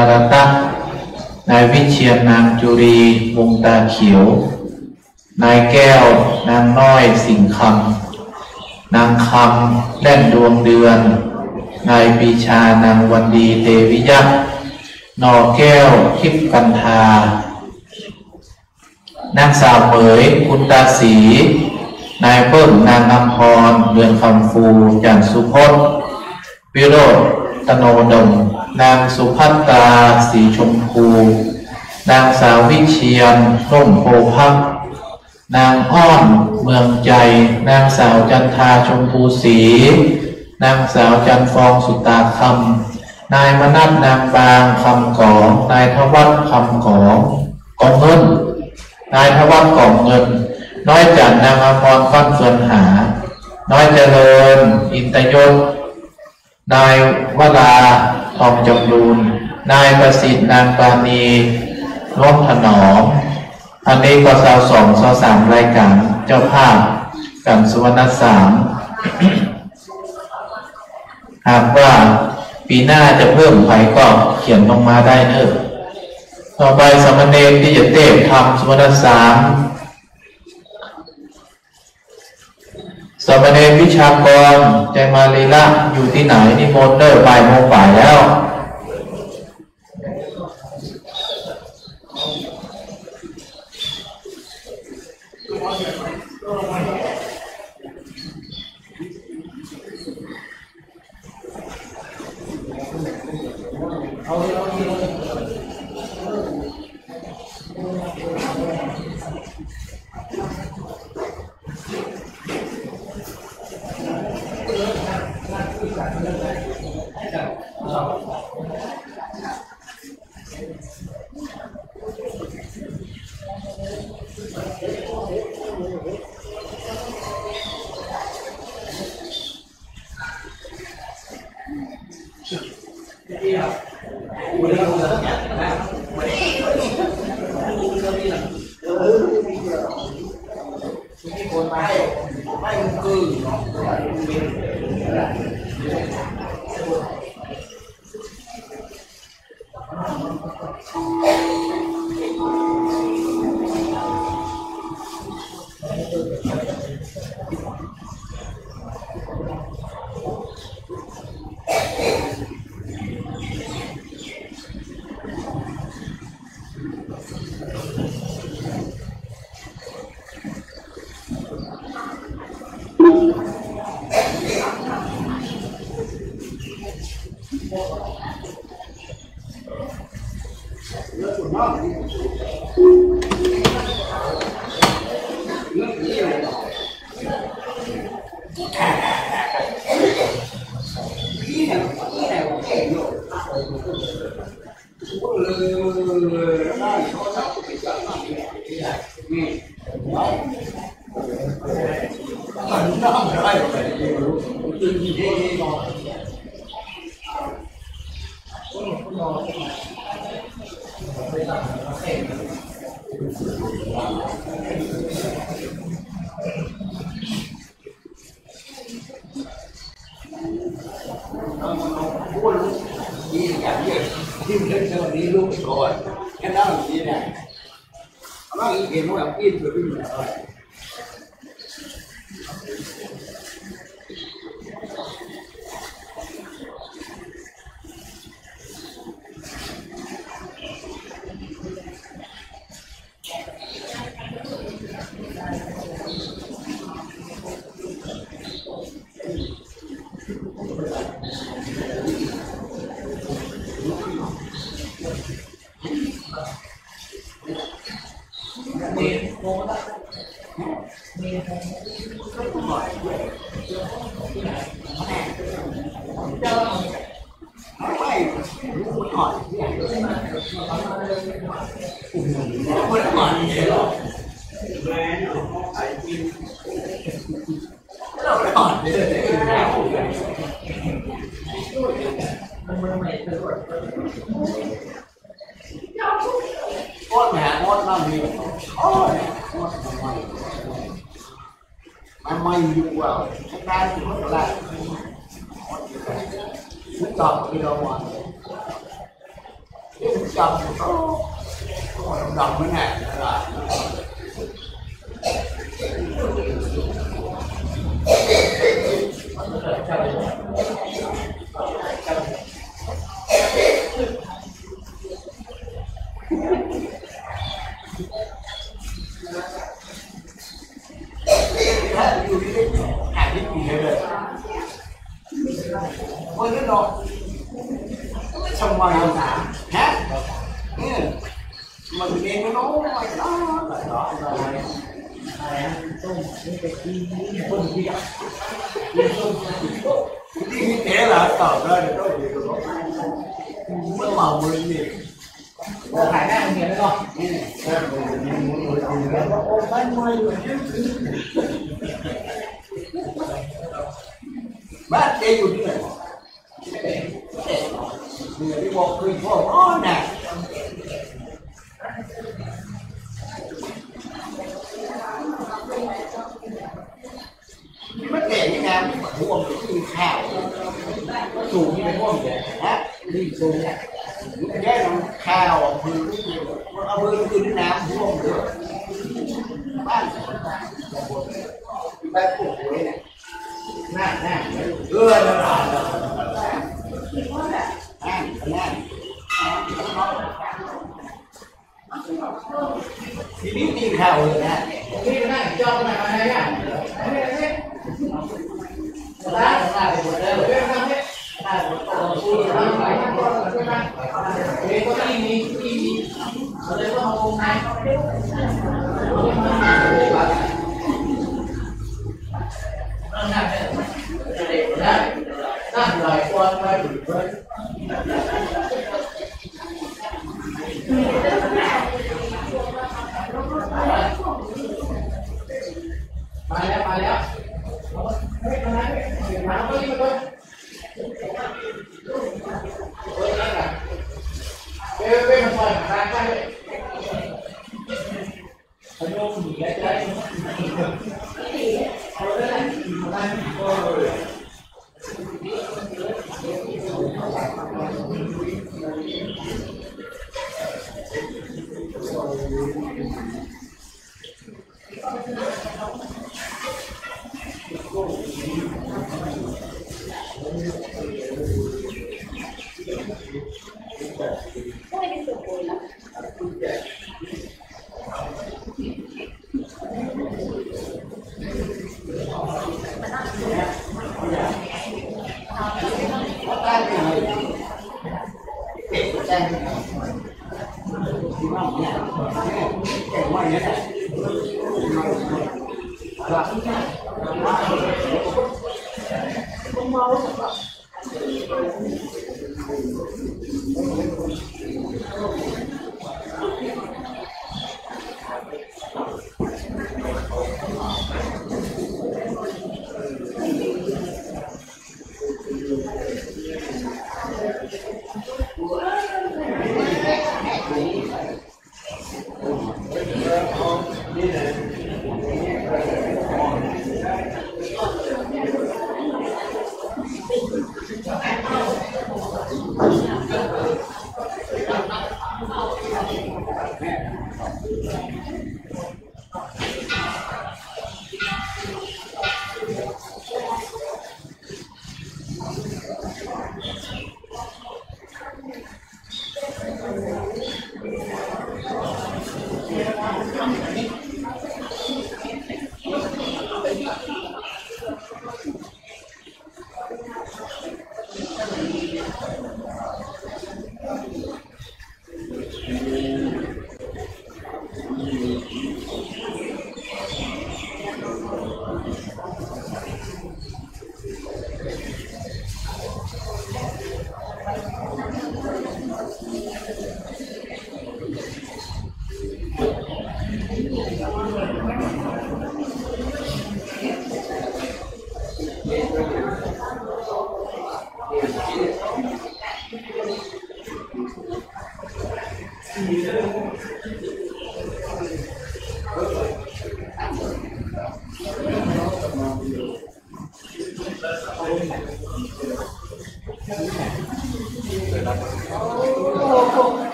ารตะนายวิเชียรนางจุรีวงตาเขียวนายแก้วนางน้อยสิงห์คำนางคำแล่นดวงเดือนนายปีชานางวันดีเตวิยะนอแก้วทิพย์กันธานางสาวเหมยกุลตาศรีนายเพิ่มนางอำพรเดือนคำฟูจันสุพจน์วิโรจน์ตโนดมนางสุภัตตาสีชมพูนางสาววิเชียรร่มโพภักนางอ้อนเมืองใจนางสาวจันทาชมพูศรีนางสาวจันฟองสุตาคำนายมนัสนางบางคำกองนายทวัฒน์คำกองเงินนายทวัฒน์กองเงินน้อยจันนางอภรฟันเฟือนหาน้อยเจริญอินตยศนายวราทองจำรูนนายประสิทธิ์นางปานีร่วมถนอมอันนี้ก็22-23รายการเจ้าภาพกันสุวรรณสามหากว่าปีหน้าจะเพิ่มไปก็เขียนลงมาได้เนอะต่อไปสมณเณรที่จะเทศทำสุวรรณสามสมณเณรวิชากรใจมาลีละอยู่ที่ไหนนิมนต์เด้อบ่ายโมงบ่ายแล้วไม่อยู่ว่าได้ถึงเท่าไหร่ไม่ตอบที่เราว่า chồng có đồng cái này là ôi cái đồ xong ngoài nào cả hả mà tụi em nó nói đó đi trẻ là tờ ra để có gì rồi mới màu mới gì phải ra người đó bác đây dùng cái này người đi bộ người phố nè mất kể như nào mà mua một cái khảo chủ như cái mua vậy hả đi chủ này những cái nó khảo thì nó bơi từ đến nào mua không được bán ba củ đấy này nè ưa thì biết đi khảo rồi nè cái này cho cái này này à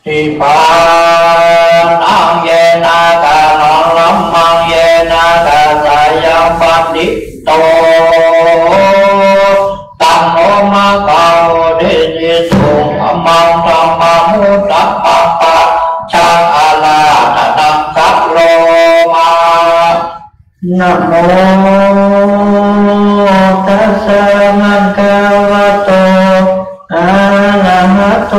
ทิปานังเยนะกานังลัมมังเยนะกาสายังปันติโตตังโอมะเกาเดจิตุงอมังธัมมังมุตตะปะปะชาอาลาตะนังกัปโลมานะโมตัสสะภะคะวะโตอะระหะโต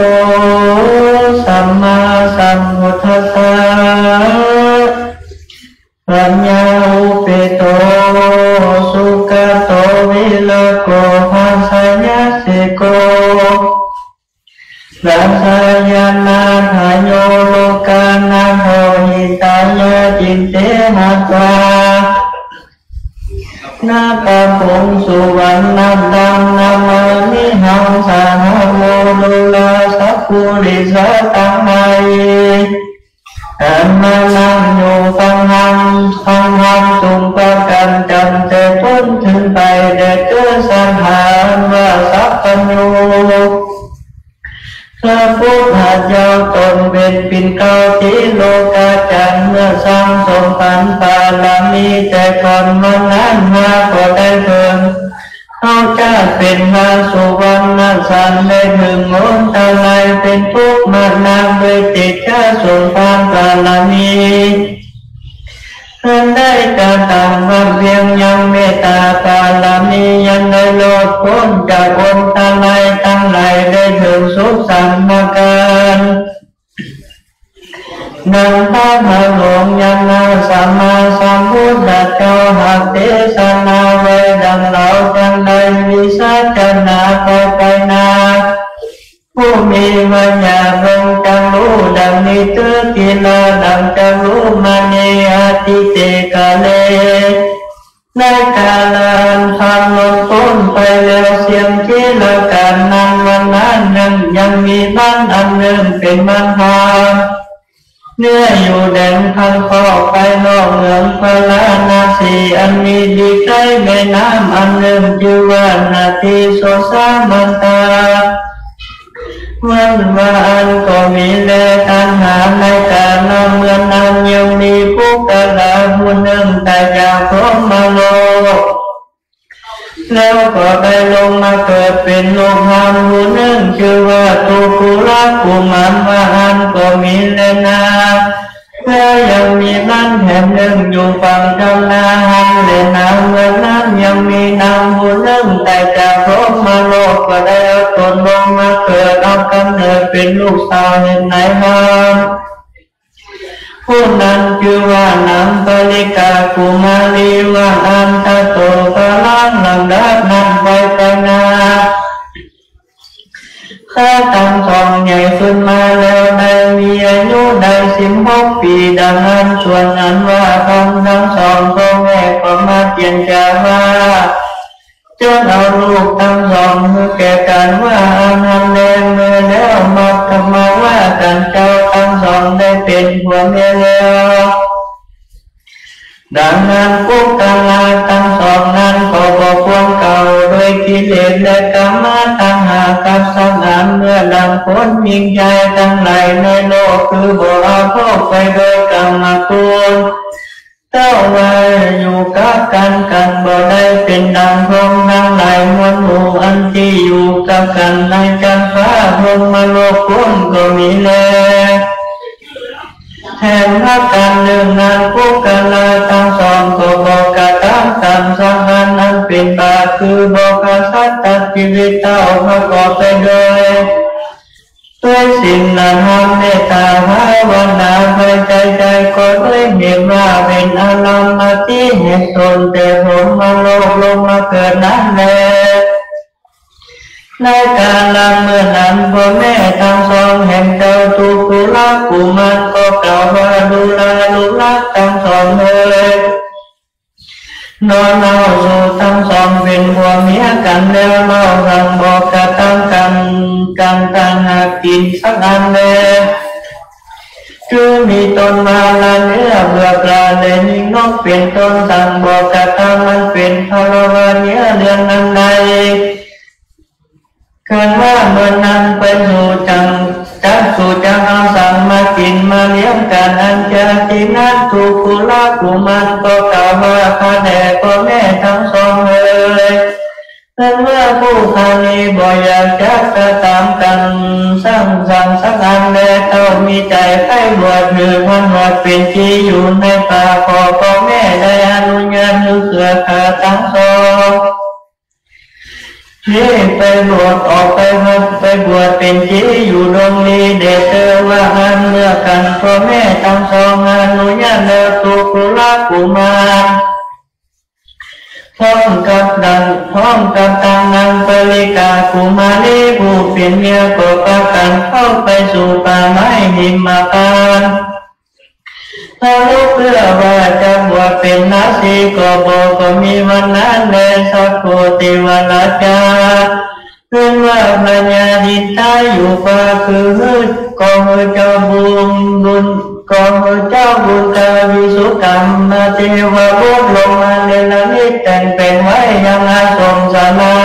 สัมมาสัมพุทธัสสะปัญญาอุเปโตสุขโตวิลโกภัสสยสิโกรัสยานาทายโยโลกานาโหหิตายะจิตเตหัตวานาปะปุงสุวรรณดังนามานิหังสาหโมดุลาสัพพุริสัตตังไมอันมาลังอยู่ฟังหังจุงประกันจำจะพ้นถึงไปเด็ดเกิดสังหารว่าสัพพัญญูพระพุทธเจ้าตนเป็นปิ่นเกล้าที่โลกาจันเมื่อสร้างสมปันปาลามีแต่ก่อนมันนั้นมาก็ได้เพิ่มเขาจะเป็นมาสุวรรณสันได้ถึงโอนตะไลเป็นทุกข์มานานโดยติดข้าสมปันปาลามีท่านได้กระทำความเพียงยังเมตตาปาลามียังได้โลดพ้นจากอนตะไลทั้งหลายได้ถึงสุขสันต์การนังพระมหลวงยังนาสัมมาสัมพุทธเจ้าหักเทศนาไว้ดังเราจังได้วิสัชนาไปนาผู้มีปัญญาเบิ่งจังรู้ดังนิเตกิลาดังจังรู้มาเนอาทิเตกาเลในกาลอันผ่านล้นพ้นไปแล้วเสียงที่ละการนั้นวันนั้นยังมีบ้านอันหนึ่งเป็นบ้านพาเนื้ออยู่แดนพันคอไปนอกเมืองพาราณสีอันมีดีใกล้แม่น้ำอันหนึ่งชื่อว่านาทีโสสามันตาวันวานก็มีแลตัณหาในการนำเมืองนั้นยังมีผู้กะลาผู้หนึ่งแต่จากพรหมโลกแล้วก็ได้ลงมาเกิดเป็นโลกธรรมผู้หนึ่งชื่อว่าตุกุลกุมารวานก็มีแลนาแล้วยังมีบ้านแห่งหนึ่งอยู่ฝั่งจำนาหันและน้ำเมืองนั้นยังมีนางผู้หนึ่งแต่จากพรหมโลกก็ได้เอาตนลงมาเกิดเอากำเนิดเป็นลูกสาวเห็นไหนบ้างผู้นั้นชื่อว่านางปริกากุมารีว่าอันตะโตปะลังลำดับนั้นไปนาข้าทั้งสองใหญ่ขึ้นมาแล้วได้มีอายุได้16 ปีดังนั้นส่วนนั้นว่าทั้งสองพ่อแม่ก็มาเปลี่ยนใจว่าจนเอาลูกทั้งสองมือแก่กันว่าอันแรงเมื่อแล้วมาว่ากันเจ้าทั้งสองได้เป็นผัวเมียแล้วดังนั้นพวกกาลาทั้งสองนั้นก็บอกพวกเก่าโดยกิเลสและกรรมตัณหากับสังขารเมื่อดังพ้นยิ่งใหญ่ทั้งหลายในโลกคือบ่เอาเข้าไปโดยกรรมคุณเจ้าว่าอยู่กับกันบ่ได้เป็นดังพรหมทั้งหลายมวลหมู่อันที่อยู่กับกันในจันทราพรหมโลกคุณก็มีแลแท แห่งรักกันหนึ่งนานคู่กันลาทั้งสองก็บอกกระทำตามสังหารนั้นเป็นบาปคือบอกกษัตริย์ตัดชีวิตเต้าประกอบไปด้วยสิ่งนั้นห้ามเมตตาภาวนาไว้ใจก็ด้วยเห็นว่าเป็นอารมณ์มาที่เหตุตนแต่ผมมาโลกลงมาเกิดนั้นแลในการละเมื่อนั้นพ่อแม่ทั้งสองแห่งเจ้าตุกุลกุมารก็กล่าวว่าดูแลลูกหลานทั้งสองเลยนอนเล่าสู่ทั้งสองเป็นผัวเมียกันแล้วเล่าสั่งบอกกระตั้งกันต่างหากกินสักอันเลยคือมีตนมาละเนื้อเบื่อปลาเลยยิงนกเป็นต้นสั่งบอกกระตั้งมันเป็นพลวะเนื้อเรื่องนั้นใดเกิดว่าเมื่อนั้นไปสู่จังเอาสั่งมากินมาเลี้ยงกันอันจะที่นั้นถูกกุลกุมารก็กล่าวว่าข้าแต่พ่อแม่ทั้งสองเลยนั่นเมื่อผู้ข้านี้บ่อยากจะกระตามกันสร้างสักอันแลเท่ามีใจใคร่บวชหรือพันวดเป็นที่อยู่ในป่าขอพ่อแม่ได้อนุญาตหรือเสือขาทั้งสองที่ไปบวชออกไปบวชเป็นที่อยู่ดงลีเดชเตอว่าอันเมื่อกันพ่อแม่ทั้งสองอนุญาตแล้วตุกุลกุมารพร้อมกับทางนางปริกากุมารีผู้เป็นเมียก็ประกันเข้าไปสู่ป่าไม้หิมพานต์พระลูกเพื่อว่าจะบวชเป็นนาสีก็มีวันนั้นแลสักโคติวราชาเพื่อนว่าพระญาดินตายอยู่ป่าคือก็เจ้าบุญกาวิสุกรรมมาเทวะบุตรลงมาในละนิดแต่งเป็นไว้ยังอาสมศาลา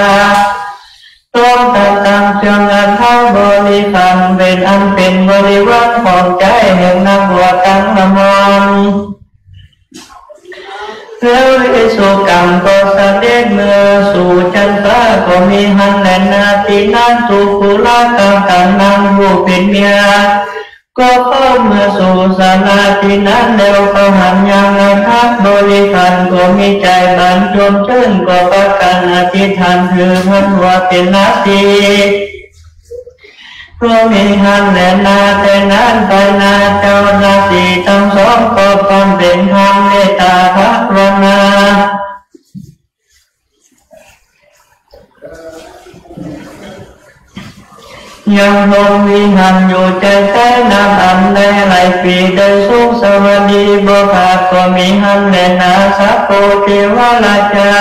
ต้มตามเชิงอันทั้งบริขารเป็นอันเป็นบริวารของใจแห่งนักบวชทั้งละมนเพื่อวิสุกรรมก็เสด็จเมื่อสู่จันทราก็มีหันแลนาทีนั้นตุกุลกันนางผู้เป็นเมียก็เข้าเมื่อสู่ศาลาที่นั้นแล้วก็หันยังทักบริขารก็มีใจบรรจงชื่นก็ประกันอธิษฐานคือพันว่าเป็นนาทีก็มีหันแลนาแต่นั้นไปนาเจ้านาทีทั้งสองก็ความเป็นทางเมตตาภาวนายังคงมีหันอยู่ใจใต้น้ำอันในหลายปีได้สุขสวัสดีบขาดก็มีหันแลนาสัพโพธิวราชา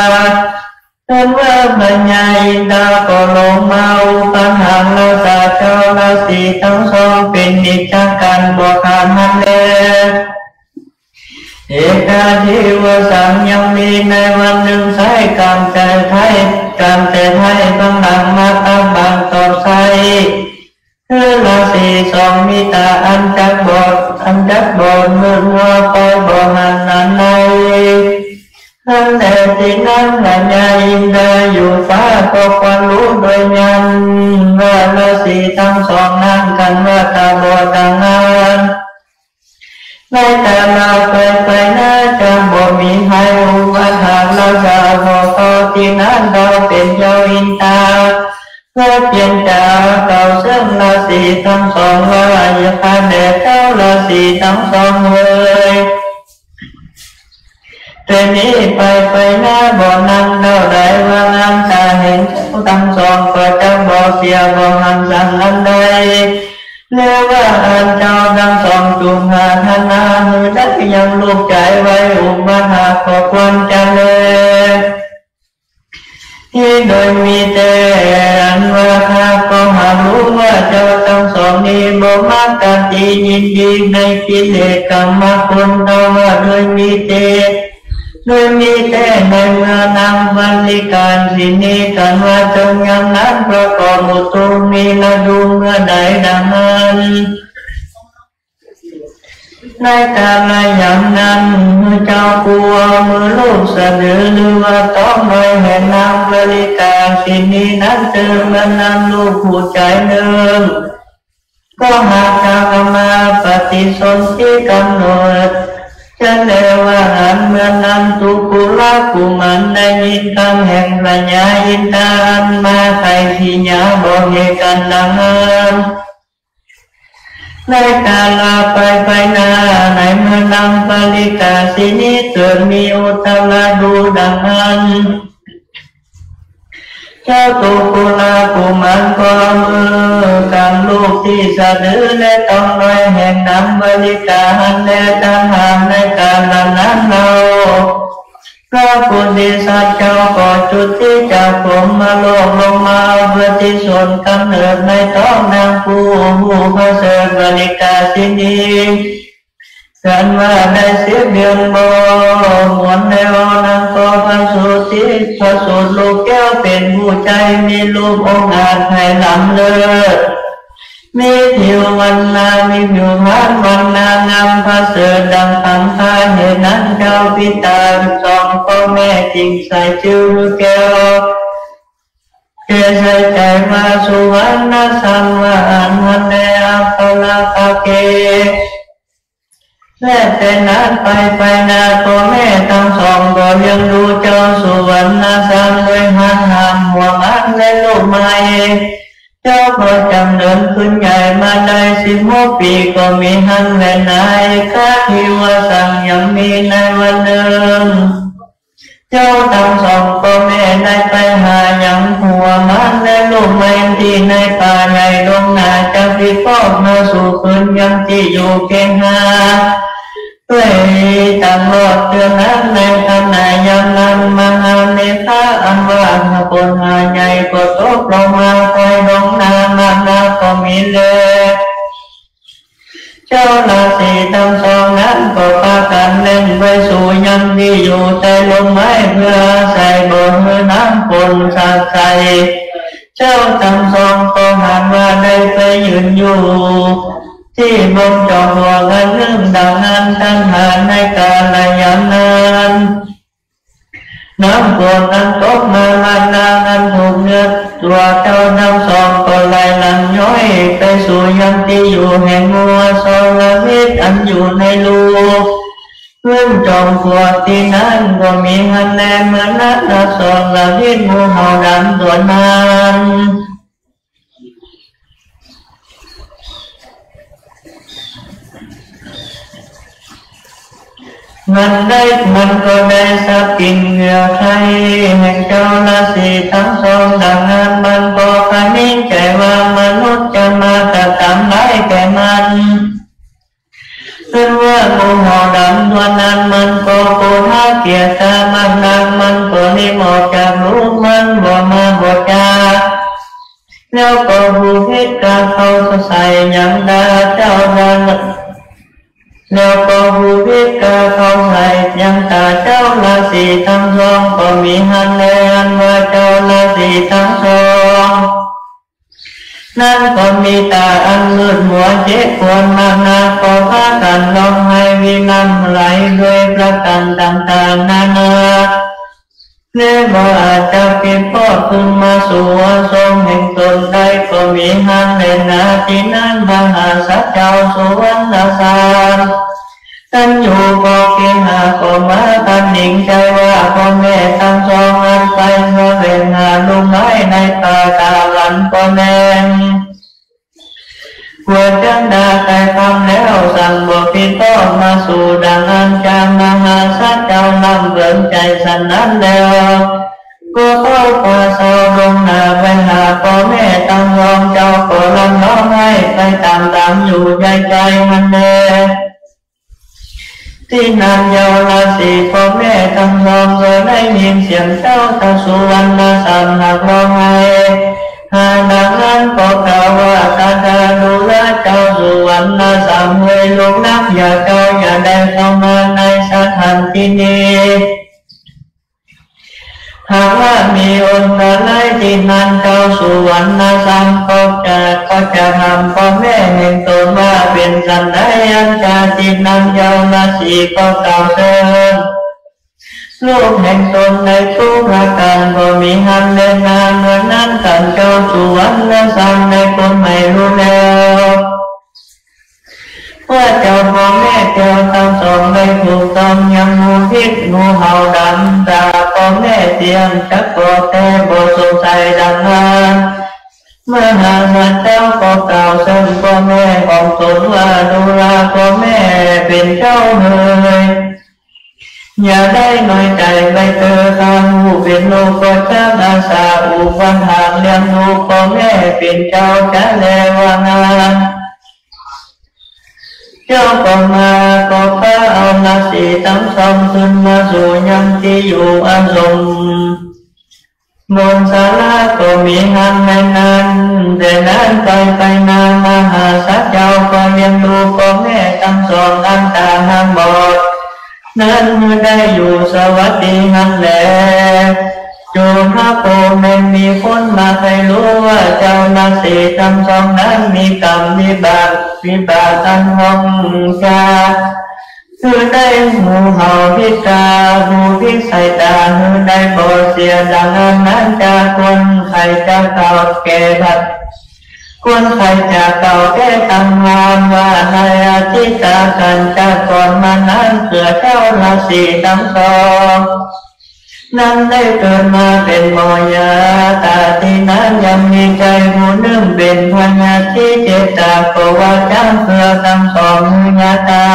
เห็นว่าพระญาอินทราก็ลงมาอุปหารเราสาเจ้าราศีทั้งสองเป็นนิจกันบขาดหันแลเอกาทิวสังยังมีในวันหนึ่งใช้กรรมแต่ไทยบางหลังมาตั้งบางตอบใส่คือราศีสองมีตาอันจักบอดมือหัวไปบ่หันนั้นในทั้งแต่ที่นั้นพระญาอินทราอยู่ฟ้าก็ควรรู้โดยยันว่าราศีทั้งสองนั่งกันว่าตาบอดต่างงานในแต่เราไปน่าจะบ่มีใครรู้ว่าหากเราจะพอที่นั้นเราเป็นเจ้าอินทราเพื่อเปลี่ยนจากเก่าซึ่งราศีทั้งสองว่าอย่าพาแด่เจ้าราศีทั้งสองเลยแต่นี้ไปหน้าบ่นั่งเท่าใดว่างามตาเห็นเจ้าทั้งสองก็จะบ่เสียบ่หันสั่งอันใดเรียกว่าอันเจ้าทั้งสองจุงหาธนามือได้ยังลูกใจไว้อุปหาขอควรจะเลยที่โดยมีแต่อันว่าข้าก็หารู้ว่าเจ้าทั้งสองนี้บ่มักกันดียินดีในกิเลสกรรมคุณเราว่าโดยมีแต่ในเมื่อนางวันลิการสินีกันว่าจงยังนั้นประกอบมุตุมีละดูเมื่อใดดังนั้นในการในอย่างนั้นเจ้ากลัวมือลูกสะดือหรือว่าต้องโดยเห็นนางวันลิการสินีนั้นเจอเมื่อนางลูกผู้ใจหนึ่ง ก็หากชาวกรรมาปฏิสนธิกำหนดจะเลว่าหันเมื่อนั้นตุกุลกุมันได้ยินคำแห่งปัญญาอินทานมาใครที่ญาบอกเหตุกันดังนั้นในการลาไปนาในเมื่อนำปริกาสินิเกิดมีอุตลาดูดังนั้นเจ้าตุกุลกุมันก็มือกำลูกที่สะดือและต้องน้อยแห่งนำบริการและทหารในการนั้นเราพระพุทธสัตว์เจ้าก็จุดที่จากผมมาโลกลงมาเพื่อที่ส่วนกำเนิดในท้องนางผู้พระเสด็จบริกาสินีกันว่าได้10 เดือนบ่หวนในวันนั้นก็พระสุติพระสุดลูกแก้วเป็นผู้ใจมีรูปองค์อาจไพล้ำเลิศมีผิววรรณามีผิวพรรณวรรณางามพระเสด็จดังพังพาเหตุนั้นเจ้าพิตาสองพ่อแม่จริงใส่ชื่อแก้วเกศใจมาสุวรรณสังวานวันเดอัปปลาคาเกและแต่นั้นไปนาพ่อแม่ทั้งสองก็ยังดูเจ้าสุวรรณสังด้วยหันหามหัวมันและลูกไม้เจ้าก็จำเนินขึ้นใหญ่มาได้16 ปีก็มีหันและนายข้าที่ว่าสั่งยังมีในวันเดิมเจ้าทั้งสองพ่อแม่ได้ไปหายังหัวมันและลูกไม้ที่ในป่าใหญ่ลงนาจะพิพากมาสู่คืนยังที่อยู่เพียงหาด้วยตลอดเดือนนั้นในขณะยังนั้นมหาเมฆาอันว่าผลหาใหญ่ก็ตกลงมาคอยลงนามาก็มีเลยเจ้าราศีทั้งสองนั้นก็พากันเล่นไปสู่ยังที่อยู่ใจลมไม้เพื่อใส่บนน้ำฝนสักใสเจ้าทั้งสองก็หันว่าได้ไปยืนอยู่ที่บนจอมหัวกันเรื่องดังนั้นท่านหาในกาลยามนั้นน้ำฝนนั้นตกมาวันนางันถูกเนื้อตัวเจ้าทั้งสองก็ไหลหลังย้อยไปสู่ยังที่อยู่แห่งงัวสองละวิตอันอยู่ในรูเพื่อนจอมขวดที่นั้นก็มีหันแนเหมือนนัดสองละวิตงูเห่าดำตัวนั้นมันก็ได้สับกินเหงื่อใครแห่งเจ้าราศีทั้งสองดังนั้นมันก็คนิ่งใจว่ามนุษย์จะมากระทำร้ายแก่มันเป็นว่างูเห่าดำตัวนั้นมันก็โกรธเกลียดตามันดังมันก็รีบออกจากลูกมันบ่มาบ่จาแล้วก็หูพิษกาเขาใส่ยังดาเจ้าดังแล้วก็หูพิกาเขาใส่ยังตาเจ้าราศีทั้งสองก็มีหันแลนว่าเจ้าราศีทั้งสองนั่นก็มีตาอันมืดมัวเจ็บปวดมากนาก็พากันร้องไห้วิน้ำไหลด้วยประการต่างๆนานาเนื่อบ่อาจจะเป็นพ่อขึ้นมาสู่ทรงแห่งตนได้ก็มีหันแลนาที่นั้นมหาสัจเจ้าสุวรรณสารท่านอยู่ก็เพียงหาก็มาท่านหนิงใจว่าพ่อแม่ทั้งสองอันไปเมื่อเวรหาลูกไม้ในป่าตาหลันก็แน่ควรจังดาใครทำแล้วสั่งบอกที่ต้องมาสู่ดังอันจามมหาสัจเจ้านำเกินใจสันนั้นแล้วก็เข้าป่าเศร้าลงนาไปหาพ่อแม่ทั้งสองเจ้าก็ร้องร้องให้ไปตามอยู่ใจมันแน่ที่นั่นยาวราศีพ่อแม่ทั้งสองก็ได้ยินเสียงเจ้าตาสุวรรณสันหักร้องไห้หาดังนั้นก็กล่าวว่าตาดูแลเจ้าสุวรรณสังเวยลูกนักอย่าเจ้าอย่าได้เข้ามาในสถานที่นี้หากว่ามีองค์อะไรที่นั่นเจ้าสุวรรณสังก็จะทำพ่อแม่แห่งตนว่าเป็นสันไดอันจะที่นั่นยาวราศีก็กล่าวเชิญลูกแห่งตนในทุกประการก็มีหันเดินนาเมื่อนั้นกันเจ้าสุวรรณสังในคนไม่รู้แล้ว ว่าเจ้าพ่อแม่เจ้าทั้งสองได้ถูกต้องยังงูพิษงูเห่าดำตาพ่อแม่เตียงจักก็แต่บ่สงสัยดังนั้นเมื่อหาสัตว์เจ้าก็กล่าวซึ่งพ่อแม่ของตนว่าดูแลพ่อแม่เป็นเจ้าเลยอย่าได้น้อยใจไปเจอข้าหูเป็นลูกก็จะอาสาอุปถากเลี้ยงลูกพ่อแม่เป็นเจ้าจะแลว่างานเจ้าก็มาก็พาเอานาสีทั้งสองขึ้นมาสู่ยังที่อยู่อาสมบนศาลาก็มีหันในนั้นแต่นั้นไปมาหาสัตว์เจ้าก็เลี้ยงดูพ่อแม่ทั้งสองอันตาหางบอดนั้นได้อยู่สวัสดีหันแลจูพระโพแม่มีคนมาให้รู้ว่าเจ้านาสีทั้งสองนั้นมีกรรมวิบากอันห้องชาคือได้หูเห่าพิการหูพิษใส่ตาคือได้บ่เสียดังนั้นจากคนใครจะเก่าแก่บัดคนใครจะเก่าแก่ตั้งงานว่าให้อธิษฐานกันจากก่อนมานั้นเพื่อเจ้าราศีทั้งสองนั้นได้เกิดมาเป็นมอยาตาที่นั้นยังมีใจผู้หนึ่งเป็นพญาที่เจตาก็ว่าจ้างเพื่อทั้งสองญาตา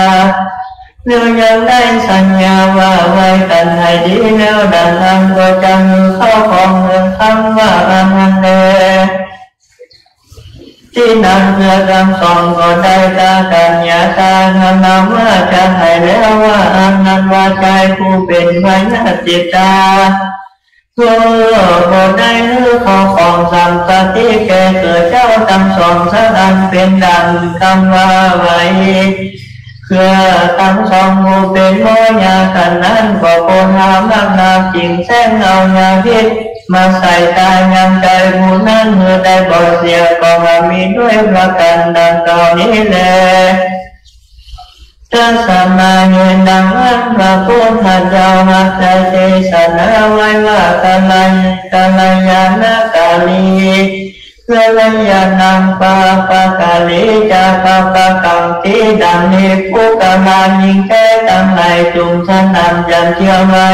เรื่องยังได้สัญญาว่าไว้กันให้ดีแล้วดังนั้นก็จะมือเข้าของเมืองคำว่าอันนั้นแลที่นั้นเพื่อทั้งสองก็ได้ตากันญาตานำว่าจะให้แล้วว่าอันนั้นว่าใจผู้เป็นพญาจิตาก็ได้ฮือเขาของสัมปติแก่เกิดเจ้าทั้งสองสักอันเป็นดังคำว่าไว้เพื่อทั้งสองผู้เป็นโมยากันนั้นก็โกนหามนักนาจริงแสงเอายาพิษมาใส่ตายังใจผู้นั้นเมื่อได้บ่เสียก็มีด้วยประการดังกล่าวนี้แลจะสมาเห็นดังนั้นพระพุทธเจ้ามักจะเทศนาไว้ว่ากาลยานะกาลีเพื่อลัญญาณังปาปกาลีจะปาปกังตีดังนี้ผู้กำลังยิงแค่ตั้งในจุมฉันนำยันเที่ยวไว้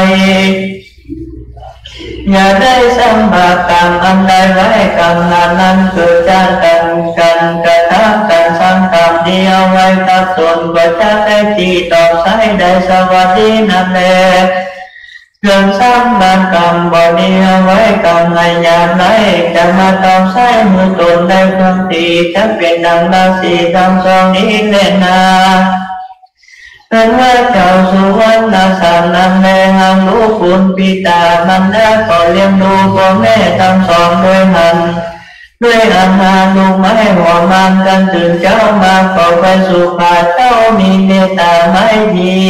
อย่าได้สัมผัสกรรมอันใดไว้กรรมนั้นเกิดจากกันกระทำกันสังกรรมเดียวไว้กับตนก็จะได้ที่ต่อใช้ได้สวัสดีนั่นแหละเรื่องสัมผัสกรรมบ่เดียวไว้กรรมในยามไหนจะมาต้องใช้มือตนได้คำตีจะเป็นดังราศีทั้งสองนี้แน่นาเป็นว่าเจ้าสุวรรณสันนันแลหังลูกคุณปิตามันแล้วก็เลี้ยงดูพ่อแม่ทั้งสองด้วยมันด้วยอาหารลูกไม้หัวมันกันตื่นเจ้ามาขอไปสู่ป่าเจ้ามีเมตตาไม่ดี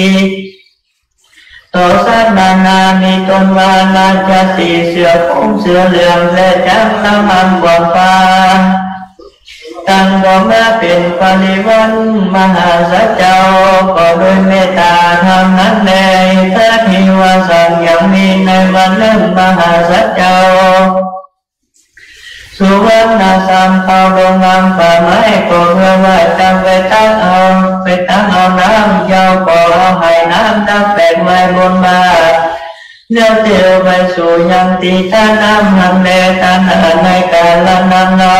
ต่อสัตว์นานามีตนวานาจะสีเสือคงเสือเหลืองและจังน้ำมันกว่าฟ้าตั้งก็มาเป็นปริวันมหาสัจเจ้าก็โดยเมตตาทำนั้นแลถ้าที่ว่าสังยังมีในวันเริ่มมหาสัจเจ้าสุวรรณสัมภาวดงงามป่าไม้ก็เพื่อว่าจำไปตั้งเอาน้ำยาวก็เอาให้น้ำดับแปลกไว้บนมาเลี้ยวเที่ยวไปสู่ยังตีท่าน้ำหันแลท่านในกาลนั้นเรา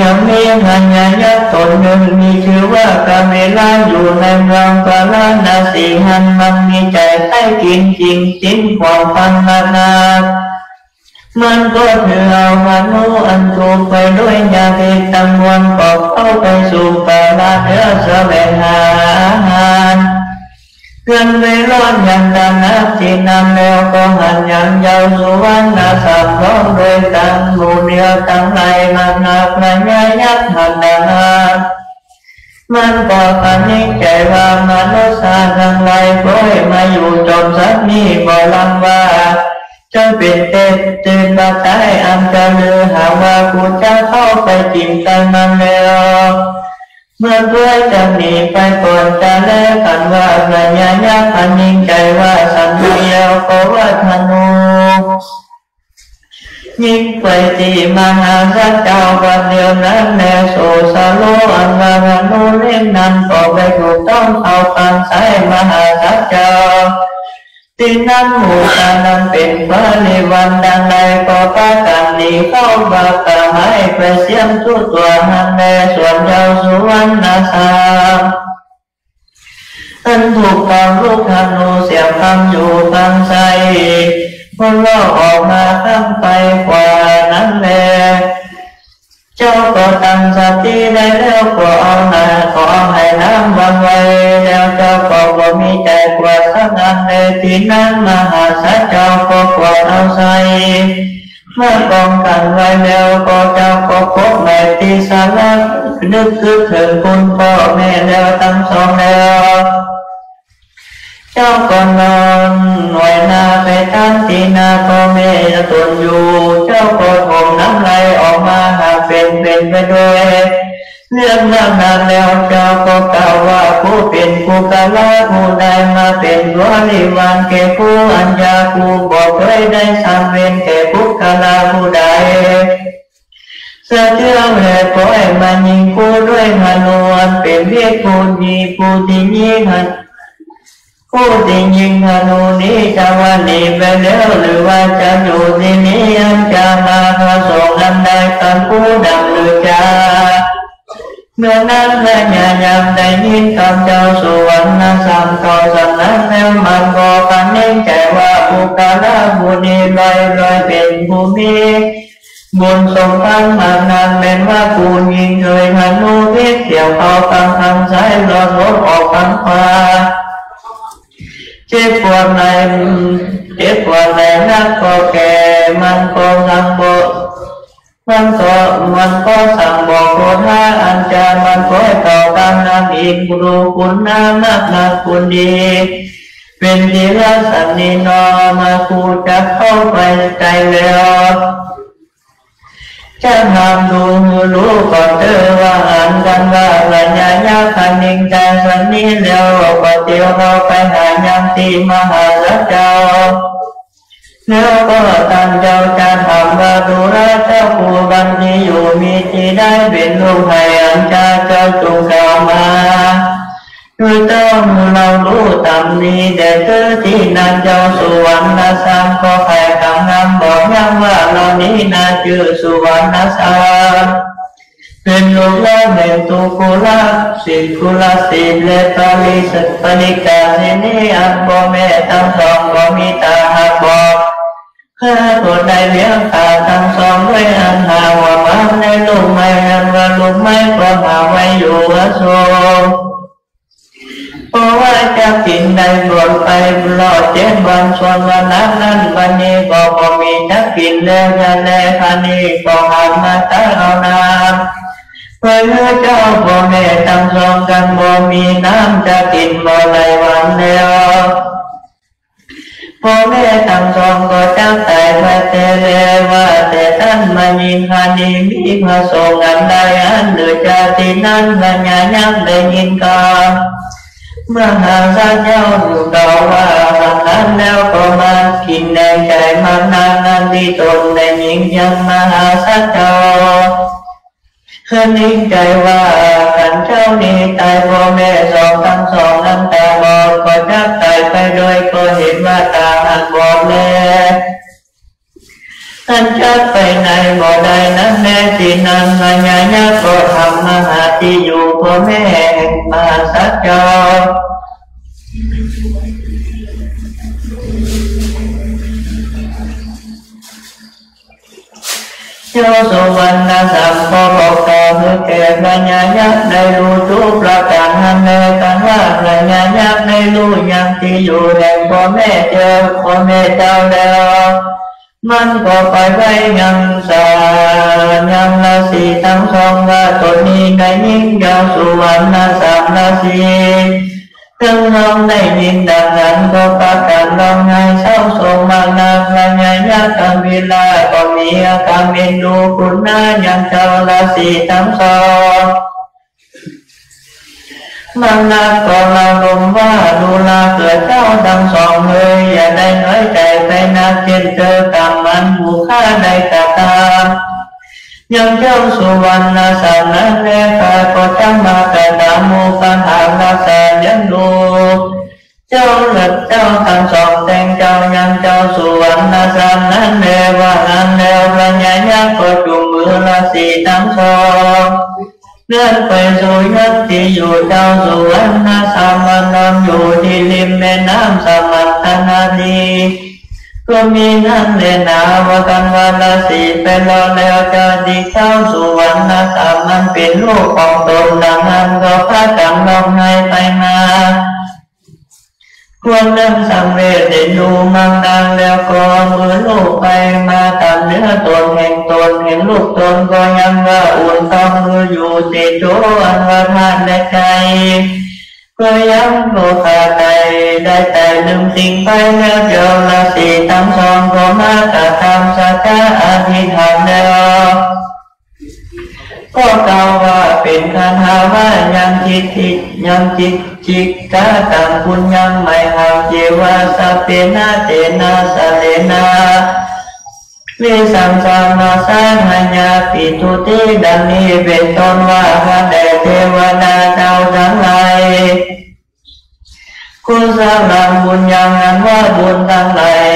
ยังมีหันยายักษ์ตนหนึ่งมีชื่อว่ากาเมลาอยู่ในเมืองกาลานาสีหันมันมีใจใต้กินจริงจิ้นความพันนามันก็ถือเอามนุษย์อันถูกไปด้วยยาพิษตั้งวันก็เข้าไปสู่กาลาเพื่อแสวงหาอาหารเกินไปร้อนอย่างดังนักที่นำแล้วก็หันอย่างยาวสุวรรณสัมร้องโดยกันหมู่เดียวตั้งในนาพระยายักษ์หันดังมันก็พันิจใจว่ามนุษย์ทั้งหลายก็มาอยู่จนสักนี้บ่ลังว่าจะเป็นเต็ดตื่นบัดใจอันจะลือหาว่ากูจะเข้าไปจิ้มใจมันแล้วเมื่อเพื่อจะหนีไปก่อนจะแลกกันว่าพระยายักษ์พันยิ่งใจว่าสันเดียวก็ว่าธนู ยิ่งไปที่มหาสัจเจ้าวันเดียวนั้นแลโสสโลอันวานุเล่นนั้นก็ไปถูกต้องเอาฟังสายมหาสัจเจ้าที่นั้นหมู่ตานั้นเป็นพระนิวันดังใดก็พากันหนีเข้าบาปหายไปเสียมทุกตัวหันแลส่วนเจ้าสุวรรณสามท่านถูกตามลูกธนูเสียบคำอยู่ทางใจคนล่อออกมาข้ามไปกว่านั้นแลเจ้าก็ตั้งสติได้แล้วก็เอาหน้าก็เอาให้น้ำวางไว้แล้วเจ้าก็บ่มีใจกว่าสักอันเลยที่นั้นมหาสัจเจ้าก็กวาดเอาใส่เมื่อกองกันไว้แล้วก็เจ้าก็พบในที่สาระนึกถึงคุณพ่อแม่แล้วทั้งสองแล้วเจ้าก็นอนหน่วยนาไปตั้งที่นาพ่อแม่ตนอยู่เจ้าก็ผมน้ำไหลออกมาหาเป็นไปด้วยเรื่องนั้นแล้วเจ้าก็กล่าวว่าผู้เป็นผู้กาลาผู้ใดมาเป็นบริวารแก่ผู้อัญญาผู้บอกเคยได้สามเวรแก่ผู้กาลาผู้ใดเสือเที่ยวแหล่ปล่อยมันยิงผู้ด้วยมโนอันเป็นเรียกผู้ดีผู้ที่ยิ่งผู้ที่ยิงธนูนี้จะว่าหนีไปแล้วหรือว่าจะอยู่ที่นี้อันจะมาพระสงฆ์อันใดกันผู้ดำหรือจะเมื่อนั้นพระญาณามได้ยินคำเจ้าสุวรรณสามต่อสำนักแล้วมันก็พันเน่งใจว่าผู้กาลาผู้นี้ลอยเป็นผู้มีบุญสมพันธ์มานานเป็นว่าผู้ยิงเคยธนูเพียเกี่ยวเอาฟังทางซ้ายรอดรถออกทางขวาเจ็บปวดในนักก็แก่มันก็สั่งบอกโคท่าอันจามันก็ให้ต่อการนำอีกบุรุษคุณน้ำนักคุณดีเป็นที่รักสันนินอมาคูจะเข้าไปใจแล้วจะนำดูรู้ก่อนเธอว่าอันกันว่าระยะยาคันนิงใจสันนี้แล้วก็เที่ยวเราไปหายังที่มหาสัจเจ้าแล้วก็ตั้งเจ้าจะถามว่าดูราเจ้าผู้บันที่อยู่มีที่ได้เป็นลูกให้อันเจ้าจงกล่าวมาคือต้องเรารู้ตามนี้เด็ดที่นั่นเจ้าสุวรรณสามก็ใครคำนำบอกย้ำว่าเรานี้น่าชื่อสุวรรณสามเป็นลูกแล้วแห่งตุกุลาสิกุลาสิเลตาลิสปนิกาสินีอันพ่อแม่ทั้งสองก็มีตาหักบอกข้าตัวใดเลี้ยงตาทั้งสองด้วยอันหาว่ามันในลูกไม่อันว่าลูกไม่ก็หาไว้อยู่ว่าโซเพราะว่าจะกินได้บวชไปรอด7 วันส่วนวันนั้นวันนี้ก็มีจะกินแล้วยันแลคันนี้ก็หามาตาเอาน้ำเพื่อเจ้าพ่อแม่ทั้งสองกันบ่มีน้ำจะกินบ่หลายวันแล้วพ่อแม่ทั้งสองก็จักตายไปแต่แล้วว่าแต่ท่านมายิงคันนี้มีพระสงฆ์อันใดอันหรือจะที่นั้นพระญาณามได้ยินก่อนมหาสัจเจ้าอยู่ต่อว่าทางนั้นแล้วก็มากินในใจมานานที่ตนได้ยิงยังมหาสัจเจ้าคืนนิ่งใจว่ากันเจ้านี้ตายพ่อแม่สองทั้งสองน้ำตาบอดก็จับตายไปโดยก็เห็นว่าตาหันบอดแล้วท่านจับไปในบ่อใดนั้นแน่ที่นั้นมายายาก็ทำมหาที่อยู่พ่อแม่มหาสัจเจ้าเจ้าสุวรรณสามก็บอกต่อให้แก่พระญาณได้รู้ทุกประการนั้นแลกันว่าพระญาณได้รู้ยังที่อยู่แห่งพ่อแม่เจ้าแล้วมันก็ไปไว้ยังสายังราศีทั้งสองว่าตนนี้ได้ยิงเจ้าสุวรรณสามราศีทั้งน้องได้ยินดังนั้นก็ประกาศร้องไห้เศร้าโศกมากนาพระญาณกันเวลาก็มีอาการเมนดูคุณนายังเจ้าราศีทั้งสอง มันนาก็ละลมว่าดูลาเกิดเจ้าทั้งสองเลยอย่าได้น้อยใจไปนักเช่นเจอกรรมมันผู้ฆ่าได้กระตามยังเจ้าสุวรรณสารนันแลกาก็จะมากระตามโมกันหารักษายันดูเจ้าหลักเจ้าทั้งสองแต่งเจ้ายังเจ้าสุวรรณสารนันแลว่านั้นแล้วพระญายักษ์ก็จุงมือละสีทั้งสองเลื่อนไปสู่ยักษ์ที่อยู่เจ้าสุวรรณสามนอนอยู่ที่ริมแม่น้ำสมัทนาดีก็มีนั่นเลนาว่ากันว่าละสีไปรอแล้วจะดีเจ้าสุวรรณสามมันเป็นลูกของตนดังนั้นก็พากันร้องไห้ไปมาควรเริ่มสำเร็จได้ดูมังนางแล้วก็มือลูกไปมาตามเนื้อตนแห่งตนเห็นลูกตนก็ยังว่าอุ่นต้องมืออยู่ติดโจอันว่าทานและใจก็ยังโลภะใจได้แต่ลืมสิ่งไปแล้วเจ้าละสีทั้งสองก็มากระทำสัจจะอธิษฐานแล้วก็กล่าวว่าเป็นคาถาว่ายังจิตกาตังปุญญังไม่หังเจวาสัพเพนะเตนะสะเลนะวิสังสามาสาหัญญาปิทุติดังนี้เป็นต้นว่าพระแด่เทวดาเจ้าทั้งหลายคุณสร้างบุญอย่างนั้นว่าบุญทั้งหลาย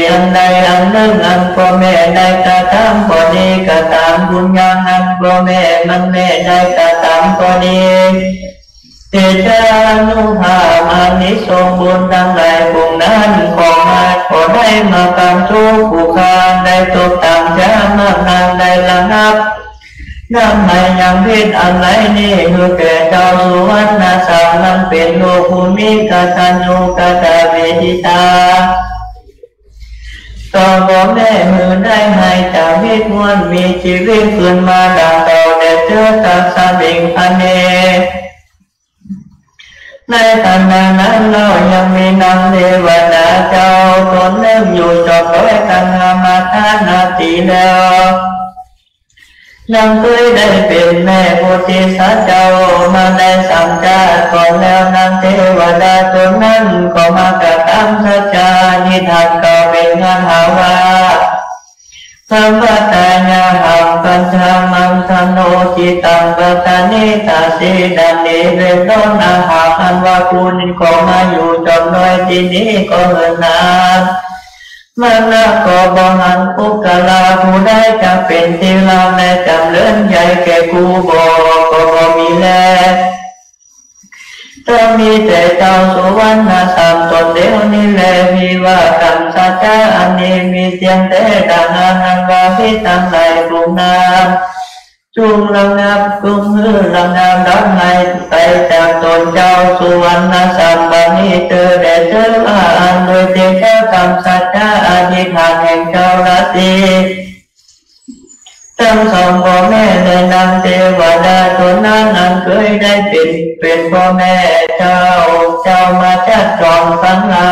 อันใดอันหนึ่งอันพ่อแม่ได้กระทำก็ดีกระทำบุญอย่างนั้นพ่อแม่มันแม่ได้กระทำก็ดีเตชะนุภามานิสงบุญทั้งหลายพวกนั้นขอมาขอได้มาตามทุกผู้คานได้ตกตามจะมากนานได้ระงับน้ำไม่ยังพิษอะไรนี่คือแก่เจ้าสุวรรณสามนั้นเป็นโลกภูมิกตัญญูกตเวทิตาต่อพ่อแม่มือได้ให้จากพิษมวลมีชีวิตขึ้นมาดังต่อแด่เจ้าตักสาบิงพันเนในขณะนั้นเรายังมีนางเทวดาเจ้าตนเริ่มอยู่จบด้วยกันมาทานาทีแล้วยังเคยได้เป็นแม่โพธิสัตว์เจ้ามาได้สัมจาก่อนแล้วนางเทวดาตนนั้นก็มากระทำสัจจานิทานก็เป็นงานหาว่าสัมปทานยหังปัญชามังธโนจิตังปตานิตาสีดันนี้เป็นต้นอาหารอันว่าคุณก็มาอยู่จบน้อยที่นี้ก็เหินนานมันละก็บ่หันปุกลาผู้ได้จะเป็นที่ลาในจำเลื่อนใหญ่แก่กูก็บ่มีแลจะมีแต่เจ้าสุวรรณสามตนเดียวนี้แลมีว่าคำสัจจะอันนี้มีเสียงแต่ดังนันว่าพิตั้งหลายกลุ่มนามจุงระงับกลุ่มหื้อระงับดับในไปจากตนเจ้าสุวรรณสามบัดนี้เจอแด่เจออ่านโดยเตชะคำสัจจะอธิษฐานแห่งเจ้าราตรีทั้งสองพ่อแม่ได้นำเทวดาตนนั้นเคยได้เป็นพ่อแม่เจ้ามาจัดจองสังฆา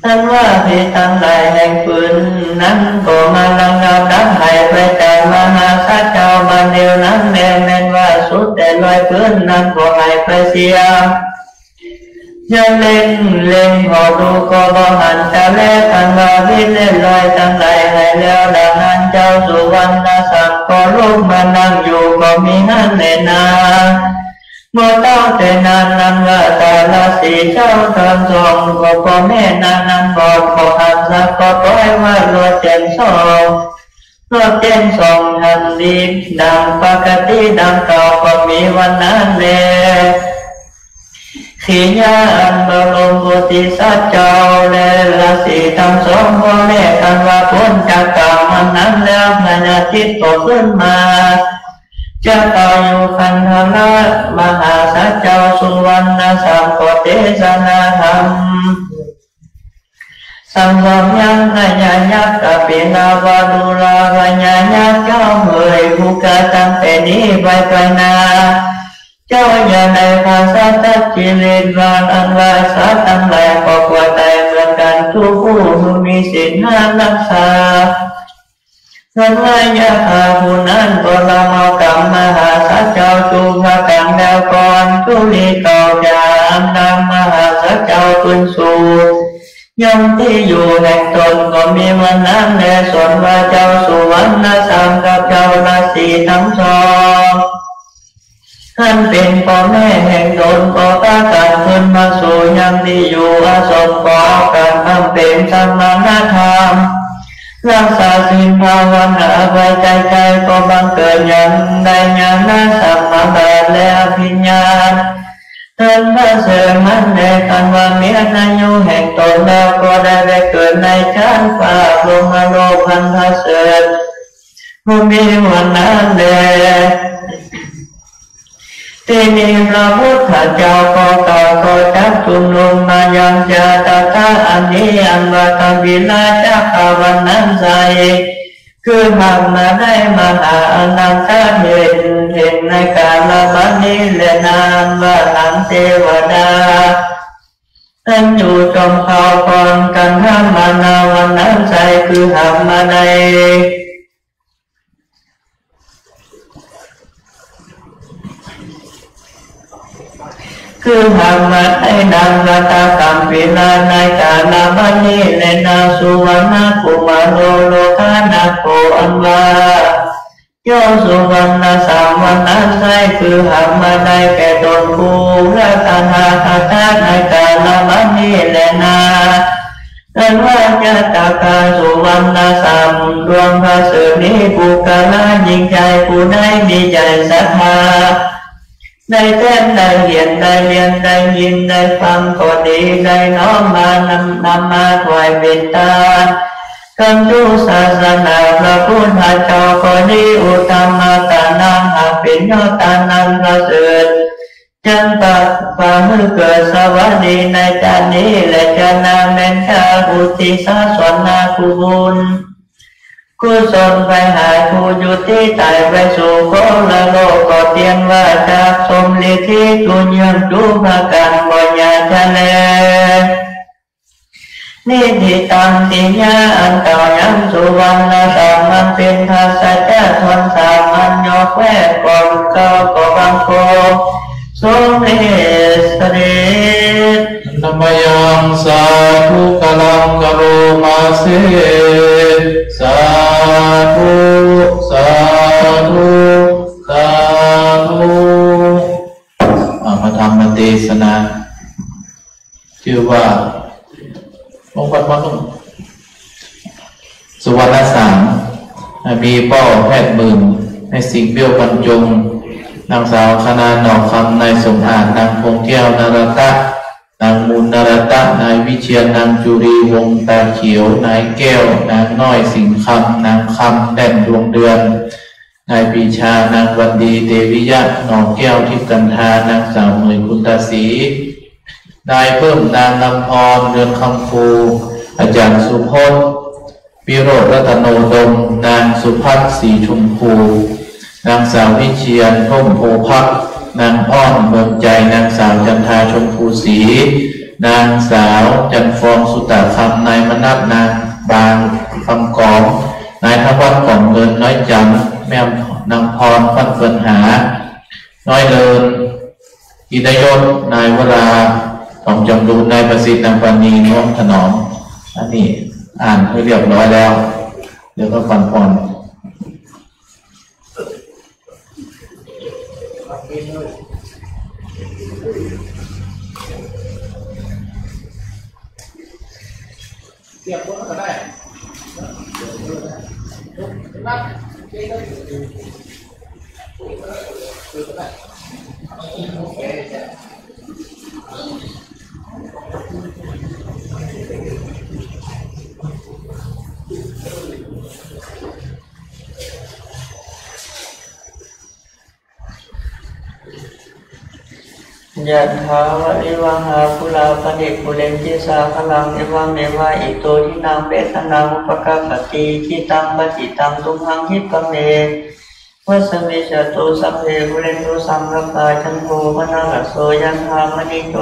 ท่านว่าที่ทั้งหลายแห่งปืนนั้นก็มาลังเงาดังหายไปจากมหาสัจเจ้ามาเดียวนั้นแม่นว่าสุดแต่ลอยปืนนั้นก็หายไปเสียยังเล่นพอดูก็บ่หันจะแลกกันว่าวิเล่นลอยทั้งหลายให้แล้วดังนั้นเจ้าสุวรรณสัมก็ลุกมานั่งอยู่ก็มีนั่นแน่นาเมื่อเต้าแต่นานนั้นว่าแต่ละสีเจ้าทำทรงก็พ่อแม่นั้นบอกขอหันสักก็ต้อยว่าลวดเจนสองทันดีดังปกติดังเก่าก็มีวันนั้นแลขีญาอันบรมโพธิสัตว์เจ้าและละสีทั้งสองพ่อแม่กันว่าพ้นจากกรรมมันนั้นแล้วพญาทิตโตขึ้นมาจะต่ออยู่คันธละมหาสัจเจ้าสุวรรณสามโพธิสนาธรรมสังสมยังพญายักษ์กับปินาวาดุลาพญายักษ์เจ้าเอ่ยผู้กระตั้งแต่นี้ไปนาเจ้าอย่าในภาษาตัดจิเลนวานอันว่าสัตว์ทั้งหลายก็กว่าแต่เหมือนกันทุกผู้มีศีลห้ารักษาส่วนว่ายาคาผู้นั้นก็ละเมากรรมมหาสัจเจ้าจูพากัน แล้วก่อนทุลีต่อจากนางมหาสัจเจ้าขึ้นสู่ย่อมที่อยู่แห่งตนก็มีวันนั้นแลส่วนว่าเจ้าสุวรรณสามกับเจ้าราศีทั้งสองท่านเป็นพ่อแม่แห่งตนก็ประกาศขึ้นมาสู่ยังที่อยู่อาสมขอการทำเป็นสมณธรรมรักษาศีลภาวนาไว้ใจก็บังเกิดยังได้ญาณสัมมาบัติและอภิญญาท่านพระเสริฐมันในคันว่ามีอายุแห่งตนแล้วก็ได้เกิดในชั้นฟ้าลงมาโลพันพระเสริฐผู้มีวันนั้นแลที่นี้พระพุทธเจ้าก็จักชุมนุมมายังจะตถาอันนี้อันว่าทวิลาจักรวันนั้นใจคือหากมาได้มาหาอนันตเห็นในการละบัดนี้และนามว่าหลังเทวดาท่านอยู่จอมเขาก่อนกันห้ามมานาวันนั้นใจคือหากมาได้คือหากมาได้ดังวัตกรรมเวลาในการละบัดนี้และนาสุวรรณกุมารโลกานาโกอันว่าโยสุวรรณสามวันนั้นใช่คือหากมาได้แก่ตนผู้รัตนาคาถาในการละบัดนี้และนาท่านว่าจะตากาสุวรรณสามดวงพระเสริฐนี้ผู้กาลยิ่งใจผู้ได้มีใจศรัทธาได้แจ้งได้เรียนได้ยินได้ฟังก็ดีได้น้อมมานำมาถวายเป็นทานคำดูศาสนาพระพุทธเจ้าก็ดีอุตตมตานังหากเป็นยอดตานังประเสริฐจันตะฟังเกิดสวัสดีในจานนี้และจะนาเมนชาบุติสาสวนาคุบุญกุศลไปหาผู้อยู่ที่ตายไปสู่โคละโลกก็เตียนว่าจากสมฤทธิจุญยังจุภกันบ่ยาทะเลนิธิตังติญาอันเก่ายังสุวรรณสามมันเป็นทัสสะเจ้าทนสามมันยกแวกก่อนเก่าก็บังโคสมฤทธิ์เสด็จนมยังสาธุกลังกโรมาเสสาธุสาธุสาธุพระธรรมเทศนาชื่อว่าองค์พระพุทธสุวรรณสามมีเป้าแพทย์หมื่นในสิ่งเบี้ยวบรรจงนางสาวคณาหนอกคำนายสมอาจนางพงแก้วนารตะนางมูลนารตะนายวิเชียรนางจุรีวงตาเขียวนายแก้วนางน้อยสิงคำนางคำแด่นดวงเดือนนายปีชานางวันดีเตวิยะหนองแก้วทิพย์กันธานางสาวเหมยคุณตาศรีนายเพิ่มนางลำพรเรือนคำฟูอาจารย์สุพจน์วิโรจน์รัตโนดมนางสุภัทรศรีชมพูนางสาววิเชียรร่มโพภักนางอ้อนเมืองใจนางสาวจันทาชมพูศรีนางสาวจันฟองสุตาคำนายมนัสนางบางคำกองนายทวัฒน์ของเงินน้อยจันแม่นางพรฟันเฟินหาน้อยเลินอินยศนายวราของจำรูนนายประสิทธิ์นางปานีน้องถนอมอันนี้อ่านให้เรียบร้อยแล้วเดี๋ยวก็ฟันพรเทียบคนก็ได้นับเจ๊ก็ได้ยะถาวะริวังหาภูลาภณิปุเรนติสาคลังเอวังเมวะอิโตทินังเปตนังอุปกัปปติจิตังปฏิตังตุมหังคิปะเมวัสมิจตุสัพเพปุเรนตุสังกปาจันโทปนะระโสยันธามณิโต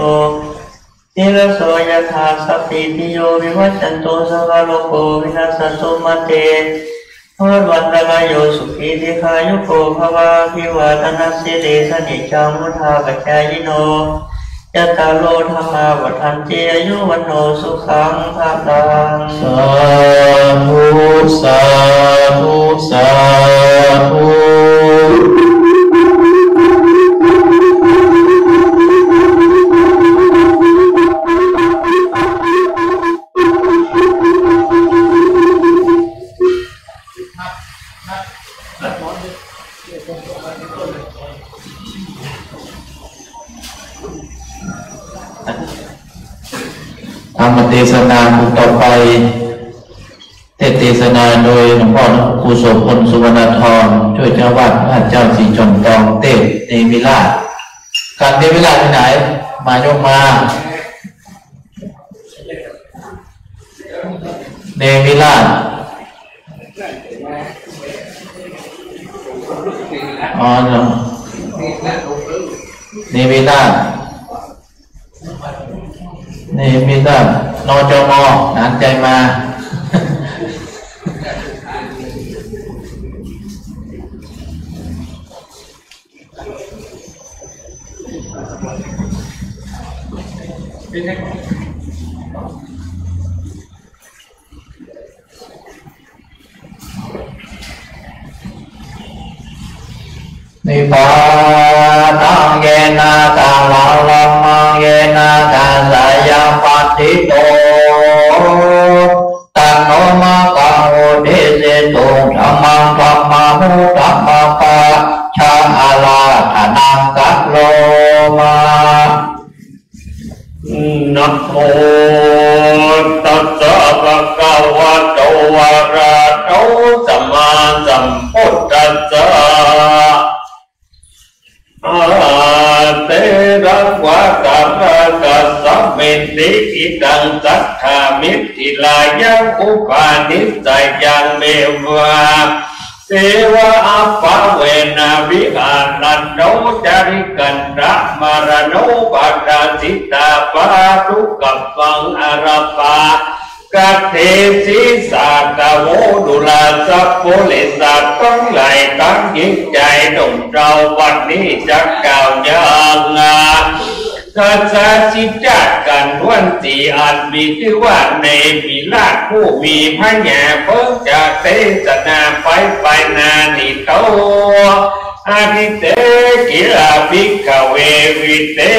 ติระโสยถาสัพพิติโยวิวัชชันตุสัพพะโลกวินัสสตุมะเตภ วันตะโยสุขีทิคายุโกภวาภิวาทนาสิริสนิจังมุทาปัจจายโนยัตตาโลธรรมาวัฏันเจอายุวันโนสุขังภาลังสาธุสาธุสาธุธรรมเทศนาต่อไปเทศนาโดยหลวงพ่อครูโสพลสุวรรณธรช่วยเจ้าวัดพระเจ้าศรีจอมทองเทศเนมิราชการเนมิราชที่ไหนมายกมาเนมิราชอ๋อเนาะเนมิราชนี่มีแต่นจม.อ่านใจมานิพพานังเยนะกาลาลัมมังเยนะกาสายาปัตติโตตันโนมะกังโอเดเสตุธัมมังธัมมาหุธัมมาปะชาอาลาธนังกัลโลมานะโมตัสสะภะคะวะโตอะระหะโตสัมมาสัมพุทธัสสะอาเตระวะกะระกะสัมเมติอิตังสัทธามิติลายังอุปาณิสัยยังเมวะเสวะอัปปะเวนะวิหารันโนจาริกันระมารโนปัตตาสิตาปะทุกัปปังอารปะกัตเทศิสากะโวดุลาสัพโพลิสัตทั้งหลายตั้งจิตใจดงเราวันนี้จะกล่าวยังกษัตริย์จัดกันวันที่อันมีชื่อว่าในมิลาชผู้มีพระญาเพิ่งจากเทศนาไปนานิโตอาทิเตกิลาภิกขเววิเตอ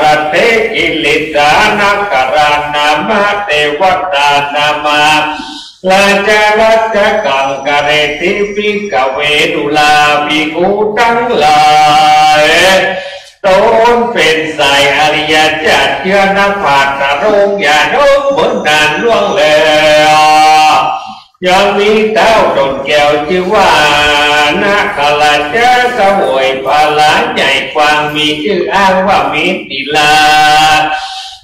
รเตกิลิตานักกรานามาเทวตานามาลาจารัจกังกเรติภิกขเวดุลาภิกขุทั้งหลายตนเป็นสายอริยจักรเชื่อนักปราชญ์รงอย่าโน้มบนนานล่วงแล้วยังมีเต้าตนแก้วชื่อว่านาคลาเจ้าสวยพาลาใหญ่กว้างมีชื่ออ้างว่ามิติลา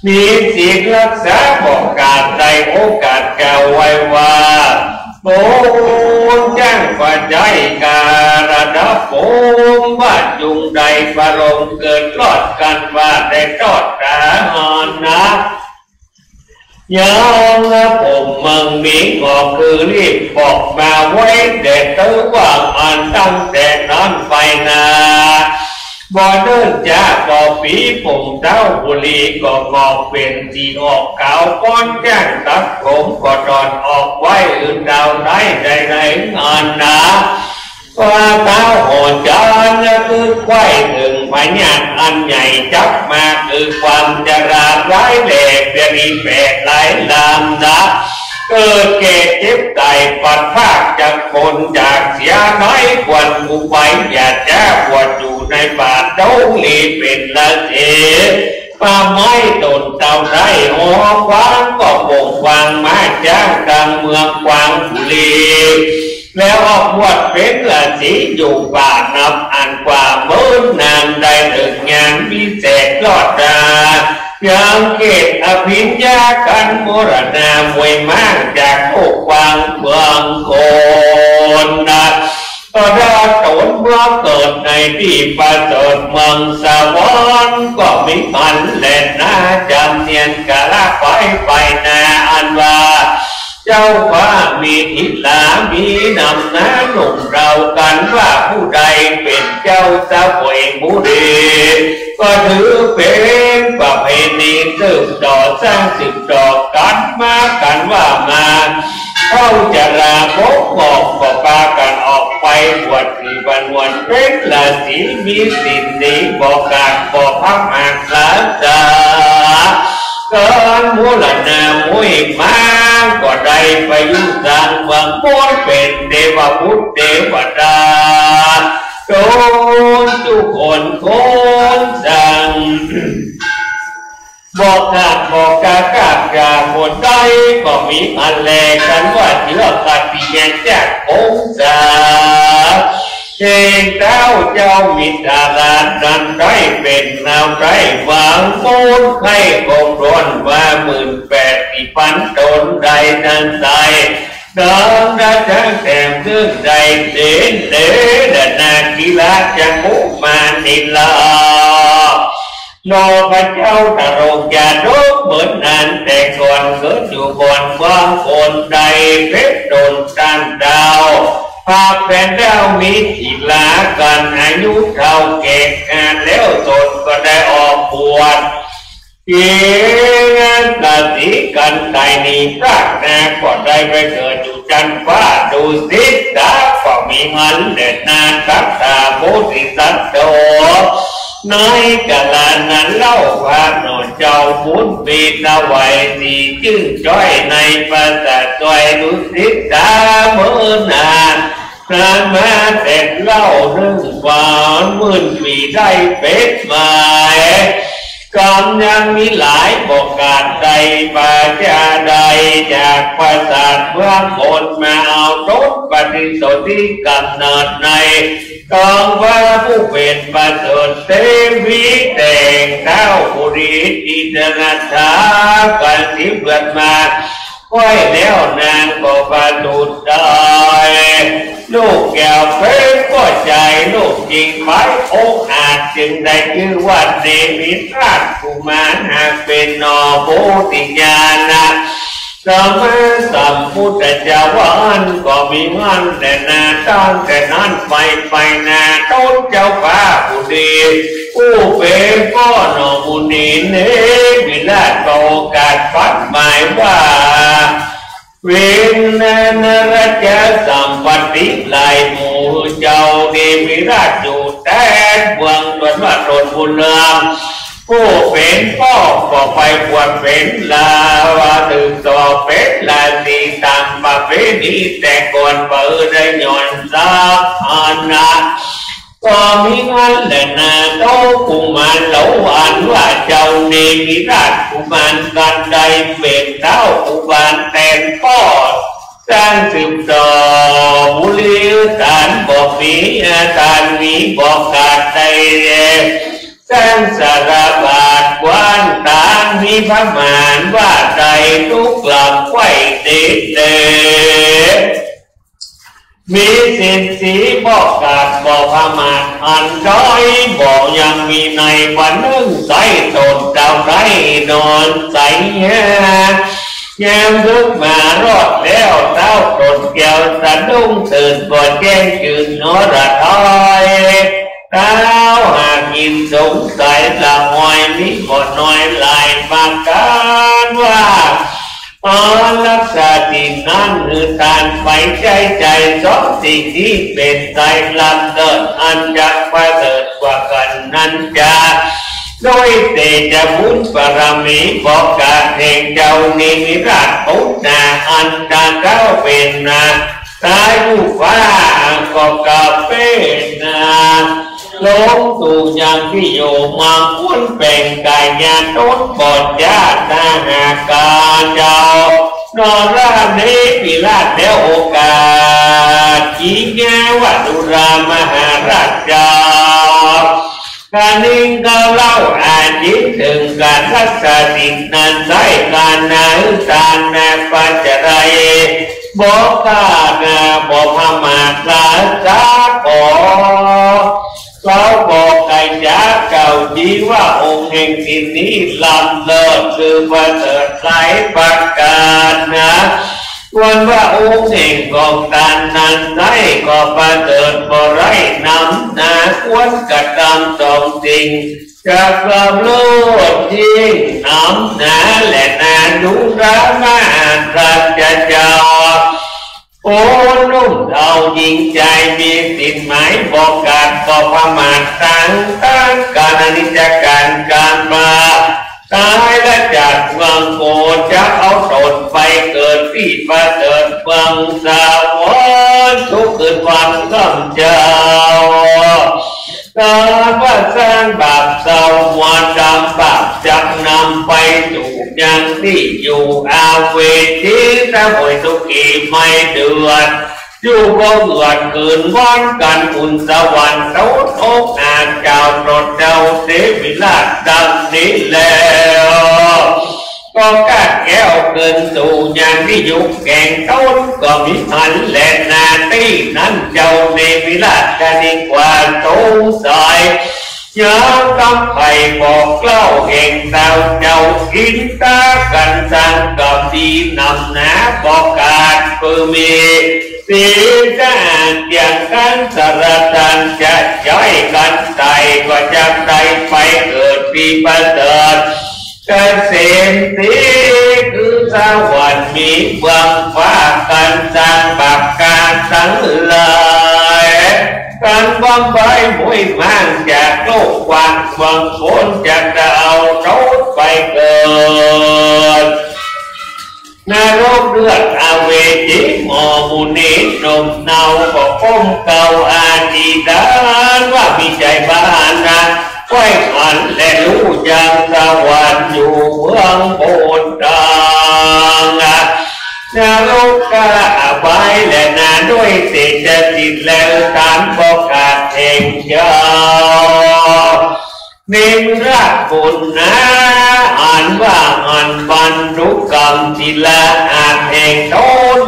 มีสิทธิรักษาบอกการใดโอกาสกล่าวไว้ว่าโอ้จ้างปัจจัยการดับโอ้ว่าจุงใดประลงเกิดรอดกันว่าได้รอดตาหอนนะยังผมมังมีงอกคือรีบบอกมาไว้เด็ดตัวว่าอันตั้งแต่นั้นไปนาบ่เดินจากบ่อปีผมเจ้าบุรีก็งอกเป็นสีออกขาวก้อนแก้งตัดผมก็ดอนออกไว้อื่นดาวได้งานนะว่าเต้าหอนจานคือควายถึงพญาอันใหญ่จับมาคือความจราร้ายแหลกเปรีแปดหลายลำนะเกิดเกศเจ็บใจปัดภาคจากคนจากเสียน้อยกว่าผู้ไปอย่าแจ้ปวดอยู่ในบาทเจ้าลีเป็นละเอป่าไม้ต้นเต่าไรหัวควางก็บ่งควางมาจากกลางเมืองควางบุรีแล้วออกบวชเป็นละสีอยู่ป่านับอันกว่าเมื่อนานได้ถึงงานพิเศษรอดดายังเกตอภิญญากันมรณามวยมากจากโอกวางเมืองโคนนะก็ได้ตนเมื่อเกิดในที่ประเสริฐเมืองสวรรค์ก็มีมันแหละนาจำเนียนกะละไปนาอันว่า เจ้าฟ้ามีทิศลามีนำน้าหนุ่มเรากันว่าผู้ใดเป็นเจ้าสาวเองผู้ดีก็ถือเป็นประเพณีสืบต่อสร้างสืบต่อกันมากันว่ามาเข้าจะลาพบบอกก็พากันออกไปบวชที่วันเป็นราศีมีสินดีบอกการบอกพักอ่านลาจาเกินมูลนามุยมาก็ได้ไปยุสังวังพ้นเป็นเทวพุทธเทวดาโดนทุกคนคนสั่งบอกกากาคนใดก็มีอันแลกันว่าเชื่อกันที่แยกจากองศาเจ้ามีตาลาดันได้เป็นนาวได้วางมูลให้กองร้อนว่า18,000 ตนใดนั้นใดดังได้ทั้งแต่เรื่องใดเด่นดันนากีฬาจะมุมานิลานอพระเจ้าตะรงยาดกเหมือนนั้นแต่ก่อนเกิดอยู่บนกว้างคนใดเพชรโดนตั้งดาวพาแฟนดาวมีศิลากันอายุเท่าแก่งานแล้วตนก็ได้ออกบวชเงานราศีกันไตนี้พระนาก็ได้ไปเกิดอยู่จันทร์ฟ้าดูสิตาก็มีเงินเด่นนาทักษาโพธิสัตว์โตในกาลนั้นเล่าว่าหนอเจ้าบุญปีนไว้สีจึงจ้อยในภาษาจ้อยดุสิตาเมื่อนานนานมาแต่เล่าเรื่องหวาน10,000 ปีได้เป็ดหมายก่อนยังมีหลายบอกการใดปาจาใดจากภาษาเมืองคนมาเอารถปฏิสนธิกำเนิดในกองว่าผู้เป็นประเสริฐเทวีแต่งเท้าบุรีจิตนาถากันที่เกิดมาค่อยแล้วนางก็ประดุจได้ลูกแก้วเป็นก็ใจลูกจริงไหมองค์อาจจึงได้ชื่อว่าเนมิตราชกุมารหากเป็นนอโพธิญาณสมัยสัมพุทธเจ้าวันก็มีวันแต่นาตั้งแต่นั้นไปนาต้นเจ้าฟ้าผู้ดีผู้เป็นก็นอบุญเนมิลาโตกาสฟัดหมายว่าเวนนรจสัมปติลายหมู่เจ้าเดมิราชอยู่แต่เมืองตนว่าตนบุญเรืองผู้เป็นพ่อก็ไปบวชเป็นลาวาถึงต่อเป็นลาสีตามประเพณีแต่ก่อนเปิดได้ย้อนสักอันนะก็มีเงินและนาโตกุมารเหลาอันว่าเจ้าเนมิราชกุมารกันใดเป็นเท้ากุมารแต่งพ่อสร้างสืบต่อบุรีฐานบอกมีฐานมีบอกการใดสร้างสารบาทกว้านตามีพระมารว่าใจทุกหลับไว้เด็ดเด็ดมีสินสีบอกกาดบอกพมาทอันด้อยบอกยังมีในวันหนึ่งใส่ตนเจ้าไรนอนใส่แย้มลุกมารอดแล้วเต้าตนแก้วสะดุ้งตื่นก่อนแจ้งจืดนระทอยเต้าหากินสงสัยละหอยนี้บ่น้อยลายมาการว่ารักษาสิ่งนั้นคือการไปใจสองสิ่งที่เป็นใจลำเดินอันจะประเสริฐกว่ากันนั้นจะโดยเตจะบุญบารมีบอกการแห่งเจ้านิมิราชพุทธาอันดาเจ้าเป็นนาตายผู้ฟ้าก็กลับเป็นนาลงตู่อย่างที่อยู่มาคุ้นแป่งกายญาณต้นบอดญาตินาหากาเจ้านอนราเนปิราชแล้วโอกาสอีแกวัดุรามหาราชเจ้าการนิ่งก็เล่าอ่านยิ่งถึงการรักษาสิ่งนั้นได้การนาตานาปัจจัยบอกกานาบอกพมาตราสาขอเขาบอกไก่จ้าเก่าดีว่าองค์แห่งที่นี้ลำเลิศคือประเสริฐหลายประการนะ วันว่าองค์แห่งกองการนั้นได้ก็ประเสริฐบ่ไรน้ำนาควรกระทำสองสิ่งจากความโลภยิ่งน้ำนาและนาดุรามาตรัสเจ้าโอ้นุ่มเอายิงใจมีสิทธิ์หมายบอกการบอกประมาทตั้งการอนิจการการมาตายและจากเมืองโกจะเอาตนไปเกิดที่ประเสริฐเมืองสวรรค์ทุกคืนวันก้ำเจ้าการว่าสร้างบาปเศร้าวันดำบาปจักนำไปสู่ยังที่อยู่อาเวทีตะบอยทุกีไม่เดือดอยู่ก็เหือดคืนวันกันอุ่นสวรรค์เต้าโอกอาเจ้าตรดเจ้าเสวิลาศดังนี้แล้วก็กัดแก้วเกินสู่อย่างที่ยุคแก่งต้นก็มีหันแหลนนาตีนั้นเจ้าเนวิลาศกันดีกว่าสงสัยย้อนกำไผ่บอกเล่าแห่งดาวเจ้ากินตากันสังกับดีนำหนาบอกการเพื่อมีสีการอย่างกันสารตันจะย้อยกันใจก็จะใจไปเกิดปีประเสริฐเกษมสีคือสวรรค์มีเบื้องฟ้ากันสร้างบาปการทั้งหลายการบำบัดมวยมันจากโลกกว้างกว้างพ้นจากดาวโลกไปเกิดนรกเลือดอาเวจิหมอมุนีนมเนาบอกก้มเก่าอาดีดานว่ามีใจบ้านนะไว้ขันและรู้ยังสวรรค์อยู่เมืองโบสถ์ดังนรกกะอบายและนาด้วยเศรษฐกิจแล้วตามประกาศแห่งเจ้าเนมรักบุญนะอ่านว่าอ่านบรรลุกรรมทีละอาจแห่งโต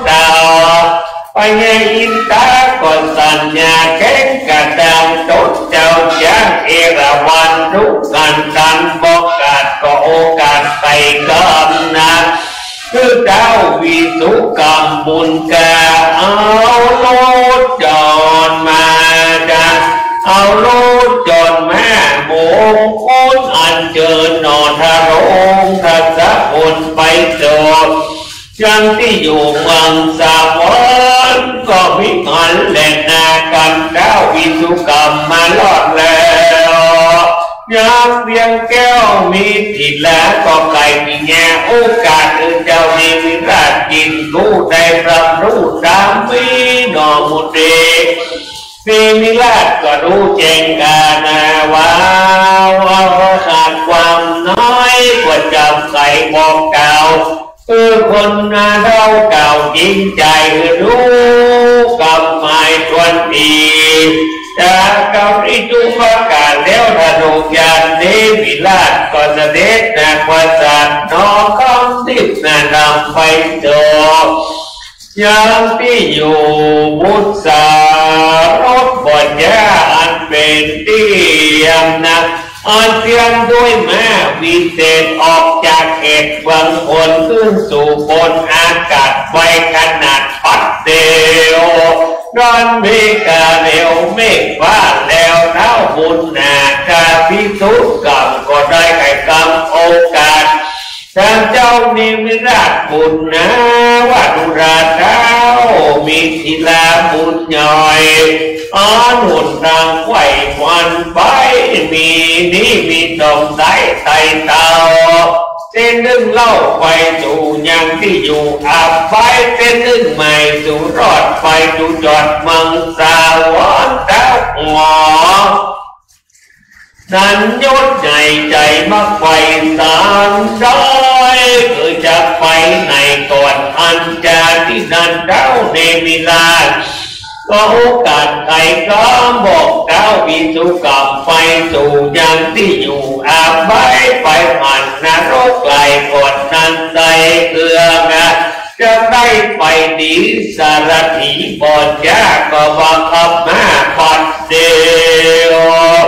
ดาวไปยังอินตาก็สัญญาแข็งกระดังตดเจ้าจากเอราวันทุกกันตันประกาศก็โอกาสไปกำนัดคือเจ้าวิสุกรรมบุญกาเอาโลดจอนมาดังเอาโลดจอนแม่โมงคนอันเจอนอนทะรงทัศคนไปโจดยังที่อยู่เมืองสวรรค์ก็มีหันแหลกนากันเจ้าวิสุกรรมมาลอดแล้วยามเพียงแก้วมีติดแล้วก็ไก่มีแง่โอกาสอื่นเจ้านี้มีราชกินรู้ได้รับรู้ตามมีนอมุเดมีราชก็รู้แจ้งกานาว่าขาดความน้อยกว่าจำใส่บอกเก่าคนนาเท่าเก่าจริงใจรู้กับหมายทวนดีจากเก่าที่จุประกาศแล้วถ้าดูยานเดวิลาศก็เสด็จนาควาสัตนอคำทิพย์นานำไปโจยังที่อยู่บุษสารถบนยาอันเป็นเตียมนักอันเตรียมด้วยแม่วิเศษออกจากเขตเมืองคนขึ้นสู่บนอากาศไว้ขนาดพัดเดียวร้อนเมฆาเร็วเมฆฟ้าแล้วเท้าบุญนาคาพิสุกรรมก็ได้ไก่กรรมโอกาสทางเจ้านิมิราชบุญนะว่าดุราเท้ามีศิลาบุญย่อยอานุนทางไหววันไปมีนี้มีดอกไม้ไต่เต่าเส้นหนึ่งเล่าไปสู่ยังที่อยู่อาบไปเส้นหนึ่งใหม่สู่รอดไปสู่จอดมังสาวรเท้าหัวนั้นยศใหญ่ใจมักไฟสารได้คือจะไปในก่อนอันจาที่นั่นเท้าเนมิลาก็โอกาสใครก็บอกเท้าวิสุกรรมไปสู่ยังที่อยู่อาบไปไปผ่านนรกไกลก่อนนั้นใจเกลืองาจะได้ไปดีสารถีบอดยาก็บังคับมาปัดเดียว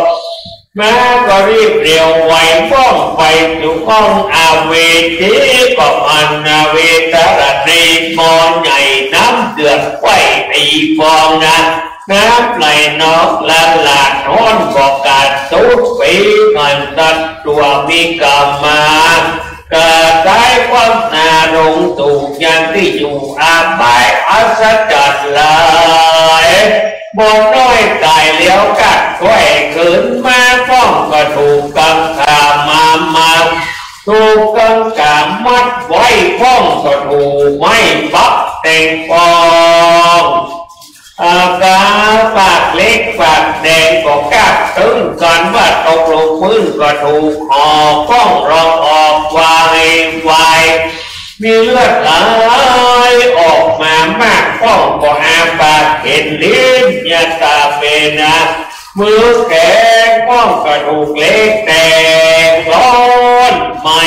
มาก็รีบเร็วไวฟ้องไปจุก้องอาเวทีก็อันนาเวตระในมอนใหญ่น้ำเดือดไฟตีฟองนะน้ำไหลนอกละหลาดร้อนบอกกาดสุดปีมันตัดตัวมีกรรมาเกิดได้ความนารงตูกอย่างที่อยู่อาบายอัศจรรย์เลยบนน้อยตายเลี้ยวกัดถ้วยขืนมาฟ้องก็ถูกกังขามาถูกกังขามัดไว้ฟ้องก็ถูกไม่ปักแต่งฟองอากาปากเล็กปากแดงก็กัดตึงกันว่าตกลงพื้นก็ถูกหอกฟ้องรองออกวายมีเลือดไหลออกมามากฟ้องก็อาปากเห็นลิ้นยาตาเป็นนะมือแกงฟ้องก็ถูกเล็กแดงร้อนไม่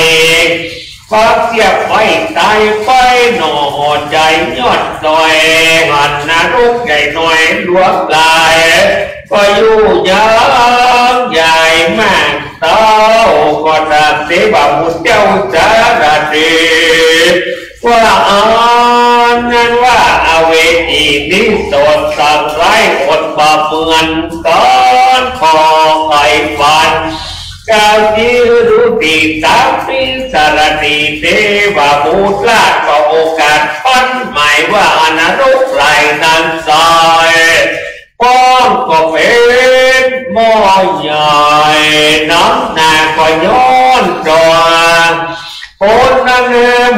ฟักเสียบไฟตายไฟหน่อใจยอดดอยหันนรกใหญ่หน่อยลวกลายก็อยู่ยังใหญ่มากเต้าก็ตามเสบามุเจ้าจาระดีว่านั้นว่าอาเวทีนี้สดสังไรอดบาเมือนก้อนคอไข่ฟันกาวจีรุติตาปิสารติเทวาบุตรก็โอกาสปั้นหมายว่านรกไหลนั้นซอยป้อนก็เป็นหม้อใหญ่น้ำหนักก็ย้อนจอยคนนั้น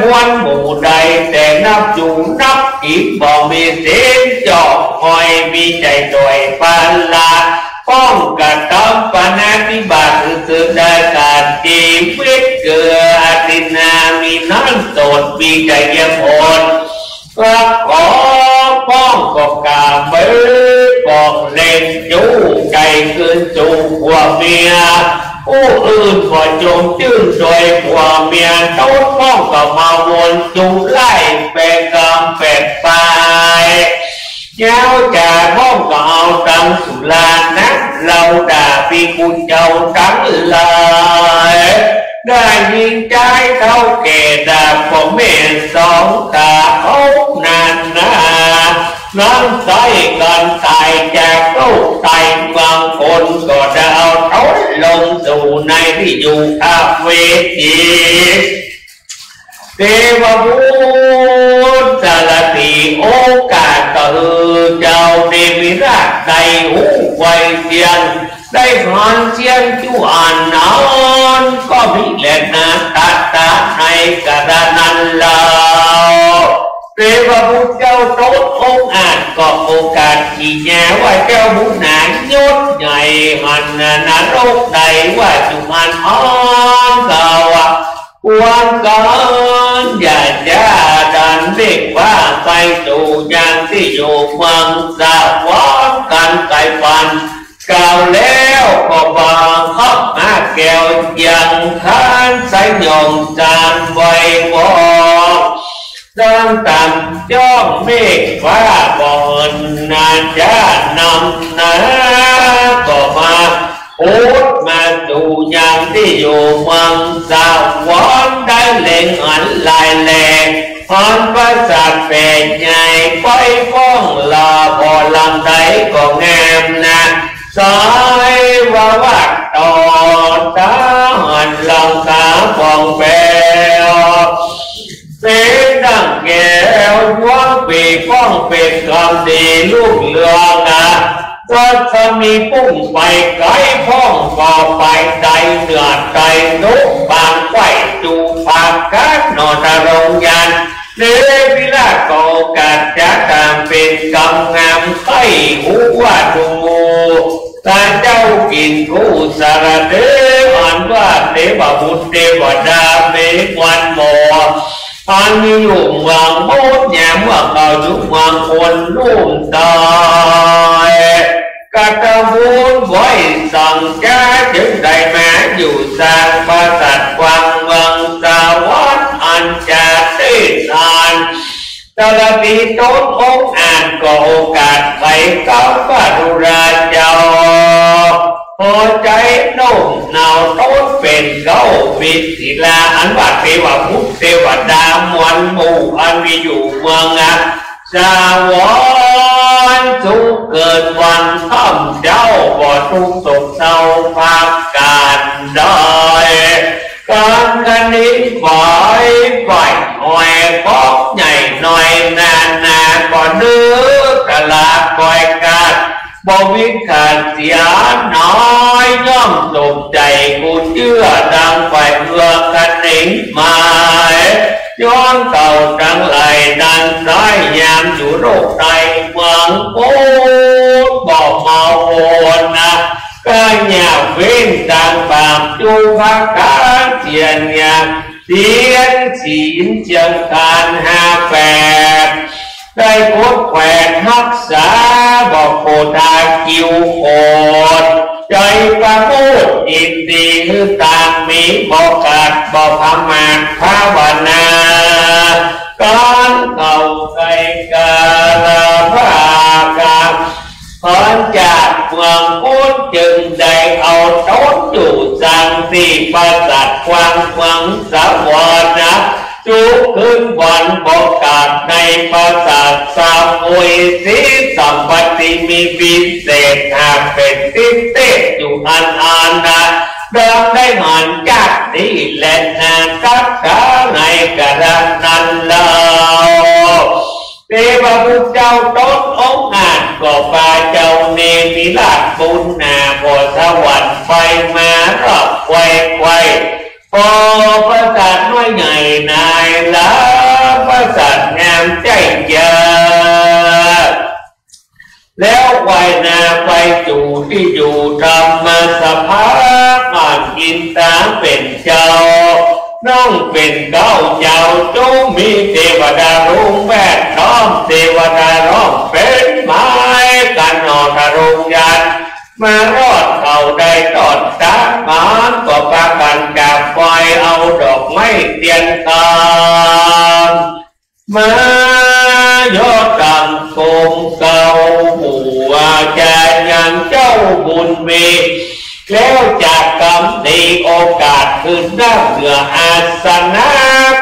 มวลหมู่ใดแต่นับอยู่นับอีกบ่มีเส้นจอกคอยมีใจโดยปัญลาป้องกันตามปนาธิบาตคือได้การชีวิตเกิดอาทินามีน้ำสดมีใจเยี่ยมอ่อนรักขอป้องก็กาเมื่อบอกเล่นจูใจคืนจูหัวเมียผู้อื่นก็จงจื้อโดยหัวเมียต้นป้องก็มาวนจูไล่เป็นกำเป็ดไปเจ้าจ่าห้องก็เอาตังสุลานะเราด่าปีกุญเจ้าทั้งเลยได้ยิงใจเท่าแก่ด่าพ่อแม่สองตาเขานานนาน้ำใสกันตายจากโลกตายบางคนก็จะเอาเท้าลงสู่ในที่อยู่อาเวทีเทวบุตรสารติโอกาสเจ้าเดวิราชในหูไวเทียนได้ผ่านเชียงจูอ่านนอนก็มีแหล่งนาตาในกระนั้นลาวเทวบุตรเจ้าโตองค์อ่านก็โอกาสที่แย่ว่าเจ้าบุญนายยศใหญ่หันนรกใดว่าจุมันอ่อนเก่าวันกันอย่าจ้าดันเด็กว่าไปสู่อย่างที่อยู่เมืองสวรรค์กันไก่ฟันเก่าแล้วก็บังคับมาแก้วยังทานใส่ยงจานไว้บอกตั้งแต่จ้องเมฆว่าบนนาจะนำนาก็มาพูดมาดูอย่างที่อยู่เมืองสวรรค์ได้เล่งอันลายแหลกพันประสาทเป็นใหญ่ไปฟ้องลาพอลำใดก็งามนะสายว่าวัดต่อตาหันลำตาฟองแปวเสียงดังแก้วว่างปีฟ้องเป็นคำดีลูกเรือนะก็จะมีพุ่งไปไกลพ้องก็ไปใจเดือดใจนุกบางไฟจูปากกันนอนรงยันเนวิลาโกกัดจะตามเป็นกำงามไข่หัวดูตาเจ้ากินกูสารเดอันว่าเทวบุตรเทวดาเมวันโมอันมีลุ่มวางโมดแยมว่าเขาจุกวางคนลุ่มตายกาตาบุญไว้สั่งจ้าจึงได้แม้อยู่สร้างประสาทวังวังสวรรค์อันจะได้นานตลอดปีต้นองค์อ่านก็โอกาสไปก้าวปารุราเจ้า พอใจโน้มหนาวต้นเป็นเก้าวิศิลาอันว่าเทวพุทธเทวดามวลหมู่อันมีอยู่เมืองสาวรสุขเกิดวันค่ำเจ้าบ่ทุกข์โศกเศร้าภาคการได้การกันนี้ฝ่ายอ่อยก็ใหญ่หน่อยนาก่อนเนื้อกะลาคอยการบ่วิขาดเสียน้อยย่อมตกใจกูเชื่อดังไฟเรือกันหนิงมาย้อนเก่าจังไหลดันร้ายยามอยู่โรคใดเมืองโอ้บอกเมาโอนนะก็อย่าเว้นต่างบาปจูพักการเจียนยามเสียนศีลเจียงการ58ได้พบแขวนรักษาบอกโคตาคิวโคดใจประโมทอินดีคือต่างมีบอกกัดบอกพมานภาวนาการเก่าไกลกาลาภากาพรจากเมืองพุทธจึงได้เอาต้นอยู่สังสีประสัตควางเมืองสวรรค์จุกขึ้นวันบอกกาศในประสาทสามอุยสีสัมปติมีวิเศษหากเป็นติเตอยู่อันนะดังได้หันจากนี้และนาคัดขาในกระดานนั้นแล้วเทวบุตรเจ้าต้นองค์อาจก็ปาเจ้าเนมิลาดบุญนาพอสวรรค์ไปมารอบไวพอประสาทน้อยใหญ่นายละประสาทงามใจเยอะแล้วไวนาไปจู่ที่อยู่ธรรมสภาอ่านกินตาเป็นเจ้าน้องเป็นเก้าเจ้าจงมีเทวดารุงแวดล้อมเทวดาล้อมเป็นไม้กันนอทะรุงยันมารอดเขาได้ตอดตาหมานก็ปากันกับไฟเอาดอกไม้เตียนตามมายอดตังคงเก่าหัวจะยังเจ้าบุญมีแล้วจากกรรมในโอกาสคืนน้ำเหนืออาสนะ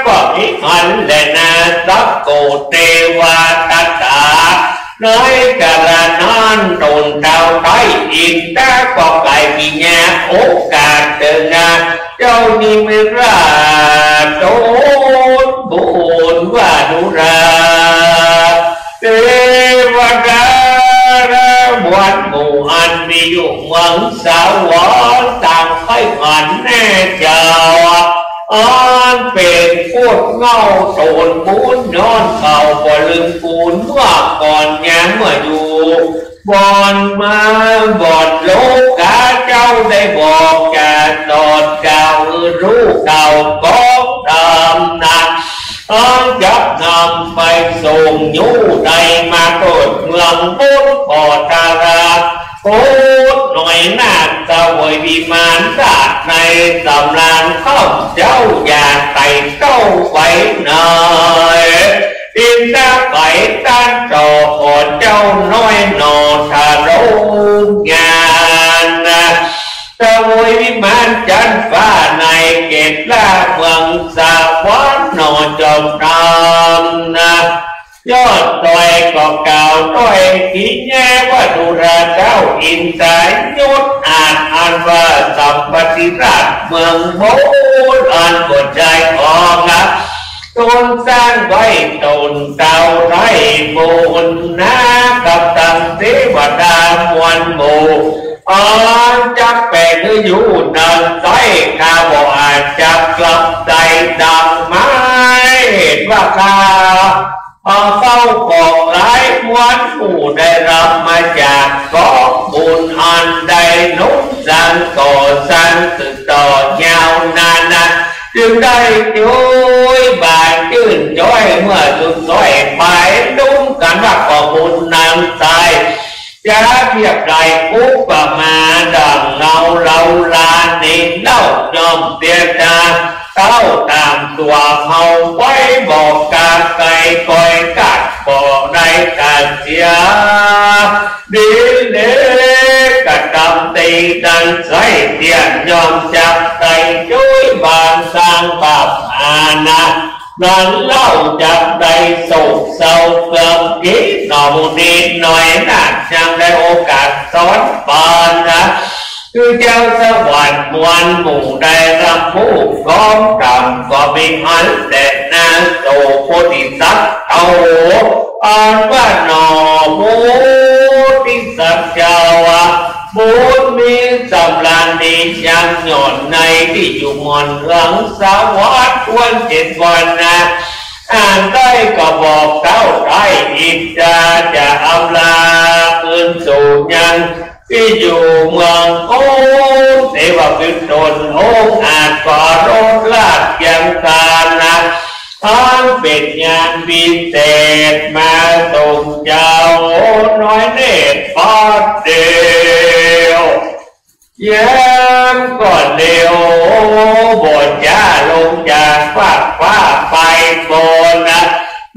ก็มิหันและนาสักโกเทวตตาน้อยกระนานโดนดาวไตอินตาก็ไก่ปีญาโอกาสเดินเจ้านิมราโดนบุญว่าดุราเทวดาวันหมู่อันมีอยู่เมืองสาวรต่างค่อยหันแน่เจ้าอันเป็นพูดเงาโตนปูนนอนเข่าบ่ลืมปูนเมื่อก่อนยังเมื่ออยู่บอนมาบอดโลกาเจ้าได้บอกจะตอดเก่ารู้เก่าก้องตามนักจับนำไปส่งยูใดมาโปรดเมืองพุทธขอตาราพุทธหน่อยนาตะวยวิมานราชในสำรานข้าเจ้าอย่าไต่เต้าไว้หน่อยดินตาไก่ตันโตขอเจ้าน้อยนอทารุงานตะวยวิมานจันฟ้าในเกศลาเมืองสาวรนอจอมตามยอดต้อยก็เก่าต้อยขี้แย่ว่าดุราเจ้าอินสายยุดอ่านว่าสัมปติราชเมืองโบราณบทใจของตนสร้างไว้ตนเต่าไรบุญนากับตังเทวดามวลหมู่จักเป็นอยู่นันใจข้าบ่อาจจะกลับใจดังไม้เห็นว่าข้าเข้าของหลายวันผู้ได้รับมาจากกองบุญอันใดนุ่งสังก่อสร้างสืบต่อยาวนานจึงได้ช่วยบานชื่นจ้อยเมื่อสุดจ้อยไปดุ้มกันว่าขอบุญนำใจจะเทียบไรอุปมาดังเงาเราลานิเล่ายอมเตียดาเข้าตามตัวเฮาไว้บอกกาไก่คอยกัดบอกได้กัดเสียดินเล็ก กระทำตีดันใส่เตียนยอมจับใจช่วยบางสร้างบาปอาณานั่นเล่าจับใจโศกเศร้าเกิมกี้หน่อมุนิดหน่อยนักยังได้โอกาสสอนปานนะคือเจ้าสวรรค์มวลหมู่ได้รับผู้ก้องกรรมก็มีหันแต่นาโตโพธิสัตว์เอาอ่านว่าหนอโพธิสัตว์เจ้าวะบุญมีสำราญดียังหย่อนในที่อยู่มอนเรืองสวัสดิ์วัน7 วันนะอ่านได้ก็บอกเต้าได้อิจฉาจะอำลาคืนสู่ยังที่อยู่เมืองโอ้เทววิตนองค์อาจก่อรถลาดยังตานะทั้งเป็นงานพิเศษมาส่งเจ้าน้อยเนตรพอดเดียวย้ำก่อนเดียวบทจ้าลงจากฟ้าไปบนนะ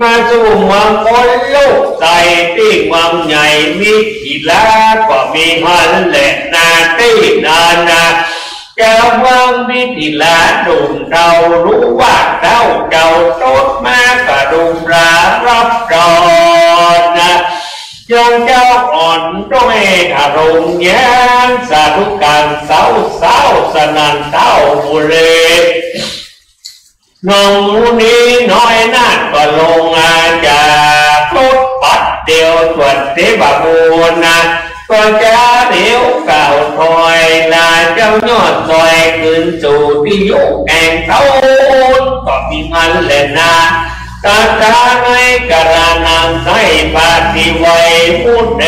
มาสู่เมืองคนลูกใส่ที่เมืองใหญ่มีกีฬาก็มีหันและนาที่นานาเจ้าเมืองมีกีฬาดุมเรารู้ว่าเจ้าโตมากระดุมรารับรอนนะยังเจ้าอ่อนด้วยอารมณ์แย้มสาธุการเศร้าสนันเต้าบุเรน้องนี้น้อยนักก็ลงอาจากรถปัดเดียวตรวจเทบบูนะก็จะเดียวเก่าถอยลาเจ้ายอดซอยคืนสู่ที่ยุคแห่งเท่าก็มีมันแหละนะตาตาในกระนังใส่ปฏิไว้พูดเด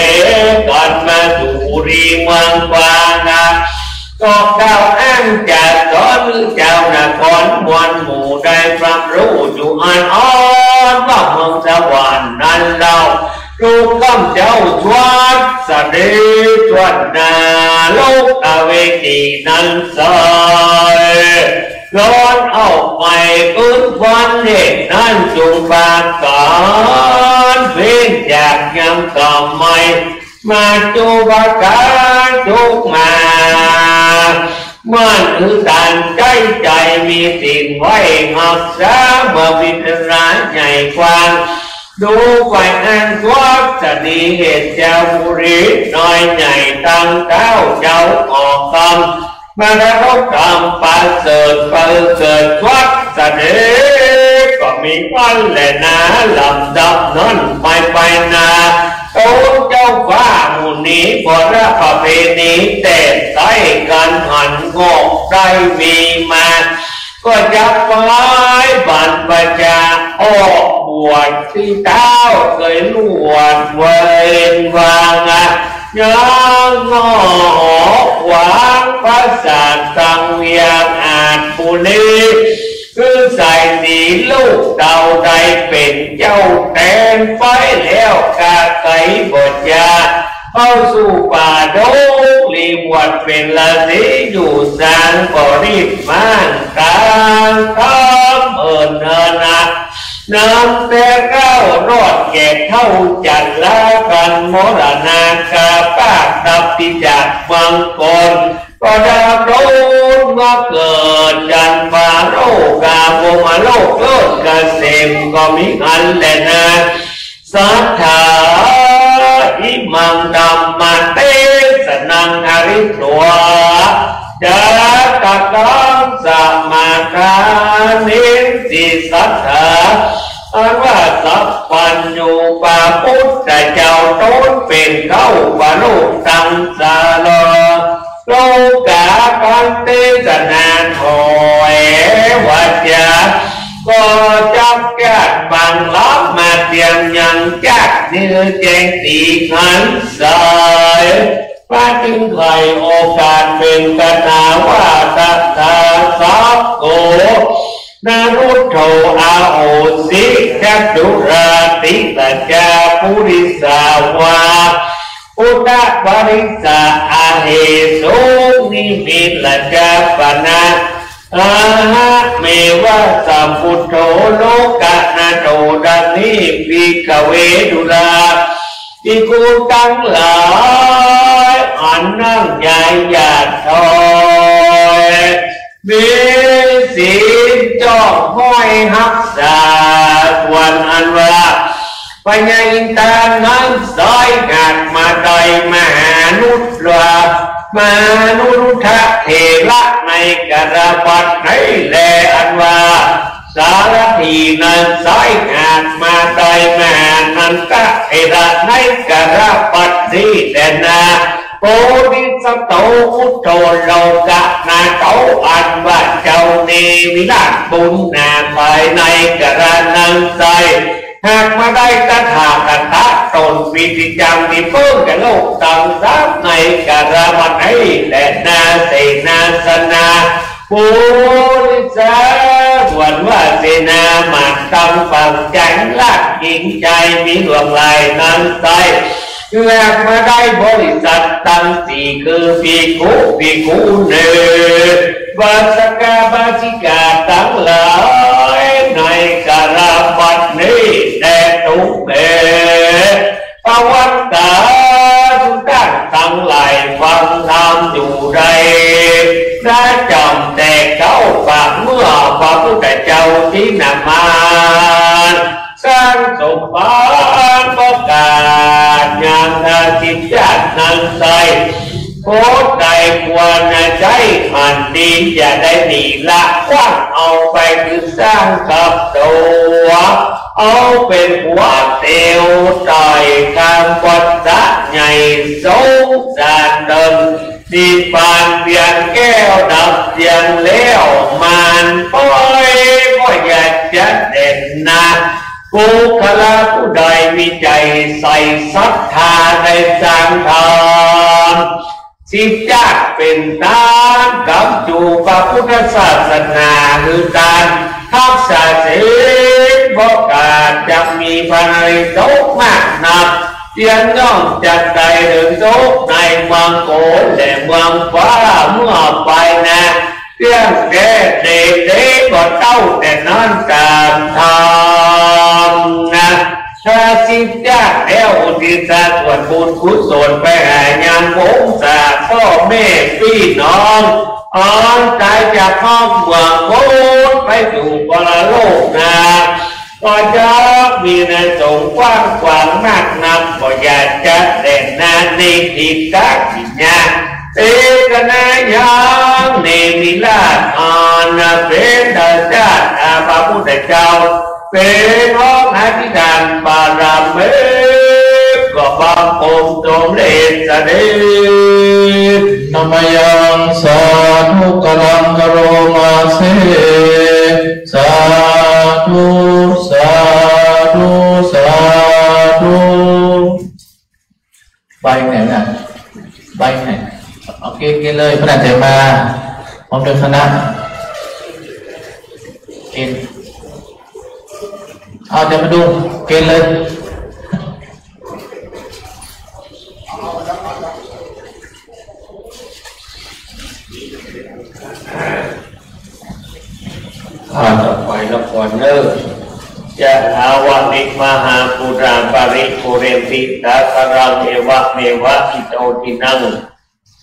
กันมาสู่รีเมืองกวางนะก็เก้าอ้างจากสอนเจ้านครมวลหมู่ได้ความรู้อยู่อ่อนว่าเมืองสวรรค์นั้นเราลูกข้ามเจ้าชวัดสะเดชวดนาลูกอเวจีนั้นสายร้อนเอาไปปืนวันเหตุนั้นจุงปากการเพียงจากยังต่อไม่มาจูบการทุกมามันคือการใจมีสิ่งไว้หักษาเมื่อวิทยาใหญ่กว้างดูไปอันทวัดจะดีเหตุเจ้าบุรีน้อยใหญ่ตั้งเท้าเจ้าออกคำมาแล้วคำประเสริฐทวัดจะดีก็มีวันแหละนะลำดับนั้นไปนาโอ้เจ้าฟ้ามุนีบรประเพณีแต่ใส่กันหันงอกได้มีมาก็จะไปบันประจาออกบวชที่เท้าเคยลวดเวนวางยังงอหวางภาษาสังเวียงอาจบุรีคือใส่สีลูกเต่าใดเป็นเจ้าแทนไฟแล้วกาไก่บทยาเข้าสู่ป่าดงลีมวัดเป็นละสีอยู่สางบริมานกลางคำเอิญเนินนะน้ำแต่เก้ารอดแก่เท่าจันละกันมรณากาปากดับที่จากมังกรก็ดาโดนมาเกิดจันฟาโรกาโมมาโลกเลิศกเกษมก็มีอันแหละนะสัทธาอิมังดัมมาเตสนังอริตัวจัตตะกังสัมมาทานิสิสัทธาอันว่าสัพพัญญูปาพุทธเจ้าต้นเป็นเข้าปาลูกตังสาลโลกาคันเตสนานหอยวัจยาก็จับแก้บังล้อมมาเตรียมยังจักเนื้อแจงตีขันสายพระจึงไขโอกาสเป็นกนาว่าตัตตาสัพโกนารุโธอาโอสิจัตุราติตาจาปุริสาวาอุตตะปริสาอาเหสุนิมิตลจาปนาอาหะเมวะสัมพุทโธโลกะนาโตดานิปิกเวดุราอิกุตังหลาย อันนั่งใหญ่หยาดถอยมีศีลจ่อห้อยหักษาวันอันว่าปัญญาอินทานั้นซอยกาดมาดอยมหานุตรมนุทะเทระในกระบัดให้แลอันว่าสารถีนั้นสายงานมาได้มานันตะเทระในกระบัดนี้แดนาโพธิสัตว์อุตโตโลกะนาเตอันว่าเจ้าเนวิราชบุญนาภายในกระนันใจหากมาได้ตถาคตตนวิจิจังนิเพิ่งกับโลกต่างสามในกระบัดให้แดนาเสนาสนาปุริสาส่วนว่าเสนามาตั้งฝั่งใจลักกิ่งใจมีดวงลายนั้นใจแลกมาได้บริษัทตั้งสี่คือภิกขุเนวาสกาบาจิกาตั้งหลายในกระบัดนี้แด่ทุกเดปวัตตาทุกท่านทั้งหลายฟังธรรมอยู่ใดได้จำแต่เขาฝากเมื่อพระพุทธเจ้าที่นำมาสร้างสมบัติประกาศอย่างนาจิตญาตินันใจโพสใจควรใจมันดีอย่าได้หนีละคว้างเอาไปคือสร้างกับตัวเอาเป็นหัวเตียวต่อยคำปัสสะใหญ่สงสารเดิมดีปานเปลี่ยนแก้วดับเสียงเลี้ยวมันปล่อยก็อยากจะเด่นนะบุคลาผู้ใดมีใจใส่ศรัทธาในสร้างธรรมสิจักเป็นตานกับจูพระพุทธศาสนาหรือการทักษะศีลบอกการจะมีภายในโตมากนักเตียนย่อมจัดใจถึงโตในเมืองโกลและเมืองฟ้าเมื่อไปนะเตียนแก่เด็กก็เต้าแต่นั้นการทำนะถ้าสิจักแล้วอุทิศส่วนบุญกุศลไปหาญาณวงศาพ่อแม่พี่น้องอ่อนใจจากห้องเมืองโกลไปสู่ปรโลกนะก็จะมีในสงกว้างขวางมากนักก็อยากจะเด่นนาในทิศกักขิญาเอกนายังเนมิลาอานาเป็นดาจาพระพุทธเจ้าเป็นพระอธิการบารมีก็บังคมตรงเลสเดนมยังสาธุกรังกโรมาเสสาธุสาธุสาธุใบไหนน่ะใบไหนโอเคกินเลยพระนันเจมาพร้อมด้วยคณะกินเอาเดี๋ยวมาดูกินเลยต่อไปละครเนอจะหาวันนิมหาปุราปาริปุเรนติตาคารังเอวะเมวะอิโตทินัง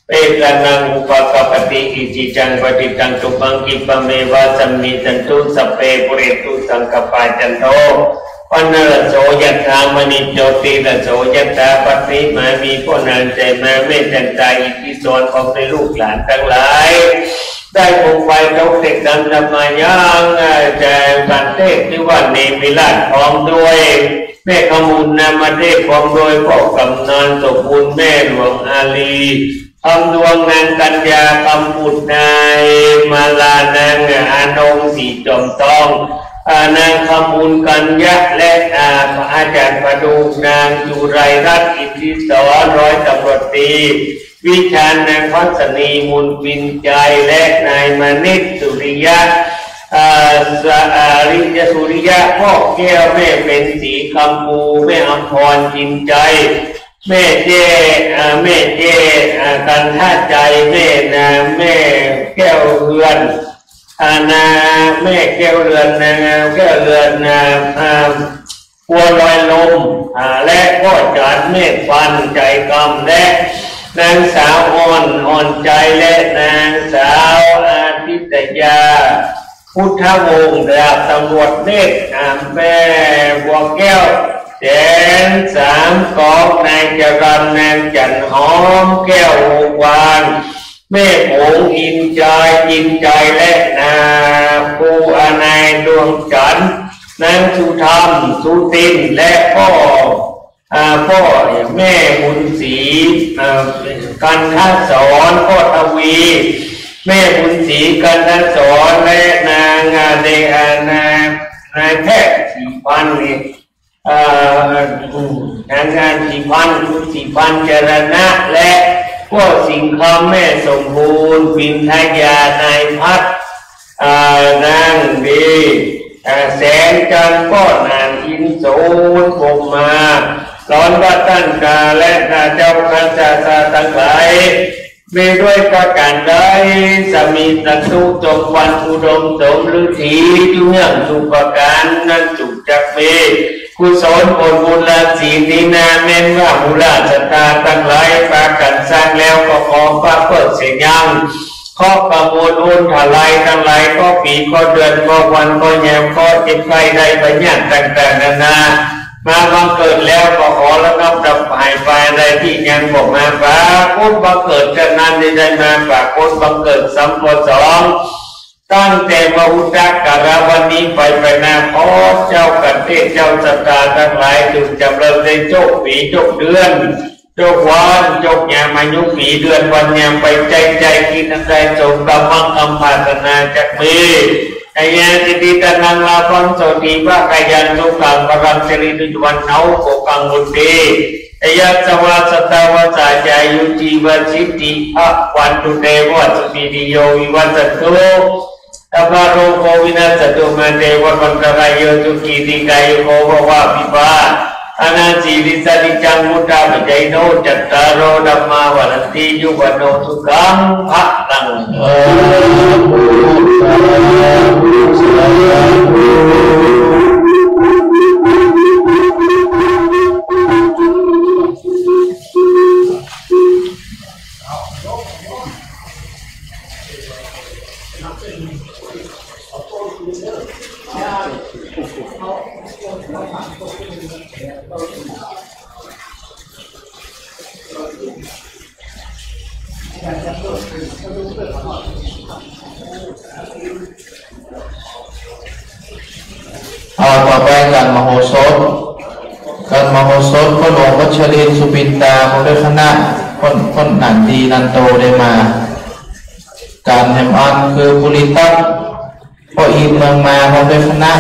เปกานังอุปกปติอิจิจังปฏิตังตุปังกิปะเมวะสัมมิจันตุสเปปุเรตุสังกปาจันโตปนรโสยถามณิโจติรโสยถาปฏิมามีผู้นั้นใจมาไม่จันใจอิทิสอนของในลูกหลานทั้งหลายได้คงไปตกเด็กดังธรรมยังใจกันเทศที่ว่าเนมิราชพร้อมด้วยแม่ขมูลนามาเทศพร้อมโดยพ่อกำนันสมบูรณ์แม่หลวงอาลีคำดวงนางกัญญาคำบุตรนายมาลานางอนงสีจอมทองนางขมูลกัญญาและอาจารย์ประดูนางจุไรรัตน์อิทธิสอนร้อยตำรวจตรีวิชาญนางพัฒนีมูลปินใจและนายมณิตสุริยะริยสุริยะพ่อแก้วแม่เป็นสีคำภูแม่อภรจินใจแม่เจ้กันท่าใจแม่แม่แก้วเรือนนาแม่แก้วเรือนแก้วเรือนปัวลอยลมและพ่อจัดเมฆฟันใจกำและ นางสาวอ่อนใจและนางสาวอาทิตยาพุทธวงศ์ดาบตำรวจเนตรแม่บัวแก้วแสนสามกองนายจรัญนางจันหอมแก้ววงวานแม่ผงอินใจและนาภูอนายดวงจันทร์นางสุธรรมสุตินและพ่อแม่บุญศรีกันทสอนพ่อทวีแม่บุญศรีกันทสอนและนางนายแพทย์สีพันนี่นางสีพันคุณสีพันจรณะและพ่อสิงคำแม่สมบูรณ์ปินทยานายพัฒนางดีแสงจันทร์ก็นานอินโสนคมมาสอนวัดตั้งกาและนาเจ้าพระศาสดาทั้งหลายมีด้วยประการใดสามีตันตุจงวันอุดมสมฤทธีจุเนื่องสุประการนั้นจุกจักเมกุศลผลบุญละศีลนี้นาแม้นว่ามูลศรัทธาทั้งหลายปากันสร้างแล้วก็ขอพระเปิดเสียงยังข้อประมวลอุนทลายทั้งหลายข้อปีข้อเดือนข้อวันข้อแยมข้อเจ็บไข้ได้ปัญญาต่างๆนานามาบังเกิดแล้วก็ขอระงับดับหายไปอะไรที่ยังบอกมาฝากคนบังเกิดจะนั้นได้มาฝากคนบังเกิดสัมปสองตั้งแต่พระอุตตกะวันนี้ไปนาขอเจ้ากันเทศเจ้าสตาทั้งหลายถึงจำเริญในโจกปีโจกเดือนโจกวันโจกยามอายุปีเดือนวันยามไปใจกินอะไรจงกำมังคำภาสนาจักมีไอ้ยาจิติตนังลาภังโสติภะกายันทุกังปรังสิริตุวันเนาโกกังมุติไอ้ยาสวาสตาวาสาจายุจีวสิติภะวันตุเตวะสุปิติโยวิวัสตุอัปโรโควินาสตุมาเตวะมันตรายโยตุกีติกายโกวะวิปาอนาจีริสติจังมุตตาปัจจัยโนจัตตารโรธัมมาวัฏติยุวโนทุกังภะลังต่อไปการมโหสถพระหลวงวัชรินทร์สุปินตาพระคณะคนหนันดีนันโตได้มาการแห่งอันคือปุริตักพออีเมืองมาพระคณะ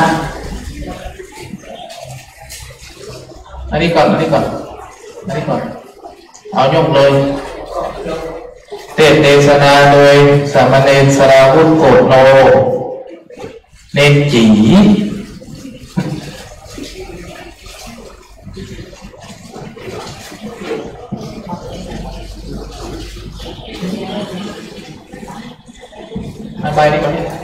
อันนี้ก่อนเอายกเลยเทศนาโดยสามเณรสราวุฒิโกฏโนเนนจีไปนี่ก่อน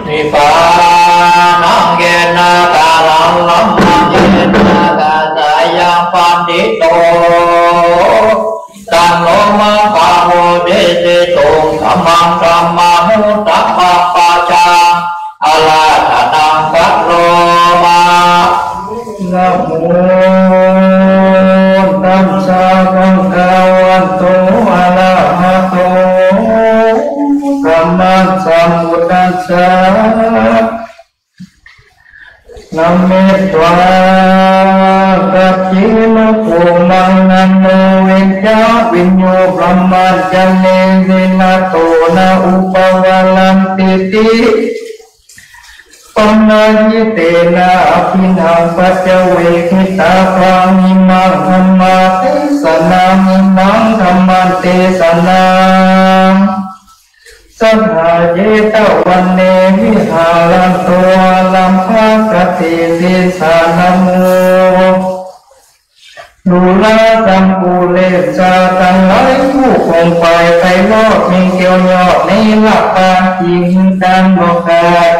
นิพพานังเยนะกาลังลัมมังเยนะกาสายังปันติโตตังโลมาภาโหเดสิโตธัมมังธัมมามุตตะปะปะจาอะลาทะนังสัพโลมานะโมตัสสะภะคะวะโตอะระหะโต สานามิตวากัจจิมภูมังนันโนวิญญาวิญโยบรมมัจจเนวินาโตนะอุปวาลันติติปัญญิเตนะอภินังปัจเจเวคิตาปามิมังธรรมาเตสนามิมังธรรมันเตสนาสัทธาเยตวันเนวิหารันโตลัมภากติสิสานโมดูแลสัมปูเลสาตั้งหลายผู้คงไปไปรอดมีเกี่ยวยอดในหลักการจริงการบอกการ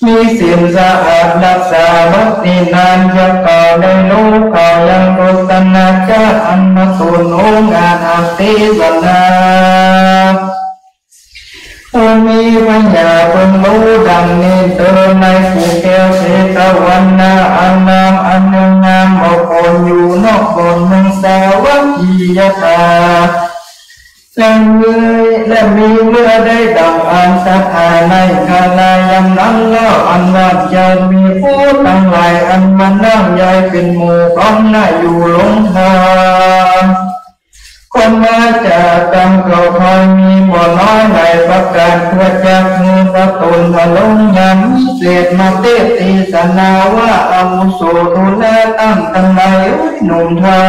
มีศีลสะอาดรักษาวัดนินานจะก่อในโลกก่อยังโรสนาจาอันมาตุนโองานอาติสนามีปัญญาเป็นรู้ดังนี้เดินในภูเก็ตเทตวันนาอันนามอันหนึ่งนามบุคคลอยู่นอกบนเมืองสาวัตถียตาและมีเมื่อได้ดังอันสถาในกาลายังนั้นแล้วอันว่าจะมีผู้ทั้งหลายอันมานั่งใหญ่เป็นหมู่พร้อมหน้าอยู่หลงทางคนมาจากตังเขาคอยมีบ่อน้อยหลายประการเพื่อจากมือประตุนทะลุยามเศษมาเตติสนาว่าอาวุโสดูแลตั้งตั้งหลายหนุ่มเทา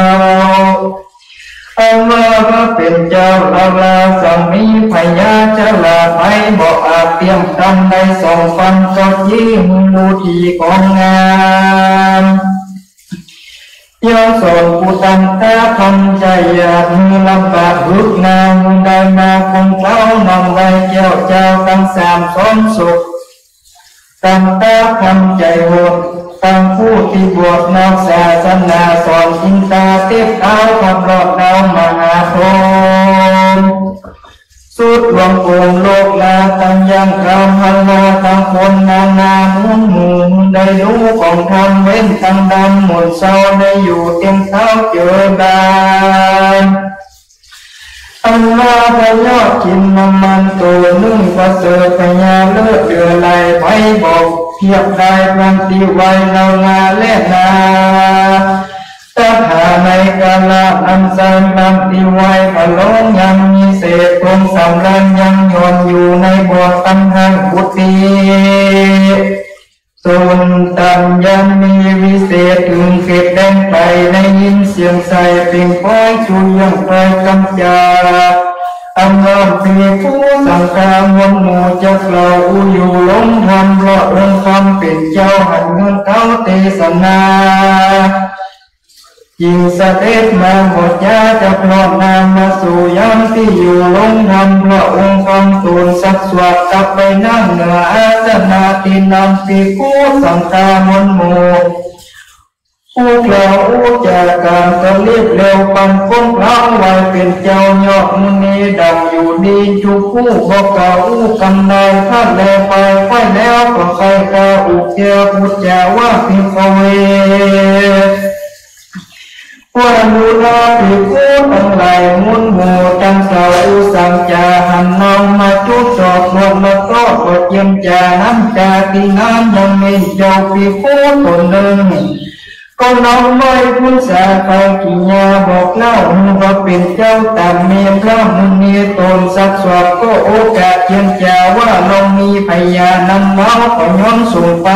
เอาว่าพระเป็นเจ้าลาสามีพญาจะลาไปบอกอาจเตรียมกันในสองฟันก็ยิ่งมูทีของงามยอมส่งผู้ตั้งตาทำใจอยากมีลำบากรุกนางได้มาคงเท้านำไว้เจ้าเจ้าตั้งสามซ้อนสุขตั้งตาทำใจโหดตั้งผู้ที่บวชนอกศาสนาสอนอินตาเทียบเท้าขับรอดดาวมหาโพธิ์สุดหลวงปู่โลกลาตั้งยังคำพันลาตั้งคนนานามุนหมู่ได้รู้ของธรรมเว้นตั้งดำหมดเศร้าได้อยู่เต็มเท้าเจอดานอันว่าพระยอดกินน้ำมันตัวนึ่งประเสริฐพญาเลิศเดือไหลไปบอกเทียบได้พันตีไว้เรางาเล่นนาตถาในกาลอันสร้างพันตีไว้พระล้งยังมีเศษคงสำรันยังโยนอยู่ในบ่อตั้งหังกุฏิส่วนตันยังมีวิเศษถึงเกตแดงไปในยินเสียงใส่ปิ่งป้อยชุยยังไปกำจาอันว่ามีผู้สังฆาวนหมู่จะกล่าวอยู่หลงทำเพราะเรื่องคำเป็นเจ้าหันเงินเท้าเทศนายิงเสด็จมาหมดยาจะพลอดนามมาสู่ยามที่อยู่ลงทำพระองค์คำตูนสักสวัสดิ์กลับไปนั่งเหนืออาสนะที่นำปีกู้สังฆามนหมู่ผู้กล่าวจากการก็รีบเร็วปันฟ้องร้องไว้เป็นเจ้ายอดมุนีดังอยู่ดีจุผู้บอกเก่ากำนายท่านแลไปไฟแล้วก็ใครกาอุเกียพุทธาว่าพิภเวว่าดูแลภิกษุทั้งหลายมุนหมู่จังสาวสังจาหันนำมาจุดสอบรวมมาโตกดเยี่ยมจาน้ำจาตีน้ำยังมีเจ้าภิกษุตนหนึ่งก็น้องไม่พุทธาไปกิญาบอกเล่าว่าเป็นเจ้าตามเมียพระมุนีตนสักสวดก็โอกาสเยี่ยมจาว่าลงมีพยานำเล่าก็ย้อนส่งไป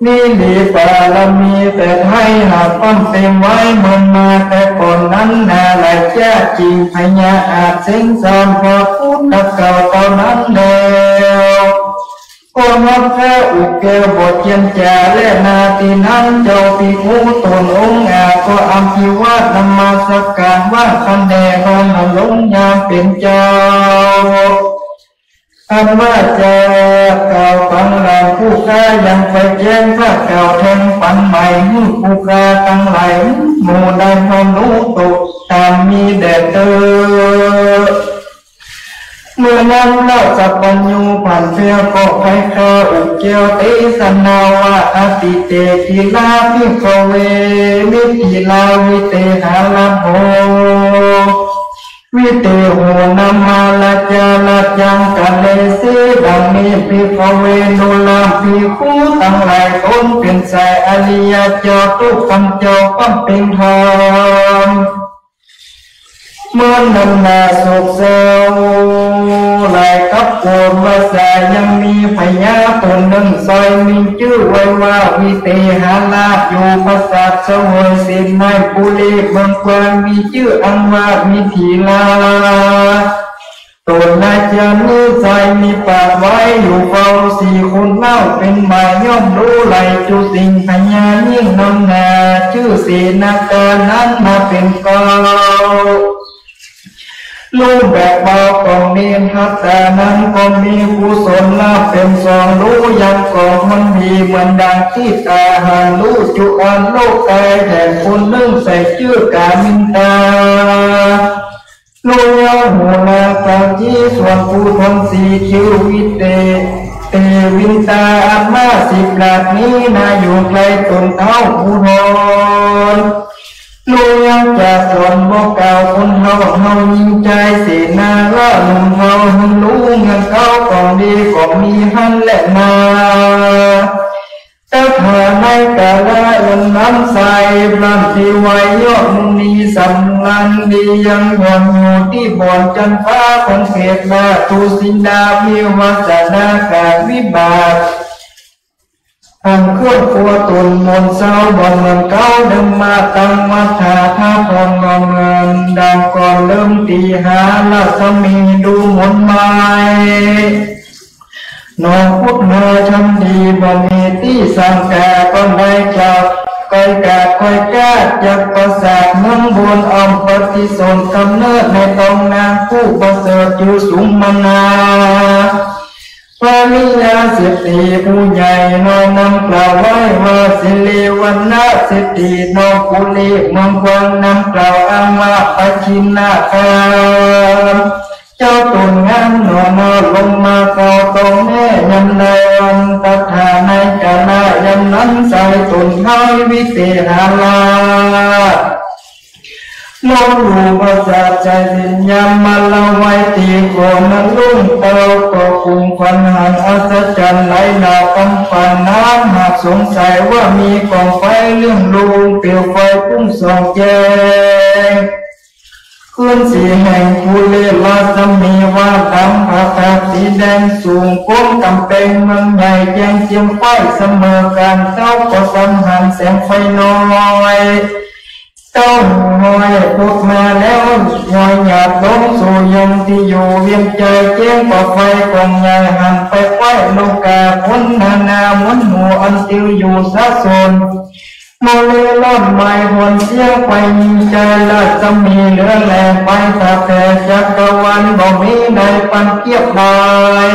นี่ดีปาลมีแต่ให้หากปั้นเต็มไว้มันมาแต่ก่อนนั้นนาหลายแจ้จริงพญาอาจเส้นสอนพอพูดกับเก่าตอนนั้นแล้วก็นับแค่อุกเกลบทเยียนจาและนาทีนั้นเจ้าภิกษุตนองค์อาก็อัมพิวาทนำมาสักการว่าคันแดงนำลงยามเป็นเจ้าอันว่าจะกล่าวฟังหลังผู้ค้ายังไปแจ้งพระเก่าแทงปันใหม่ผู้ค้าทั้งหลายหมู่ได้พอรู้ตกตามมีแดดเตอเมื่อนั้นเล่าสัพพัญญูผ่านเพียก็ใครข้าอุเกียวติสนาวะอติเตกิลาภิกขเวมิกิลาวิเตหาลโภ วิเตโหนามาลาจาลาจังกะเลสีดังนี้ภิกขเวนุลามภิกขุทั้งหลายตนเป็นสายอริยเจ้าทุกขันเจ้าปั้มเป็นธรรมเมื่อนั้นนาสุขเศร้าหลายกับโกมวาสายังมีพญาตนหนึ่งซอยมีชื่อไว้ว่าวิเตหาลาภอยู่ปราสาทเสวยสินในปุรีเมืองกวางมีชื่ออันว่ามิถิลาตนอาจารย์นี้ใจมีปากไว้อยู่เฝ้าสี่คนเล่าเป็นหมายย่อมรู้ไหลจุสิ่งพญายิ่งนำหนาชื่อเสนาการนั้นมาเป็นกอรู้แบบเบาของเนียนทัตตานั้นก็มีกุศลลาภเป็นสองรู้ยังของมันมีเหมือนดังที่ตาหันรู้จุอันโลกกายแห่งคนนึ่งใส่ชื่อกามินตารู้ยังหัวนาตาที่ส่วนผู้ทนสีคิววิเตวินตาอันมาสิบหลักนี้นาอยู่ไกลตนเท้าผู้ทนรู้ยังจะสอนบอกกล่าวคนเฮายิ่งใจเสนาว่าหนุ่มเฮารู้เงินเขาของดีของมีหันและมาถ้าหาในกาลอันน้ำใสพลันที่ไว้ยอดมุนีสำลันดียังหวนอยู่ที่บ่อนจันฟ้าคนเขตนาทุสินดามีวาสนาการวิบากทำเครื่องครัวตุนมนเศร้าบ่อนเงินเก้าเดิมมาตั้งวัฏฐาท่าพรงอเงินดังก่อนเริ่มตีหาลัศมีดูมนไม้นองพุทธมาชำดีบ่มีที่สังกาก็ได้กลับก้อยกาดก้อยกาดจากประสาทเมืองบนอมปฏิสนกำเนิดในตองนางผู้ประเสริฐอยู่สูงมานาพระมิยาเศรษฐีผู้ใหญ่น้อยนำกล่าวไว้ว่าสิริวันนะเศรษฐีน้องกุลีเมืองกวางนำกล่าวอ้างว่าปัจฉินาคามเจ้าตนงามหนอนลงมาเฝ้าตรงแม่ยำในวันตถาในกาลายำนั้นใส่ตนเท้าวิเตหาลาน้องรู้ภาษาใจสิญญามาละไว้ตีโกนั้นลุ่มเต้าก็คุมฟันหันอัศจรรย์ไหลหลากกำฟันน้ำหากสงสัยว่ามีกองไฟเรื่องลุงเปลวไฟพุ่งส่องแจ้งขึ้นสีแห่งภูเลลาสมีว่าดำผ้าตาสีแดงสูงก้มกำแพงเมืองใหญ่แจ้งเจียมไฟเสมอกันเต้าก็สังหันแสงไฟน้อยเต้าหอยพุดมาแล้วหอยหยาดลงสู่ยังที่อยู่เวียงใจเจียงต่อไฟกองใหญ่หันไปไฟโลกาพ้นนามุนหัวอันติวอยู่ซะโซนโมเลลอดไม้หวนเสียงไปยิงใจละจะมีเหลือแหลกไปตาแต่จักรวาลบ่มีในปันเกียบลาย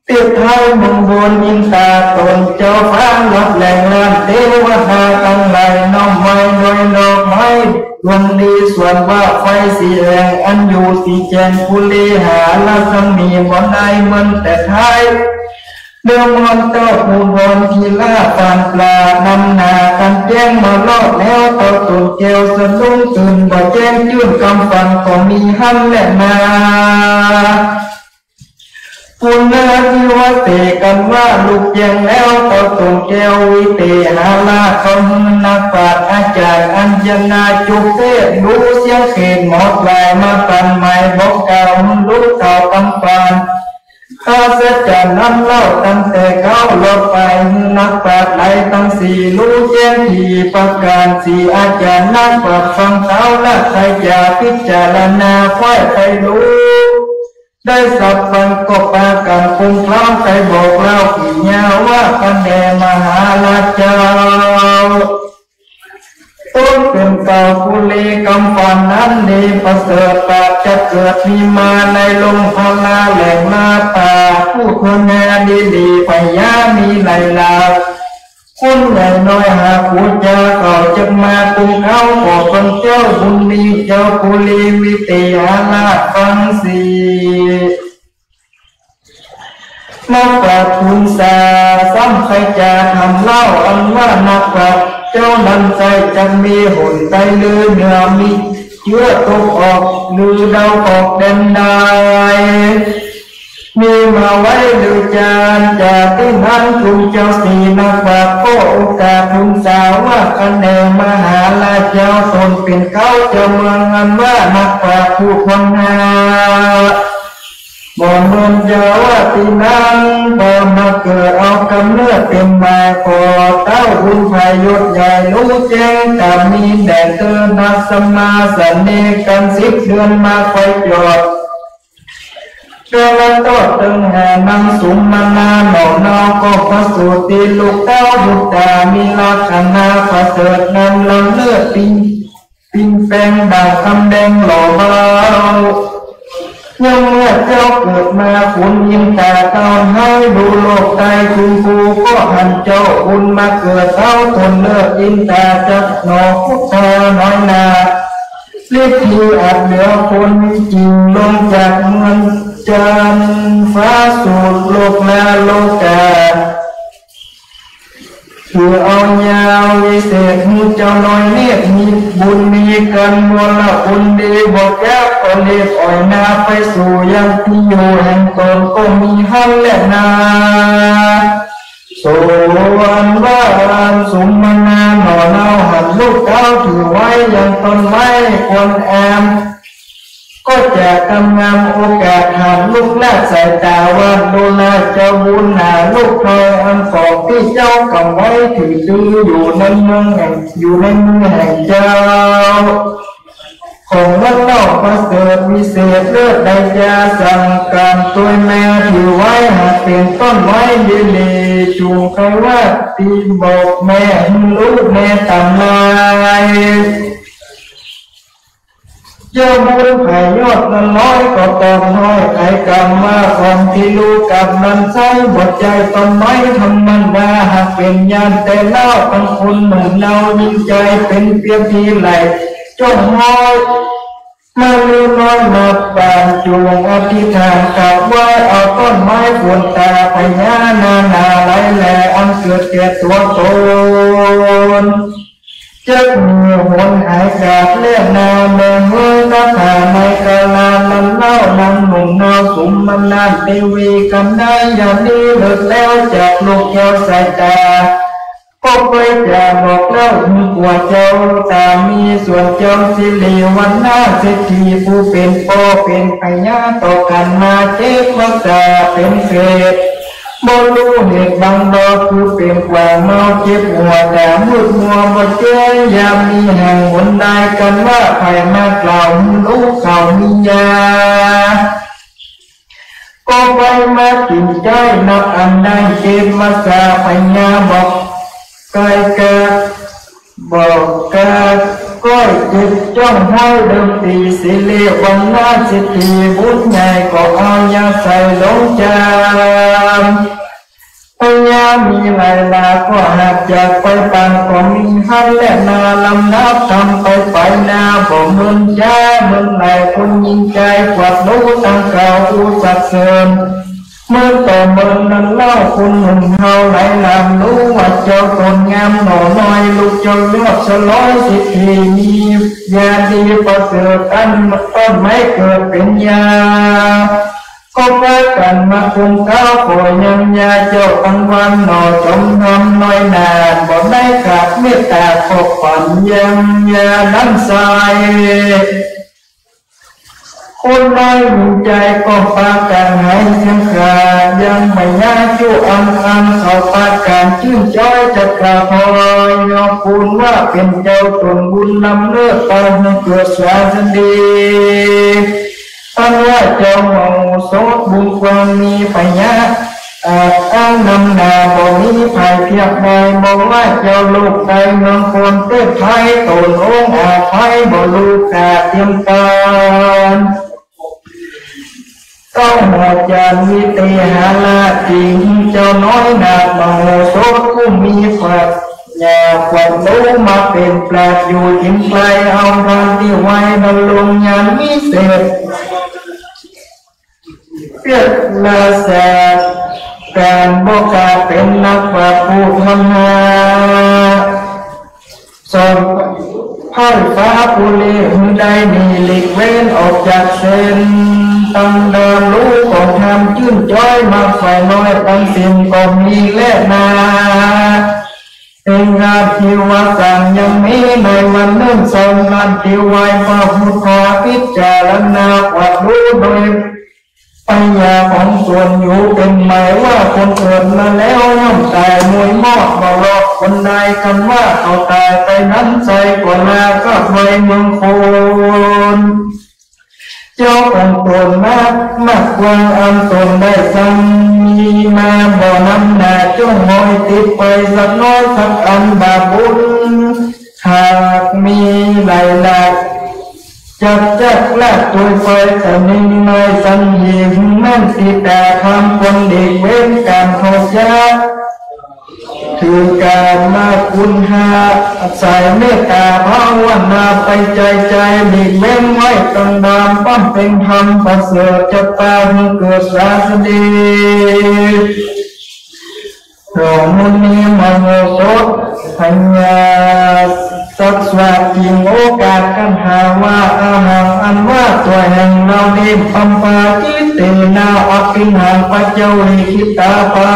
ติดไทยมงบนยินตาตนเจ้าฟ้าลับแหล่งลานเทวดาตั้งไหลน้อมไม้โดยดอกไม้ดวงดีส่วนว่าไฟสีแดงอันอยู่สีแจงภูลีหาละสมีบ่ได้มันแต่ไทยเดิมวันเต้าผู้บนทีล่าปานปลานำนากันแจ้งมาลอดแล้วต่อตุนเกลสะดุ้งตื่นบ่แจ้งยื่นคำฟันของมีหันและนาปุณณะที่ว่าเตกันว่าลูกยังแล้วต่อตุนเกลวิเตหาลาคำนักปราชญ์อาจารย์อัญญนาจุกเทศรู้เสียงเขนหมดลายมาตันหมายบอกกล่าวรู้ข่าวคำฟันข้าเสียจานนั้นเล่าตั้งแต่เขาลดไปนักปราชญ์ไหลตั้งสี่รู้แจ้งที่ประการสี่อาจารย์นักปราชญ์ฟังเขาและใครจะพิจารณาค่อยไปรู้ได้สับฟังก็ปากันคงคล้องใจบอกเล่าขี่ยาว่ากันแดมหาราชเจ้าต้นเป็นเก่าภูลีกำฟันนั้นดีประเสริฐปาจะเกิดมีมาในลงพลาแหล่งมาตาผู้คนงานดีพยามีไหลลาคนใหญ่น้อยหาผู้เจ้าเขาจะมาคุมเขาขอเป็นเจ้าบุญมีเจ้าภูลีวิเตหาลาฟังสีนักปราชญ์คุณสาซ้ำใครจะทำเล่าอันว่านักปราชญ์เจ้านั้นใจจะมีหุ่นใจลือเหนือมี เชื้อตกออกหรือเดาออกเด่นได้มีมาไว้หรือจานจากที่นั้นคุณเจ้าสีนักบาปก็โอกาสคุณสาวว่าคะแนนมหาลาเจ้าตนเป็นเขาเจ้าเมืองอันว่านักบาปผู้คนหาบ่เมืองเจ้าว่าที่นั้นพอมาเกิดเอากำเนิดเป็นมาขอเต้าบุญพายศใหญ่รู้แจ้งตามมีแด่เธอนักสมาสันเนกัน10 เดือนมาคอยจอดเจ้าละโตตึงแห่นังสุมมานาหนอนาก็พระสูติลูกเต้าบุตรมีลักษณะประเสริฐนำลำเลือดปิ้งแป้งดังคำแดงหล่อเบายังเมื่อเจ้าเกิดมาคุณยิงตาตอนให้ดูโลกตายคุณครูก็หันเจ้าคุณมาเกิดเต้าทนเลิกยิงตาจับหนอพุทธาน้อยนาฤทธิ์อาจเหนือคนจริงลงจากเมืองจันฟ้าสู่โลกนาโลกาคือเอายาววิเศษเจ้าน้อยเนี่ยมีบุญมีกันมวลบุญดีบอกแก้วก็เรียกอ่อยนาไปสู่ยังที่อยู่แห่งตนก็มีหันและนาส่วนบ้านสมมานาหน่อเน่าหันลูกเต้าถือไว้ยังต้นไม้ควรแอมก็จะกำงามโอกาสหาลูกแลกสายตาว่าดูแลเจ้าบุญหาลูกคอยอันของที่เจ้ากำไว้ถือดื้ออยู่ในเมืองแห่งเจ้าของวัดเล่าประเสริฐวิเศษเลิศได้ยาสั่งการตัวแม่ถือไว้หากเป็นต้นไม้ดีๆจูงใครว่าตีบอกแม่รู้แม่ตำลายเจ้าบุญไผ่ยอดนั้นน้อยก็ตอบน้อยไอ้กรรมมาของที่รู้กับมันใช้บทใจต้นไม้ธรรมดาหากเป็นญาณแต่เล่าทั้งคนหนุ่มเนายิ่งใจเป็นเพียงที่ไหลจ้องห้อยมาลูน้อยมาปานจูงอธิษฐานกราบไหว้เอาต้นไม้ฝนตาพญานาไหลแหล่อันเกิดแก่ตัวตนจะมีหนหายขาดเลื่อนนาเมืองเมื่อตาขาในกาลาลันเล่านำหนุ่มนอสุมมันนานเทวีกันได้อย่างนี้เลิกแล้วจากลูกเจ้าสายตาก็ไปจะบอกเล่าหัวเจ้าสามีส่วนเจ้าสิริวันหน้าเศรษฐีผู้เป็นพ่อเป็นพญาต่อกันมาเจ็บรักษาเป็นเศษบ่รู้เหตุบางดอกคือเป็นกว่าเมาเจ็บหัวแต่มืดมัวบ่เจ้ยามมีแห่งหนได้กันว่าใครมากล่าวรู้เขามียาก็ไปมาจิตใจนับอันได้เจ็บมาสาพญาบอกกายกาบอกกาก้อยจิตจ้องให้เดิมตีสิเลวันหน้าสิทธิบุญใหญ่ก็เอายาใส่ลงจานพญามีหลายลาก็หากจากไปปานก็มีหันและนาลำนับทำไปนาบ่เมืองจ้าเมืองไหนคนยิ่งใจกว่ารู้ตั้งเก่าผู้สักเสริญเมื่อต่อเมืองนั้นเล่าคุณหนุ่มเฮาไหลลำรู้ว่าเจ้าคนงามหน่อน้อยลูกเจ้าเลือกสลอยสิทธิมียาดีประเสริฐอันต้นไม้เกิดเป็นยาก็พากันมาคุมก้าวขอยังยาเจ้าทั้งวันหน่อจมทำน้อยนานบ่ได้ขาดเมตตาขอบฝันยังยาน้ำใสคนน้อยมีใจก็พากันให้เสียงขาดยังไม่ยาจูอันเขาพากันชื่นจ้อยจะกราบพอยยอมคุณว่าเป็นเจ้าตนบุญนำเลิศตอนเกิดสาสดีตั้งว่าเจ้าเมาโสดบุญความมีพญาอ้างนำนาบ่มีภัยเพียบใดบอกว่าเจ้าลูกใดเมืองคนเต้นไทยตนองอาภัยบ่ลูกกาเตรียมการต้องหัวจานวิเตหาลาจริงเจ้าน้อยนาเมาโสดผู้มีฝักอย่าขวัญรู้มาเป็นแปลกอยู่ทิ้งไกลเอาทางที่ไว้ดำรงญาณวิเศษเพื่อลาแสการบอกกาเป็นนักปราชญ์ผู้ทำงานสอน พ่ายฟ้าปุเรหือใดมีหลีกเว้นออกจากเส้นตั้งเดิมรู้ของทำชื่นจ้อยมาฝ่ายน้อยตั้งสิ่งก็มีแลกนาเองงานที่ว่าสั่งยังมีในวันหนึ่งสองงานที่ไว้พระพุทธพิจารณาวัดรู้โดยปัญญาของส่วนอยู่เป็นหมายว่าคนเกิดมาแล้วย่อมตายมวยมอดบ่หลอกคนใดคำว่าเขาตายไปนั้นใจกว่าลาก็ไว้เมืองโคนเจ้าของตนมากกว่าอันตนได้สั่งมีมาบ่นำหน้าจ้องมอยติดไปสักน้อยสักอันบาบุญหากมีหลายหลักจักลากตัวไฟสนิมในสังหิมแม่นสีแต่ทำคนเด็กเว้นการขอบยาถือการมาคุณหาใส่เมตตาภาวนาไปใจหลีกเว้นไว้ตั้งดามปั้มเป็นธรรมประเสริฐจะตามเกิดศาสดีหลวงมุนีมโหสถปัญญาสักสวัสดิ์โอกาสกันหาว่าอาหังอันว่าตัวแห่งเราดีปัมปาจิตเตนาอภินังปัจเจวิคิตาปา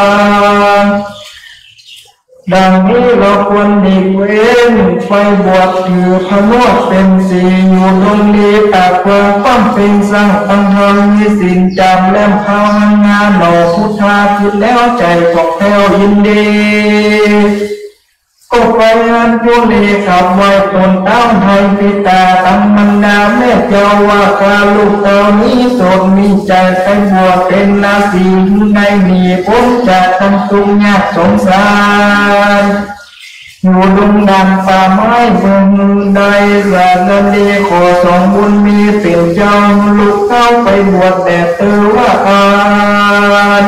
ดังนี้เราควรดีเว้นไปบวชถือพระโมทเป็นสีอยู่ตรงนี้ตากความปั้มเป็นสร้างตั้งธรรมมีสินจำและภาวนาหล่อพุทธาคิดแล้วใจของแถวยินดีก็ไปงานโยนีขับไว้ตนเต้าไทยปิตาตั้งมันดาแม่เจ้าว่าการลูกเต้านี้สดมีใจไปบวชเป็นนาสีไม่มีพ้นจากทั้งทุกข์ยากสงสารอยู่ดงดันป่าไม้เมืองใดสารดีขอสองบุญมีเป็นเจ้าลูกเต้าไปบวชแต่เตอว่าการ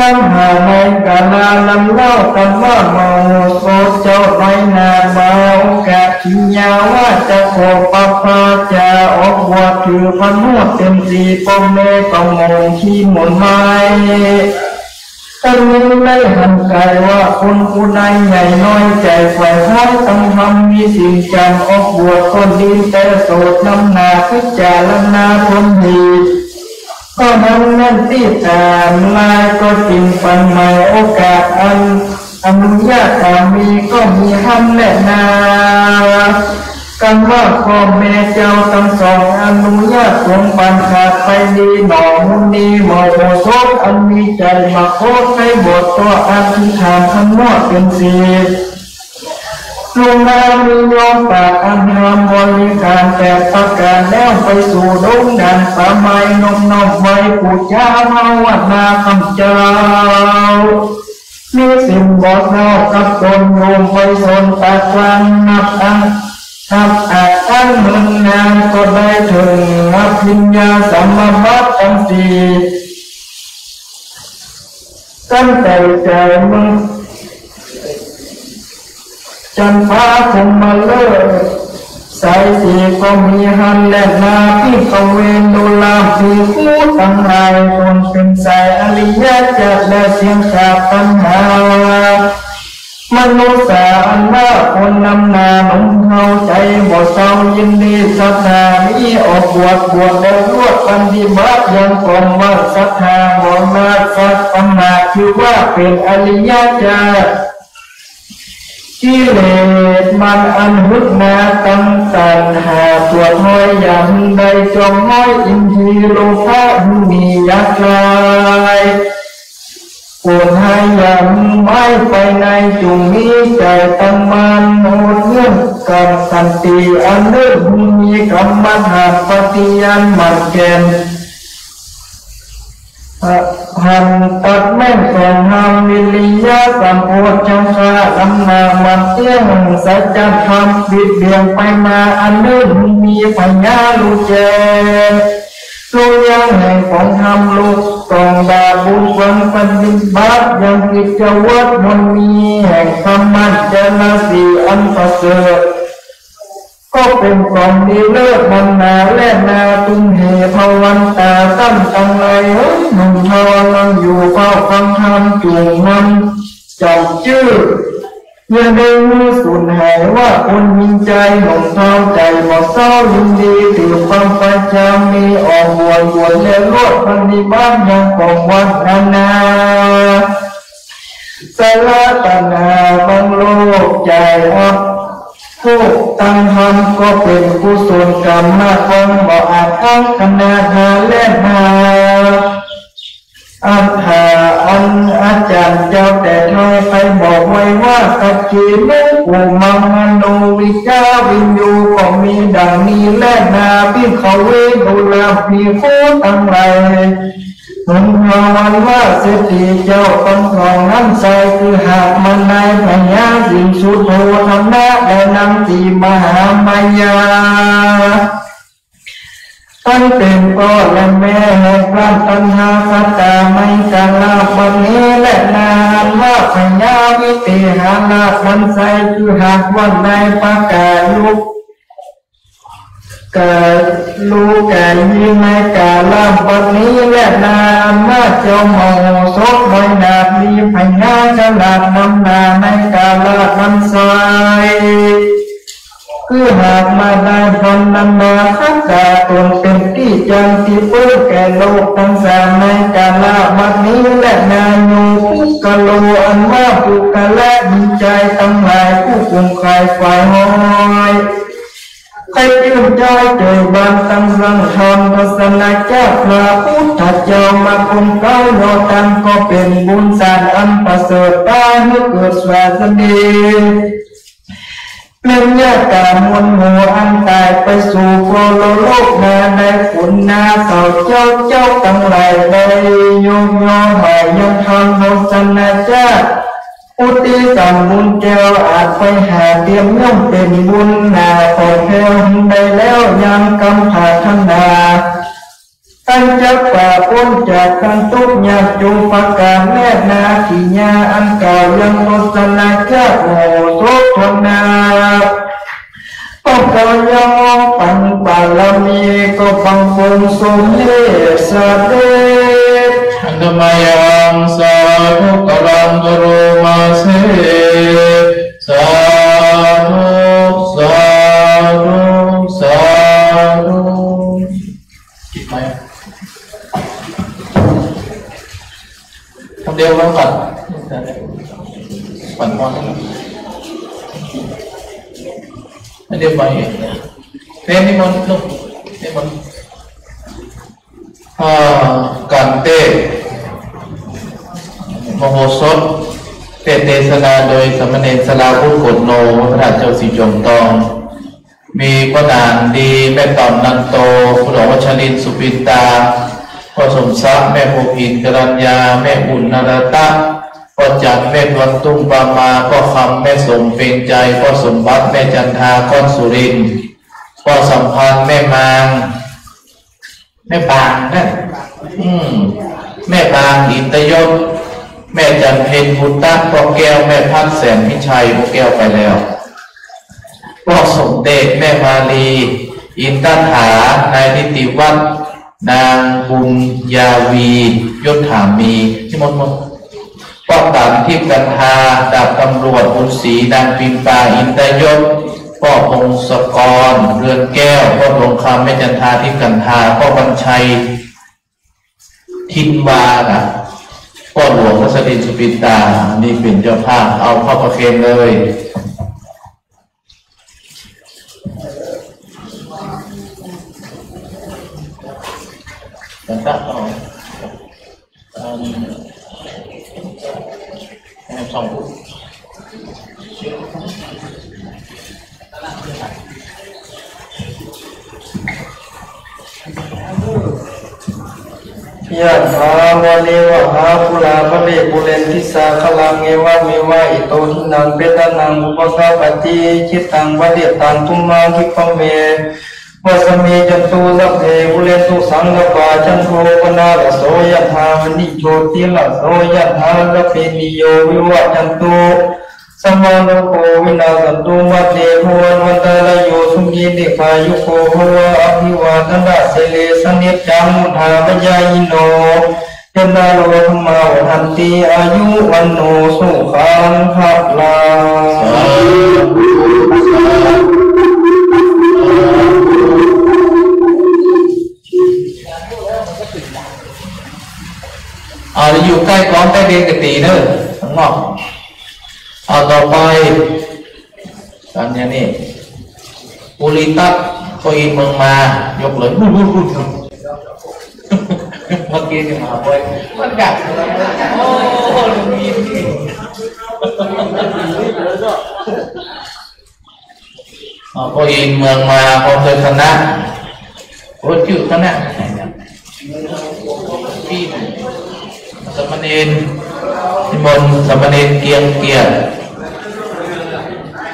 นั่งหาในกาลาลำเล่ากันว่าเมาโซเจ้าไรนาเมากะทิญาว่าจะขอปะพาจะออกบวชถือพันหัวเต็มสีปมเมกมงขี้หมุนไม้ตั้งนี้ไม่หันกายว่าคนผู้ใดใหญ่น้อยใจฝ่ายท้ายต้องทำมีสิ่งจำออกบวชคนดีแต่โสดน้ำหนาพิจารณาคนดีก็มันนั่นที่ตามลายก็จริงปันใหม่โอกาสอันอนุญาตสามีก็มีห้ำและนากันว่าพ่อแม่เจ้าทั้งสองอนุญาตสงปันขาดไปดีหนอมุนีหมอโมโซอันมีใจมาโคตรให้บทตัวอธิษฐานทั้งหมดเป็นสีลงนามียอมปากอันทำบริการแต่ประการแล้วไปสู่ดงดันป่าไม้นมไว้ปูชาภาวนาคำเจ้ามีสิ่งบอกเรากับตนโยมไปสนตะกวันนับอันทับอาตั้งเมืองนานก็ได้ถึงอภิญญาสัมมาวัตทั้งสี่ตั้งแต่ใจมึงจันฟ้าคงมาเลิศสายสีก็มีหันและนาที่เขาเวนดูลาที่คู่ตั้งหลายคนเป็นสายอริยะจัดและเสียงชาปัญหามนุษย์อันว่าคนนำนาหนุ่มเข้าใจบ่เศร้ายินดีศรัทธามีออกบวชแล้วรวดปฏิบัติยังกลมว่าศรัทธาบ่มาสัตปัญหาคือว่าเป็นอริยะจัดกิเลสมันอันหุดนาตั้งตันหาตัวห้อยอย่างใดจงห้อยอินทรีโลภะมียักษ์ลายปวดให้ยังไม่ไปในจุงมีใจตั้งมันโนเนื่องกับสันติอันเลื่อนมีกรรมฐานปฏิญาณมันแก่นหันตัดแม่สองหามวิริยะสัมโพชังคาสัมมามัตเตี้ยงสัจธรรมบิดเบี่ยงไปมาอันเลื่อนมีปัญญารู้แจ้งรู้ยังแห่งของธรรมลูกกองดาบุญวันปฏิบัติยังกิจวัตรมันมีแห่งธรรมะเจริญสีอันประเสริฐก็เป็นของดีเลิศบรรณาและนาตุงเหภวันตาตั้งตังไรหนุ่มทองอยู่เฝ้าฟังธรรมจุงมันจับชื่อ อย่าได้สูญหายว่าคนยิงใจหนุ่มเท้าใจหมดเศร้ายินดีถือความประจำมีออกบวชแล้วรวดพันธิบ้านยังของวัดนาสละตนาบังโลกใจอับทุกตั้งทำก็เป็นกุศลกรรมมาคงบ่อาจทั้งขนาดหาเล่นหาอัฏฐาอันอาจารย์เจ้าแต่ทอยไปบอกไว้ว่ากัจจิมุกุมังมโนวิจาวิญญูก็มีดังนี้และนาพิเขาเวดุลาภีผู้ตั้งหลายหนุนพาวันว่าเศรษฐีเจ้าต้องครองน้ำใจคือหากมันในปัญญาสิ่งสุดโทธรรมะและนำตีมหามายาตั้งเป็นพ่อและแม่แห่งความตัณหาสัตตาไม่การลาบันนี้และนานว่าปัญญาวิเตหาลาบันใจคือหากวันในประกาศลุกกาลูกายิงในกาลาบันนี้และนานว่าเจ้าหมอสดใบนาบมีปัญญาฉลาดนำนาในกาลาบันใจคือหากมาได้ผลนำมาขัดกาตนเป็นที่จังที่เพื่อแก่โลกทั้งสามในกาลบัดนี้และนายูผู้กะโลอันว่าผู้กะและมีใจตั้งหลายผู้กุมใครฝ่ายห้อยใครยื่นใจเจอบานตั้งรังธรรมศาสนาเจ้าพระพุทธเจ้ามาคงเก้าโยตันก็เป็นบุญสารอันประเสริฐได้เมื่อเกิดสวาสดีเรื่องยากามวลหัวอันตายไปสู่โลโลกนาในขุนนาเสาเจ้าตั้งหลายได้โยมโยหายยังทำโมสนาเจ้าอุติสัมบุญเจ้าอาจไปหาเตรียมย่อมเป็นบุญนาขอแผ่วได้แล้วยังกำผาธนาตั้งจักป่าพ้นจากกันทุกข์ยากจงประกาศแม่นาขีญาอันเก่ายังโมสนาเจ้าโอโสธนาก็กายองปัญบารมีก็บังคงสมเด็จสเด็จอันธรรมยังสาธุกรังกโรมาเสสาธุสาธุสาธุคิดไหมคำเดียวแล้วกันปั่นป้อนไม่ได้ไปเรียนนิมนต์ลูกนิมนต์การเทศมโหสถเทศนาโดยสมณเณรสลาพุทธโกฏโนพระราชเจ้าสีจอมทองมีพระนามดีแม่ตอนนันโตพระวัชรินทร์สุปินตาพ่อสมศักดิ์แม่โพพินกรัญญาแม่อุ่นนรตะพ่อจันแม่วันตุ้งปามาพ่อคำแม่สมเป็นใจพ่อสมบัติแม่จันทาก้อนสุรินทร์พ่อสัมพันธ์แม่มางแม่ปางนะแม่ปางอินตยศแม่จันเพ็ญบุตรพ่อแก้วแม่พันแสนพิชัยพ่อแก้วไปแล้วพ่อสมเด็จแม่มาลีอินทถานายนิติวัฒน์นางบุญยาวียศถามีที่มดพ่อตามทิพย์กันทาดาบตำรวจบุญศรีนางปิมปาอินทยศพ่อพงศกรเรือนแก้วพ่อทองคำแม่จันทาทิพย์กันทาพ่อบัญชัยทินวาพ่อหลวงวัชรินทร์สุปินตานี่เป็นเจ้าภาพเอาเข้าประเคนเลยตั้งต่อให้สองผู้ยะถาวะเลวะหาปุราภเวปุเรนทิสาคลังเอวะเมวะอิโตทินังเปตานังอุปกาปฏิจิตตังวะเดตังตุมาคิปะเมวัสเมจันตุสัพเพปุเรนตุสังกปาจันโทปนาลโสยะถาวนิโชติลโสยะถาละเพนิโยวิวัจจันตุสัมมาโนโควินาสันตุมัตเตภวันวันตาลโยสุขีติขายุโกภวะอภิวาทนาเสเลสนิจจังมุทาปยายโนเต นาโลเมาหันติอายุวันโนสุขังขับลาอยู่ใกล้กองใกล้เรียนกตีเนอะทั้งนอกเอาต่อไปกันอย่างนี้ปุริตัตโคอินเมืองมายกเลยเมื่อกี้ที่มาบ่อยมันกัดโอ้ลุงอินนี่โคอินเมืองมาพร้อมด้วยคณะโอ้ชื่อคณะพี่สมณีนนิมนต์สมณีนเกียงเกียรติ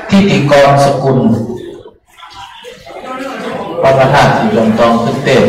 ทิติกรสกุลพระประธานที่ลงตองขึ้นเต้น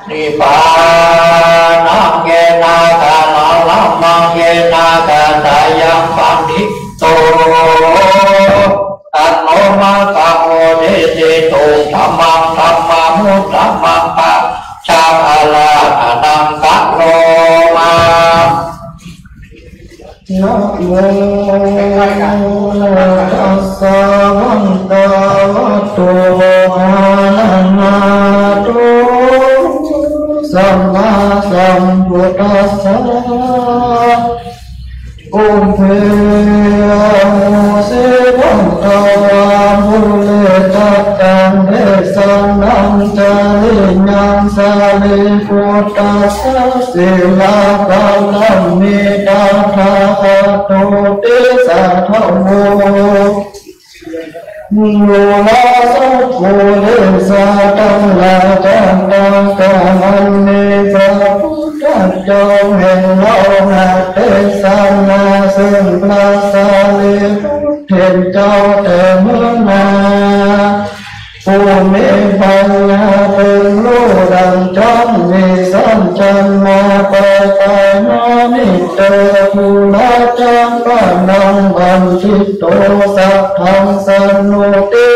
นิพพานังเยนาคานาลัมมังเยนาคาตายังปันติโตตันโนมาคาโมเดเจโตธัมมังธัมมามุตตัมมังปะชาภาลาอนังกัโลมานะโมตัสสะภะคะวะโตอะระหะโตสัมมาสัมพุทธัสสะโอมเทโมเสวังตาวามุเลตัตตังเดสังนังจาริยังสาลิพุทธัสสะสิลาภังลัมมิตาภะคะโตติสัทธโมมุลาสัพโพเลสะตังลาจันตังกามันเนพระพุทธเจ้าแห่งเรานาเตสันนาซึ่งพระสารีบุตรเห็นเจ้าแต่เมื่อนาผู้มีปัญญาเป็นรู้ดังจันมีสัมจันมาไปมานิเตภูลาจังปะนังบันทิโตสัพพังสนุติ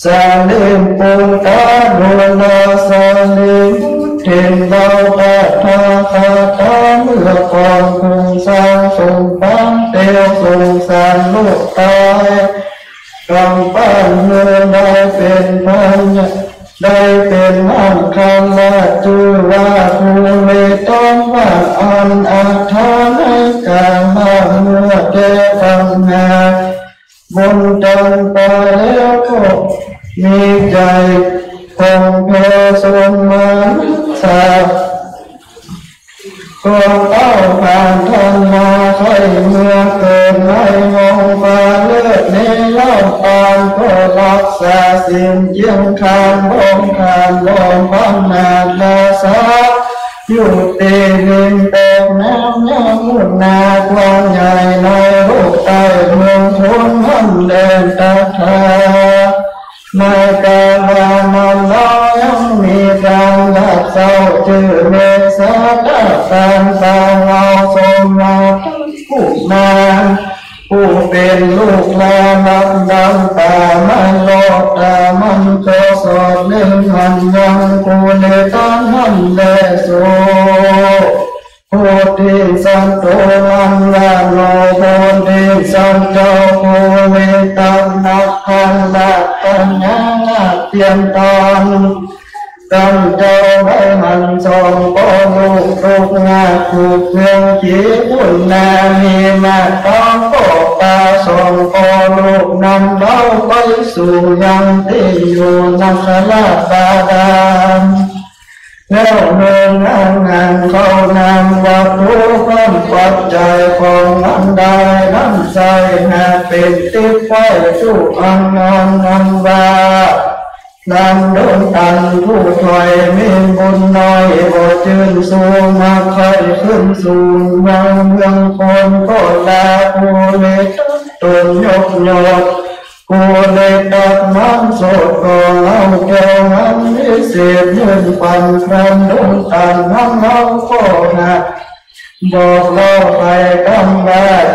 สาลิมปุตตะโดนาสาลิมเทนดาวตาทาคาตาเมื่อก่อนคงสร้างสมบัติเตียวสงสารลูกตายกำปั้นเมื่อได้เป็นพันได้เป็นอันคำว่าจือว่าผู้ไม่ต้องว่าอันอาถรรพ์ให้การมาเมื่อแก่ทำงานบนจันไปแล้วก็มีใจคงเพสมมาสาก็เต้าผ่านทนมาใครเมื่อเกิดไม่มองฟ้าเลือดในเล่าปานก็รักษาสิ่งเยี่ยงคานบ้องคานล้อมพังนาดาสาอยู่เตลินแตกน้ำน้ำมุดนากว้างใหญ่ในโลกใต้เมืองทนหันแดนตาทาในกาลามันน้อยยังมีการรักเศร้าจืดเมษาตาการตาเราสมมาผู้นาผู้เป็นลูกลานับดังตามันโลดตามันก็สอดเล่นหันยังกูเลตันหันเลโซโพธิสัตว์โตลังลาโลโพธิสัตว์เจ้าโพธิตันนักขันนักปัญญาเตรียมตอน กันเจ้าได้หันสองปอลูกลูกงาถูกเมืองขีบุญนามีมาต้องปกตาสองปอลูกนำเราไปสู่ยังที่อยู่นักลาบาดานแล้วเมืองงานเขานำวัตถุความปัจจัยของอันใดน้ำใจหาเป็นติดไฟสู่อันนอนอันบานำโดนตันผู้ถอยมีบุญน้อยบ่จืนสูงมาค่อยขึ้นสูงยังเมืองคนก็ลาผู้เล็กตนยกยอดกูเลยตัดน้ำสดก็เอาแก้วน้ำวิเศษยืนปันครันโดนตันน้ำเราก็หักบอกเราไปกำลัง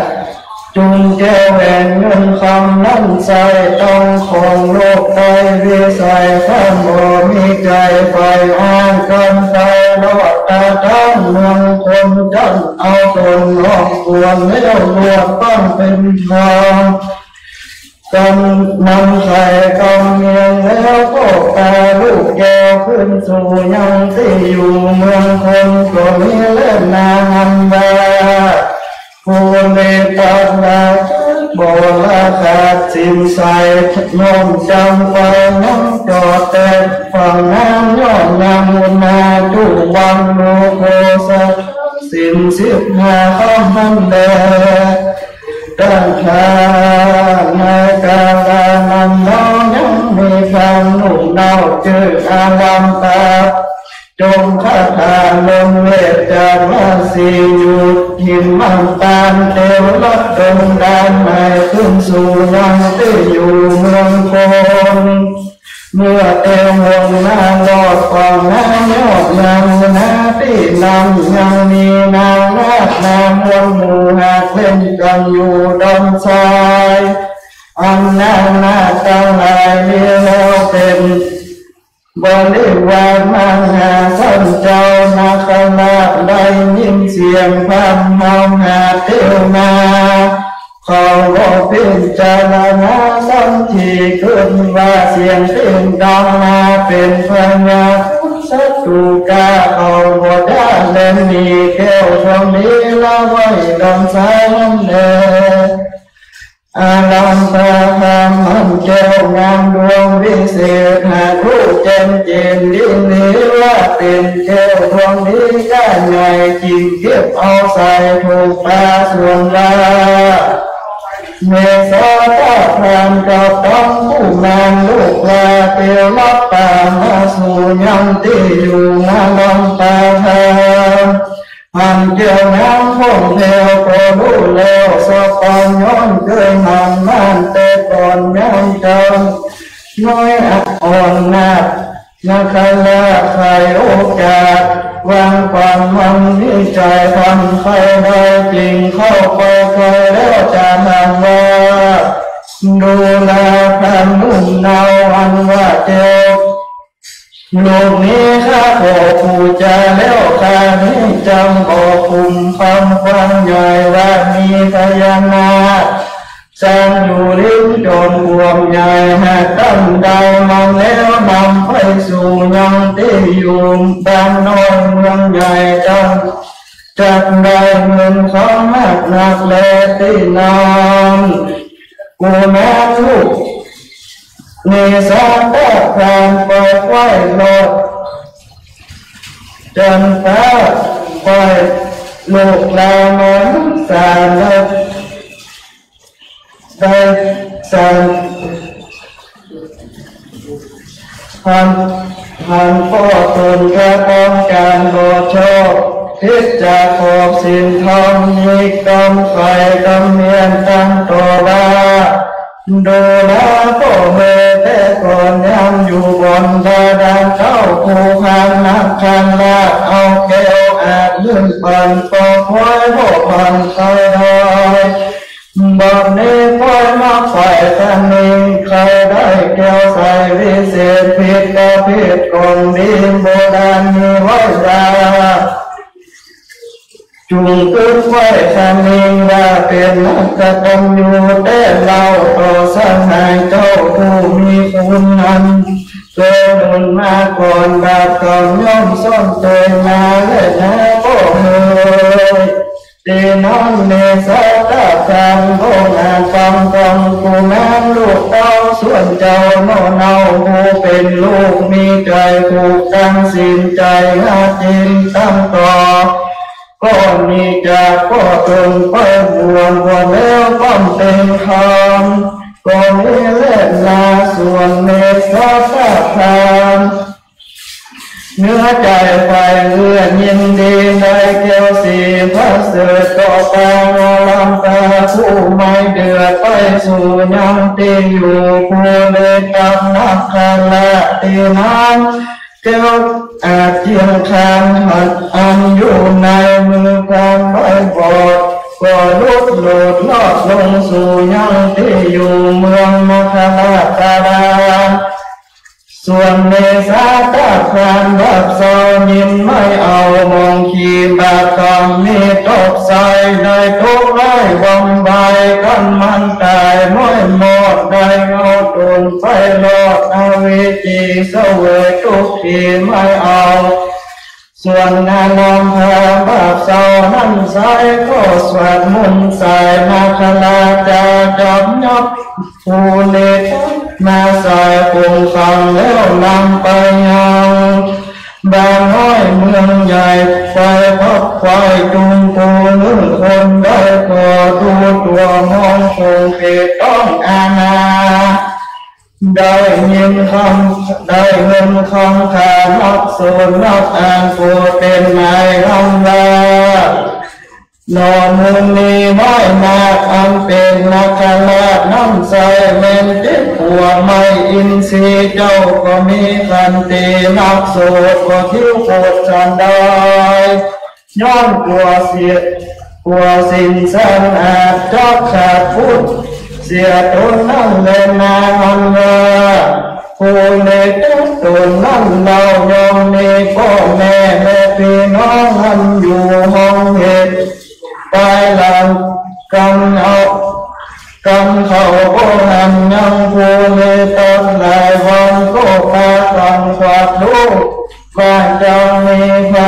จุนแก้วแหวนเงินคำนั้นใส่ต้องของโลกใจวิสัยข้ามบ่มีใจไปอ้างกันไปรอดตาทั้งเมืองคนจันเอาตนออกควรแล้วรวดต้องเป็นทองกำนำใส่กำเมียงแล้วก็ตาลูกแก้วขึ้นสู่ยังที่อยู่เมืองคนก็มีเล่นนางบาผู้เนตัดนาบ่ละขาดสินใสน้อมจำไปน้ำจอดแต่ฝั่งน้ำย้อนนำมุนาจุบังโลโคสักสิน15ข้อมันแดตั้งชาในกาลานำน้องยังมีความหนุ่มเนาจืดอาลัมตาจงคาถาลมเวทจามาสีหยุดหิมมังตานเทวรัตดงดานใหม่ขึ้นสู่ยังที่อยู่เมืองคนเมื่อเอวงนาลอดกองน้ำยอดนางนาที่นำยังมีนางนาคนางวงหมู่หากเล่นกันอยู่ดอนทรายอันนางนาตั้งหลายมีแล้วเป็นบริวารมังหาสันเจ้านาคราชได้ยินเสียงพามมองหาเทวนาเขาบอกเป็นจารณาสัมทีขึ้นว่าเสียงเต้นดังมาเป็นพญาสัตตุกาเขาบอกได้เล่นมีแก้วทองนี้ละไว้ดำสายน้ำเนอาลัมตาธรรมมันแก้วงามดวงวิเศษหารู้แจ่มเจนดินนี้ว่าเป็นแก้วดวงนี้ก้านใหญ่จริงเก็บเอาใส่ถูกตาส่วนละเมษาตาพรานกับต้องผู้งานลูกลาเตียวลับตามาสู่ยังที่อยู่อาลัมตาธรรมมันเกี่ยวน้ำพงเทวก็รู้แล้วสอบตอนย้อนเคยมันมันแต่ก่อนยังจำน้อยอ่อนนักนักละใครโอกาสวางความมันวิจัยทำใครได้จริงเข้าไปใครแล้วจะทำว่าดูแลพระนุ่มเนาอันว่าเจ้าโลกนี้ข้าขอผู้จาแล้วข้านี้จำบอกคุมคำความใหญ่ว่ามีพญานาคสร้างอยู่ริมจนบวมใหญ่หากตั้งใดมันแล้วนำไปสู่ยังที่อยู่บ้านน้อยเมืองใหญ่จากได้เงินของมากหนักแลที่นอนกูแม่ลูกเนสาตาพรานปล่อยไว้หลดจันทาปล่อยลูกลามันสารได้สั่งพันพ่อตนกระต้องการโลชอบพิจารขอบสินทองมีกำไฟกำเมียนตั้งตัวว่าดูแลพ่อแม่แต่ก่อนยังอยู่บนบาดาลเข้าภูพันนักขันลาเอาแก้วอาจลื่นปันปอกไว้พ่อพันคอยดอยบอกนี้พ่อยมาไฟกันนี้ใครได้แก้วใส่วิเศษผิดก็ผิดกองดินโบราณมีไว้ดาจุงขึ้นไว้คำนี้ว่าเป็นนักกตัญญูแต่เราต่อสหายเจ้าผู้มีคุณนั้น เกิดหนุนมาก่อนบาปกองย่อมซ่อนเตยมาและนะก็เฮยตีน้องเนสาตาคันโบงานฟังกองกูแม่ลูกเต้าส่วนเจ้าโน่เนาหูเป็นลูกมีใจผูกตั้งสินใจหาจินตั้งต่อก็มีจากก็ตนไปบวนวนแล้วก็เป็นคำก็มีเล่นนาส่วนเนสาตาคันเนื้อใจไฟเลื่อนยินดีในเกี่ยวสีพระเสด็จต่อไปลำตาผู้ไม่เดือดไปสู่ยังตีอยู่ผู้เดินตามนักขันละตีนั้นเกี่ยวอาจเทียงคันหัดอันอยู่ในมือความไม่บอดก็ลุกโลดลอดลงสู่ยังที่อยู่เมืองมคธาตาดานส่วนเมษาตาคานแบบซอยินไม่เอามองขีบาคำมีตกใส่ได้ทุกไร้วังใบกันมันตายม้อยหมดได้เงาตุนไฟลอดอาวิจีเสวยทุกทีไม่เอาส่วนงานนำพาบาปเศร้านั้นใส่ก็สวดมนต์ใส่นาคลาจาจับยับผู้เล็กมาใส่คงฟังแล้วนำไปยังบ้านน้อยเมืองใหญ่ไฟพับไฟจุงปูนึ่งคนได้ก็ดูตัวมองคงเกตต้องอาณาได้ยินคำได้เงินคำขานักส่วนนักอ่านผู้เป็นนายลำลานอนมือนี้น้อยนาอันเป็นนาคาราชน้ำใสเล่นเจ็บหัวไม่อินทรีเจ้าก็มีคันตีนักโสดก็ทิ้วโคตรสันได้ย้อนกลัวเสียกลัวสิ่งสันอาจจอกขาดพุทธเสียตนนั่งเล่นนาอันว่าผู้เล็กตนนั่งเรายอมนี้พ่อแม่และพี่น้องอันอยู่ห้องเหตุไปหลังกำเอากำเขาโบหันยังผู้เล็กตนหลายวันก็พากันขวัดลูกบ้านเจ้ามีใคร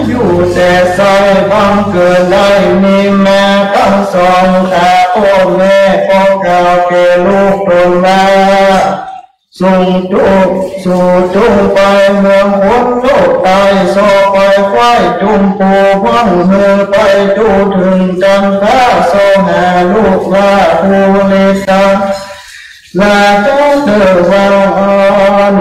อยู่แต่ซอยบังเกิดได้มีแม่ตั้งสองขาพ่อแม่พ่อเก่าเกลูกตนมาส่งจุกสู่จุงไปเมืองพ้นโลกตายโซไปไฟจุมปูพังเมือไปจูถึงจันทราโซหาลูกว่าผู้เลตันลาเจ้าเดือวาน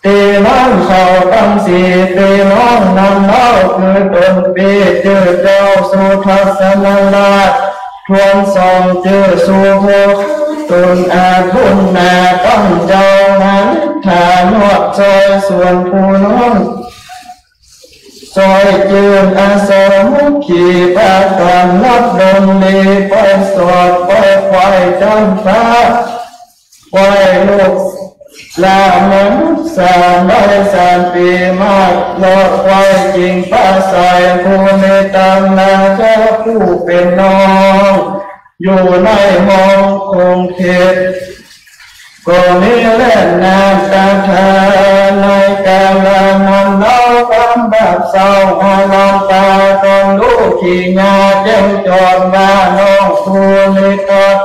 ตีน้องเขาตั้งสีตีน้องนำเล่าคือตนปีเจอเจ้าสุทัศนราชทวนสองเจอสุโภตนอาบุญนาต้องเจ้านั้นฐานวดซอยส่วนผู้น้องซอยจืนอาสมุขีปากันนับดงดีไปสอดไปควายจันฟ้าควายลูกลาเหมือนสามได้สามปีมากลอดควายจริงป้าใส่ผู้ในตามนาเจ้าผู้เป็นน้องอยู่ในมองคงเขตก็มีเล่นนาตาทาในกาลนำเล่าคำแบบเศร้าอาลองตาตอนลูกขี่งาเจ้าจอดมาน้องผู้ในตอด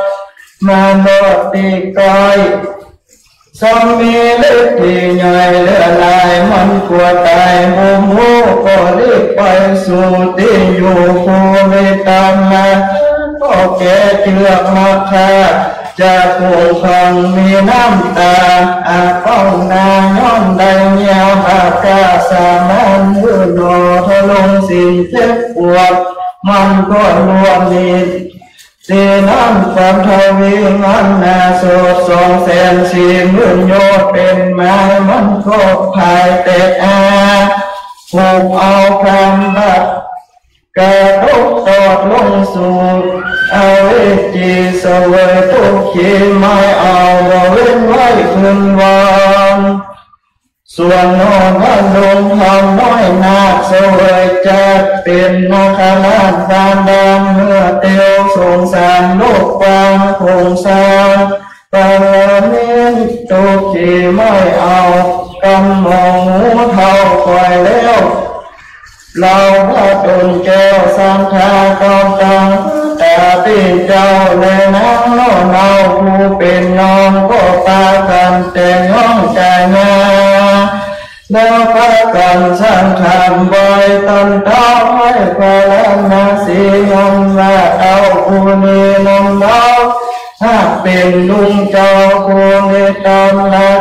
มาโนติกอยสมมีเล็กที่ใหญ่เลือลายมันกลัวตายมุมหูก็รีบไปสู่ที่อยู่ผู้ไม่ตามมาก็แก่เชือกมาคาจากผู้ฟังมีน้ำตาอาป้องนาย้อนได้เงียวหากาสามันมือหนอทะลงสิ่งเจ็บปวดมันก็รวมนิดสีน้ำความทวีมันนาโสด240,000โยชน์เป็นไม้มันก็ภายแต่ผูกเอาคำบัดกระทุกตอดลงสู่เอาวิจีเสวยทุกขีไม่เอาบ่เว้นไว้คืนวันส่วนนอนวันลงทำน้อยนาคเสวยจะเป็นนาคราชบานดำเมื่อเตียวสงสารโลกความคงสร้างปาเมน ตุกที่ไม่เอากำมองหูเท่าคอยแล้วเราพระตนแก้วสันทากองตังแต่ตีเจ้าในน้ำโน่นเอาผู้เป็นน้องก็ปากันแต่ย่องใจงาแล้วพระกันสังขารบ่อยตนเท้าให้พระละนาสียมว่าเอาผู้นี้นมเอาถ้าเป็นลุงเจ้าผู้นี้ตอนละ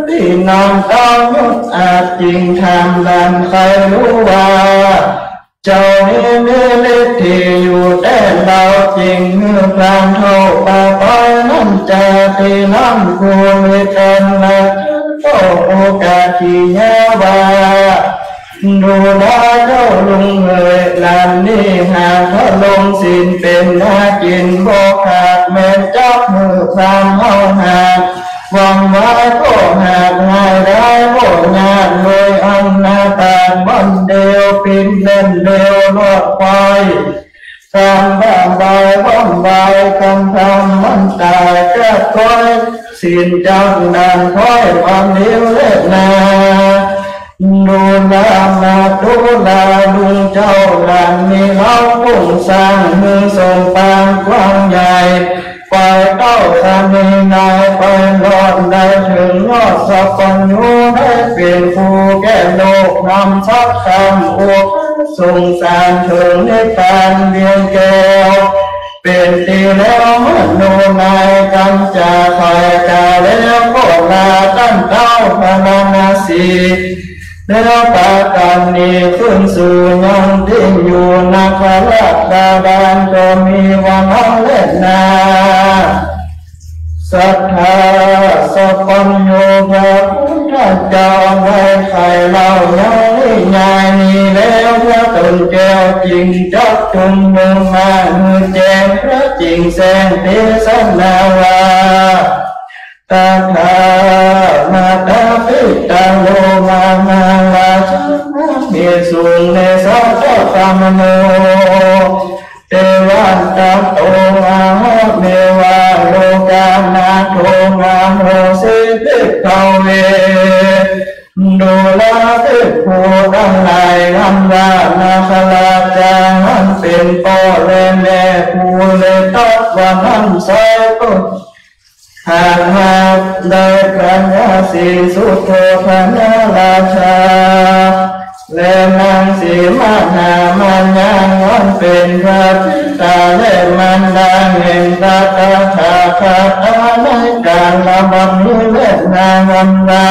ที่นำต้อนยุดอาจจริงทำดันใครรู้ว่าเจ้านี้มีฤทธิ์ที่อยู่แต่เราจริงเมื่อพรานเท่าปาปอยน้ำใจที่น้ำผู้มีตนละโอกาสที่ยาวาดูแลเจ้าลุงเอ๋ยลานนี้หากทะลงสินเป็นหากินบ่ขาดแม่จับมือพรามเฮาหากหวังไว้ก็หากง่ายได้บ่งานเลยอันหน้าตาบันเดียวปินเล่นเดียวรอดไปทำบ้านใบบ้านใบคำทำมันตายแก้คอยสินจังนานคอยความเดียวเล็ดนาดูลามาดูลาลุงเจ้าหลานมีเล่าปุ่งสร้างมือส่งปางกว้างใหญ่ไปเต้าสามีนายไปรอดได้ถึงยอดสัพพัญญูได้เป็นผู้แก้โลกนำสักคำอุปสงสารถึงในการเวียนแก้วเป็นตีแล้วมโนนายกำจะคอยกาแล้วก็ลาตั้งเต้าพนานาสีแล้วปากันนี้ขึ้นสู่ยังที่อยู่นาคราชดาดานก็มีวันเล่นนาสัทธาสัพพัญญูพระพุทธเจ้าไว้ใครเล่ายังนิยายนี้แล้วพระตนแก้วจริงจักจุมเมืองมามือแจ้งพระจริงแสงเทศนาวาตาคามาตาปิตาโลมามาลาชมีสุงในสัพพะธรรมโนเทวันตาโตมาเมวะโลกานาโทมาโมสิทิเทเวดูแลทิภูทั้งหลายอันว่านาคราชาอันเป็นพ่อและแม่ผู้เลยตัดวันนั้นใส่ตุหากได้พระญาสีสุโธพนาราชาและนางสีมาหามันยังวันเป็นพระพิตาและมันดาแห่งตาตาถาคาตาในการละบัดนี้เวทนางวันลา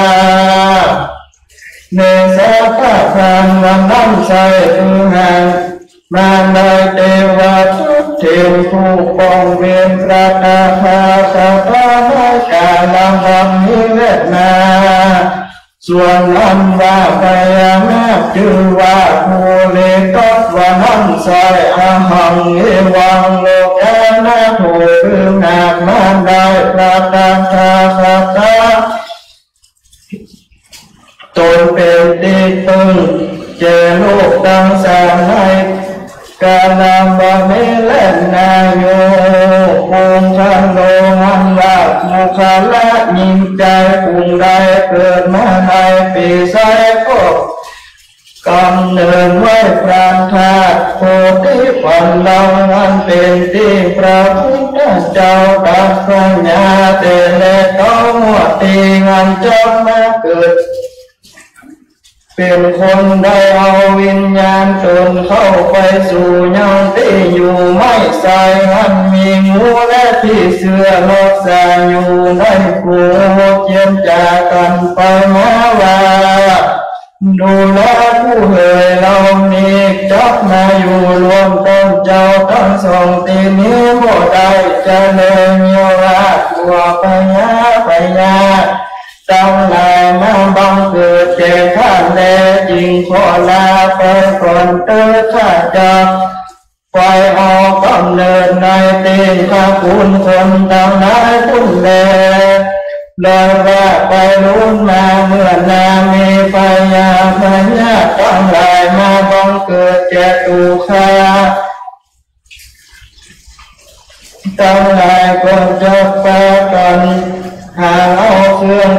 เนสะพะพังวันนั้นใส่คือหางมาได้เทวะทุกเทวผู้ปองเวียนพระตาภาคาตาในการละบัดนี้เวทนาส่วนอันว่าพยานาจือว่าภูเลตัสวันหันใส่อาหังเอวังโลกานาภูคือหากมาได้พระตาภาคาตาตนเป็นที่ตึงเจโลกดังสามในกาลามบะเมเลนาโยภูมิขันโลหันว่ามุขละยิงใจภูมิใดเกิดมาในปีไซก็กำเนิดไว้พรานธาตุโพธิปันเราอันเป็นที่พระพุทธเจ้าตัดปัญญาเตเลต้องหัวตีงานจบมาเกิดเป็นคนได้เอาวิญญาณตนเข้าไปสู่ยังที่อยู่ไม่ใส่หันมีงูและที่เสือลอกสาอยู่ในกูเจียมจากกันไปมาว่าดูแลผู้เหยเรานี้จับมาอยู่รวมต้นเจ้าทั้งสองตีนี้บ่ได้จะเลยมีราชัวพญาพญาตั้งหลายมาบังเกิดแก่ข้าแลจริงขอลาไปก่อนเติดข้าจับไปออกกำเนิดในเตีนข้าคุณคนตั้งหลายคุณแลลอยว่าไปลุ้นมาเมื่อนามีพญาพญาตั้งหลายมาบังเกิดแก่ตุข้าตั้งหลายก็จะไปกันหาเอาเครื่อง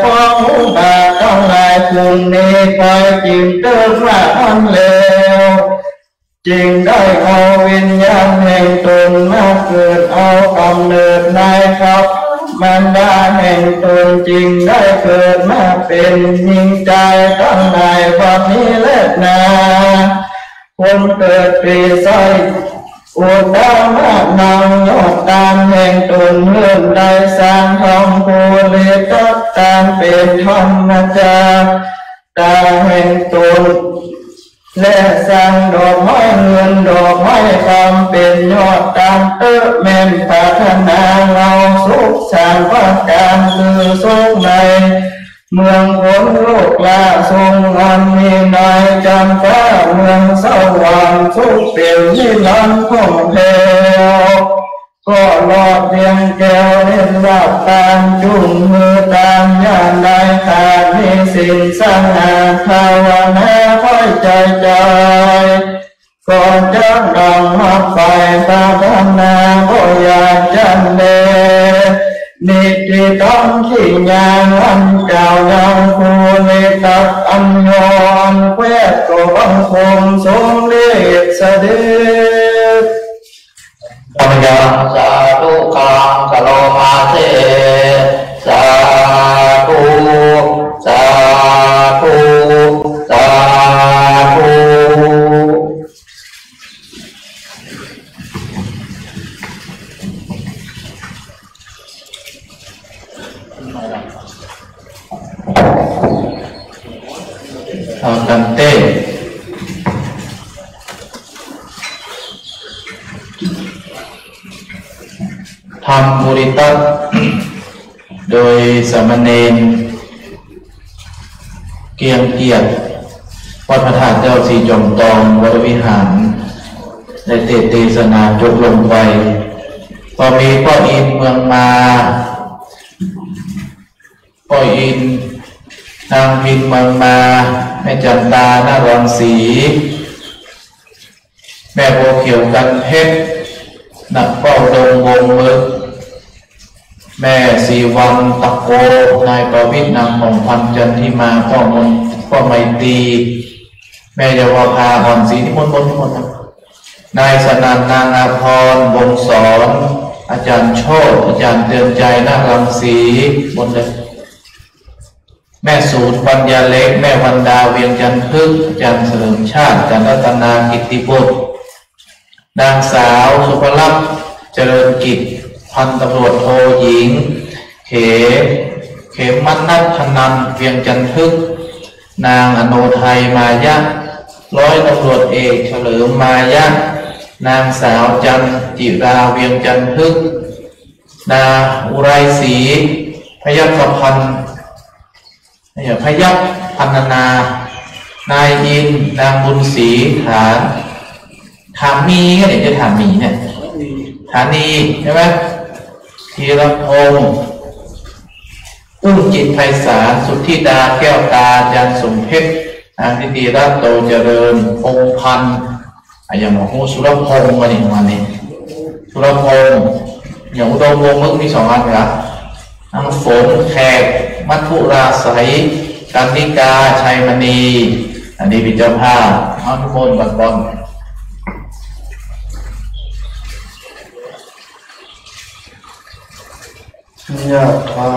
ของบาปทั้งหลายคุณนี้คอยจิตเติมว่าอันเลวจึงได้เอาวิญญาณแห่งตนมาเกิดเอากำเนิดในครับมันดาแห่งตนจึงได้เกิดมาเป็นหญิงใจทั้งหลายวันนี้เลิศนาคนเกิดปีไซอุดามานำยอดตามแห่งตนเลื่อนได้สร้างทำภูเลตัดตามเป็นธรรมจาตาแห่งตนและสร้างดอกไม้เงินดอกไม้คำเป็นยอดตามแม่นพัฒนาเราสุขสร้างประการคือสุขในเมืองผลโลกลาทรงวันมีนายจำฟ้าเมืองสวรรค์สุขเปลี่ยวนิรันดร์ของเพลก็รอดเพียงแก้วเล่นราบตามจุ่มมือตามย่านได้ขาดมีสิ่งสร้างหาภาวนาค่อยใจใจก่อนจะดังหักไฟตาธนาก็อยากจันเลนิติต้องที่ยางอันเก่ายังคูในตักอันยอนแวดก็บังคมทรงเดชเสด็จปัญญาสาธุคังกะโลมาเสสาธุสาธุสาธุเอากันเต้ทำบุริตัสโดยสามเณรเกียงเกียรติวัดพระธาตุเจ้าศรีจอมทองวรวิหารได้เทศนาจบลงไปพอมีพ่ออินเมืองมาพ่ออินนางพินเมืองมาแม่จันตาหน้ารังสีแม่โบเขียวกันเพชรนักเฝ้าดงวงมึกแม่สีวันตะโกนายประวิตรนางของพันจันทิมาพ่อมนพ่อไมตรีแม่เยาวภาอ่อนศรีนิมนต์นิมนต์นายสนันนางอาภรณ์วงศรอาจารย์โชติอาจารย์เตือนใจนาครังสีบนเลยแม่สูตรปัญญาเล็กแม่วันดาเวียงจันทึกอาจารย์เฉลิมชาติอาจารย์รัตนากิตติบุตรนางสาวสุภลักษณ์เจริญกิจพันตำรวจโทหญิงเขมนัทพนันเวียงจันทึกนางอโนไทยมายะร้อยตำรวจเอกเฉลิมมายะนางสาวจันจิราเวียงจันทึกนางอุไรศรีพยัคฆ์พันธ์พยัคฆ์พันนานายอินนางบุญศรีถามมีก็เดี๋ยวจะถามมีเนี่ยฐานีใช่ไหมธีรพงศ์อุ้มจิตไพศาลสุทธิดาแก้วตาจันทร์สมเพชรนางธิติรัตน์โตเจริญพงพันธ์อย่างหมอสุรพงศ์มาเนี่ยวันนี้สุรพงศ์อย่างอุดมวงศ์มึกมี2 อันครับนางฝนแขกมัทุราศัยกันนิกาชัยมณีอันนี้เป็นเจ้าภาพเอาทุกคนบัดบอลยะถา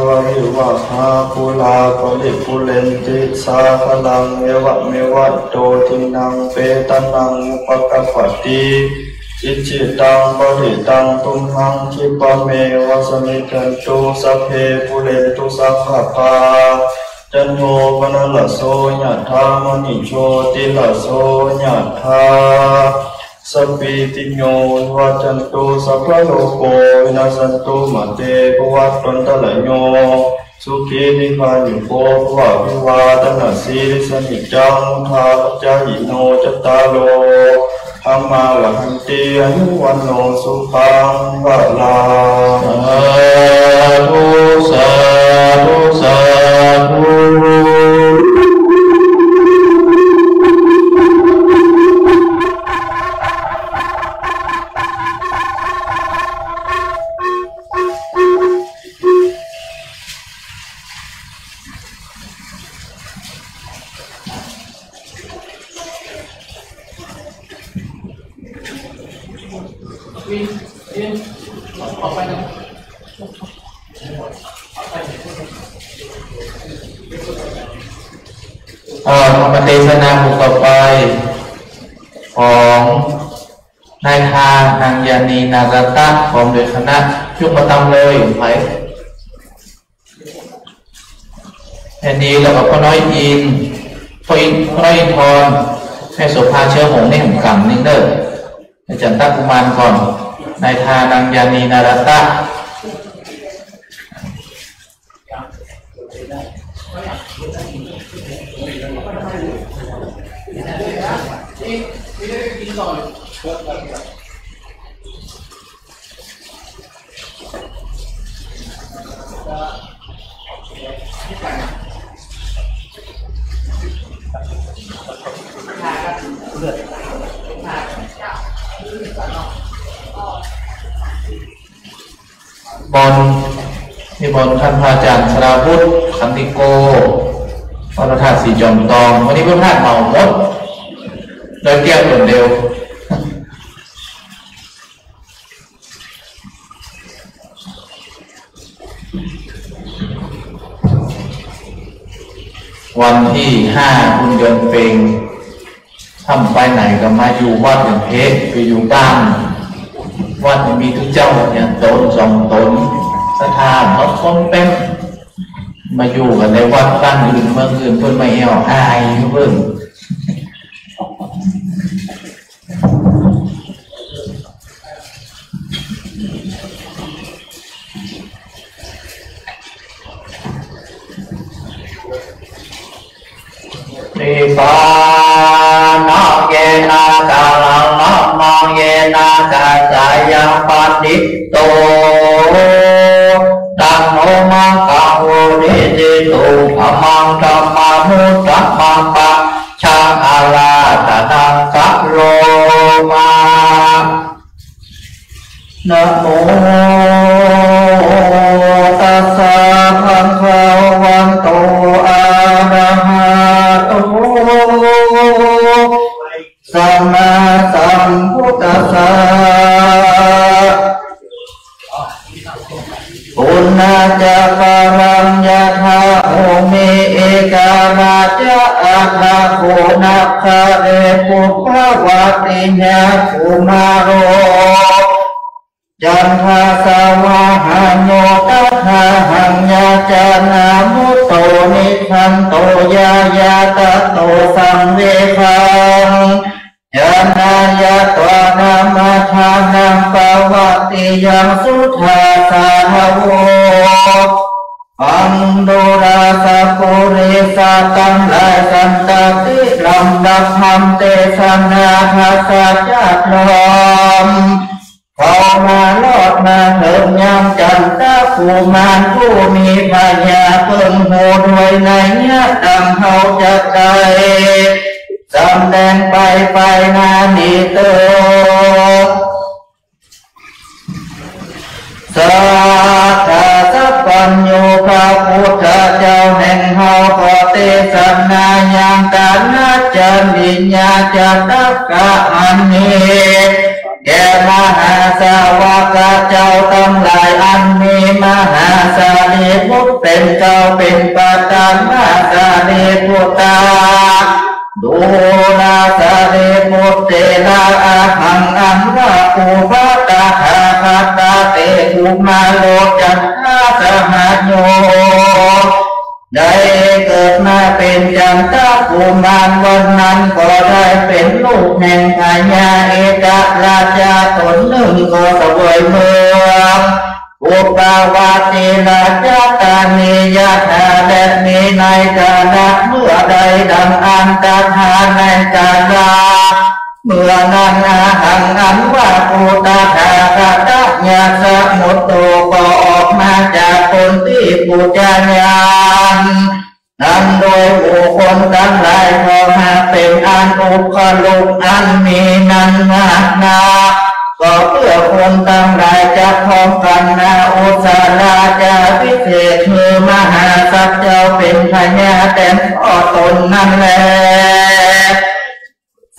วะริวะหาปุราปริปุเรนติสาคลังเอวะเมวะโตทินังเปตานังอุปกัปปติอิจิตังปริตังตุมหังคิปะเมวะสมิจันตุสัพเพปุเรนตุสังขปาจันโทปนลโสยะถามณิโชติลโสยะถาสัพพิติโยวัจันตุสัพพะโลกโกวินาศตุมาเตภวัตตันตะโยสุขีนิพายุโกภวะวิวาตนาสีริสนิจังมุทาปัจจายโนจัตตาโลธรรมาลันติอนุวันโนสุขังวะลาสาธุสาธุ อ ธรรมเทศนาบทต่อไปของนายทานางยานีนารัตะของโดยคณะยุคมาตำเลยไปแค่นี้แล้วก็พ่อน้อยอินพ่อน้อยอินทรแม่โสภาเชื้อหงส์ในหังกำนิ่งเด้ออาจารย์ตั้งกุมารก่อนนายทานางยานีนารัตะบอลที่บอลท่านพระอาจารย์สราวุฒิขันติโกพระธาตุสีจอมทองวันนี้พระธาตุเมาหมดโดยเกี่ยวคนเดียววันที่5 คุณยนต์เปงทำไปไหนก็มาอยู่วัดอย่างเพชรไปอยู่บ้านวัดมีทุกเจ้าเนี่ยตนสองตนสถานเขาคนเป็นมาอยู่กันในวัดบ้านอื่นเมืองอื่นเพื่อนไม่เอาอายเพื่อนนิปานะเยนะกาลังนะมะเยนะกาสายังปฏิโตตัมโนมังคังโวนิจิตุอมังธัมมานุสัมมังปะชังอาลาตะนังสัพโลมานะโมตัสสะภะคะวะโตอะระหะโตสัมมาสัมพุทธัสสะปุณณาจะปารังยะถาโอเมเอกานาจะอาภาโคนัคคะเรปุภวะติญาภูมาโรจันทาสาวาหันโยตัทธาหังยาจานามุตโตนิทันโตยายาตะโตสังเวคังยานายะตวานามาทานังปวติยังสุทธาสาโวอังโดราสะปุริสาตังหลายสันตติลำดับธรรมเทศนาภาษาจักรวาลเข้ามาลอดมาเถิดยังจันทะภูมานผู้มีปัญญาเพิ่งโหด้วยในญาติดังเขาจะได้จำแดงไปนานิเตอสัทธาสัพพัญโยพระพุทธเจ้าแห่งเฮาขอเทศนายังการนัจจวิญญาจัตตกะอันนี้แก่มหาสาวกเจ้าทั้งหลายอันมีมหาสารีบุตรเป็นเจ้าเป็นประธานมหาสารีบุตรดูลาสารีบุตรเตระอาหังอันว่าอุปตาหาคาตาเตภูมาโลจันทาสหัสโยได้เกิดมาเป็นจันทภูมานวันนั้นก็ได้เป็นลูกแห่งพญาเอกราชาตนหนึ่งก็เสวยเมืองอุปาวาติราชตานิยาธาและมีในกาลเมื่อใดดังอันตถาในกาลเมื่อนั้นอาหังอันว่าอุตถาคตญาสมุตโตก็ออกมาจากคนที่ปุจญาณนั้นโดยบุคคลทั้งหลายพอมาเป็นอันอุปลุกอันมีนันนานาก็เพื่อคนทั้งหลายจะพร้อมกันนาอุสาราจะพิเศษคือมหาสัจเจ้าเป็นพญาแต่พ่อตนนั่นแหละ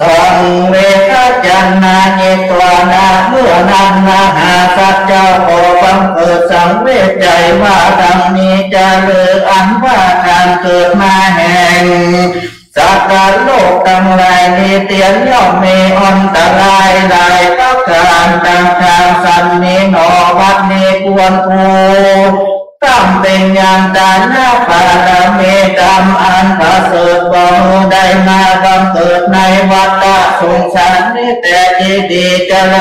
สังเวชจัน นนาเยตวานาเมื่อนั้นมหาสัจเจ้าขอบังเกิดสังเวชใจว่าดังนี้จะเลืออันว่าการเกิดมาแห่งสัตว์โลกทั้งหลายนี้เตียนย่อมมีอันตรายหลายประการต่างทางสันนิโนวัดนี้ควรคูตั้งเป็นอย่างตาหน้าปาลเมตามอันประเสริฐบ่ได้มาบังเกิดในวัฏสงสารนี้แต่ดีจะแล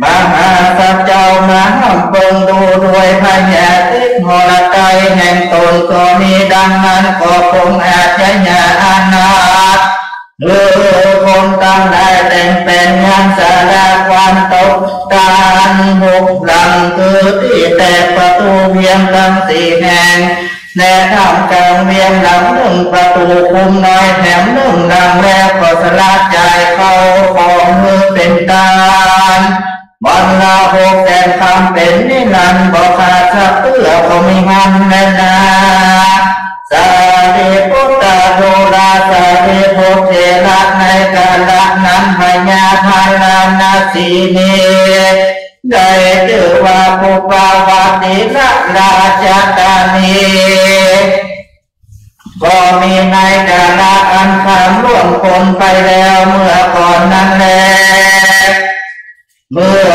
มหาสัจเจ้ามาห้ามเปิงดูด้วยพญาทิพย์หอละใจแห่งตนก็มีดังนั้นก็คงอาจจะญาอนาถคนตั้งได้แต่งเป็นงานสาราความตกการหุบหลังคือที่แต่ประตูเวียงทั้งสี่แห่งแน่ทำกลางเวียงหลังหนึ่งประตูคุมน้อยแถมหนึ่งหลังแล้วก็สละใจเข้าของมือเป็นตาลวันละหกแสนคำเป็นนิรันดร์บอกขาดสักเตื้อก็มีหันแน่นาสาธิพุทธโดราสาธิพุทธเถระในกาลนั้นพญาพารานาสีนีได้ชื่อว่าปุปาวาติราชธานีก็มีในกาลอันคำล่วงคนไปแล้วเมื่อก่อนนั้นแลเมื่อ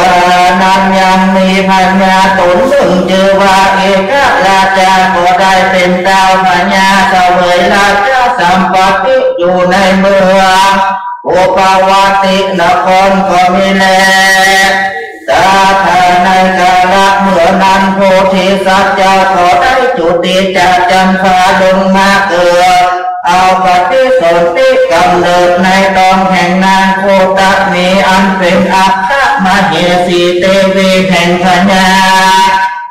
นั้นยังมีพัญญาตนหนึ่งชื่อว่าเอกราชาก็ได้เป็นเจ้าพัญญาเสวยราชสัมปติอยู่ในเมืองอุปาวาตินครก็มีแลสาธาในกาลเมื่อนั้นโพธิสัตว์เจ้าขอได้จุติจากจันทราลงมาเกิดเอาปฏิสนธิกำเนิดในตอนแห่งนางโคตมีอันเป็นอัคคมเหสีเตวีแห่งพญา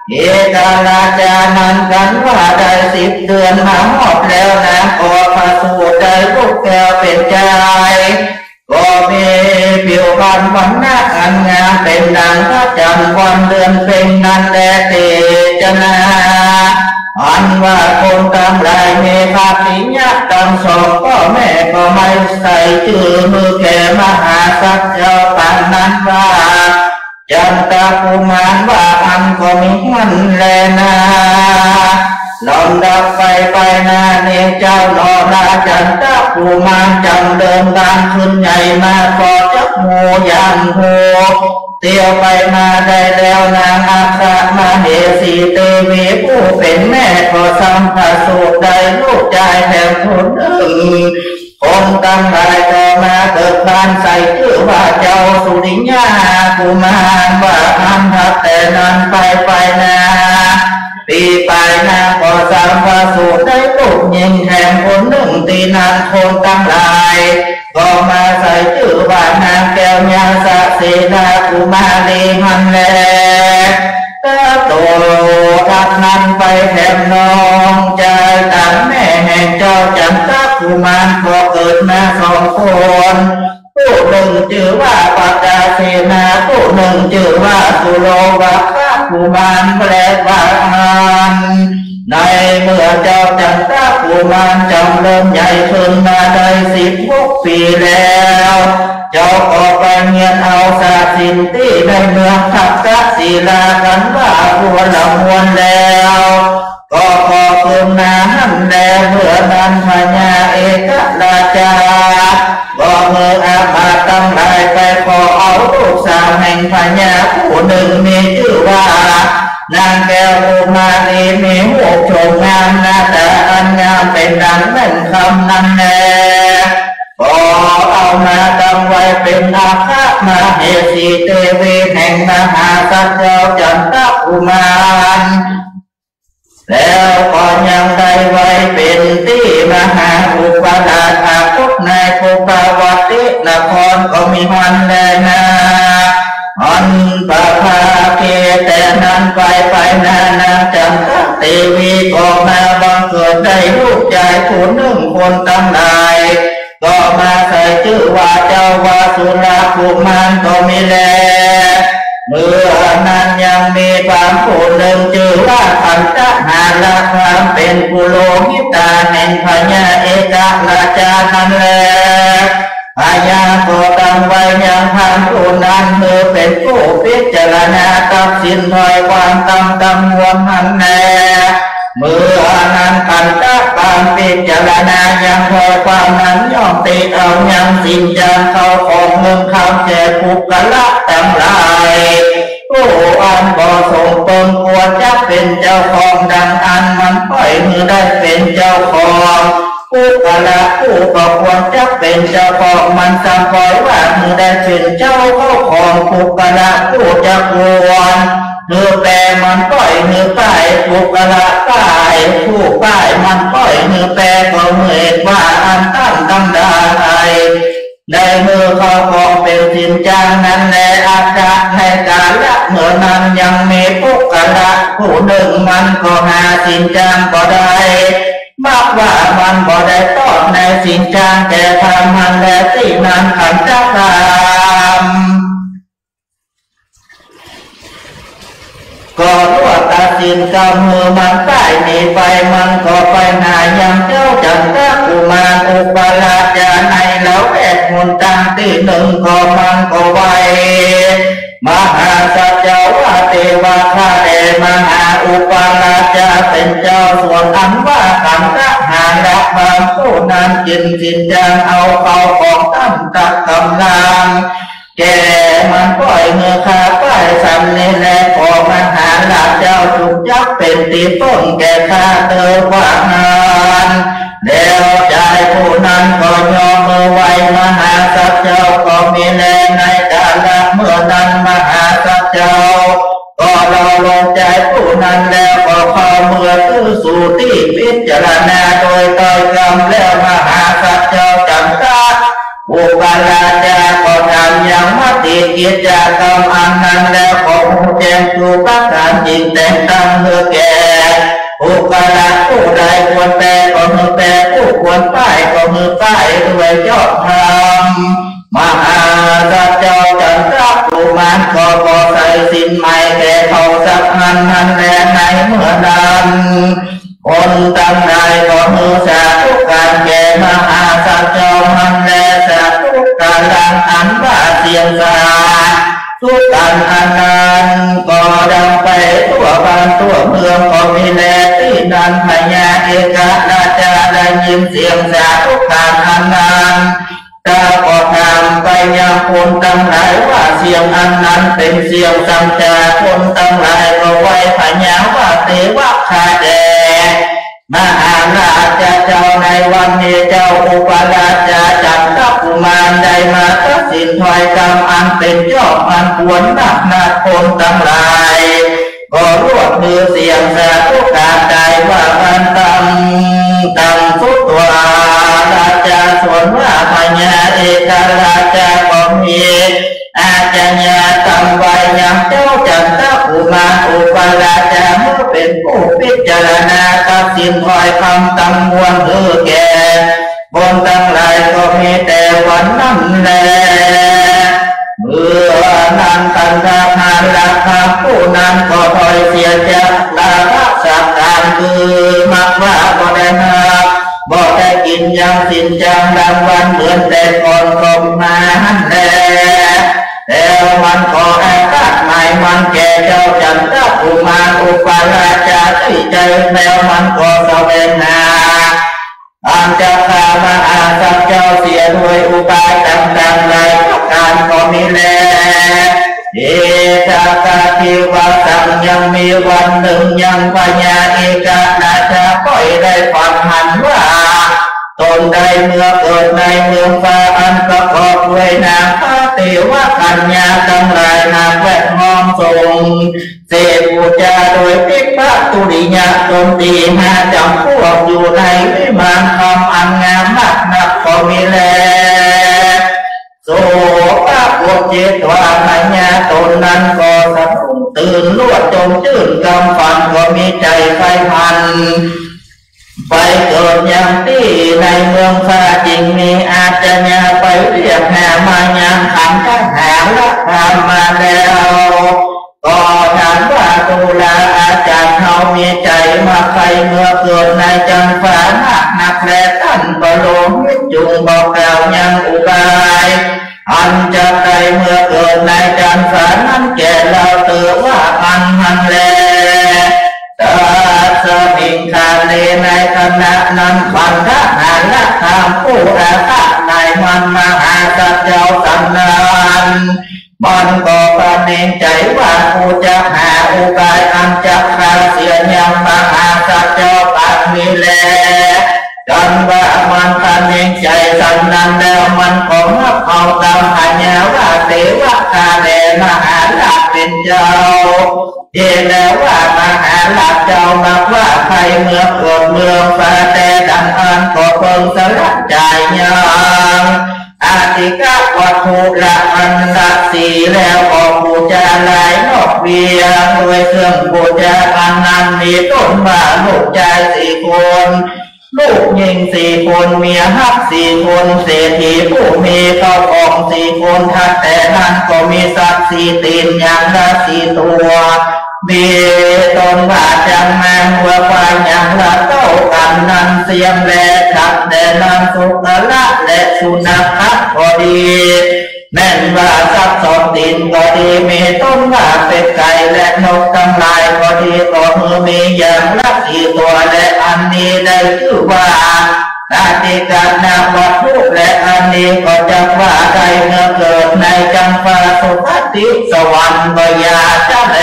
เอกราชานั้นกันว่าได้10 เดือนมาหอดแล้วนางก็พระสูตรได้ลูกแก้วเป็นใจก็มีผิวพรรณวันหน้าอันงามเป็นดังพระจันทร์วันเดือนเป็นนั้นแลเตจนาอันว่าคนกำไรมีภาปิญญาตั้งสองพ่อแม่ก็ไม่ใส่ชื่อมือแก่มหาสัจเจ้าปานนั้นว่าจันตกุมารว่าอันก็มีมันแลนาลำดับไปนาเนเจ้าหนอราจันตกุมารจำเดินทางขึ้นใหญ่มาก็จักหมูยันโหเตียวไปมาได้แล้วนางอาคามาเหสีเตวีผู้เป็นแม่ก็สัมภาสุได้ลูกชายแถมคนคนตั้งหลายก็มาเกิดบ้านใส่ชื่อว่าเจ้าสุริยากุมารว่าอันทับแต่นั้นไปนาปีไปนาก็สัมภาสุได้ลูกยิงแถมคนหนึ่งตีนางคนตั้งหลายก็มาใส่ชื่อว่านางแก้วยาสะเสนากุมารีหันแลโตทักนั้นไปแถมน้องใจต่างแม่แห่งเจ้าจันทกุมารก็เกิดมา2 คนผู้หนึ่งชื่อว่าปัจจเสนาผู้หนึ่งชื่อว่าสุโลวัคกุมารแปลว่าในเมื่อเจ้าจันทกุมารจำเริ่มใหญ่ขึ้นมาได้16 ปีแล้วเจ้าก็ไปเงียนเอาศาสินที่ในเมืองทักกะศิลากันว่าบัวละมวนแล้วก็ขอคืนนาหันแลเมื่อนั้นพญาเอกราชาก็เมื่ออามาตั้งหลายไปขอเอาลูกสาวแห่งพญาผู้หนึ่งมีชื่อว่านางแก้วกุมารีมีหัวโฉมงามหน้าตาอันงามเป็นดังแม่นคำนั้นแลก็เอามาตั้งไว้เป็นอาคามาเหสีเตวีแห่งมหาสัจเจ้าจันทกุมารแล้วก็ยังได้ไว้เป็นที่มหาอุปราชาพุทธในภูปาวตินครก็มีมันแลนาอันปะภาเกแต่นั้นไปนานจันทเตวีก็มาบังเกิดได้ลูกชายผู้หนึ่งคนตั้งหลายก็มาใส่ชื่อว่าเจ้าวาสุรากุมารก็มีแลเมื่อนั้นยังมีความผู้หนึ่งชื่อว่าพันธหาลความเป็นกุโลหิตาแห่งพญาเอกราชานั่นแล อาญาโกตังไว้ยังพันผู้นั้นเมื่อเป็นผู้พิจารณาตัดสินถอยความตำมวลหันแน่เมื่อนั้นปัญจการพิจารณายังถอยความนั้นย่อมติดเอายังสิ่งจางเข้าของเมืองคำแก่ภูกละทั้งหลายผู้อันบ่ทรงตนควรจะเป็นเจ้าของดังอันมันปล่อยมือได้เป็นเจ้าของผู้กละผู้ก็ควรจะเป็นเจ้าของมันจำปล่อยว่ามือได้เป็นเจ้าเข้าของผู้กละผู้จะควรเมื่อแปลมันปล่อยมือป้ายผู้กละป้ายผู้ป้ายมันปล่อยมือแปลก็เหมือนว่าอันตั้งตั้งได้ได้มือเขาของเป็นสินจางนั้นแลอาจารย์ในกาละเมื่อนั้นยังมีผู้กละผู้หนึ่งมันก็หาสินจางก็ได้บอกว่ามันบ่ได้ตอบในสิ่งจางแต่ทำมันและที่นั้นขันจะทำก็รวดตัดสินกำมือมันใต้หนีไปมันก็ไปหายังเจ้าจันทกุมารอุปราชาในแล้วแอกมนตั้งที่หนึ่งก็มันก็ไวมหาสัจจวะเทวะข้าแต่มหาอุปราชาเป็นเจ้าส่วนอันว่าขันธหารับบางผู้นั้นกินสินจางเอาเขาของตั้งตักกำลังแกมันปล่อยเมื่อขาป้ายสันนี่แหละขอมหาราชเจ้าจุกยักเป็นตีต้นแก่ข้าเตอว่างานแล้วใจผู้นั้นก็ยอมเมื่อไว้มหาสัจเจ้าก็มีแรงในกาลเมื่อนั้นมหาสัจเจ้าก็เราลงใจผู้นั้นแล้วก็เข้าเมื่อตื้อสู่ที่พิจารณาโดยต่อยกรรมแล้วมหาสัจเจ้าจำกัดอุปราชาก็ทำอย่างมติกิจกรรมอันนั้นแล้วก็ผู้แจ้งสู่ประการจริงแต่งตั้งเพื่อแก่อุปราชผู้ใดควรแปลก็มือแปลผู้ควรป้ายก็มือป้ายด้วยยอดธรรมมหาสัจเจ้าจันทกุมารก็ใส่สินใหม่แก่เขาสักนั้นแลในเมื่อนั้นคนตั้งใจก็มือสาธุการแก่มหาสัจเจ้ามันแลสาธุการลังอันว่าเสียงสาทุกการอันนั้นก็ดังไปทั่วบ้านทั่วเมืองก็มีแลที่นั้นพญาเอกราชาได้ยินเสียงสาธุการอันนั้นตาก็ถามไปยังคนตั้งหลายว่าเสียงอันนั้นเป็นเสียงสัมจาคนตั้งหลายก็ไว้พญาว่าเทวะคาแดมหาราชเจ้าในวันนี้เจ้าอุปราชาจันทกุมารได้มาตัดสินถอยกรรมอันเป็นยอดอันควรนักนาคนตั้งหลายก็รวบมือเสียงสาธุการใจว่ามันตั้งสุตวาราชาส่วนว่าพญาเอกราชาก็มีอาจารย์ทำไว้ยังเจ้าจันทกุมารอุปราชาเมื่อเป็นผู้พิจารณาตัดสินถอยคำตั้งมวลเพื่อแก่บนตั้งหลายก็มีแต่วันนั้นแลเมื่อนั้นคันธหาราคาผู้นั้นก็ถอยเสียจากลาภสักการคือมักว่าบ่ได้นับบ่ได้กินยังสินจังรางวัลเหมือนแต่ก่อนก็มาหันแลแล้วมันก็แอบตัดหมายมันแก่เจ้าจันทกุมารอุปราชาที่ใจแล้วมันก็แสวงหาอันจะพามหาสัจเจ้าเสียด้วยอุบายต่างๆหลายประการก็มีแลเอตากาทิวาสังยังมีวันหนึ่งยังพญาเอกราชาก็ได้ความหันว่าตนได้เมื่อเกิดในเมืองฟ้าอันประกอบด้วยนางพระเทวกัญญาทั้งหลายนางแวดล้อมทรงเสพบูชาโดยพิพาตุริยะตนตีหาจำพวกอยู่ในวิมานทองอันงามมากนักก็มีแลโสภาพวกจิตว่าพญาตนนั้นก็สะดุ้งตื่นลวดจมชื่นกำฝันก็มีใจไฟพันไปเกิดอย่างที่ในเมืองฟ้าจริงมีอาจจะยาไปเรียกหามายามขันทหารละทำมาแล้วก็ถามว่าตุลาอา จากเขามีใจมาใครเมื่อเกิดในจังฟ้านักแลท่านก็ลงจุงบอกกล่าวยังอุบายอันจะใครเมื่อเกิดในจังฟ้านั้นแก่เราเตือว่าอันหันแลตาสมิงคาเลในคณะนั้นพันธะนาละธรรมผู้อาฆาตในมันมหาสัจเจ้าสันนานมันก็ประเนงใจว่าผู้จะหาอุบายอันจะคาเสียยังมหาสัจเจ้าปากมีแลกันว่ามันประเนงใจสันนั้นแล้วมันก็มาเอาตามพญาว่าเทวคาเลมหาลักเป็นเจ้าเห็นแล้วว่ามหาลักเจ้ามาว่าใครเมื่อเกิดเมืองฟ้าแต่ดังอันก็เพิ่งสลัดใจยังอาติกะวัตถุละอันศักดิ์สิทธิ์แล้วก็บูชาหลายนอกเวียงโดยเครื่องบูชาอันนั้นมีต้นว่าลูกชาย4 คนลูกหญิง4 คนเมียฮัก4 คนเศรษฐีผู้มีเข้าของ4 คนทัดแต่นั้นก็มีสัตว์4 ตีนอย่างละ4 ตัวมีตนว่าจังแมงวัวควายอย่างละเท่ากันนั้นเสียมและขับแต่นั้นสุกละและสุนัขก็ดีแม่นว่าสัตว์2 ตีนก็ดีมีต้นว่าเป็ดไก่และนกทั้งหลายก็ดีก็มีอย่างละ4 ตัวและอันนี้ได้ชื่อว่าอาติกานาวัตถุและอันนี้ก็จะว่าได้เมื่อเกิดในจังฟ้าสุคติสวรรค์บยาจะแล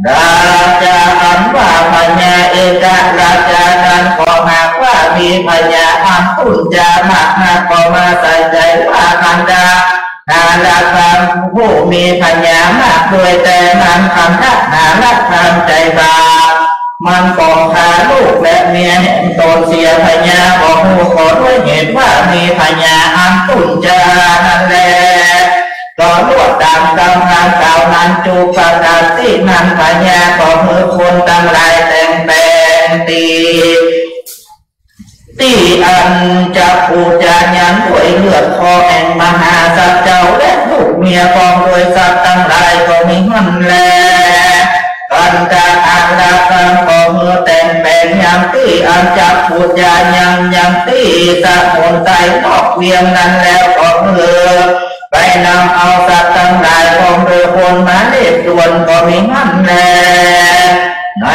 ราชาอันว่าพญาเอกราชานั้นก็หากว่ามีพญาอันตุนจามากนักก็มาใส่ใจว่าคันดานาลาคำผู้มีพญามากโดยแต่นั้นคำทักนาละคำใจบาปมันก็พาลูกและเมียเห็นตนเสียพญาบอกหูขอด้วยเหตุว่ามีพญาอันตุนจานั่นแหละก็ลวดตามกำลังเก่านั้นจูปกาที่นั้นพญาก็มือคนตั้งหลายแต่งตีอันจะปูจายันด้วยเลือดคอแห่งมหาสัตว์เจ้าและลูกเมียกองโดยสัตว์ตั้งหลายก็มีมันแลกันจากอันละคำก็มือแต่งแปลงยังตีอันจะปูจายังตีสะมุนไตนอกเวียงนั้นแล้วก็มือไปนำเอาสัตว์ทั้งหลายของโดยคนมาเล็บด่วนก็มีมันแลใน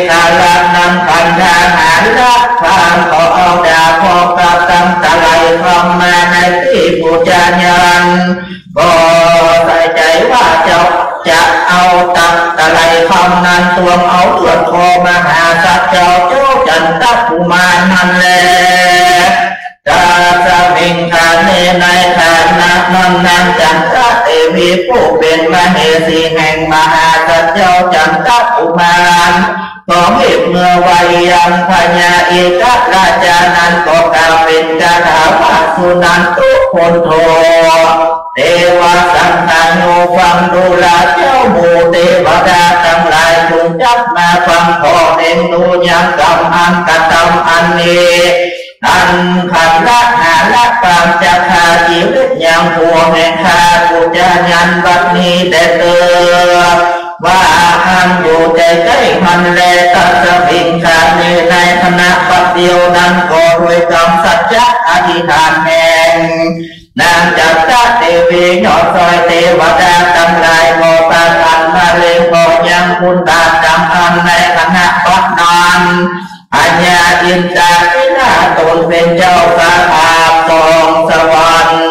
กาลนั้นพันธาหารละความก็เอาดาพอกับตั้งตะไลคำมาในที่ปูจายันก็ใส่ใจว่าจะเอาตักตะไลคำนั้นตวงเอาเลือดคอมหาสัตว์เจ้าจันทกุมารนั่นแลตาสมิงคาเนในฐานะนั้นจันทเทวีผู้เป็นมเหสีแห่งมหาสัตว์เจ้าจันทกุมารก็มีเมื่อวัยยังพญาเอกราชานั้นก็กล่าวเป็นคาถาว่าสุนันตุโคนโทเทวสังฆานุฟังดูแลเจ้าหมู่เทวดาทั้งหลายจงจับมาฟังขอเน้นดูยังกรรมอันกระทำอันนี้อันขันละหาละความจะขาชีวิตยังผัวแห่งข้าปุจายันบัดนี้แต่เกิดว่าอันอยู่ใจใกล้มันแลตัสมิงคาเนในคณะปัดเดียวนั้นก็รวยกรรมสัจจะอธิษฐานแห่งนางจัตตาเทวียอดซอยเทวดาทั้งหลายก็ตาอันมาเลยก็ยังคุณตาจำอันในคณะปัดนั้นอัญญาอินทราทินาตนเป็นเจ้าสาขาทองสวรรค์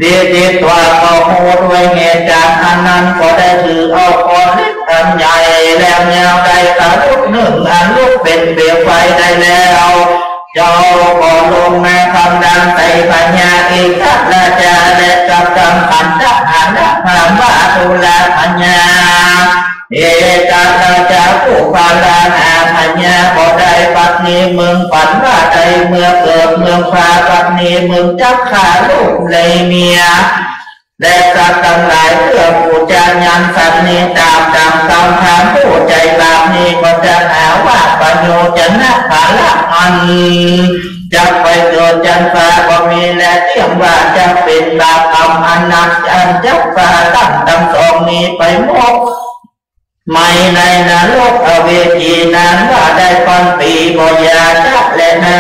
ดีตัวก็โหด้วยเหตุจากอันนั้นก็ได้ถือเอาคอเล็กอันใหญ่แล้วยาวได้ตาลุกหนึ่งอันลุกเป็นเปลวไฟได้แล้วเจ้าก็ลงมาคำดังใส่ปัญญาเอกราชาและกับกำขันทหารพามว่าตุลาปัญญาเอกราชาผู้ปาลานาปัญญาก็ได้ปัตนีเมืองฝันว่าใจเมื่อเกิดเมืองฟ้าปัตนีเมืองจับขาลูกเลยเมียและสัตว์ทั้งหลายเพื่อปูจายันสัตว์นี้ตามคำถามผู้ใจบาปนี้ก็จะหาว่าปัญโยชนะภาละอันจะไปเกิดจันทราก็มีและเที่ยงว่าจะเป็นบาปอันนั้นจันจับฟ้าตั้งสองนี้ไปหมด ไม่ในนรกอเวจีนั้นว่าได้พันปีบ่อยาจะและนา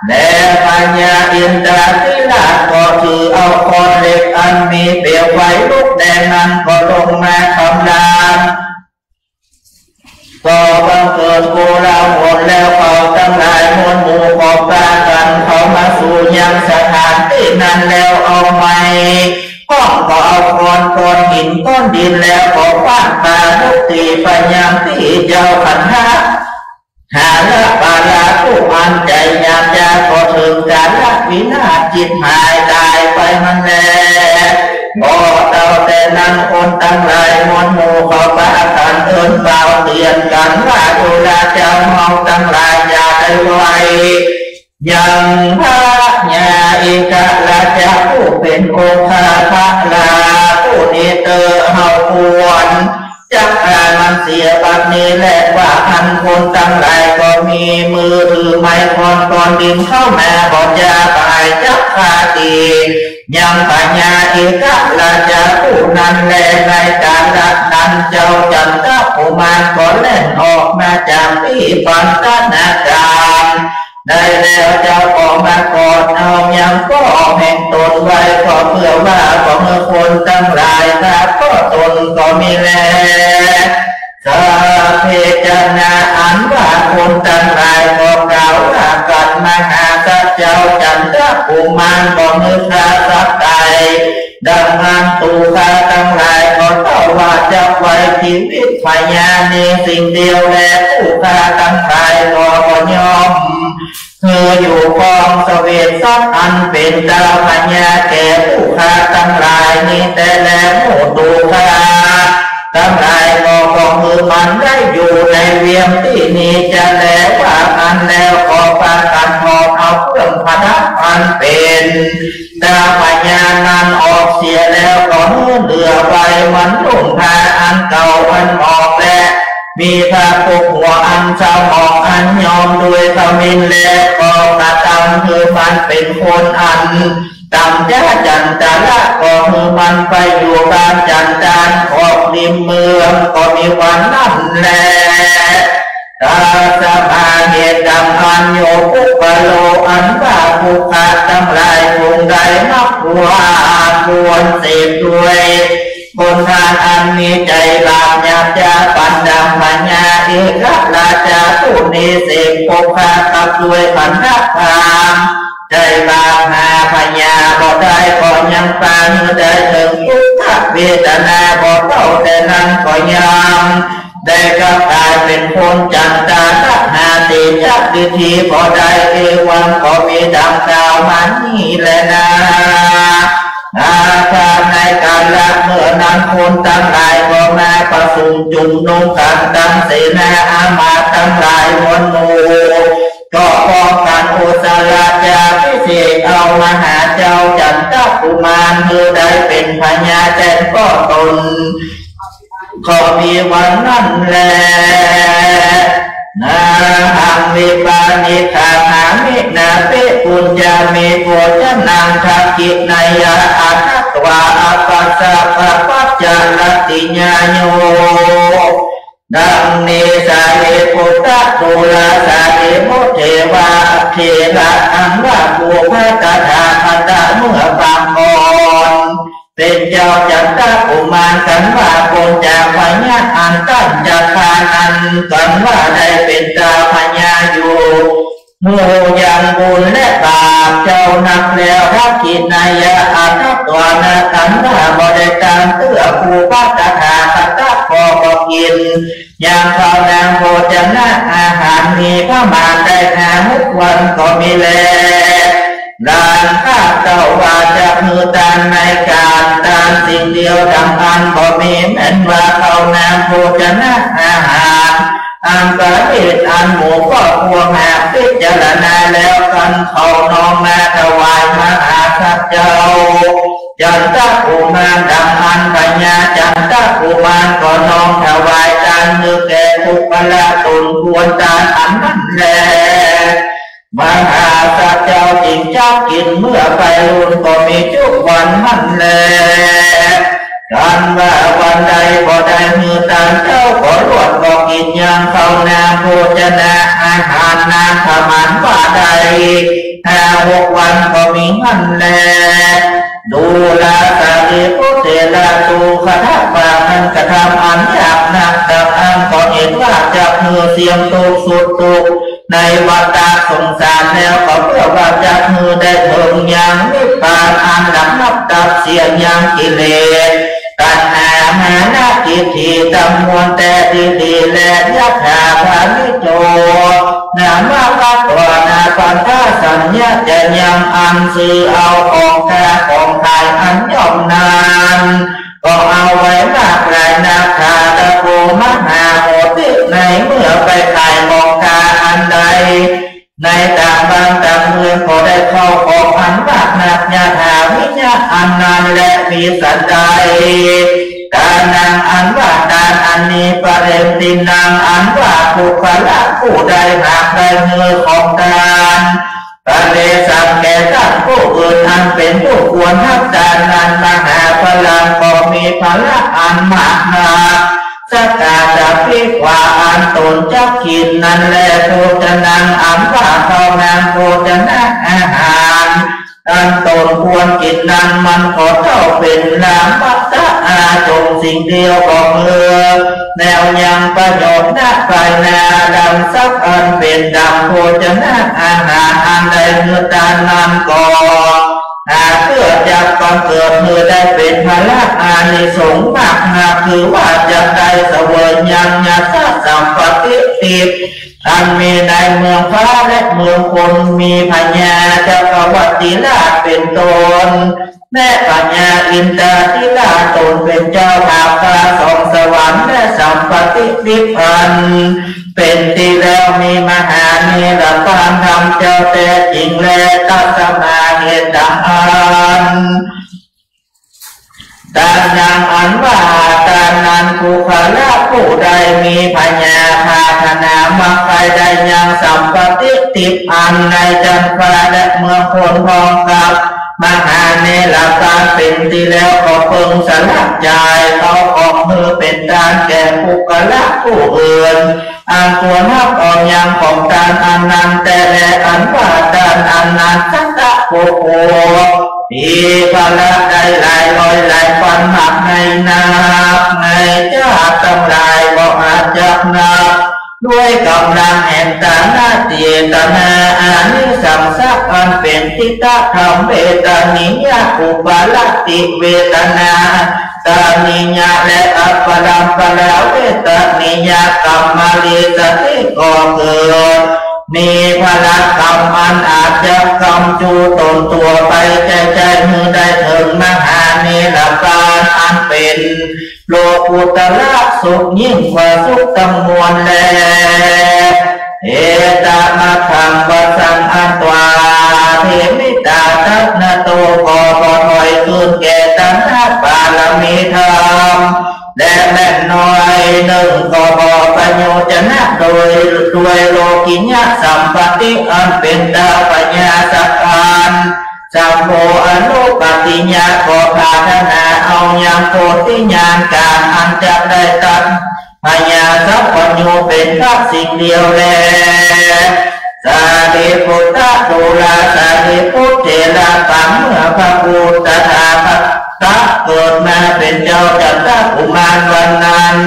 และปัญญาอินทราธิราชก็ถือเอาคอนเหล็กอันมีเปลวไฟลุกแดงนั้นก็ลงมาทำลายก็บังเกิดโกลาหลแล้วเขาทั้งหลายมวลหมู่ขอบตากันเขามาสู่ยังสถานที่นั้นแล้วเอาไม้ก้อนก็เอาก้อนหินก้อนดินแล้วก็ฟาดปาลุกตีไปยังที่เจ้าขันธ์หาละปาลาผู้อันใจอยากจะก็ถึงการละวินาศจิตหายตายไปมันแลก็เต่าแต่นั้นคนตั้งหลายมวลหมู่เขาปากันเดินเปล่าเตียนกันว่าดูแลเจ้าเมาตั้งหลายอย่าได้ไว้ยังพระญาเอกราชาผู้เป็นโอภาสลาผู้นี้เตอเฮาควรจักมันเสียบัดนี้แหละว่าพันคนตั้งหลายก็มีมือถือไม้คอนตอนดินเข้ามาบอกจะตายจักคาตียังปัญญาเอกราชาผู้นั้นแลในการละนั้นเจ้าจันทผู้มารก็เล่นออกมาจากที่ปันตนาการได้แล้วเจ้าก็มากอดเอายังก็แห่งตนไว้ก็เพื่อว่าก็เมื่อคนตั้งหลายนะก็ตนก็มีแลสาเพจนาอันว่าคนตั้งหลายก็กล่าวว่ากันมหาสัจเจ้าจันทกุมารก็มือคาสัตย์ใดดังนั้นตูคาตั้งหลายก็เท่าว่าจะไว้ชีวิตพญาในสิ่งเดียวแลตูคาตั้งหลายก็ยอมเธออยู่กองเสวตสัตว์อันเป็นดาวพญาแก่ผู้ค้าทั้งหลายนี้แต่แล้วโมตูค้าทั้งหลายก็มือมันได้อยู่ในเวียงที่นี้จะแล้วว่ามันแล้วก็พากันหอบเอาเครื่องพนักอันเป็นดาวพญานั้นออกเสียแล้วก็เหลือไว้มันลุ่มพาอันเก่าอันออกและมีพระปกหัวอันเจ้าออกอันยอมด้วยขมินและก็กระทำคือมันเป็นคนอันตำจ้าจันตาละก็คือมันไปอยู่บ้านจันจานขอบริมเมืองก็มีวันนั้นแลตาสมาเหตุดำอันโยปุกโลอันว่าภูขาทั้งหลายคงได้นับว่าควรเสพด้วยคนทานอันมีใจบาปหยาบจะปัญญาปัญญาเอกราชาผู้นี้เสกโภคากับด้วยปัญญาธรรมใจบาปหาปัญญาบ่ได้ก็ยังปานได้ถึงทุกขเวทนาบ่เท่าแต่นั้นก็ยังได้ก็กลายเป็นคนจันตาทัศนาติจักดิธีบ่ได้เอวังก็มีดังกล่าวมานี้แลนะในการละเมื่อนั้นคนตั้งหลายก็มาประชุมจุ่มนุมกันตั้งเสนาอามาตย์ตั้งหลายมวลหมู่ก็ป้องกันโอสลาจาพิเศษเอามหาเจ้าจันทกุมารเมื่อได้เป็นพญาแทนก็ตนก็มีวันนั้นแลนาหังวิปานิทาหามินาเปปุญญามิโภชนังทักกินายาอัตตวาอปัสสะปะปัจจลติญาโยดังนี้สาเหตุพุทธตุลาสาเหตุโมเทวาเทระอังว่าภูพระตถาคตเมื่อปางก่อนเป็นเจ้าจันทกุมารกันว่าคนจากพญาอันตั้งจากพานันกันว่าได้เป็นเจ้าพญาอยู่หมู่ยังบุญและบาปเจ้านักแล้วทักกินายะอัตตัวนากันว่าบริการเตื้อภูพระตถาคตพอก็กินอย่างข้าวนางโภชนะอาหารมีพระมารได้หามุกวันก็มีแลดานข้าเจ้าว่าจะมือตานในการตานสิ่งเดียวดังอันบ่มีแม้นว่าข้าวนางโภชนะอาหารอันประเภทอันหมู่ก็ควรหากพิจารณาแล้วกันเขาน้อมมาถวายมหาสัจเจ้าจันทกุมารดังอันปัญญาจันทกุมารก็น้อมถวายทานนึกแก่ทุกขละตนควรทานอันนั้นแลมหาสัจเจ้าจริงจักกินเมื่อไปรุ่นก็มีทุกวันมันแล การว่าวันใดพอได้มือตานเจ้าขอรวดบอกกินยังเข้านาโภชนะอาหารนานขมันว่าใด5-6 วันก็มีหันแลดูแลสารีพุทธเละตูคาถาปานันกระทำอันยากหนักดังอันก็เห็นว่าจะเหือเสียงตุกสุดตุกในวัฏสงสารแล้วก็เพื่อว่าจะเหือได้ถึงอย่างนิพพานอันหลังนับดับเสียงอย่างกิเลสตัณหามานะทิฏฐิตำมวลแต่ดีๆและยักษ์หาพานิโจนามาคัตวานาปันธาสัญญาจะยังอันซื้อเอาของแท้ของขายอันย่อมนานก็เอาไว้มากหลายนาคาตะโกมหาโหติในเมื่อไปขายของกาอันใดในต่างบ้านต่างเมืองก็ได้เข้าของอันมากนักญาถาวิญญาอันนานและมีสันใดการนางอันว่าการอันนี้ประเด็นตินางอันว่าผู้ขละผู้ใดหากได้เนื้อของการประเดสังแก่ท่านผู้อื่นอันเป็นผู้ควรทักการนั้นมหาพลังก็มีพละอันมากนาสักการจะพิกว่าอันตนจักขินนั้นแลโภชนังอันว่าเขานางโภชนะอาหารอันตนควรกินนั้นมันขอเท่าเป็นลามปัตตะอาจงสิ่งเดียวก็เมื่อแนวยังประโยชน์หน้าภายนาดังสักอันเป็นดังโภชนะอาหารอันใดเมื่อตานนั้นก็เพื่อจะบังเกิดเมื่อได้เป็นพระอานิสงส์มากนาคือว่าจะได้เสวยยังญาติสัมปติติอันมีในเมืองฟ้าและเมืองคนมีพญาเจ้ากวัตติราชเป็นตนแม่พญาอินทราธิราชตนเป็นเจ้าภาคาสองสวรรค์และสัมปตินิพพานเป็นที่แล้วมีมหาเนรความธรรมเจ้าแต่จริงและตัสมาเหตุดังอันตานังอันว่าตานันผู้ขละผู้ใดมีพญาภาธนามักใครได้ยังสัมปติติอันในจันทราและเมืองคนพองกับมหาเนรการเป็นที่แล้วก็เพิ่งสลักใจเขาออกมือเป็นการแก่ผู้ขละผู้อื่นอันควรนับออกยังของตานอันนั้นแต่แลอันว่าตานอันนั้นสัตตะโภโภมีพละได้หลายร้อยหลายพันมากในนับในเจ้าตั้งหลายก็อาจจะนับด้วยกำลังแห่งตานาเจตนาอานิสัมสักอันเป็นทิฏฐธรรมเวทนิยาอุปาลติเวทนาตานิยาและอัปปลัมปลาเวทนิยากรรมลิสติก็เกิดมีพละกรรมอันอาจจะกรรมจูตนตัวไปใจมือได้ถึงมหาเนรการอันเป็นโลกุตระสุขยิ่งกว่าสุขทั้งมวลแลเอตนะธรรมวัสังอันตวาเทมิตาทัพนาโตกอปถอยคืนแก่ตัณหาปาลมีธรรมและแม่น้อยหนึ่งก็พอประโยชนะโดยโลกิญญาสัมปติอันเป็นดาปัญญาสักการสัมโพอนุปติญาขอพาธนาเอายังโพธิญาณการอันจะได้ตัดพญาสัพพโยเป็นพระสิ่งเดียวแลสารีพุทธตุลาสารีพุทธเถระปังเมื่อพระพุทธทาสเกิดมาเป็นเจ้าจันทกุมารวันนั้น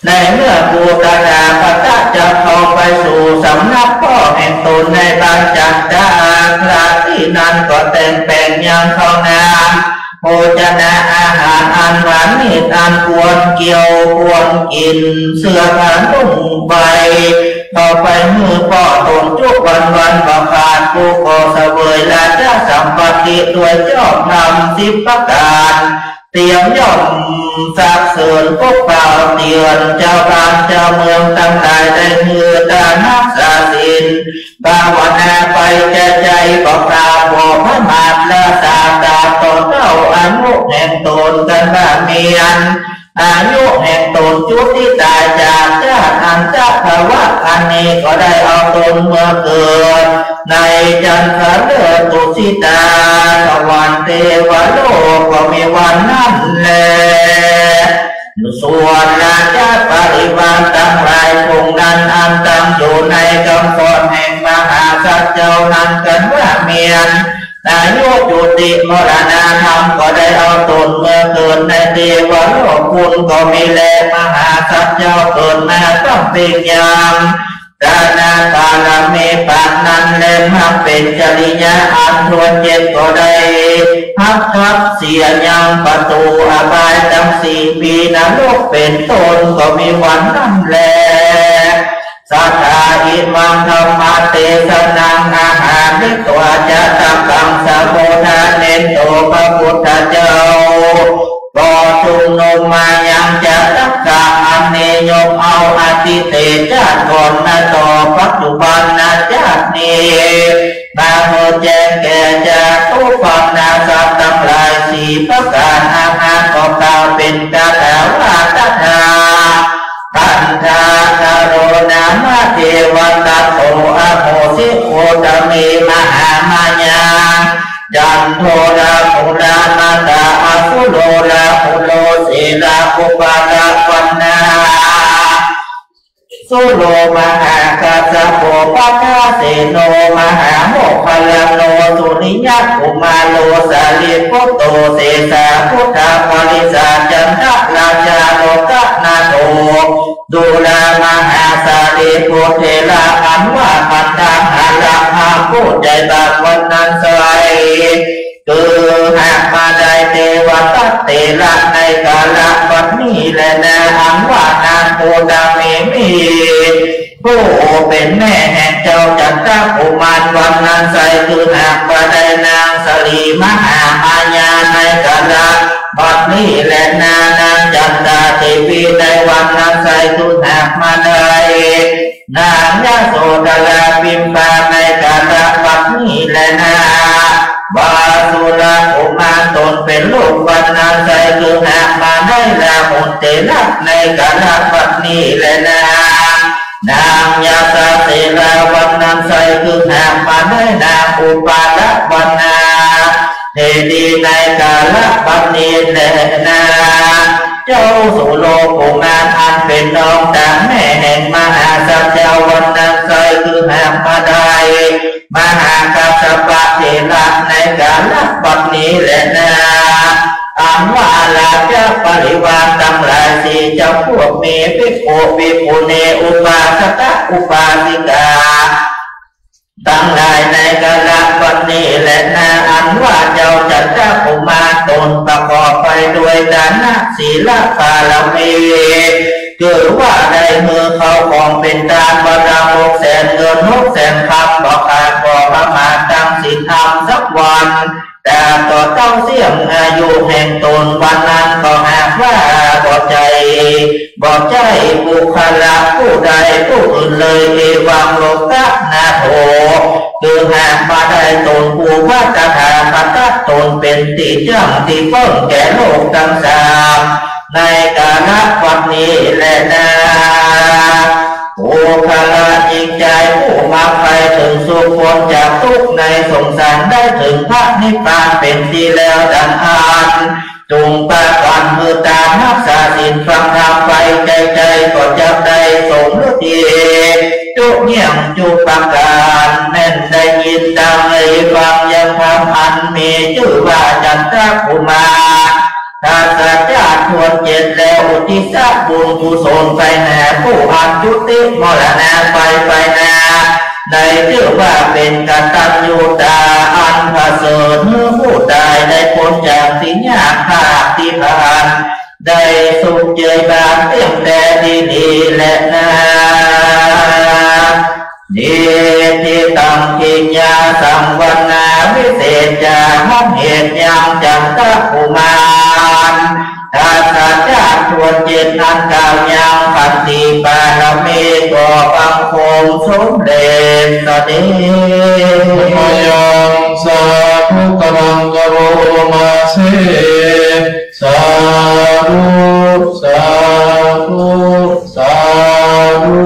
ในเมื่อปูตาดาพระตัจะเข้าไปสู่สำนักพ่อแห่งตนในบ้านจันทาพระที่นั้นก็แต่งแปลงยังเข้านาโภชนะอาหารอันหวานนิดอันควรเกี่ยวควรกินเสื้อผ้านุ่งใบต่อไปมือพ่อตนจุกวันประกาศผู้ก่อเสวยราชสัมปติด้วยเจ้าทำ10 ประการเตรียมย่อมสักเสริญพวกเป่าเตือนเจ้าบ้านเจ้าเมืองทั้งหลายได้มือตานักษาศิลภาวนาไปใจบอกกราบบอกพระมาตรและสาตาตนเจ้าอนุแห่งตนกันบ้าเมียน อายุแห่งตนจุติตายจากชาติอันจะภาวะอันนี้ก็ได้เอาตนเมื่อเกิดในจันทร์เลือตุสิตาสวรรค์เทวโลกก็มีวันนั้นแลส่วนราชาปริวารทั้งหลายคงนั้นอันตั้งอยู่ในกำกรแห่งมหาสัจเจ้านั้นกันว่าเมียนอายุจุติมรณะธรรมก็ได้เอาตนเมื่อเกิดในเทวโลกคุณก็มีแลมหาสัจเจ้าเกิดมาต้องเป็นยามกาณาตาลเมปานนั้นเล่มหักเป็นจริยาอันทวนเจ็ดก็ได้พักทับเสียยังประตูอบายตั้ง4 ปีนรกเป็นต้นก็มีวันนั้นแลสัทธาอิมังธรรมะเตสนังอาหารนิตัวจะตังกังสะโพธาเนนโตพระพุทธเจ้าก็ชุมนุมมายังจะรักษาอันเนยมเอาอธิเตชาติก่อนนะต่อปัจจุบันนะชาตินี้นาโมแจ้งแก่จากทุกฝังนาสัตว์ทั้งหลาย4 ประการอาหารของเราเป็นกาถาวาตถาขันธาคโรนามาเทวตัตโตอโหสิโคตมีมหามายาจันโทราภูรามาตาอสุโลราภูโลสีราภูปาราวันนาสุโลมหากัสสะโภปัฏฐาเสโนมหาโมคคัลลโนสุนิยะกุมาโลสาลีพุตโตเสสาพุทธาปริสาจันทราชาโลกนาโตดูลามหาสาลีพุทเทระอันว่าปันตังหาราภาพูดใจบากวันนั้นสลายคือหากมาได้เทวตัตเตระในกาลปัจนี้และนาอันว่านางโคดามีผู้เป็นแม่แห่งเจ้าจันทกุมารวันนั้นใส่คือหากมาได้นางสลีมหามายาในกาลปัจนี้และนางจันทาเทวีในวันนั้นใส่คือหากมาได้นางยโสธราปิมพาในกาลปัจนี้และนาบาสุรากุมารตนเป็นลูกวันนั้นใส่คือหากมาได้ลามุนเตระในกาลปัจนี้และนางยาสาเสราวันนั้นใส่คือหากมาได้นางอุปาละวันนาเทดีในกาลปัจนี้และนาเจ้าสุโลกุมารอันเป็นน้องต่างแม่แห่งมหาสัจเจ้าวันนั้นใส่คือหากมาได้มหากัสสปะเทระในกาลปัจนี้และนาอันว่าราชาปริวารทั้งหลาย4 เจ้าพวกมีภิกขุภิกขุณีอุบาสกอุบาสิกาทั้งหลายในกาลปัจนี้และนาอันว่าเจ้าจันทกุมารตนประกอบไปด้วยฐานะศีลบารมีคือว่าได้มือเขาของเป็นทานบารมี600,000 เงิน600,000 คำบอกการบอกประมาณตั้งศีลธรรมสักวันแต่ต่อเต้าเสี่ยงอายุแห่งตนวันนั้นก็หากว่าบอกใจบุคลาผู้ใดผู้อื่นเลยเอวังโลกะนาโถคือหากมาได้ตนผู้ว่าตถาคตตนเป็นที่จังที่เพิ่งแก่โลกทั้ง3ในกาลปัจนี้และนาผู้คละจิตใจผู้มาไปถึงสุขพ้นจากทุกข์ในสงสารได้ถึงพระนิพพานเป็นที่แล้วดังอ่านจงประกันมือตารักษาศีลฟังธรรมไปใจก็จะได้สมฤทธิ์ทุกเงี่ยงจุประการแน่นได้ยินดังเลยฟังยังทำอันมีชื่อว่าจันทกุมารถ้าสัจจะทวนเจ็ดแล้วอุทิศบุญกุศลไปแน่ผู้อันจุติมรณะไปนาได้ชื่อว่าเป็นกตัญญูตาอันประเสริฐเมื่อผู้ตายได้พ้นจากสิ่งยากภาคที่ผ่านได้สุขเจยบานเต็มแต่ดีๆและนาดีที่ตังกิญญาสังวนาวิเศษจาห้องเหตุยังจันทกุมารถ้าสัจจะทวนเจ็ดอันกล่าวยังปัตติบารมีก็บังคมสมเด็จสติมายังสาธุกรังกโรมาเสสาธุ สาธุสาธุ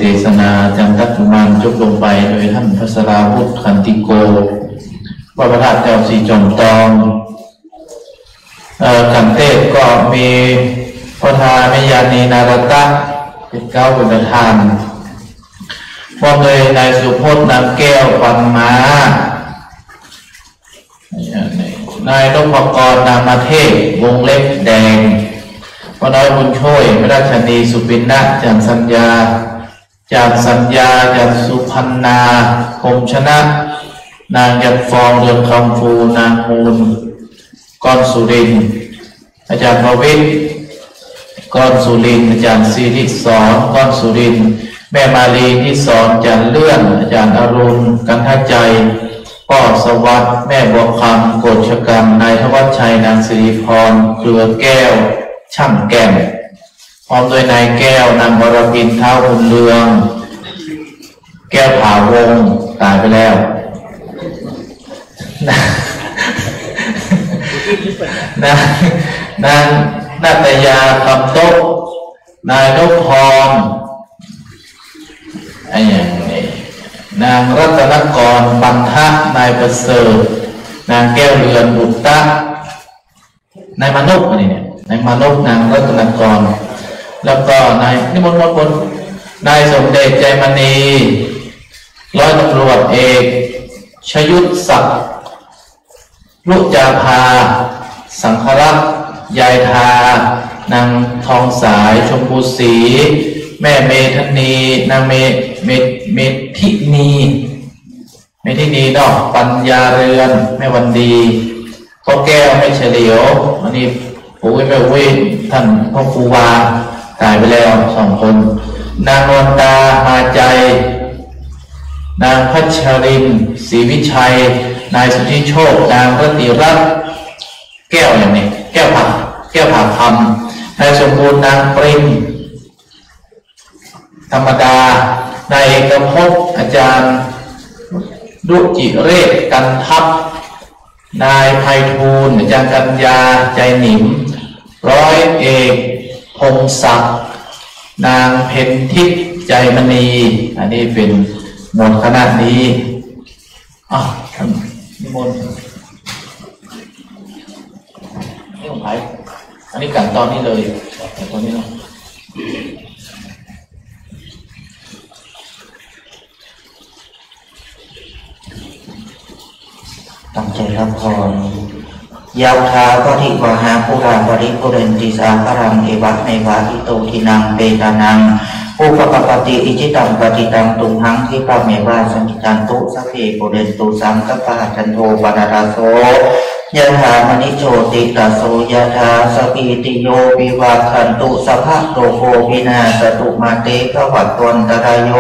เทศนาจันทกุมารจบลงไปโดยท่านพระสราวุธขันติโกพระประธานเจ้าสีจอมทองขันเทศก็มีพระธาเมยานีนารตะเป็นเก้าเป็นประธานพร้อมเลยนายสุพจน์นางแก้วปันมานายนพกรนามเทพวงเล็บแดงพ่อน้อยบุญช่วยพระราชนีสุปินนะจันสัญญาจันสุพรรณาคมชนะนางยัดฟองเรือนคำฟูนางมูลกรสุรินทร์อาจารย์ประวิตรกรสุรินทร์อาจารย์ศิริสอนกรสุรินทร์แม่มาลีที่สอนอาจารย์เลื่อนอาจารย์อรุณกันทใจพ่อสวัสดิ์แม่บัวคำโกชกรรมนายธวัชชัยนางสิริพรเครือแก้วช่างแก่นพร้อมโดยนายแก้วนางบรพินเท้าบุญเรืองแก้วผาวงตายไปแล้วนางนาตยาคำโต๊ะนายนพพรอย่างนี้นางรัตนกรปันทะนายประเสริฐนางแก้วเรือนบุตรนายมนุษย์นี่เนี่ยนายมนุษย์นางรัตนกรแล้วก็นายนิมนต์นายสมเด็จใจมณีร้อยตำรวจเอกชยุทธศักดิ์ลุจาภาสังฆรักษ์ยายทานางทองสายชมพูศรีแม่เมธนีนางเมธินีดอกปัญญาเรือนแม่วันดีพ่อแก้วแม่เฉลียวอันนี้ปู่แม่เวทท่านพ่อครูวาตายไปแล้ว2 คนนางนวลตามาใจนางพัชรินศรีวิชัยนายสุทธิโชคนางรติรัตน์แก้วอย่างนี้แก้วผ่าคำนายสมบูรณ์นางปริมธรรมดานายเอกภพอาจารย์ดุจิเรศกันทัพนายไพฑูรย์อาจารย์กัญญาใจหนิมร้อยเอกพงศักดิ์นางเพ็ญทิพย์ใจมณีอันนี้เป็นหมวดคณะนี้นิมนต์นี่ของใครอันนี้กันตอนนี้เลยตอนนี้เนาะตั้งใจรับพรยาวทาปฏิวหาภูราปริปุเรนติสาคารังเอวะเมวะอิโตทินังเปตานังอุปปติอิจิตังปฏิตังตุมหังทิปะเมวะสังกิจันตุสัพเพปุเรนตุสังกปะจันโทปนารโสยะถามณิโชติตาโสยะถาสปีติโยวิวาคันตุสัพพะโตโควินาสตุมาเตภวัตวันตรายโย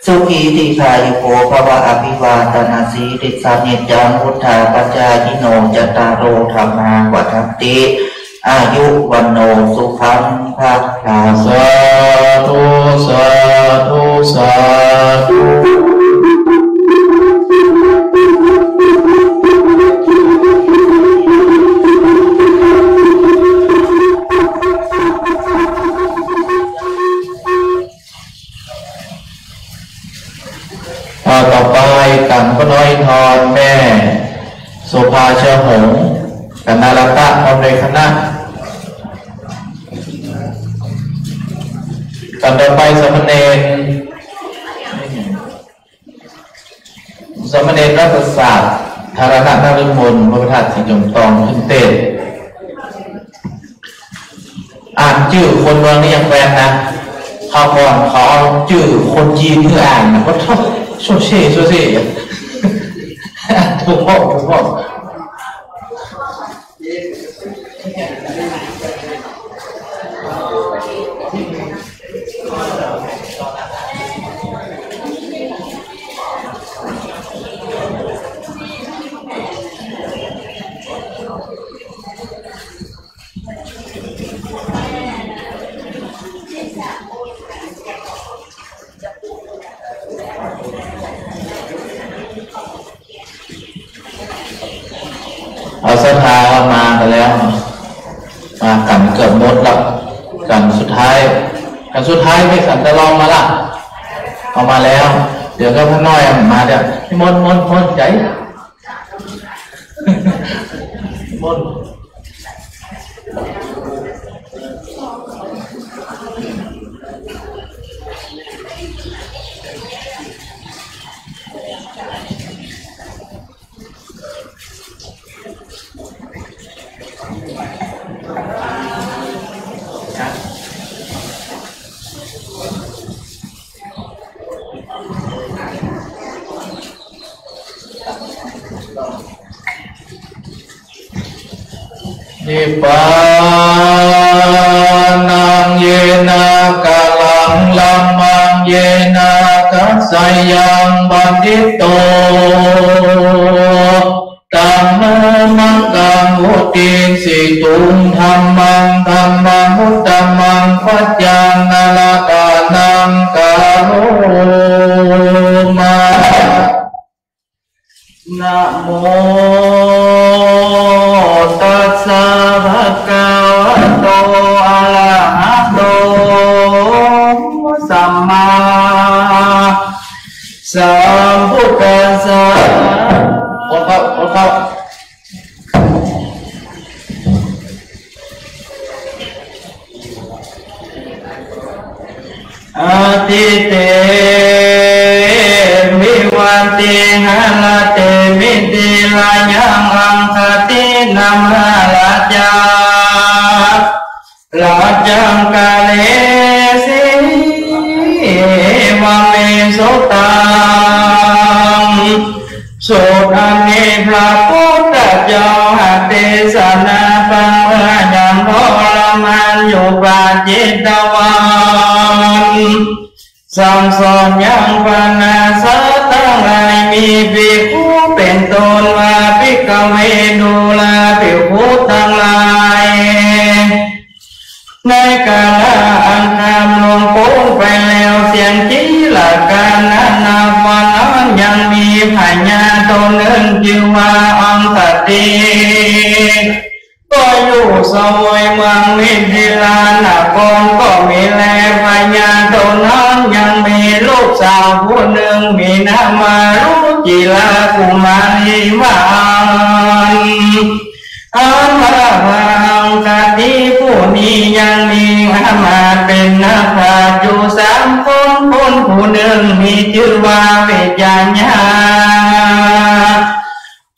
สุขีติคายุโภภวะอภิวาทนาสีติสานิจังพุทธาปัจจายโนจตารโอธรรมาวัฏติอายุวันโนสุขังภะลังสาธุสาธุสาธุต่อไปกันก็น้อยทอนแม่โสภาเชหงกันนารัตะพร้อมในคณะกันต่อไปสมณเณรรัตศาสตร์ธารณะนฤมลพระประธานสีจมตองขึ้นเต้นอ่านชื่อคนเมืองนี้ยังแฟนนะข้าวก่อนเขาเอาชื่อคนจีนที่อ่านนะก็ต้องโซเซ่ถูกพ่อเอาศรัทธามากันแล้ว สุดท้ายไปสันตะลองมาละเอามาแล้วเดี๋ยวก็พ่อน้อยมาเดี๋ยวมนใจมนนิพพานังเยนะกะลังลัมมังเยนะกัสสยังบัณฑิตโตตัมโมมังกังวุติสิตุงธัมมังมุตตมังปัจจังนาลกานังกาโรมานะโมตัสสะภะคะวะโตอะระหะโตสัมมาสัมพุทธัสสะคนเข้าอาทิเตมิวันติหะละเตมิติลายังอังคตินัมหะละจาลาจังกาเลสิวะเมสุตังสุตังเนพระพุทธเจ้าหัตถิสนาปังยังทรมานอยู่ปาจิตวันสั่งสอนยังปนาสะทั้งหลายมีภิกขุเป็นตนว่าภิกขเวดูแลภิกขุทั้งหลายในกาลอันนำลงพ้นไปแล้วเสียงจีละการนั้นนับวันนั้นยังมีพญาตนหนึ่งชื่อว่าอังคติก็อยู่สวยเมืองมิถิลานครก็มีแลพญาตนนั้นยังมีลูกสาวผู้หนึ่งมีนามว่ารุจิลากุมารีมาอันอังคติผู้นี้ยังมีมาเป็นนักปราชญ์อยู่3 คนผู้หนึ่งมีชื่อว่าเวชยัญญา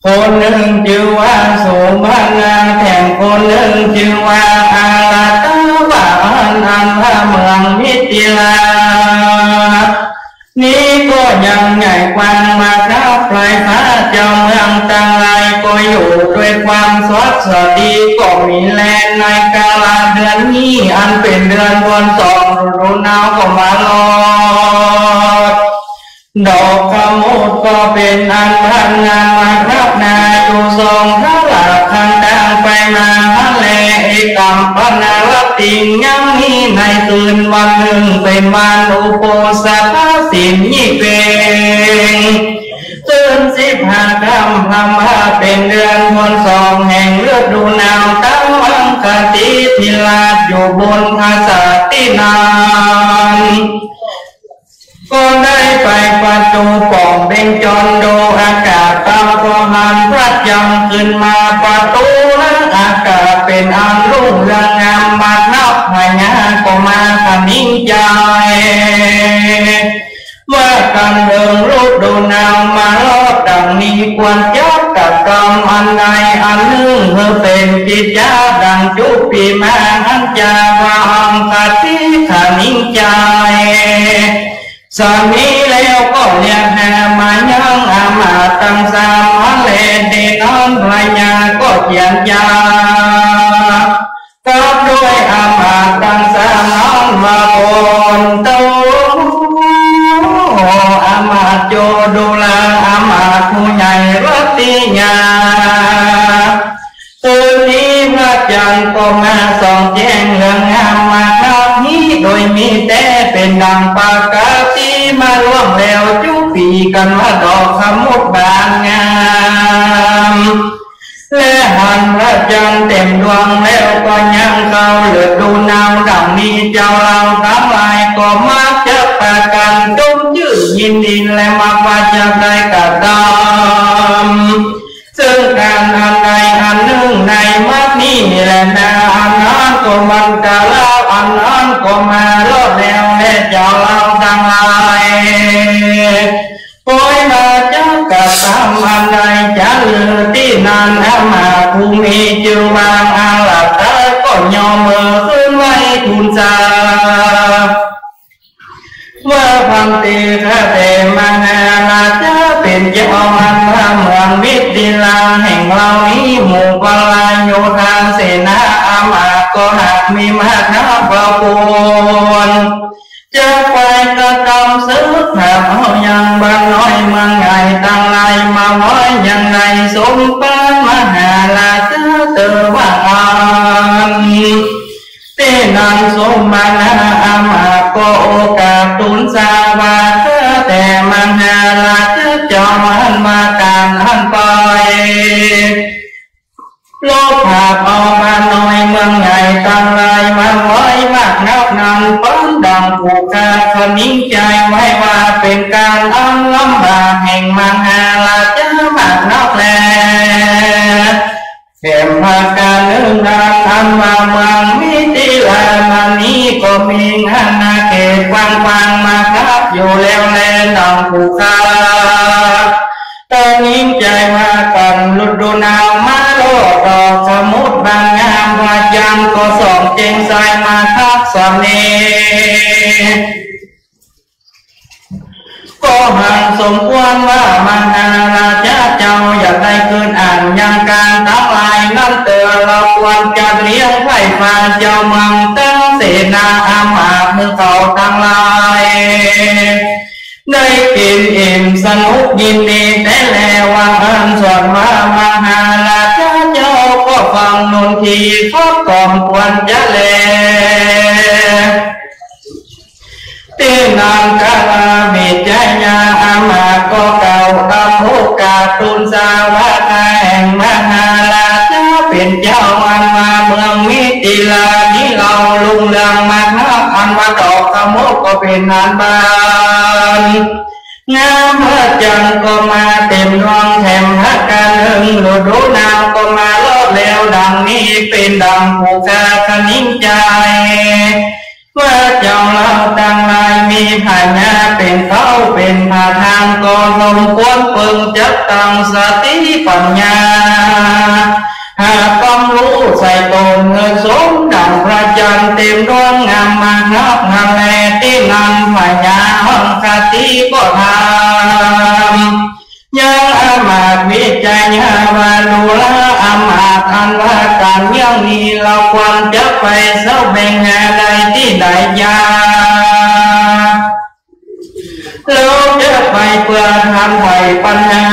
คนหนึ่งชื่อว่าโสมนาแถมคนหนึ่งชื่อว่าอาลาตาวะอันเมืองมิถิลานี้ก็ยังใหญ่กว้างมาครับปลายฟ้าเจ้าเมืองต่างหลายก็อยู่ด้วยความสดสดีก็มีแลนในกาลเดือนนี้อันเป็นเดือนวัน2 ฤดูหนาวก็มาลอดดอกขมุดก็เป็นอันพันงานมาครับนาอยู่2 ท่าหลักทางต่างไปมาแลเอกรรมปนาลติงยังมีในคืนวันหนึ่งเป็นวันอุโปสถสินยี่เปงตื่น15 ค่ำพม่าเป็นเดือนวัน2 แห่งฤดูหนาวตั้งอังคติทิลาชอยู่บนอาสาตินานก็ได้ไปประตูป่องเบ่งจรดูอากาศตามพอหันพระจันทร์ขึ้นมาประตูนั้นอากาศเป็นอันรุ่งเรืองงามมานับพญาก็มาขมิ้นใจว่าการเดินรูปดูนาวมาลอดดังนี้ควรจับกับกรรมอันใดอันหนึ่งเพื่อเป็นจิตยาดังจุปีมาหันจาวาอังคติขมิ้นใจสามีแล้วก็เรียกแห่มายังอามาตั้งสามเลเดนอนภรรยาก็เขียนยาก็ด้วยอามาตั้งสามน้องมาโอนโตอามาโจดูแลอามาผู้ใหญ่รัติญาคืนนี้พระจันทร์ก็มาส่องแจ้งเรื่องงามมาครับนี้โดยมีแต่เป็นดังปากาตีมาล่วงแล้วจุปีกันว่าดอกขมุดบานงามและหันพระจันทร์เต็มดวงแล้วก็ยังเข้าฤดูหนาวดังนี้ เจ้าเราทั้งหลายก็มักจะประกันจงยืนยินดีและมักว่าจะได้กระทำซึ่งการอันใดอันหนึ่งในมักนี้แหละนะอันนั้นก็มันกะลาอันนั้นก็มาลดแล้วและเจ้าเราทั้งหลายปล่อยมาจะกระทำอันใดจะเหลือที่นั่นมาภูมิจิววางอาลับตาก็ยอมมือขึ้นไว้ทูลสาว่าพันติฆะเตมังลาจะเป็นเจ้ามันเมืองวิติลาแห่งเรานี้หมู่ปลาโยธาเสนาอามาก็หากมีมากนับประปวนจะไปกระทำซื้อหาเอาอย่างบ้านน้อยเมืองใหญ่ตั้งไรมาน้อยอย่างไรสมปานมหาลาจะเตอว่าเตนันสมมานาอามาก็โอกาสตุนสาวาแต่มหาลาจะจอมันมาการหันไปโลกหาเอามาหน่อยเมืองใหญ่ตั้งไรมาไว้มากนับนั้นป้อนดังผูกขาดคนนิ่งใจไว้ว่าเป็นการอันลำบากแห่งมหาลาจะมากนับแลเข็มพาการเรื่องราวอันว่าเมืองมิติลามานี้ก็มีอาณาเขตกว้างๆมาครับอยู่แล้วแลดังผูกขาดตอนนิ่งใจมากันลุดดูนาวมาโลดดอกสมุดบางงามวาจังก็ส่องเจงสายมาทักสำเนก็ห่างสมควรว่ามหาราชเจ้าอยากได้คืนอ่านยังการทั้งหลายนั่นเตือนเราควรจะเลี้ยงไผ่ฟ้าเจ้ามังตั้งเสนาอามาเมืองเขาทั้งหลายได้กินอิ่มสนุกยินดีแต่แล้ววางอันสอนมามหาราชเจ้าก็ฟังนุนทีขอก่อนควรจะแลเต้นานกาลาเมจยาอามาก็เก่าตามโอกาสตุนสาวะแห่งมหาราชเป็นเจ้าอันมาเมืองมิติลานี้เราลุงเรืองมานับอันว่าดอกขมุกก็เป็นนานบานงามพระจันทร์ก็มาเต็มดวงแถมพระกันหึงหลุดรู้นาวก็มาลอดแล้วดังนี้เป็นดังผูกขาดนิ่งใจว่าเจ้าเราตั้งหลายมีฐานะเป็นเขาเป็นผาทางก็สมควรพึงจัดตั้งสติปัญญาหากความรู้ใส่ตนเงินสมดังพระจันทร์เต็มดวงงามมานับงามแลที่นำปัญญาห้องคติก็ทำยังอามาตวิจัยวานุละอามาตอันว่าการเรื่องนี้เราควรจะไปเสาแบ่งงานใดที่ใดยาเราจะไปเพื่อทำไถ่ปัญญา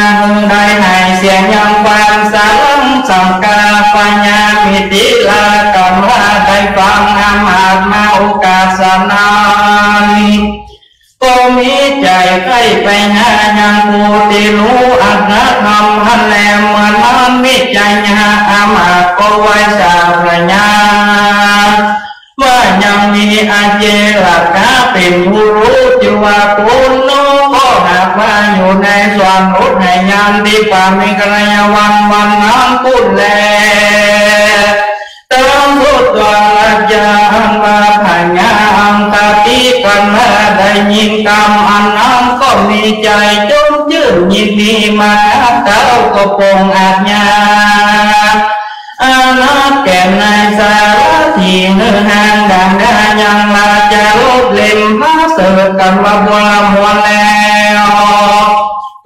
ได้ให้เสียงยังความสารังสังกาปัญญามิติลากันว่าได้ฟังอามาตมาโอกาสนั้นก็มีใจใกล้ไปหายังผู้ที่รู้อัตถธรรมหันแลมเหมือนมันมีใจหาอามาตก็ไว้สาพระญาว่ายังมีอาเจหลักกาเป็นผู้รู้จิว่าคุณโนก็หากว่าอยู่ในส่วนรุดให้ยานที่ป่ามีกระยาวันน้ำพูดแลตามพุทธวจาอันว่าปัญญาอังคติกันมาได้ยินกรรมอันนั้นก็มีใจจงชื่นยินดีมาเต้าก็ปงอาญาอาณาแก่ในสารที่เนื้อหางดังดายังลาจะลบเล่มพระเสดกันว่าบัวมวลแล้ว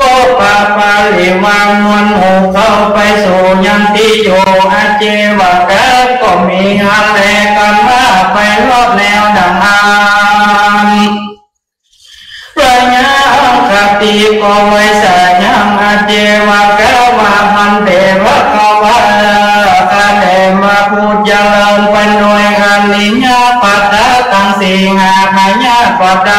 ก็ปาปาลิวางนวลหูเข้าไปสู่ยังที่อยู่อาเจวะแกก็มีฮันแลกันว่าไปรอดแล้วดังนั้นพระญาคติก็ไว้สายังอาเจวะแกว่าพันเทวะก็ว่ามาพูดเจริญเป็นหน่วยงานนิยาปัตตะตั้งสี่หาพญาปัตไต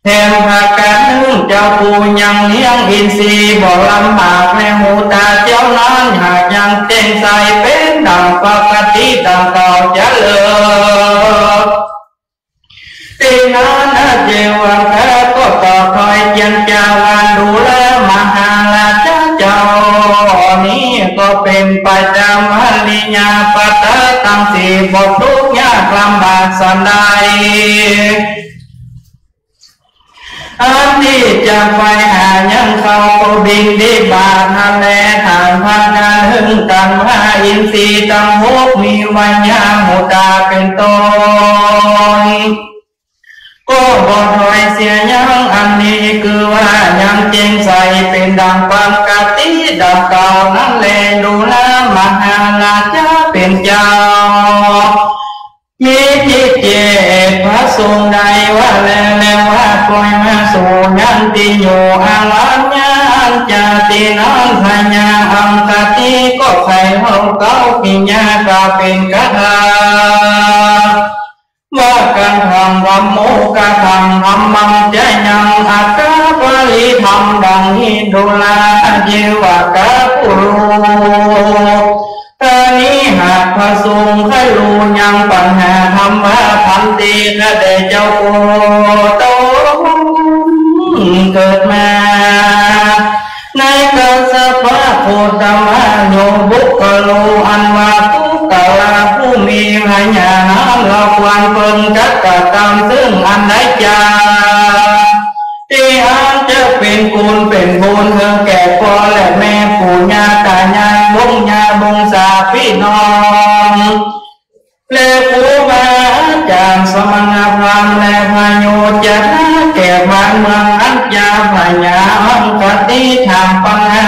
แถมหาการนึง เจ้าผู้ยังเลี้ยงอินทรีย์บ่ลำบากในหูตาเจ้านั้นหากยังเต็งใสเป็นดังปกติดังเก่าจะเลิกตีนั้นเจวังแพ้ก็ต่อคอยเจียนจาวันดูแลมหาราชเจ้านี้ก็เป็นประจำอริยปัตตะตั้งสี่บททุกยากลำบากสันใดอันที่จะไปหายังเขาบินดีบาทนั่นแหละทางพากันหึงกันว่าอินทรีย์ตั้งหกมีวัญญามุตาเป็นต้นก็บ่ถอยเสียยังอันนี้คือว่ายังเจงใสเป็นดังปกติดังเก่านั่นแหละดูแลมหาราชเป็นเจ้ามีจิตเจตพระทรงใดว่าแล้วว่าปล่อยมาสู่ยันติโยอังอัญญาจาตินังพญาอังคติก็ใครเฮาเก้าปิญญาก็เป็นกะทาว่าการทำวัมโมกะทำธรรมังใจยังอัตตาปริธรรมดังนี้ดูแลเจวะกะปุโรตานี้หากพระทรงใครรู้ยังปัญหาธรรมะพันตีก็ได้เจ้าโกโตเกิดมาในกัสปะโคตมะโยบุคโลอันว่าทุกลาผู้มีพญาณละควันเพิ่งจักกรรมซึ่งอันใดจาที่อันจะเป็นกุลเป็นบุญเธอแก่พ่อและแม่ปู่ย่าตายายบงยาบงสาพี่น้องและผู้มาจารย์สมณพราหมณ์และพโยจะแก่บ้านเมืองอัจฉาพญาอังคติทำปัญหา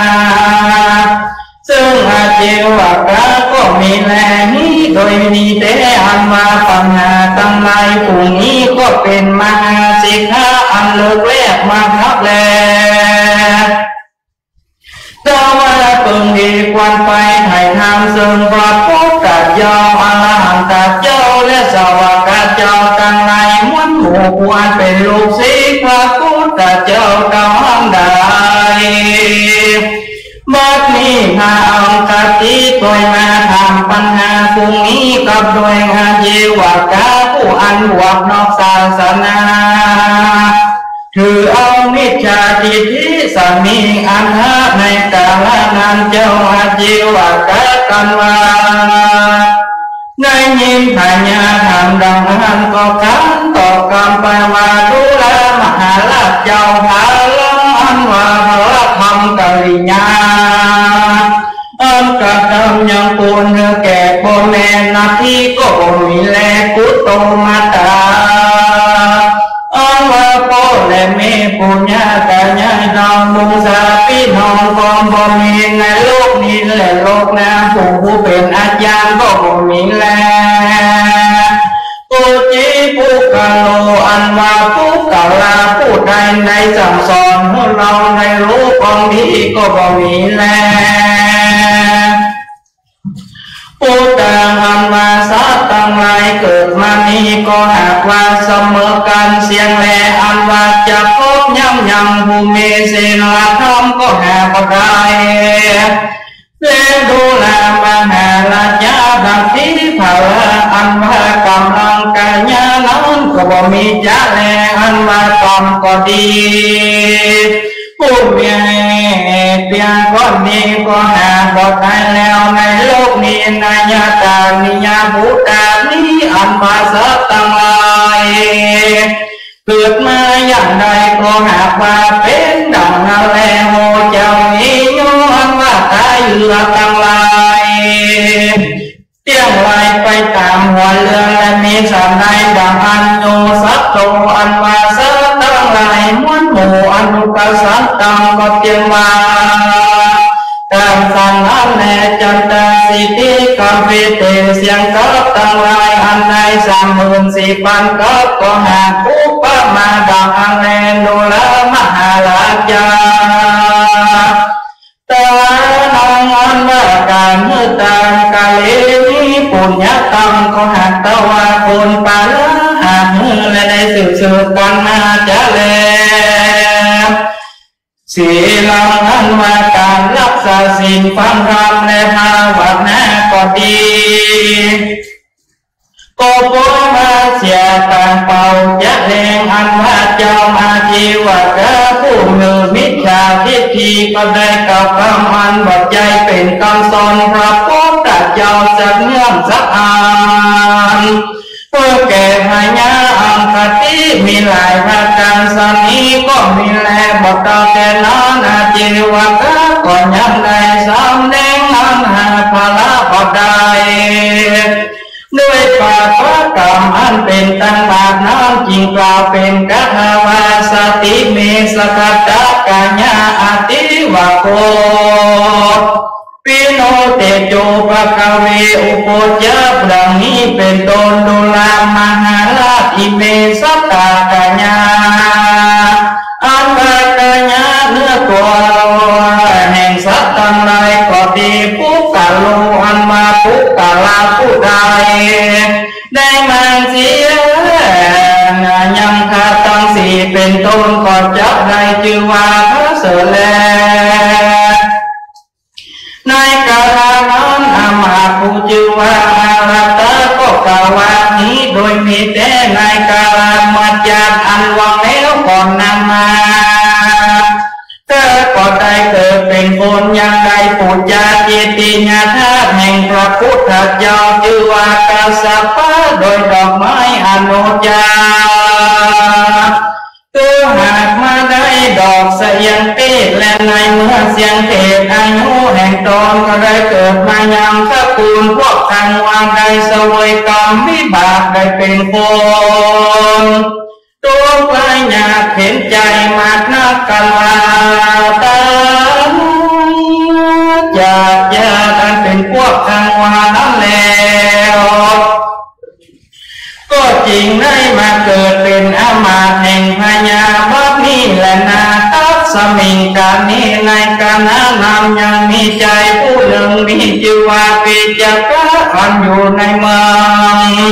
ซึ่งอาเจวะกะก็มีแลนี้โดยมีแต่อันมาปัญหาตั้งหลายผู้นี้ก็เป็นมหาสิกขาอันเลิกแลกมาครับแลแต่ว่าเพิ่งดีกวันไปไถ่ทำซึ่งพระพุทธเจ้าอรหันตเจ้าและสาวกเจ้าตั้งหลายม้วนหมู่ควรเป็นลูกศิษย์พระพุทธเจ้าเก่าอันใดบัดนี้พระอังคติถอยมาทำปัญหาพรุ่งนี้กับโดยอาเจวะกะผู้อันบวชนอกศาสนาถือเอามิจฉาทิฏฐิสามีอันหาในกาลนั้นเจ้าอาเจวะกะกันว่าได้ยินพญาธรรมดังนั้นก็ขันต่อกรรมไปว่าดูแลมหาราชเจ้าพาลังอันว่าพระธรรมกริยาอันกระทำยังควรแก่พ่อแม่นาทีก็มีแลกุตโตมาตาอันว่าพ่อและแม่ปุญญาตายายน้องมุงสาพี่น้องของบ่มีในโลกนี้และโลกหน้าผู้เป็นอาจารย์ก็บ่มีแลผู้จีผู้กะโลอันว่าผู้กะลาผู้ใดในสั่งสอนให้เราในรู้ความดีก็บ่มีแลผู้ต่างอันว่าสัตว์ต่างหลายเกิดมานี้ก็หากว่าเสมอกันเสียงแลอันว่าจะพบย่ำยังผู้มีศีลธรรมก็หาบ่ได้และดูแลมหาราชดังที่ภาวะอันว่ากำลังกายานั้นก็บ่มีจะแลอันว่ากรรมก็ดีผู้มีเพียงคนนี้ก็หาบ่ได้แล้วในโลกนี้นายตานิยาภูตานี้อันว่าสัตว์ต่างหลายเกิดมาอย่างใดก็หากว่าเป็นดังนั้นแล้วเจ้านี้โยอันว่าตายเหลือต่างหลายเที่ยงไรไปตามหัวเรือและมีสันใดดังอันโยสัตโตอันว่าสัตว์ต่างหลายม้วนหมู่อนุปัสสัตตังก็เตียงมาตามสันนั้นแลจันตสิทธิกัมพิเตเสียงกับต่างหลายอันใด34,000กับก็หาผู้ปะมาดังอันแลดูแลมหาราชาตานังอันว่าการเมื่อตามกาเลนี้ปุญญาตังก็หากตะวาคนปาละหากเมื่อและได้สืบกันมาจะแล ศีลังนั้นว่าการรักษาศีลฟังธรรมและภาวนาก็ดีก็พ้นมาเสียต่างเป่าจะแรงอันว่าเจ้าอาชีวะผู้มือมิจฉาทิฏฐิก็ได้กับคำอันบทใจเป็นคำสอนพระพุทธเจ้าสักเนื่องสักอ่านเพื่อแก่พญาอังคติมีหลายประการสามีก็มีแลบทต่อแต่นั้นอาชีวะก็ยังได้สำแดงนั้นหาพละบทได้ด้วยปากพระกรรมอันเป็นตั้งบาทน้ำจริงกล่าวเป็นกัทวาสติเมสกัตตะกัญญาอติวะโกปิโนเตโจปะกเวอุปจาพระนี้เป็นตนดุลามหาราชิเมสัตตากัญญาอันกัญญาเนื้อตัวแห่งสัตว์ทั้งหลายก็ดีผู้กะโลอันมาผู้กะลาผู้ใดได้มาเสียยังคาตั้งสี่เป็นต้นก็จะได้ชื่อว่าพระเสด็จในกาลนั้นอามาผู้ชื่อว่าอารัตก็กล่าวว่านี้โดยมีแต่ในกาลมาจากอันวังแล้วก่อนนำมาก็ได้เกิดเป็นคนยังได้ปูจาเจติญาธาตุแห่งพระพุทธเจ้าชื่อว่ากาสปะโดยดอกไม้อนุจาตัวหากมาได้ดอกเสียงเทศและในเมื่อเสียงเทศอายุแห่งตนก็ได้เกิดมายังตระกูลพวกทางวางได้เสวยกรรมวิบากได้เป็นคนตัวกลายอยากเห็นใจมากนักกันว่าตาจากญาติเป็นพวกทางวานั้นแล้วก็จริงได้มาเกิดเป็นอามาตย์แห่งพญาบัพนี้และนาทัพสมิงการนี้ในการนั้นยังมีใจผู้หนึ่งมีชื่อว่าปิจกะอันอยู่ในเมือง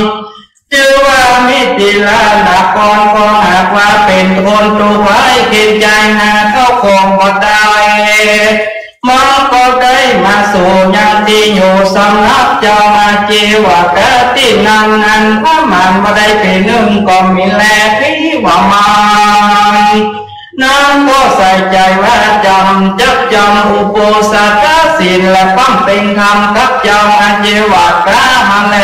ชื่อว่ามิติลานาครก็หากว่าเป็นคนตัวไว้เกินใจหาเข้าคงก็ได้มาก็ได้มาสู่ยังที่อยู่สำนักเจ้ามาจีวะกะตินันนันพระมันมาได้เป็นหนึ่งก็มีแลพิวามันนั้นก็ใส่ใจว่าจำจับจำอุปสรรคศีลและความเป็นธรรมกับเจ้ามาจีวะกะมันแล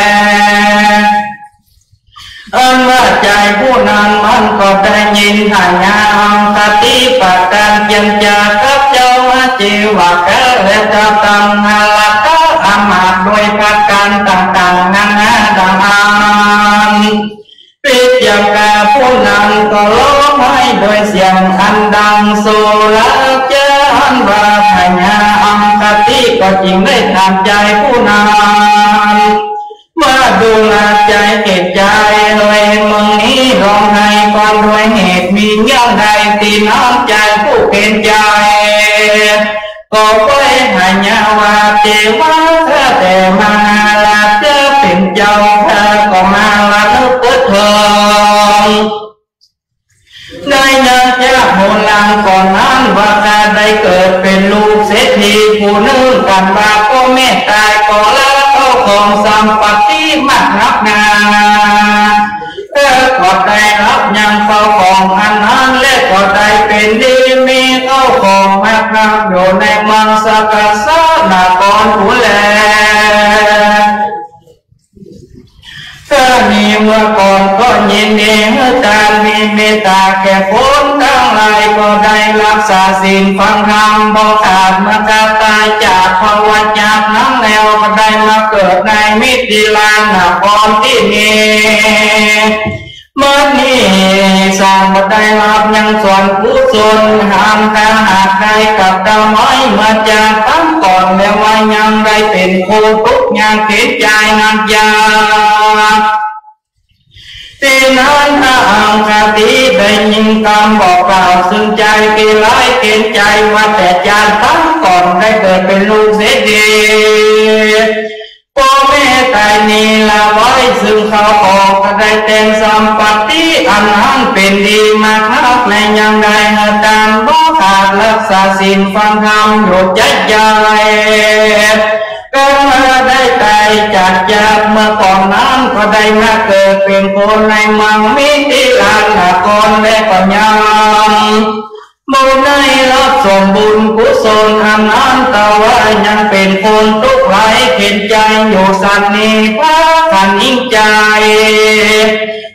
อันว่าใจผู้นั้นมันก็ได้ยินหายาอังคติปะการยันจากับเจ้าอาชีวะกะและจะตังหาลักะอามาตโดยประการต่างๆนานาดังนั้นปิจกะผู้นั้นก็ร้องไห้โดยเสียงอันดังโสละเจอันว่าหายาอังคติก็จริงได้ทำใจผู้นั้นว่าดูแลใจเก็บใจเลยมึงนี้ร้องไห้ความด้วยเหตุมีเงื่อนใดตีน้ำใจผู้เก็บใจก็ไปหายาวาเจวะเธอแต่มาลาเจอเป็นเจ้าเธอก็มาลาทุกข์เธอได้ยังจะโหลังก่อนนั้นว่าจะได้เกิดเป็นลูกเศรษฐีผู้นึงกันว่าก็แม่ตายก็ละเข้าของสัมปติมากนักนาเธอก็ได้รับยังเข้าของอันนั้นและก็ได้เป็นดีมีเข้าของมากนักอยู่ในมังสกัสสะนครผู้แลถ้ามีเมื่อก่อนก็ยินดีการมีเมตตาแก่คนทั้งหลายก็ได้รักษาศีลฟังธรรมบ่ขาดมากาตายจากภาวะจากนั้นแล้วก็ได้มาเกิดในมิถิลานครที่นี้เมื่อนี้สร้างก็ได้รับยังส่วนกุศลห้ามกาหากได้กับดาวไม้มาจากตั้งก่อนแล้วว่ายังได้เป็นโคทุกอย่างเกิดใจนักยาที่นั้นถ้าอังคติได้ยินคำบอกกล่าวซึ่งใจกี่ร้ายเกณฑ์ใจว่าแต่จานตั้งก่อนได้เกิดเป็นลูกเศรษฐี พ่อแม่ตายนี้ละไว้ซึ่งเขาออกก็ได้แต่งสัมปติอันนั้นเป็นดีมาครับและยังได้ตามบ่ขาดรักษาศีลฟังธรรมอยู่ยัดยาก็ได้ตายจากยากเมื่อก่อนนั้นก็ได้มาเกิดเป็นคนในมังมิติลานละกรและก็ยังบุญได้รับสมบุญกุศลอันนั้นแต่ว่ายังเป็นคนทุกข์ไหลเข็นใจอยู่สันนิพาขันยิ่งใจ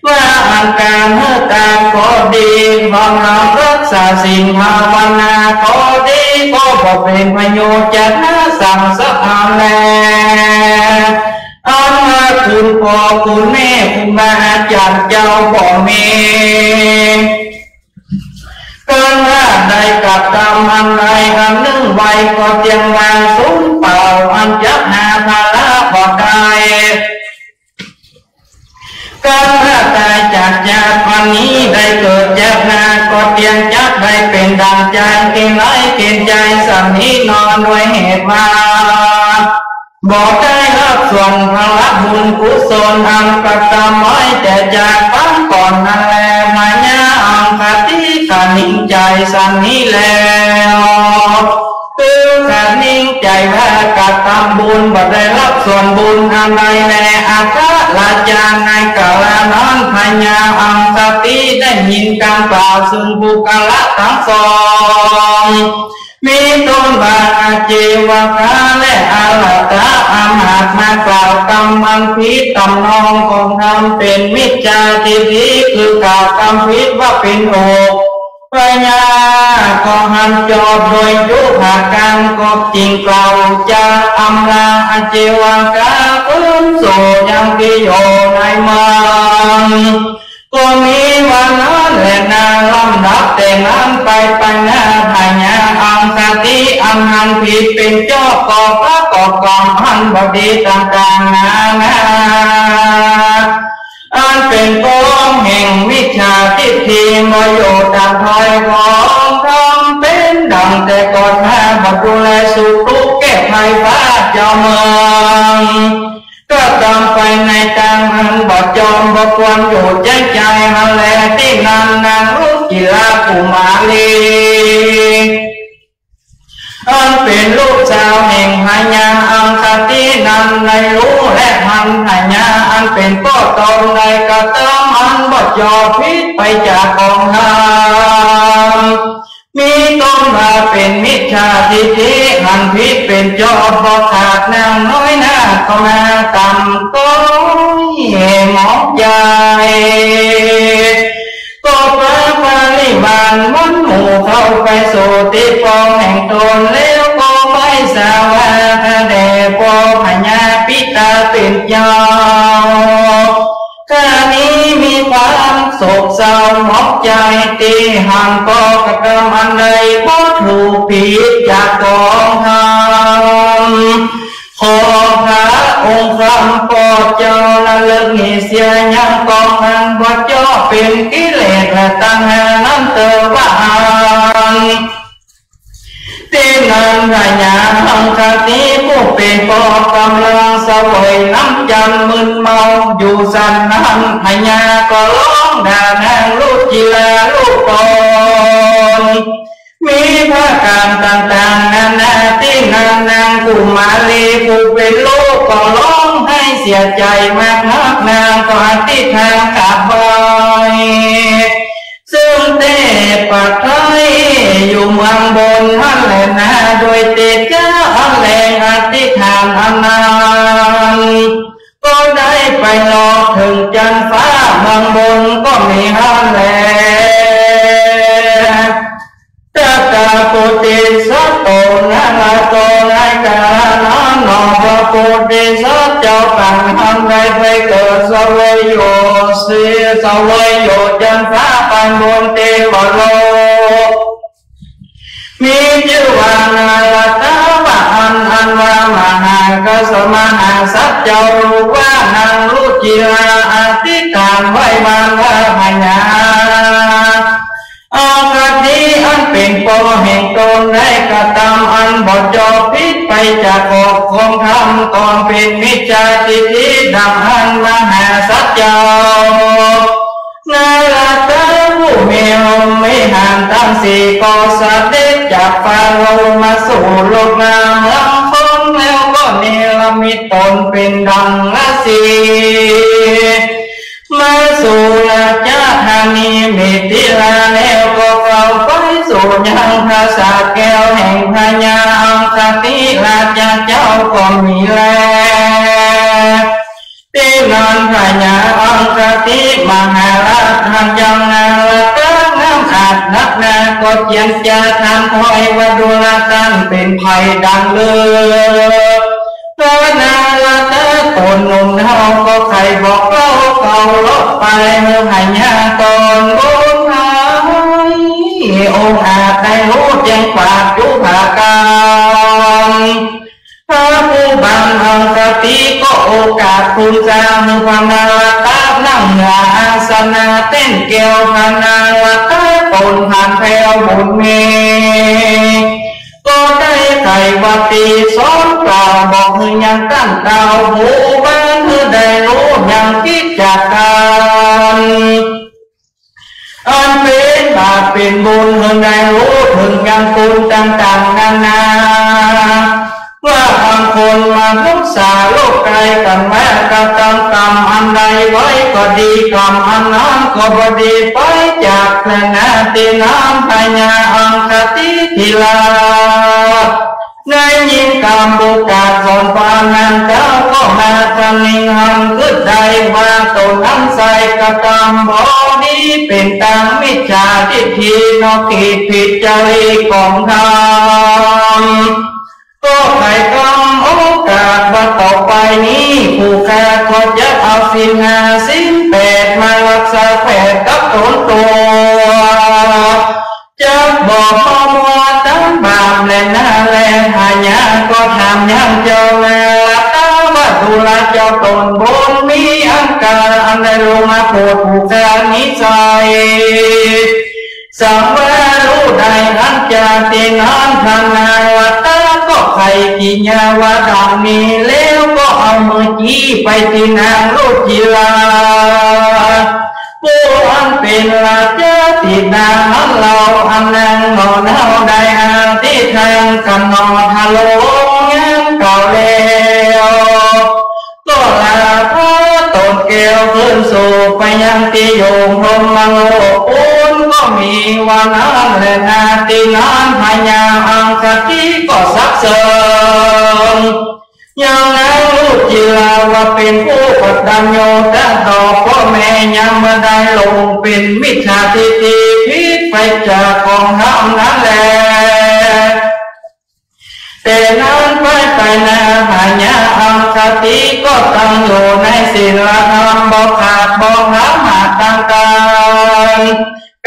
ว่าอันการเมื่อการก็ดีความเรารักษาสิ่งภาวนาก็ดีก็บอกเป็นประโยชน์จากหน้าสั่งสะพานแลอันมาคุณพ่อคุณแม่คุณบาอาจารย์เจ้าบ่มีการว่าใดกับกรรมอันใดอันหนึ่งไว้ก็เตียงวางสูงเปล่าอันจะหาภาระพอได้การว่าตายจากญาติวันนี้ได้เกิดจากนาก็เตียงจักได้เป็นดังใจเก่งไรเก่งใจสัมนี้นอนด้วยเหตุมาบอกได้รับส่วนพละบุญกุศลอันกระทำไว้แต่จากฟังก่อนนั่นแลมาญาอังคติขันนิ่งใจสันนี้แล้วคือขันนิ่งใจว่ากระทำบุญบ่ได้รับส่วนบุญอันใดแลอาคาลาจารในกาลนั้นพญาอังคติได้ยินการกล่าวซึ่งบุคละทั้งสองมีต้นบาเจวกาและอาลาตาอามาตมากล่าวกรรมอันผิดตำนองของธรรมเป็นมิจฉาทิฏฐิคือกล่าวกรรมผิดว่าเป็นโอกปัญญาก็หันจอบโดยยุหากรรมก็จริงกล่าวจะอำลาอเจวกาพื้นโสยังกิโยในเมืองก็มีวันนั้นและนางลำดับแต่นั้นไปปัญญาพญาอังคติอันหันผิดเป็นเจ้าก่อพระก่อกรรมอันบดีต่างๆนานาอันเป็นกองแห่งวิชาทิฏฐิมโยดังถอยของทำเป็นดังแต่ก่อนมาบัดดูแลสุรุแก้ไขฟ้าเจ้าเมืองก็ตามไปในทางอันบอดจอมบควรอยู่ใจใจมาแลที่นางนางรุจิลากุมาลีอันเป็นลูกสาวแห่งพญาอังคตินั้นในรู้และหันพญาอันเป็นพ่อตนในกระทำอันบอดยอพิษไปจากกองทางมีต้นมาเป็นมิจฉาทิฏฐิหันพิษเป็นจอบบ่ขาดนางน้อยหน้าเข้ามาต่ำต้อยหมอกใหญ่ก็พระปริบาลมันหมู่เข้าไปสู่ที่ปองแห่งตนแล้วก็ไม่สาวาแด่ปอพญาปิตาเป็นเจ้าข้านี้มีความโศกเศร้าหมอกใจตีห่างก็กระทำอันใดก็ถูกผิดจากกองทำขอพระองค์คำปอดเจ้าละเลิกเหเสียยังกองทางบอดเจ้าเป็นกิเลสและตั้งหาน้ำเตอว่าที่นันพญาอังคติผู้เป็นปอกำลังเสวยน้ำจันมึนเมาอยู่สันนั้นพญาก็ร้องด่านางลูกจิลาลูกตนมีพระการต่างๆนานาที่นางกุมาลีผู้เป็นลูกก็ร้องให้เสียใจมากนักนางก็อธิษฐานกราบไหว้ซึ่งเทพไทยอยู่เมืองบนหันแหลนาโดยเตจ้าอันแหลงอธิษฐานอันนั้นก็ได้ไปรอถึงจันฟ้าเมืองบนก็มีหันแหลตตาปุติสัตโตนาลาโตนายกาลานอพระปุติสัตเจ้าต่างหันได้ไปเกิดสวยโยเสียสวยโยจันฟ้าปันบนเทวโลกมีชื่อว่านาลตาวะอันว่ามหากสมหาสัจเจ้ารู้ว่านางรุจิราอธิษฐานไว้บางว่าพญาอังคติอันเป็นปอแห่งตนได้กระทำอันบอดจอพิษไปจากอก คงทำก่อนเป็นมิจฉาทิฏฐิดังอันมหาสัจจนาลัตตาผู้มีไม่ห่างตั้งสี่ก็เสด็จจากฟ้าลงมาสู่โลกนาเมืองคนแล้วก็เนรมิตตนเป็นดังละสีมาสู่ราชธานีมิถิลาแล้วก็เข้าไปสู่ยังพระสาแก้วแห่งพญาอังคติราชเจ้าก็มีแลที่นอนพญาอังคติมหาราชทำยังนาละตั้งน้ำอาจนักนาก็เจียนจะทำคอยวดุลตันเป็นภัยดังเลยตอนนาละตาตนหนุ่มเฮาก็ใครบอกเล่าเขาลดไปเมื่อพญาตนบนหายองค์อาจได้รู้แจ้งปากจุภาการพระผู้บังอังคติก็โอกาสคุณจามือพนาลตานั่งงาอาสนะเต้นเกี่ยวพนาลตาตนผ่านแผ่วบุญเมก็ได้ไขวัตีสอนกล่าวบอกให้ยังตั้งดาวหูบ้านเธอได้รู้ยังคิดจากการอันเป็นบาปเป็นบุญเธอได้รู้ถึงยังคุณต่างๆนานาว่าบางคนมารักษาโรคไกลกันแม้กระทำกรรมอันใดไว้ก็ดีกรรมอันนั้นก็บดีไปจากพระนาติน้ำพญาอังคติทิลาได้ยินคำบุกาสอนปานันเจ้าก็มาทำนิ่งหันขึ้นได้ว่าตนนั้นใส่กระทำบอดีเป็นตามมิจฉาทิฏฐินอกขีดผิดจริตของธรรมก็ใครกำโอกาสว่าต่อไปนี้ผู้ขาดก็จะเอาศีลห้าศีลแปดมารักษาแผลกับตนตัวจะบอกข้อมูลตั้งบาปและหน้าแลหายาก็ทำยังเจ้าแลตาว่าดูแลเจ้าตนบนมีอังการอันใดลงมาโปรดผู้ขาดนิสัยสังเวชรู้ได้อันจะตินานทนายวัตตาก็ใครกิญาว่าดังนี้แล้วก็เอามือจี้ไปที่นางรูปจิลาผู้อันเป็นราชตินางอันเราอันนางนอนเฮาได้อาที่ทางกันนอนทะโลยังเก่าแล้วก็ลาพระตนเกลขึ้นสู่ไปยังที่โยมพรหมโลกก็มีวันนั้นและนาทีนั้นพญาอังคติก็สักเสริญยังแล้วลูกจิลาว่าเป็นผู้กดดันโยตั้งต่อพ่อแม่ยังไม่ได้ลงเป็นมิจฉาทิฏฐิพิษไปจากกองทัพนั้นแหละแต่นั้นไปนาพญาอังคติก็ตั้งอยู่ในศีลธรรมบอกขาดบอกหามาต่างกัน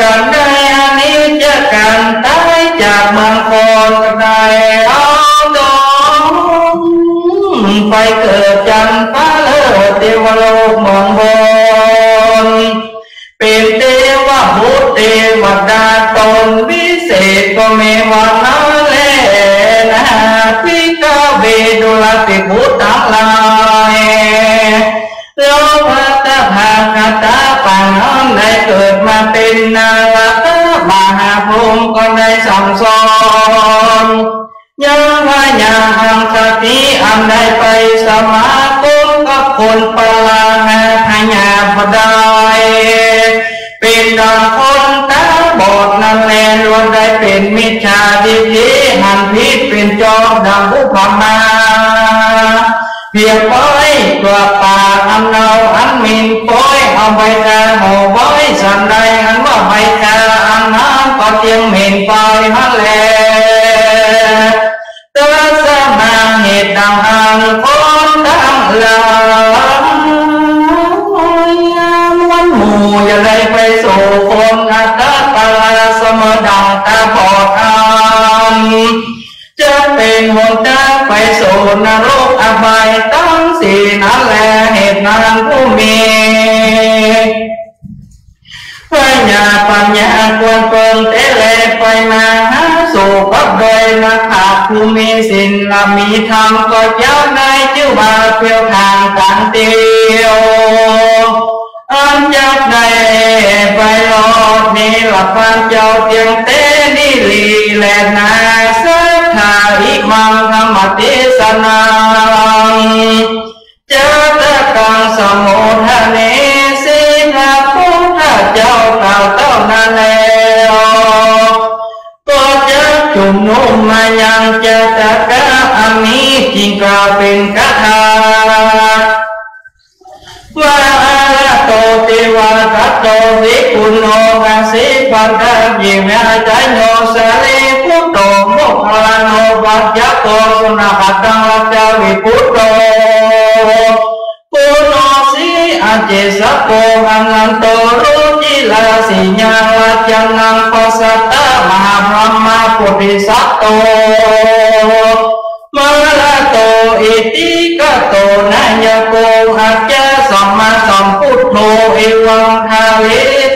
กันได้อันนี้จะกันตายจากเมืองคนก็ได้เอาดงไปเกิดจันทร์ฟ้าเลิศเทวโลกเมืองบนเป็นเทวบุตรเทวดาตนวิเศษก็เมวันนั้นแลนะพิกาเวดุลปิบุตรทั้งหลายโลภะตะภาคตาปานั้นได้เกิดมาเป็นนาลตามหาภูมิก็ได้สั่งสอนยังว่าอย่างอังคติอันได้ไปสมาคมกับคนปลาหาพญาบดายเป็นดังคนตาบอดนั่นแลล้วนได้เป็นมิจฉาทิฏฐิหันพิษเป็นจอมดังผู้พมาเพียงปล่อยตัวป่าอันเอาอันมินปล่อยเอาใบตาห่อไว้สันใดอันว่าใบตาอันนั้นก็เตียงมินปล่อยฮันแลเติร์สมาเหตุดังอันคนดังหลายวันหมู่อย่าเลยไปสู่คนอัตตาเสมอดังตาบอดอันจะเป็นหนทางไปสู่นรกอบายตั้งสี่นั่นแหละเหตุนั้นผู้มีปัญญาควรเปิงเตเลไปมาหาสู่ อยู่กับโดยนักขาผู้มีศีลและมีธรรมก็เจ้าได้ชื่อว่าเพียวทางการเตียวอันจักได้ไปรอดนี่หลับฟันเจ้าเตียงเตนิลีแลนาสัทธาอิมังธรรมเทศนาเจ้าตะกังสมุทเนสินาพุทธเจ้ากล่าวเต้านั้นแล้วก็จะจุ่มนุ่มมายังเจตกะอามีจริงกล่าวเป็นคาถาวาโตเทวาทัตโตวิปุณโญกัสสิปันทัพยิเมใจโนสลิพุตโตโมคคลาโนปัจจโตสุนัขตังวัจจวิพุตโตปุโนสีอาเจสโกหังอันโตรุจิลาสิญาวัจจันังปัสสตะมหาพรหมปุริสัตโตมาลาโตอิติกะโตนายโกหัจจะสัมมาสัมพุทโธเอวังคาเล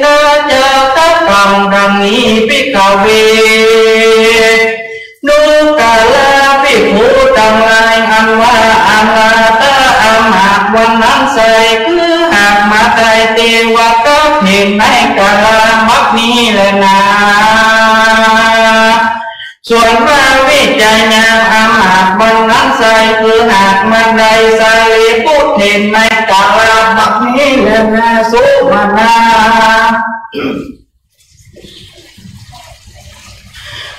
นะเจตกังดังนี้ภิกขเวนุกาลาภิกขุทั้งหลายอันว่าอานาตะอามาตวันนั้นใส่คือหากมาไตเทวะก็เห็นในกาลมักนี้แหละนะส่วนว่าวิจัยญาณอามาตวันนั้นใส่คือหากมาไตสารีพุทธเห็นในกาลมักนี้แหละนะสุมาณา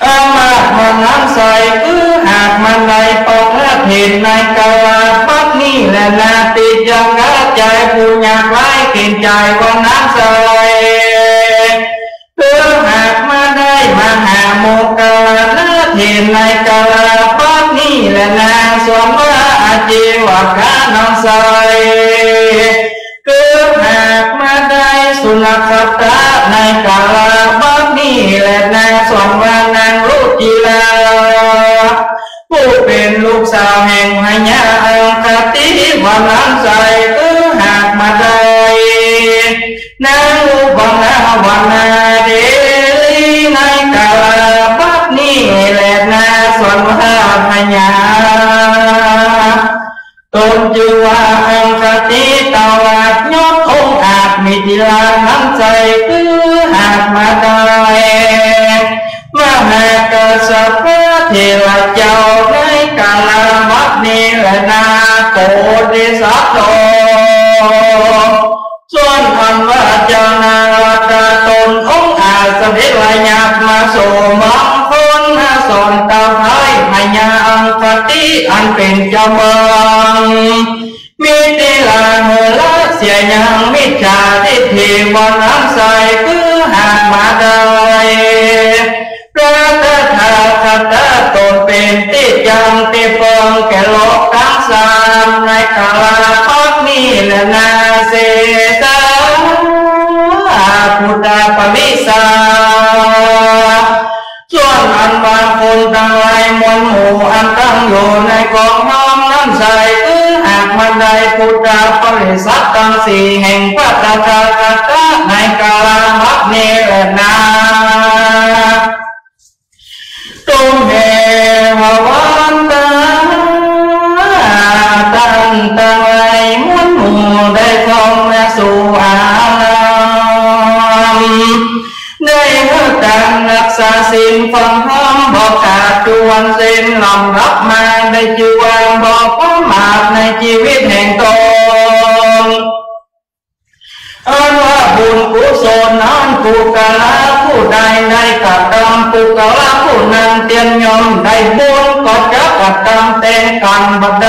อามาตวันนั้นใส่คือหากมาไตประทับเห็นในกาลมักนี้แหละนะติจังกะใจผู้อยากไร้เกินใจวันนั้นใส่คือหากมาได้มาหาโมกาลเห็นในกาลมักนี้แหละนะส่วนว่าอาจีวะกานังใส่คือหากมาได้สุนัขตะในกาลมักนี้แหละนะส่วนว่านางรุจิลาผู้เป็นลูกสาวแห่งพญาอังคติวันนั้นใส่คือหากมาได้นางอุปนาวันนาเดลีในกาลบัดนี้แหละนะส่วนว่าพญาตนจือว่าอังคติตาวาดยศองค์อาจมีทิลานั้นใจคือหากมาได้มหากษัตริย์เทวเจ้าในกาลมัดนี้แหละนาโกดิสัตโตส่วนอันว่าเจ้านาวัตตนองค์อาจเสด็จลายญาติมาสู่มังคนมาสอนตาไทยพญาอังคติอันเป็นเจ้าเมืองมีติลาเฮละเสียยังมิจฉาทิฏฐิวันนั้นใส่คือหากมาได้พระตถาคตตนเป็นที่จังที่เฟิงแก่โลกทั้งสามในกาลปักนี้แหละนาเสตาพุทธปวิสาส่วนอันบางคนทั้งหลายมวลหมู่อันตั้งอยู่ในกองน้อมนั้นใส่คือหากมันได้พุทธปริสัตตังสี่แห่งพระตถาคตในกาลมักนี้แหละนาตุมเหววันตาตั้งแต่มวลหมู่ได้ทองแม่สู่อาได้เมื่อการรักษาศีลฟังธรรมบอกขาดจวนเส้นลำรับมาได้จือวางบอกความหมายในชีวิตแห่งตนอันว่าบุญกุศลนั้นกุกะลาผู้ใดได้กัดตามกุกะลาผู้นั้นเตียนยมได้บุญก็จะกัดตามเต้นกันบัดใด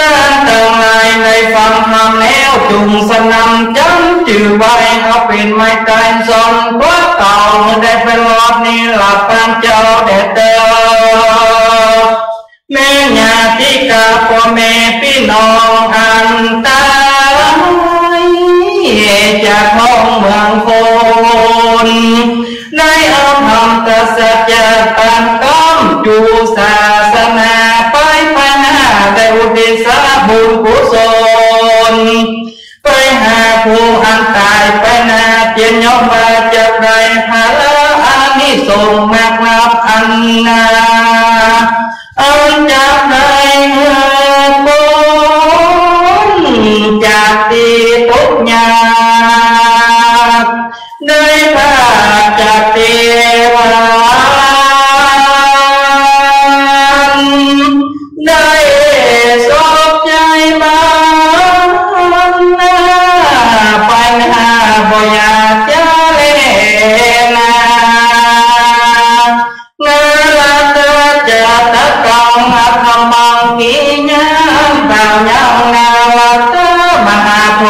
ตั้งแต่ไหนในฟังธรรมแล้วจุงสนำจำจือไว้เอาเป็นไม้กายสอนเพราะเก่าได้เป็นรอบนี้หลับฟังเจ้าเด็ดเตอแม่ญาติกาพ่อแม่พี่น้องอันตายจากห้องเมืองคนได้เอาธรรมตรัสจากตันก้มจูศาสนาไปพนาได้อุทิศบุญกุศลไปหาผู้อันตายไปนาเจียนยอมมาจากใดภาระอานิ ทรงนักนับอันนาอันจากในบนจากตีทุกอย่างได้พาจากเทวาได้สอบใจบ้านปัญหาบ่อยากจะเล่นนาละเธอจะตะกองหักคำบังกี่ยังเต่ายังนาละเธอมหาโพ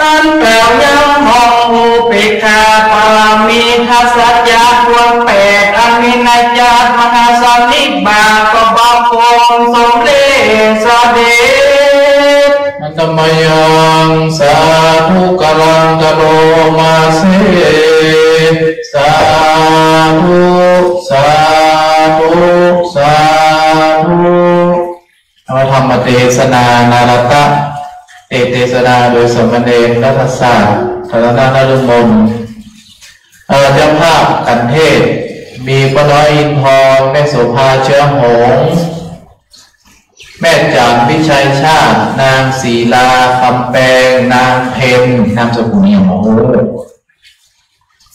อันเต่ายังมองหูปิกาปามีทัศยาควงแปดอันมีนัยยะมหาสันนิบาตก็บางคงสมเด็จสเด็จอัตมยังสาธุกลังกโลมาเสสาธุสาธุสาธุธรรมเทศนานารัตะเทศนาโดยสมณเณรรัตศาสตร์ธนนฤมลเจ้าภาพกันเทศมีป้าน้อยอินทร์แม่โสภาเชื้อหงส์แม่จันวิชัยชาตินางศรีลาคำแปลงนางเพ็ญนามสกุลอย่างโอ้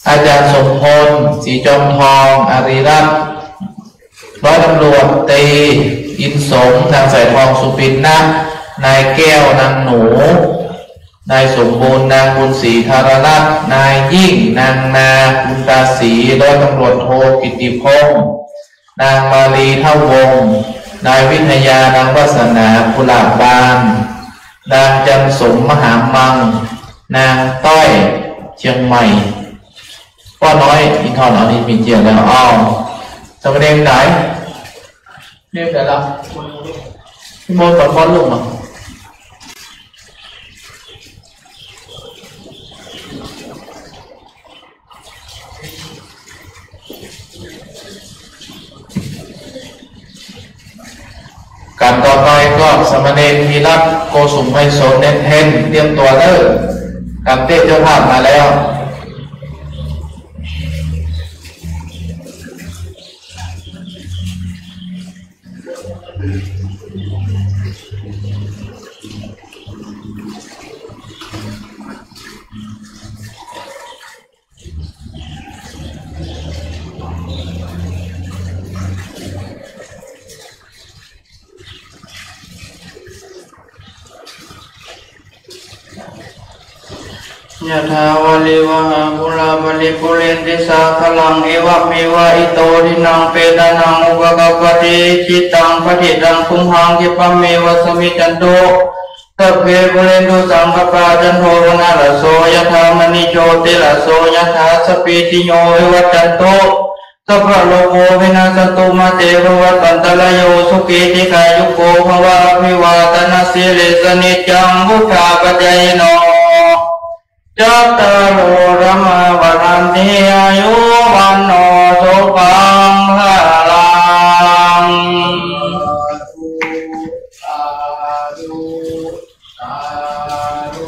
อาจารย์สมพลศรีจอมทองอารีรัตน์ร้อยตำรวจตีอินสงนางสายทองสุปินนะนายแก้วนางหนูนายสมบูรณ์นางบุญศรีธารรัตน์นายยิ่งนางนาคุณตาศรีร้อยตำรวจโทกิติพงศ์นางมาลีเท่าวงศ์นายวิทยานางวาสนากุหลาบบานนางจันสมมหามังนางต้อยเชียงใหม่ป้าน้อยอินทร์เอาที่มีเจียแล้วอ้าวจะไปเรียนไหนเรียนไหนล่ะพี่โมดกับพ่อลูกมั้งการต่อไปก็สมณเณรทีรัตน์โกสุมไพโสเน้นเทนเตรียมตัวเด้อการเต้นเจ้าภาพมาแล้วยะถาวาลิวะหาปุราปริปุเรนติสาคลังเอวะเมวะอิโตทินังเปตานังอุปกปปติจิตังปฏิตังคุมหังกิปะเมวะสมิจันโตสัพเพปุเรนตุสังกปาจันโทปนะระโสยะถามณิโชติระโสยะถาสปิติโยวิวัจจันโตสัพพะโลกวินาศตุมาเตภวัตตันตรโยสุขีติกายุโกภวะภิวาตนาสิริสนิจังพุทธาปัจจยโนจัตตาโลธรรมวัฏันติอายุวันโนสุขังภะลังสาธุสาธุ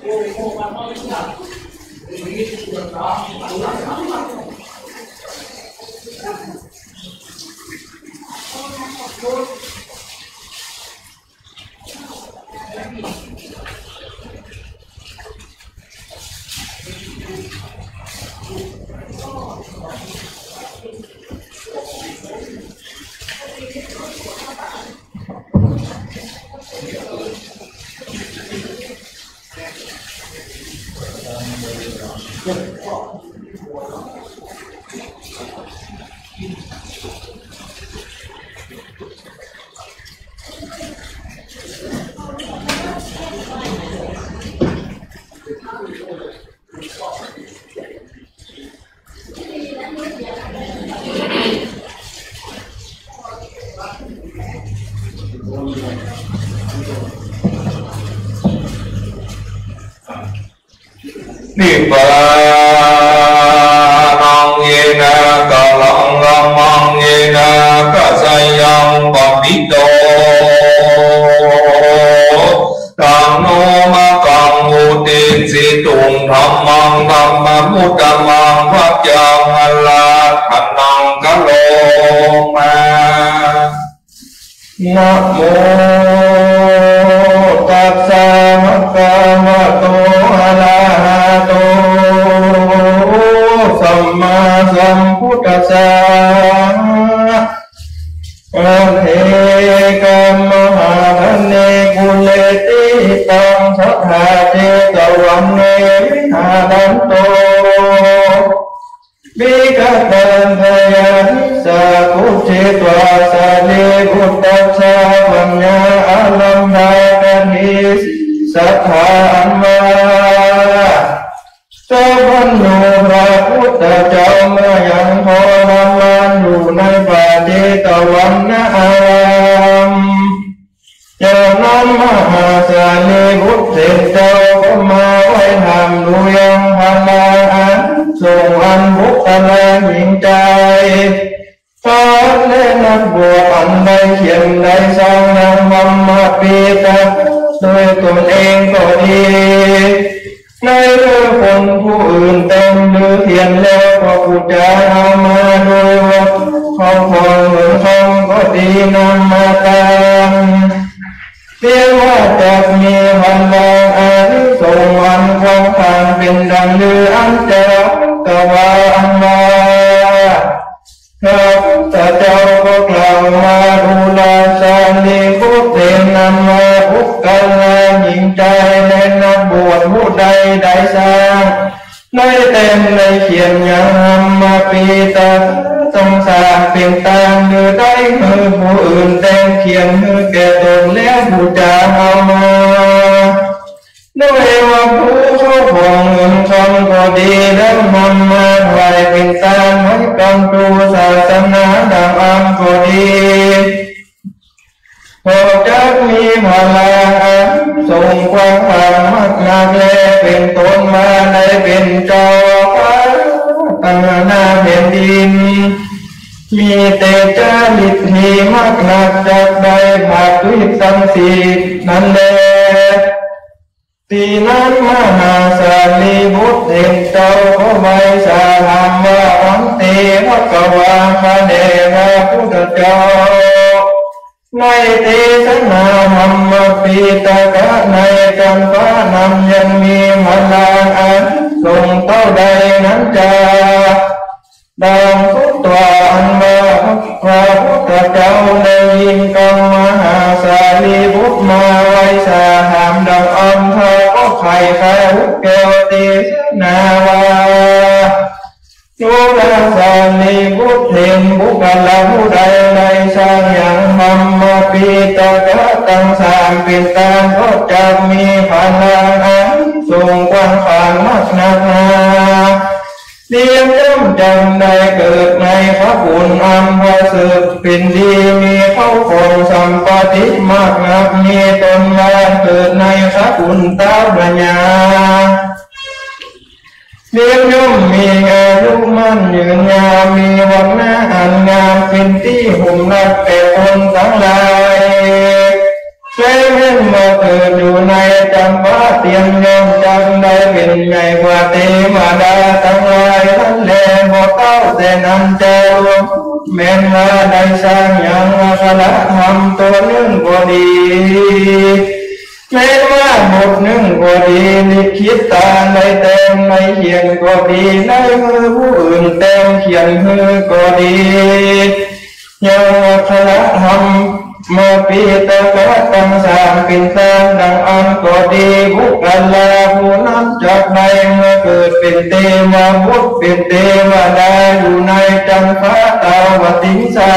โอ้ยโอ้มาเข้าไปจับ นิบานังเยนะกะลังละมังเยนะกะสยังปัมปิโตตังโนมะกังอุติสิตุงธัมมังธัมมมุตตมังวัจจังอลาขันนังกะโลมานะโมตัสสะภะคะวะโตอะระหะโตสัมมาสัมพุทธัสสะอะเรกัมมหาทันเนกุเลติตังสัทธาเจตวันเนวิหารันโตวิกัตตันทยานิสาภูเจตวาสะเนพุทธัสสะปัญญาอาลัมภากันหิสัทธาอันมาสัพพันโนพระพุทธเจ้าเมื่อยังพอทำงานอยู่ในป่าเจตวันนะอารามจากนั้นมหาสารีบุตรเสด็จเจ้าก็มาไว้ทำดูยังพลาอันส่งอันบุคลาหญิงใจพระและนักบวชอันใดเขียนใดสร้างนางมัมมาปีตาโดยตนเองก็ดีในเรื่องคนผู้อื่นเต็มหรือเขียนแล้วก็พูดจาเอามาโดยว่าของคนหรือของก็ดีนำมาตามเรียกว่าจะมีวันแรงอานิสงส์วันของทางเป็นดังเรืออันเจ้ากว่าอันมาพระพุทธเจ้าก็กล่าวมาดูแลสาลีพุทธเทนำมาอุกกัลหญิงใจในนักบวชผู้ใดได้สร้างในเต็มในเขียนยังมาปีตาสงสารเปลี่ยนตามหรือได้มือผู้อื่นแต่งเขียนมือแก่ตนแล้วผู้จาเอามาด้วยว่าผู้เข้าของเงินคำก็ดีแล้วนำมาถวายเป็นตามให้กันตูศาสนาดังอันก็ดีพอจะมีพลังส่งความหวังมากนักแลเป็นตนมาได้เป็นเจ้าฟ้าตั้งหน้าแผ่นดินมีแต่จาริตที่มากนักจากใดภาควิสังสีนั้นแลตีนั้นมหาสารีบุตรเห็นเจ้าก็ไว้สาธรรมว่าอันเตภะคะวาพระเดชพระพุทธเจ้าในเทศนาธรรมปีตกะในกันฟ้านำยังมีพลังอันทรงเท่าใดนั้นจะดังสุตวาอันว่าพระพุทธเจ้าได้ยินกรรมมหาสารีบุตรมาไว้สาธรรมดังอันเธอก็ไข่แค่หุกแก้วเทศนาวาโยราสาลีบุตรเห็นบุคลาผู้ใดในสร้างอย่างธรรมปีตกะตั้งสามเป็นตามก็จะมีพลังอันทรงกว้างขวางมากนักหนาเรียมย่ำจำได้เกิดในพระคุณอันพระสืบเป็นดีมีเข้าคนสัมปติมากนักมีตนมาเกิดในพระคุณเต้าปัญญาเรียมย่อมมีอายุมั่นยืนยาวมีวันหน้าอันงามเป็นที่หุ่มรักแต่คนทั้งหลายส และเมื่อมาเกิดอยู่ในจำปาเตียนยอมจังได้เป็นใหญ่กว่าเทวดาทั้งหลายนั้นแลบ่เต้าแต่นั้นเจ้าแม้นว่าได้สร้างอย่างอัคระธรรมตัวหนึ่งก็ดีแม้ว่าบทหนึ่งก็ดีลิขิตตาในเต็มในเขียนก็ดีในมือผู้อื่นเต็มเขียนมือก็ดีอย่างอัคระธรรมมาปีตะกะตังสามปินตามดังอันก็ดีบุคลาผู้นั้นจากใดเมื่อเกิดเป็นเทวบุตรเป็นเทวดาอยู่ในจันทร์ตาวติงสา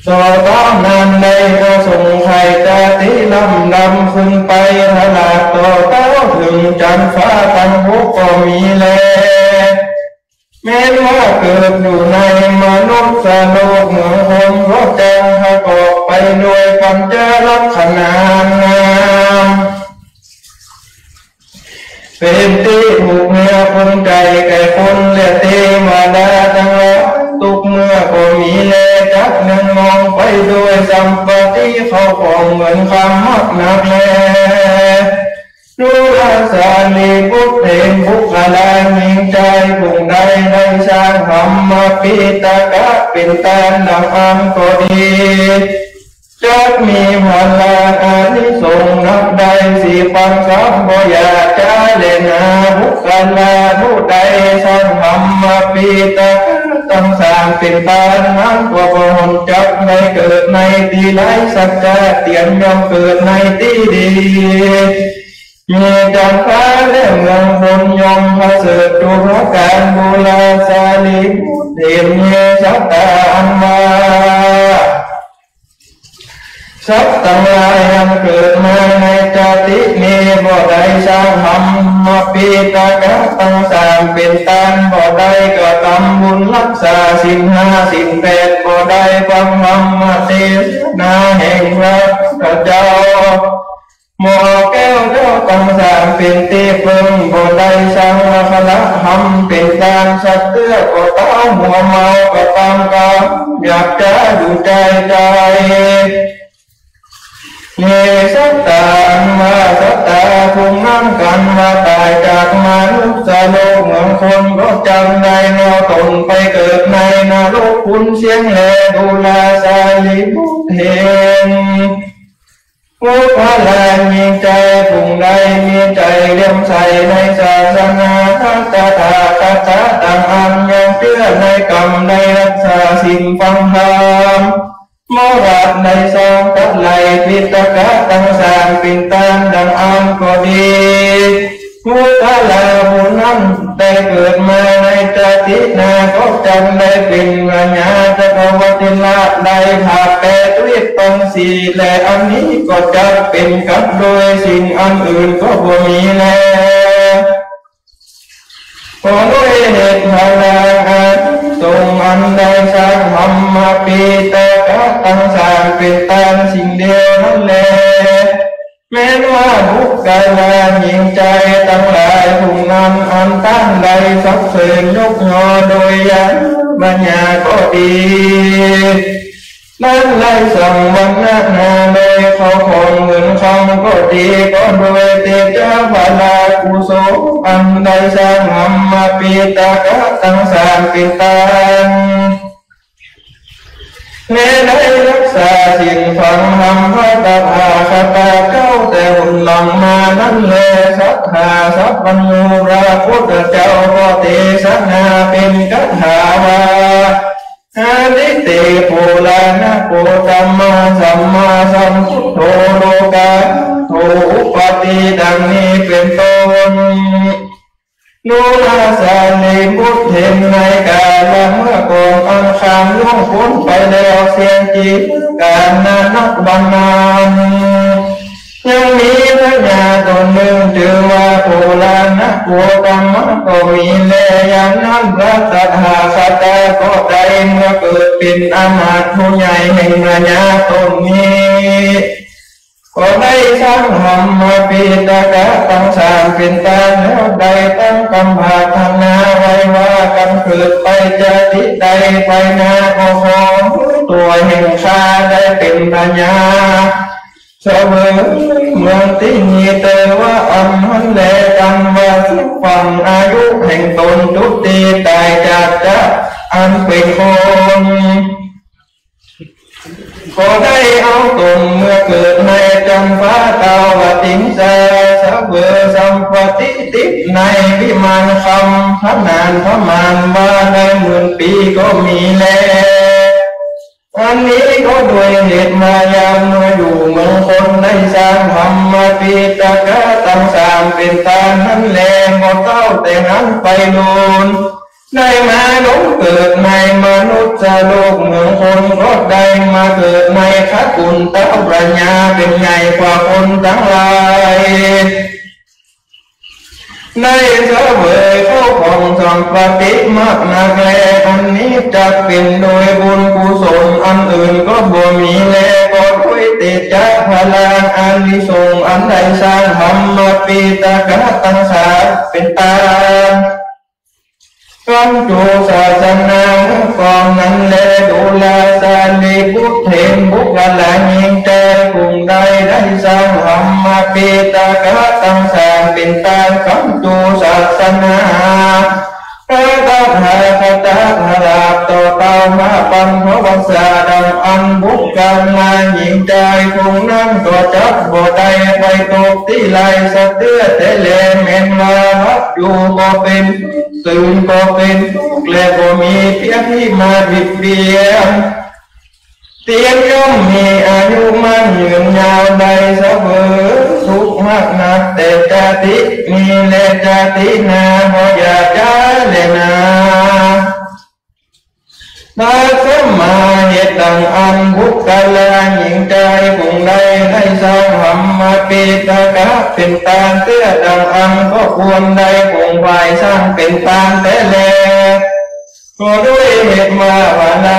ต่อต้องนานในก็ส่งไข่ตาติลำดำขึ้นไปทลาดต่อเต้าถึงจันทร์ตั้งบุกก็มีแลแม้ว่าเกิดอยู่ในมนุษย์โลกเหมือนคนก็แจ้งประกอบไปด้วยปัญจลักษณะงามเป็นที่ถูกเมื่อคนใจแก่คนและเทวดาทั้งหลายทุกเมื่อก็มีแลจักหนึ่งมองไปด้วยสัมปติเขาของเหมือนคำมักหนักแลรู้ราสาลีพุทธเห็นบุคลามิงใจผู้ใดได้สร้างธรรมปิตกะเป็นตาดังอันก็ดีจักมีพลังอานิสงส์นับได้4,300บ่อยากจะเล่นหาบุคลาผู้ใดสร้างธรรมปิตกะตั้งสร้างเป็นตานั้นกว่าบ่หนจักในเกิดในที่ไรสัจจะเตียนยอมเกิดในที่ดีมีจันทร์และเมืองบนยมพระเสด็จดูพระการบูลาสาลีเทียนเยสัตตาอันมาสัตว์ทั้งหลายอันเกิดมาในจตินี้บ่ได้สร้างธรรมปิตกะตั้งสามเป็นตานบ่ได้ก็ทำบุญรักษาศีล5ศีล8บ่ได้ฟังธรรมเทศนาแห่งพระเจ้าหมอแก้วเจ้าตั้งสามเป็นตีเพิ่งบ่ได้สร้างอัคระธรรมเป็นตามสัตว์เตื้อก็ต้องหัวเมาก็ตามกาอยากจะดูใจเนสัตตามาสัตตาคงนั่งกันมาตายจากมนุษย์โลกเหมือนคนก็จำได้นอตนไปเกิดในนรกคุณเสียงแลดูลาสาลีบุตรเห็นผู้พลามีใจผู้ใดมีใจเลื่อมใสในศาสนาทัตถาคตต่างอันยังเชื่อในกรรมในรักษาสิ่งฟังธรรมมรัดในสองตัดไหลปิตกะตั้งสามปินตานดังอันก็ดีผู้พลาผู้นั้นได้เกิดมาในจตินาก็จำได้เป็นปัญญาจะกวัติละได้ผ่าแปดวิปังสีและอันนี้ก็จะเป็นกับโดยสิ่งอันอื่นก็บ่มีแล้วขอด้วยเหตุพลังอันทรงอันได้สร้างธรรมปิตกะตั้งสามเป็นตามสิ่งเดียวนั่นแลแม้ว่าบุคคลาหญิงใจทั้งหลายผู้นั้นอันตั้งใดสักเสริญยกยอโดยยังปัญญาก็ดีนั้นไล่สั่งวันนาโดยเขาของเงินคำก็ดีก็โดยเตจาภลากุศลอันใดสร้างธรรมปิตกะตั้งสามเป็นตานแม้ได้รักษาสิ่งฟังธรรมพระตถาคตเจ้าแต่หุ่นหลังมานั้นแลสัทธาสัพพัญญูพระพุทธเจ้าก็เทศนาเป็นกัทาวาอานิเตโพลานะโพธัมมาสัมมาสัมพุทโธโลกาโธอุปติดังนี้เป็นต้นนูราสาลีบุตรเห็นในกาลเมื่อก่อนอันคามล่วงพ้นไปแล้วเสียงจิตการนักบันนานยังมีพระญาตนหนึ่งชื่อว่าโพลานะโพธัมมะก็มีแลอย่างนั้นพระตถาคตก็ได้เมื่อเกิดเป็นอมาตย์ผู้ใหญ่แห่งพระญาตนนี้ข ก็ได้สร้างธรรมปีตกะตั้งสามเป็นตาแล้วได้ตั้งกำพาธนาไว้ว่ากันเกิดไปจะทิใดไปนาโอ้โหตัวแห่งชาได้เป็นปัญญาเสวยเมืองที่มีเตว่าอันหันแลกันว่าสุฟังอายุแห่งตนทุกตีตายจากจะอันเป็นคนก็ได้เอาตนเมื่อเกิดในจำฟ้าเตาวติงสาสะเวสัมปติติในวิมานคำพระนานพระมานมาได้หมื่นปีก็มีแล้วอันนี้ก็ด้วยเหตุมายาเมื่ออยู่เมืองคนได้สร้างธรรมปีตกะตั้งสามเป็นตานั้นแลก็เต้าแต่นั้นไปโดนได้มาหลงเกิดในมนุษย์โลกเมืองคนก็ได้มาเกิดในขักุลเต้าปัญญาเป็นใหญ่กว่าคนทั้งหลายในเสวยเข้าของสัมปติมากนักแลอันนี้จะเป็นโดยบุญกุศลอันอื่นก็บ่มีแลก็ด้วยเตจักพลาอานิสงส์อันใดสร้างธรรมปีตกะตั้งสามเป็นตากัมจูศาสนาเมื่อก่อนนั้นแลดูแลสาลีบุตรเถนบุกลายิงใจกลุ่มใดได้สร้างธรรมปีตกะตั้งสามเป็นตากัมจูศาสนาพระตถาคตพระราบต่อเต่ามาปันพระวัสดังอันบุกกันมาหญิงใจคงนั้นก็จับบ่ได้ไปตกที่ไหลสะเตือแต่เลเมนว่ารับอยู่ก็เป็นตื่นก็เป็นและก็มีเพียงที่มาบิดเบียนเตียงย่อมมีอายุมั่นยืนยาวใดเสมอสุขมากนักแต่จาติมีและจาตินาบ่อยากจะเลนานาสมาเหตุดังอันบุกกะลาหญิงใจคงได้ได้สร้างธรรมปีตกะเป็นตาเตื้อดังอันก็ควรได้คงไว้สร้างเป็นตาแต่แลก็ด้วยเหตุมาวานา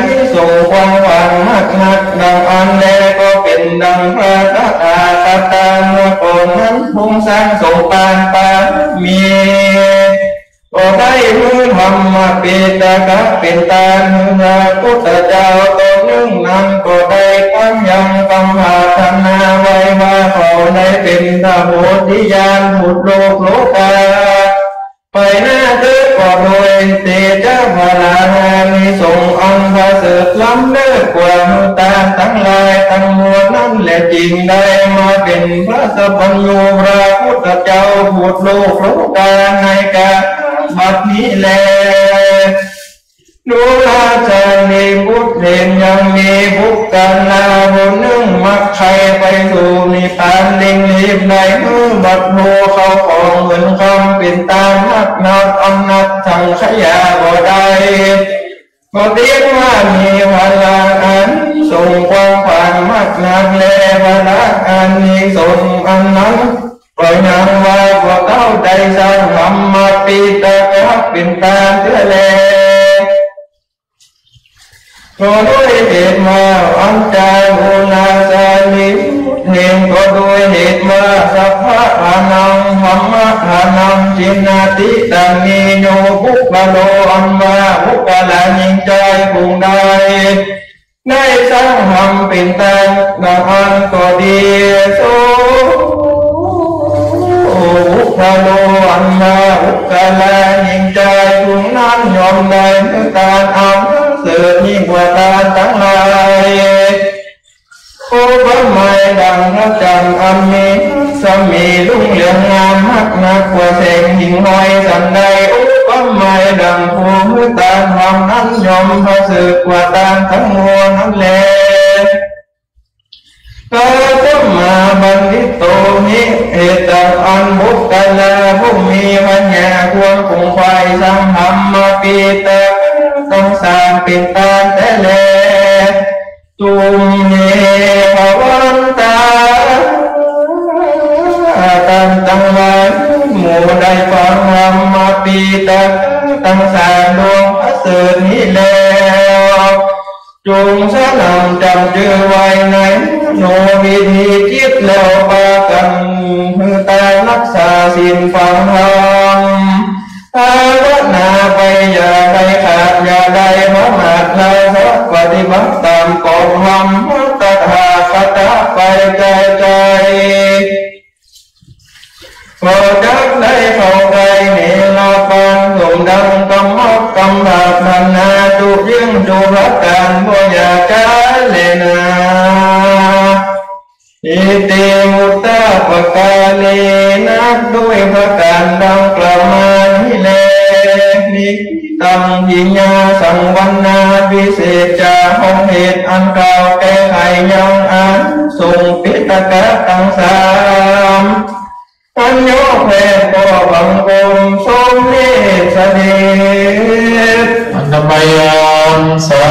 นิสงส์ความหวังมากนักดังอันแลก็เป็นดังพระตถาคตเมื่อก่อนนั้นคงสร้างสงปานปามีก็ได้มือธรรมปีตกะเป็นตาเนื้อพุทธเจ้าตนหนึ่งนั้นก็ได้ตั้งยังกำหาธนาไว้ว่าเขาได้เป็นพระโพธิญาณพุทธโลกโลกาไปหน้าเธอก็โดยเตจ้าพลานานิสงส์อันพระเสริฐล้ำเลิศกว่ามุตาทั้งหลายทั้งมวลนั้นแหละจริงได้มาเป็นพระสัพพัญญูพระพุทธเจ้าพุทธโลกโลกาในกาบัดนี้แลดูลาจารีบุตรเห็นยังมีบุกกันนาบุญนึ่งมักใครไปสู่นิพพานลิงลีบในมือบัดโพเขาของเหมือนคำเป็นตามักนัดอำนัดทางขยะบ่ได้ก็เรียกว่ามีวันละอันส่งความผ่านมักนักแลวันละอันนี้ส่งอันนั้นปล่อยนางว่าพวกเขาได้สร้างธรรมปีตกะเป็นตาเตื้อแลก็ด้วยเหตุมาอันจารุณาสาลิเห็นก็ด้วยเหตุมาสัพพะทานังธรรมะทานังจินนาติตังนิโยบุคโลอันว่าบุคลายิงใจคงได้ได้สร้างธรรมเป็นตาดังอันก็ดีโสบุคโลอันว่าบุคลายิงใจคงนั้นยอมได้เมื่อการอันเสดยิ่งกว่าตาทั้งหลายโอ้พระไม่ดังพระจันทร์อันมีสมีลุ่งเหลืองงามมากนักกว่าแสงหิ่งห้อยสันใดโอ้พระไม่ดังภูมิตาธรรมนั้นยอมพระสึกกว่าตาทั้งมวลนั้นแลพระสัมมาบัณฑิตโตนิเหตุอันบุคลาผู้มีปัญญาควรคงไฟสังธรรมปีตกะต้องสร้างเป็นตาแต่แลตุมเนภวันตาตังวันหมู่ได้ฟังธรรมปีตกะตั้งสร้างดวงพระเสริฐนี้แล้วจงสนำจำเจอไว้ใน โนวิธีจิตแล้วปากันมือตายรักษาศีลฟังธรรมภาวนาไปอย่าได้ขาดอย่าได้มาหาดลายสักปฏิบัติตามกฎธรรมตถาคตไปใจพอจักได้เข้าใจเนรปันหลงดังกำมัดกำบาดพันนาจุยิ่งจุรักกันบ่อยากจะเลนาอิติมุตตะปะกาเลนะด้วยพระการดังกล่าวมานี้แลนิตังยิญญาสังวันนาวิเศษจาห้องเหตุอันกล่าวแก้ไขยังอันส่งปิตกะตังสามอันโยแผ่ก็บังคมสมเนสเดชอันธรรมยานสา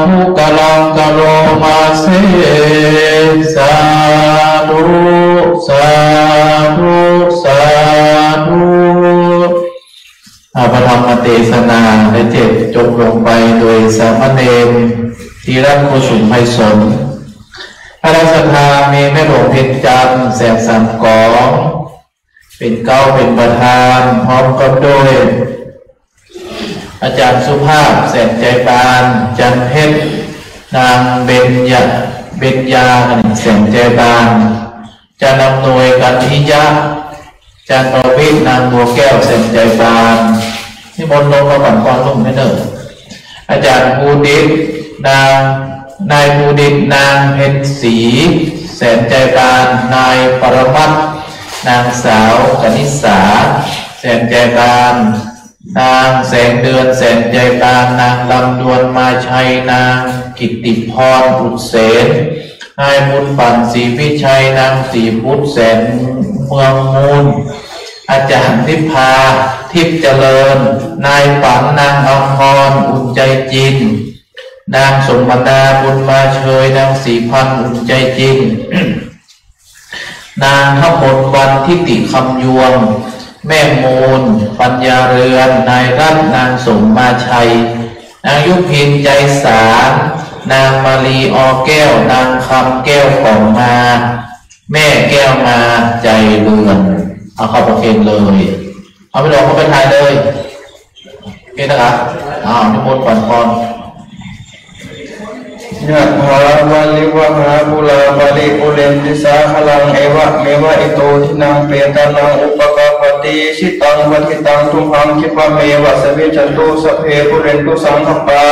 ธุกะลังกะโลมาเสสาธุสาธุสาธุพระธรรมเทศนาได้เจ็ดจบลงไปโดยสามเณรธีรโกสุมไพศาลพระราชทานมีแม่หลวงเพ็ญจันทร์แสงสังกองเป็นเก้าเป็นประธานพร้อมกับโดยอาจารย์สุภาพแสนใจปานจันเพชรนางเบญญาแสนใจปานจะนำหน่วยกันทิยะจันประวิตรนางบัวแก้วแสนใจปานที่บนลงมาบั่นความลุ่มไม่เนิ่นอาจารย์ภูดิษฐ์นายภูดิษฐ์นางเพ็ญศรีแสนใจปานนายปรมัตถ์นางสาวกนิษฐาแสนใจปานนางแสงเดือนแสนใจปานนางลำดวนมาชัยนางกิตติพรอุเสนนายบุญปั่นศรีพิชัยนางศรีพุทธแสนเมืองมูลอาจารย์ทิพาทิพย์เจริญนายปันนางอมรอุ่นใจจินนางสมบัติบุญมาเชยนางศรีพันธ์อุ่นใจจินนางขมลวันทิติคำยวงแม่มูลปัญญาเรือนนายรัตนางสมมาชัยนางยุพินใจสารนางมาลีอแก้วนางคำแก้วของมาแม่แก้วมาใจเรือนเอาเข้าประเคนเลยเอาไปลงเข้าไปถ่ายเลยโอเคนะครับนิมนต์ก่อนยะถาวาลิวะหาปุราปาริปุเรนติสาขลังเอวะเมวะอิโตทินังเปตานังอุปกปติสิตังวัติตังทุมหังคิปะเมวะสเวจันตุสเพปุเรนตุสังขปา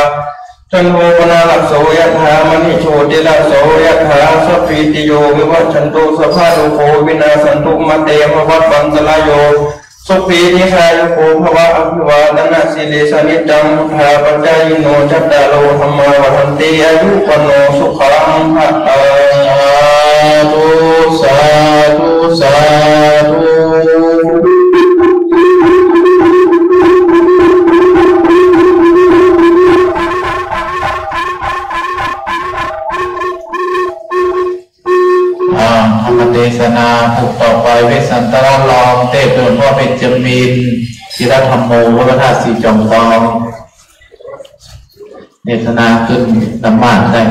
จันโทปนาลักโสยะถามณิโชติลักโสยะถาสัพพิติโยวิวัชชันตุสัพพะโลโควินาสันตุมะเตภวัตวันตรายโยสุขีนิคายโกภวะอภิวาทนาสิริสนิจังหาปัจจายโนจัตตาโลธรรมวันติอายุปโนสุขังภะตังสาธุสาธุธรรมเทศนาผูกต่อไปเวสันตรลองเทพโดยพ่อเป็นจมินศิรธรรมโมวัฒนธาตุสีจอมทองเทศนาขึ้นนำมาได้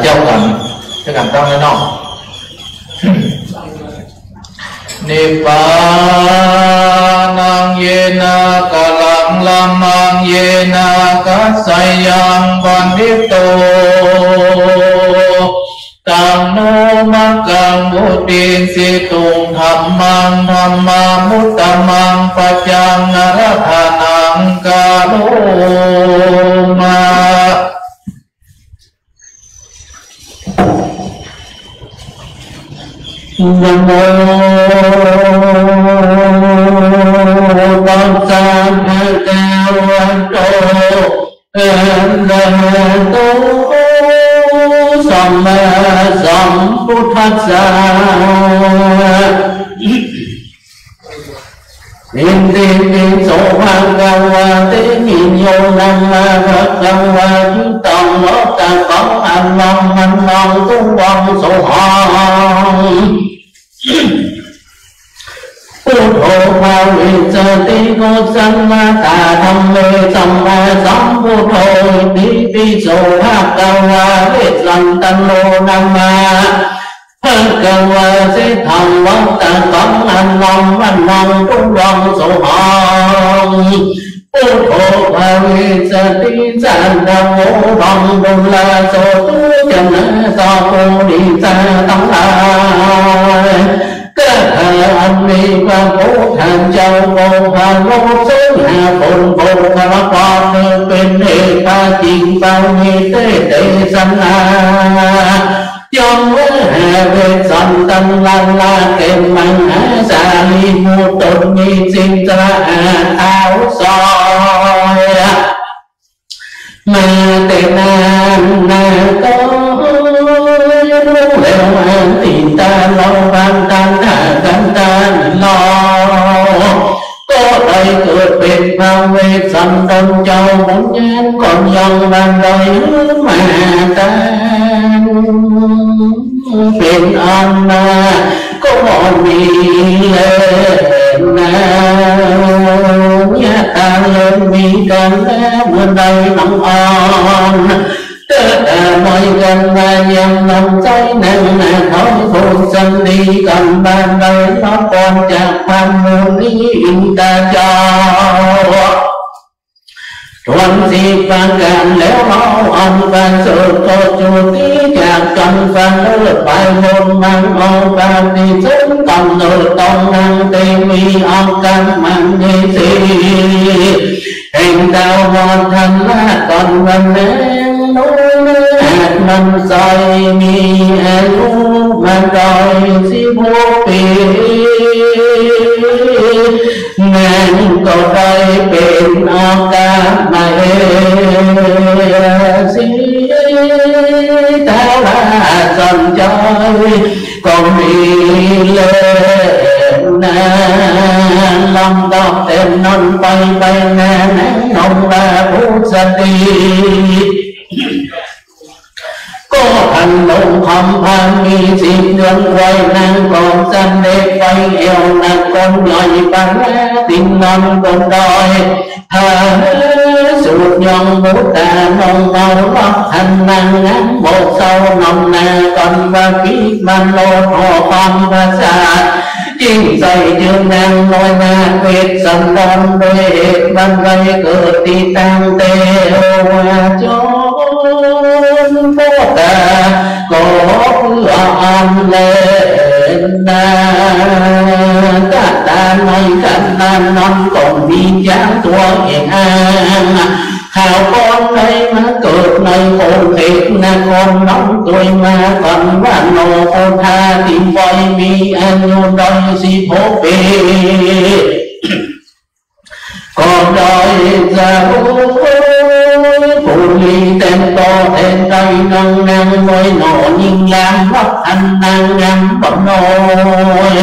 เจ้ากันต้องแน่นอนนิพพานังเยนะกะลังลัมมังเยนะกัสสยังปันทิโต ตังโนมังกังมุติสิตุงธรรมังธรรมามุตตมังปัจจังนรธานังกาโลมานะโมตัสสะภะคะวะโตอะระหะโตสัมมาสัมพุทธัสสะอินติปิโสภะคะวะเตมิโยนัมมะภะคะวะจิตตังโลตังกังอันนังมันนังตุวังโสหังพุทโธภาเวสติโกสัมมาตาธัมเมสัมมาสัมพุทโธติปิโสภะคะวะเวสันตโนนัมมะภะคะวะสิธัมมัตตะกังอันนังมันนังตุวังโสหังพุทโธภาเวสติสันตโมบังดุลาโสตุจันตาโพธิสัตว์ทั้งหลายก็อันมีความโปรดท่านเจ้าโปรดผ่านโลกซึ่งหาคนโปรดธรรมกรเป็นเอกาจริงบางมีเตสันนายอมหาเวสันตันลาลาเต็มมังหาสาลีมูตนมีสิ่งสะอาดเอาซอยมาแต่นานนาก็รู้แล้วอันติตาเราบางกันกันตาลอก็ได้เกิดเป็นพระเวสสันตนเจ้าบุญญาณก่อนยังบันไดมาตาเป็นอันนาก็มีเลยนะยะตาเลยมีกันแล้วเมื่อใดน้องอ่อนเกิดมอยกันมายังลำใจนั่งเขาพูดสันดีกันบ้านใดน้องก่อนจากพันมูนี้อินตาจอทวนสีฟังกันแล้วเราอันกันสุดโตจุติจากกันฟังเลือดไปหมดมันเอาการที่ฉันกำเนิดต้องนั่งเตมีเอากันมันยี่สิแห่งดาวมอดทันละก่อนวันนั้นนู้นอาจมันใส่มีอายุมันร้อย16 ปีงานก็ได้เป็นอากาศมาสิตาลาสนใจก็มีเลยนะลำดับเต็มนนไปงานนนลาผู้สติก็ทันลงคำพันมี10 เดือนไว้นางก่อนจันเด็กไปเอวนางคนใหญ่ปันติงนอนบนดอยถ้าสุดยองบุตรนองเมาลับทันนางงั้นโบกเศร้านองนาก่อนว่าคิดมันโลดหอความภาษายิ่งใส่จึงนางลอยนาเวทสันดอนโดยเหตุบันไดเกิดตีตังเตวจโมตาก็เพื่ออันเลนาตาตาหน่อยกันนานนอนก่อนมีจ้างตัวเองข่าวก้อนในมาเกิดในโคนเทศนาคนน้องตัวมาก่อนว่าโนโคธาติมไว้มีอายุได้16 ปีก็ได้จะรู้ผู้ลีเต็มโตเต็มใจนั่งน้อยหน่อยิ่งยามรักอันนางงามบ่น้อย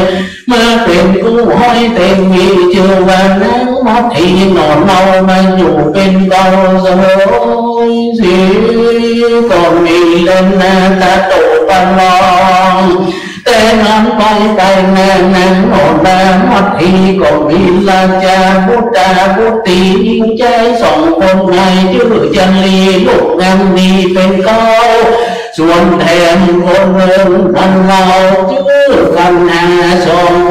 เมื่อเป็นกู้ห้อยเต็มมีชื่อว่านังมัดที่นอนเมามาอยู่เป็นเบาสมอยสิก็มีเล่นหน้าตาโตปันลองแต่นั้นไปนานโนนามัดที่ก็มีลาจาบุตรบุตรียิ่งใจ2 คนในชื่อจันลีลูกงามดีเป็นเก้าส่วนแทนคนเงินพันเราชื่อกัน2 ค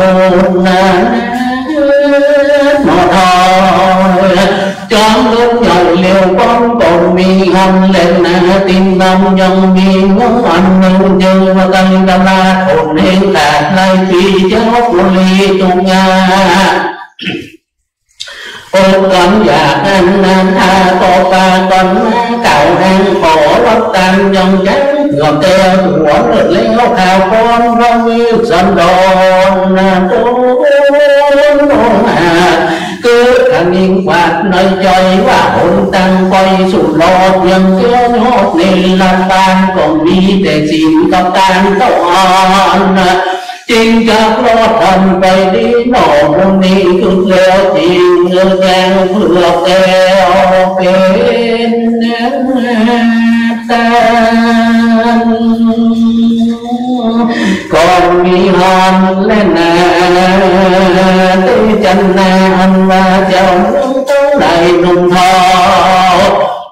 นนั้นหมอทอยจอมลุกใหญ่เลี้ยวป้องก็มีห ngon lên tin tâm nhân viên ngón anh nhân dân và tân tâm la thôn hiện đạt lai phi cháu của ly trung nga ôn con dạ anh tha có ba con cạo ăn khổ lót tan nhân trắng gồm keo của lượt leo khao con rong yêu sân đồn cứ thằng yên quạt nơi chơi và hôn tăng quay sụt lọt nhân kéo nhốt nên làm tan còn đi để xin cấp tan tàu hòn chính các lo thần bay đi nổ môn đi cực leo chìm ngơ ngang vừa keo bên tan còn mi hòn lên tới chân anh và chồng tới lại nung thò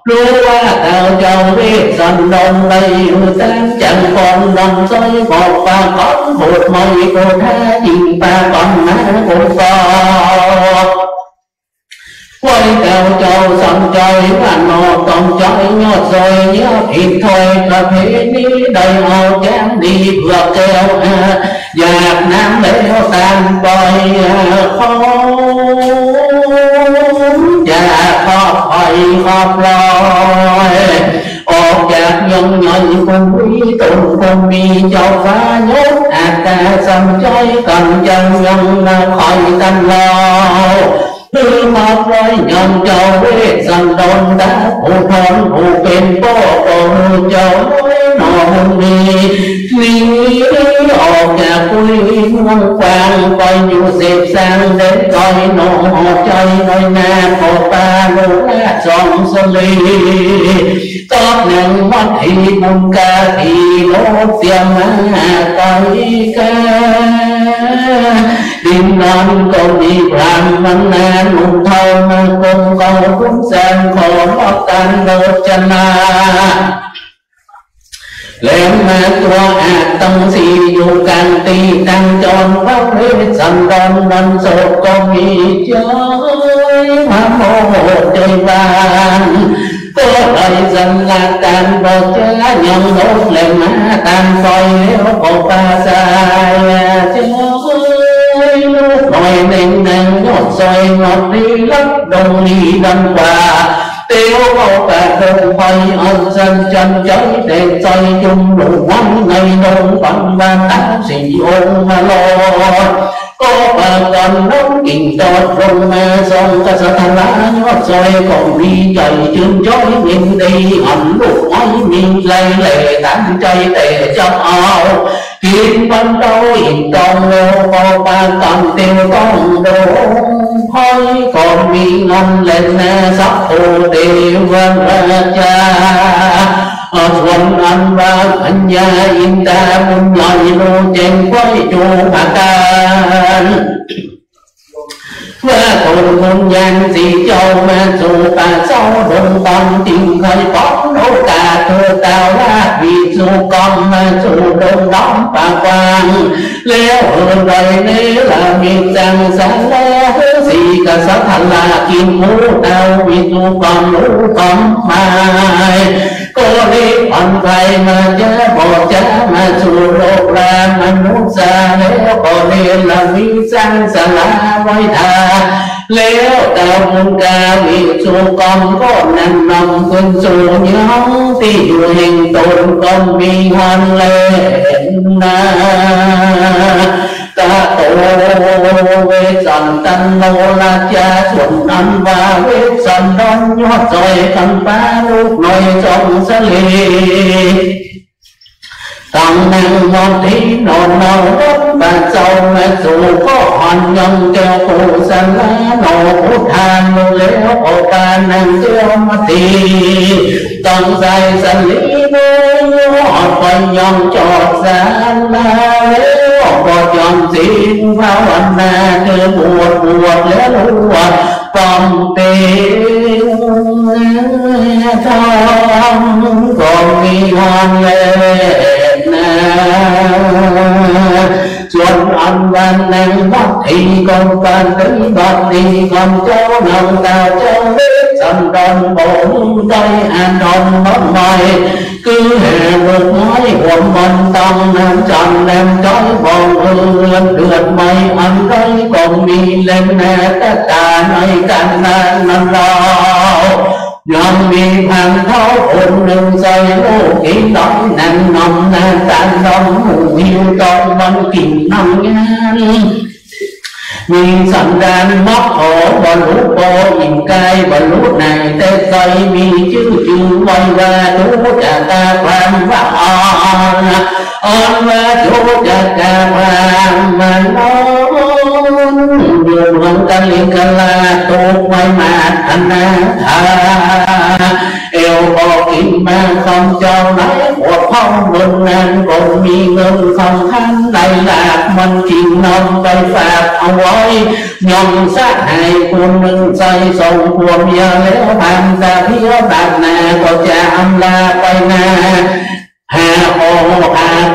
lúa tao châu biết dần đông đây tan chẳng còn đồng soi bọt và con một mây cô tha nhìn ta còn má cô co quay tao châu sông trời và nó còn trời nhót rồi nhớ thịt thôi cà phê đi đầy màu chán đi vượt keo giặc nam leo tan bòi và khó hỏi khóc lòi ổ chạc nhân nhân cùng quý tụng cùng mi châu phá nhốt ta xâm chơi cần chân nhân khỏi tâm lo đưa một với nhân châu biết dần đồn đã phụ thôn phụ bên bố tổ châu nọ đi lý ổ chạc quý ngon quang coi như dịp sang đến coi nọ chơi nơi na cổ ba lũ lá tròn sân ly tốt nâng mất thì buông ca thì lốt tiêm coi ca đêm non còn đi làm văn an mùng thâu cùng cầu cũng sang khổ mất tan đốt chân lên mà tua tâm si dù càng tì tăng tròn bác huyết dần đòn đòn sột con đi chơi mà mô chơi vàng có đời dần là tan bờ cha nhân đốt lên mà tan coi nếu cổ ta sai chơi lúc nồi nên nàng nhót xoay ngọt đi lấp đông đi đâm qua tiêu có cả không phải ơn dân chân cháy để xoay chung đủ quanh ngày đông bằng ban áo xì ôn mà lo có bà còn nóng kinh tốt rung mà xong ta sẽ thằng lá nhót xoay còn đi chạy chương chói mình đi ẩm lúc ấy mình lây lệ tán chay tệ trong áo hiện ban đầu hiện trong lô có ba cầm tiêu con đồ khói còn bị ngâm lên sắp hồ tiêu vân ra cha ở xuân anh và anh gia yên ta muốn nhòi lô trên quay chu hạ can và cùng hôn gian gì châu mà dù ta sau đồng tâm tình khởi bóng nấu cả thơ tao ra vì dù con mà dù đồng đóng bà quang leo hơn đời nếu là miền giang sáng leo gì cả sao thành là kim phú tao vì dù con lũ con mai cô đi còn phải mà cha bỏ cha mà dù đột ra mà nút xa nếu có nên là vì giang xa lá với thà nếu tao muốn ca vì dù con có nằm nằm quân dù nhóm thì dù hình tồn con vì hoàn lên ta tổ về dần tân lô là cha xuân năm và về dần đón nhót rồi cầm ba lúc nói trong xa lì tăng năng ngon tí ngon nào đất và sâu mà dù có hoàn nhân kêu phụ sân lá nổ hút hàn nô léo cổ ba năng kêu mà thì tăng dài sân lý nô họ quanh nhân trọt ra la léo có chọn xin vào anh na cứ buộc buộc léo buộc còn tiền thong còn nghi hoàn lên xuân anh văn năng bắt thì còn bàn tới bắt thì còn cháu nồng tao cháu biết sân đòn bổn tay an đòn bóng mày cứ hè được nói quần mình tâm nam tròn nam trói vòng lên được mây anh đây còn mi lên nè tất cả nơi căn nằm lo nhom mi hàng tháo ôn đừng say lô kỹ đói nằm nằm nè tan đông mù hiu trong văn kìm nằm nhan mi sẵn đàn móc hổ và lũ cô nhìn cay và lũ này tê cây mi chứ chừng quay ra chú cha ta quan và on và chú cha ta quan mà nó nhiều hơn ta liên ca la tốt quay mà thành yêu có kim mà không cho lấy của phong ngân nan còn mi ngân không khăn đây là mình chìm nông cây phạt ông ơi nhom sát hại quân nâng say sông quân giờ léo tham gia phía bạc nà có cha âm la quay na hà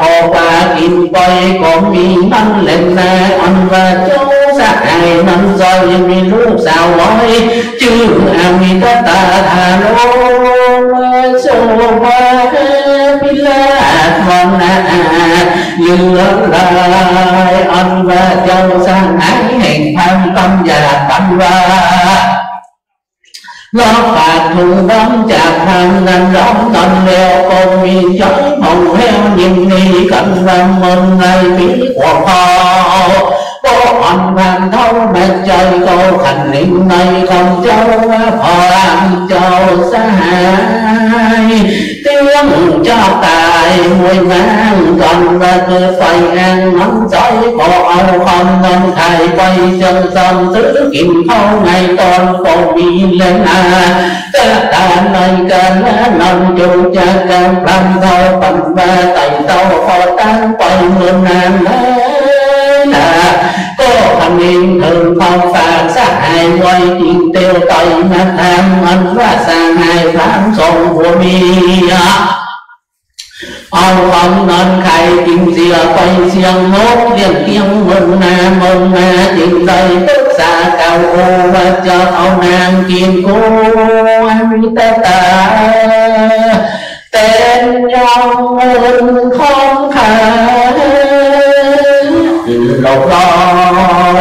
hồ và kim quay có mi nâng lên na anh và cháu sát hại nâng rồi mi lúc sao nói chứ mi ta thà lô số ba bila con lừa lại anh và châu sang ái hẹn tham tâm và tâm ra lo phạt thù đóng chặt hàng ngàn đóng tận leo con miền chói mộng heo nhìn đi cận vàng mừng ngày biết của họ có anh vàng thâu mẹ trời cô thành niệm này không châu phò làm châu xa hai tiếng cho tài mùi ngang còn và cứ phải ăn nóng giỏi có áo không nông thầy quay chân sông tứ kim thâu ngày con cô bị lên tất cả nơi cần nông chủ cha càng làm thâu tầm và tay tàu phò tan quay mượn nàng là có thành niên thường phong phạt sát hại quay tiền tiêu tay mà tham anh và sang hai phán sông của mi ông không nên khai tìm dìa quay xiềng ngốt liền tiếng mừng na tìm đây tức xa cao ô và cho ông nàng kiên cố anh ta tên nhau không khả lột lo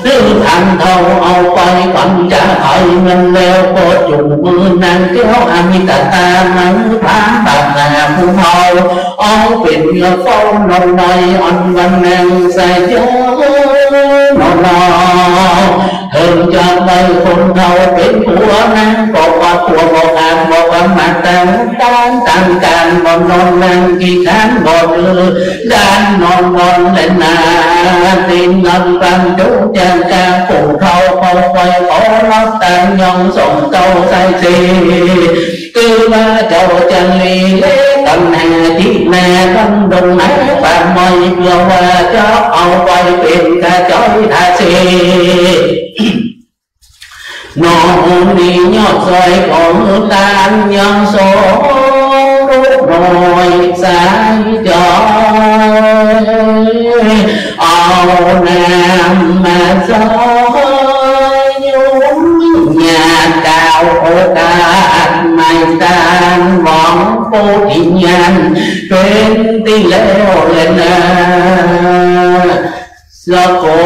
tư thành thâu ông quay còn trả hỏi mình leo có chủ mưa nàng kéo ta nắng phá bạc là phu hầu ông biển ngược phâu nồng đầy ông văn nàng sai chớ nồng lo thường cho đây khôn thâu biển của nàng có qua của một hạt một mặt tăng càng một non nàng kỳ khán một đàn non lên tin lần văn chú cha cha phụ thâu không quay khổ lót tan nhân sống câu say xì cứ ba châu chân ly lễ tận hà chiếc nè thân đồng nát và mây vừa qua cho ông quay tìm cả chói thà xì nó đi nhọt rồi còn tan nhân số rồi sai trời ao nam mà gió nhún nhà cao ô ca mai tan bóng phố thị nhàn trên tí leo lên do cô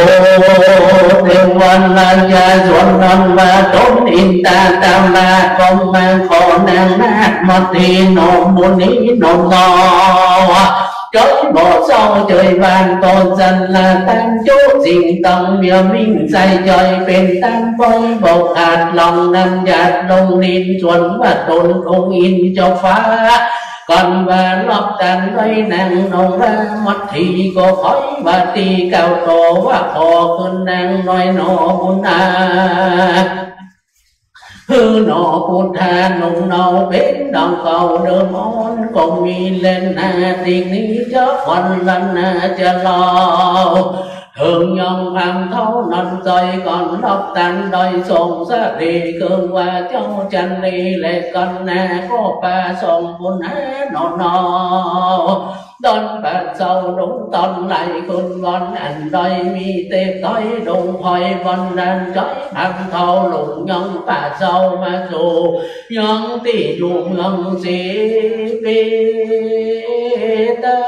theo quan là gia ruộng non và trốn in ta tam la con mang khó nàng nát mất thì nổ muốn ý nổ ngò chói bỏ sau trời vàng con dân là tan chốt dình tâm miêu minh say trời bên tan vơi bầu hạt lòng nằm nhạt đông nín chuẩn và tồn không in cho phá còn và lọc tàn gây nàng nồng ra mắt thì có khói và tì cao tổ và khó cơn nàng nói nó buồn hư nọ phút hà nồng nâu bên đồng cầu đưa món cùng mi lên tiền ní chớp phần lần chờ lo thường nhân hàng thấu nằm rơi còn đọc tàn đôi sông xa đi cương qua châu chân đi lệ con có ba sông buồn nọ ตอนแปดเศร้าลงตอนไหลคุณวันอันใดมีเตะต้อยดงพอยวันนั้นจ้อยทำเท่าหลงยังแปดเศร้ามาสู่ยังตีอยู่เมืองสีปีเต้า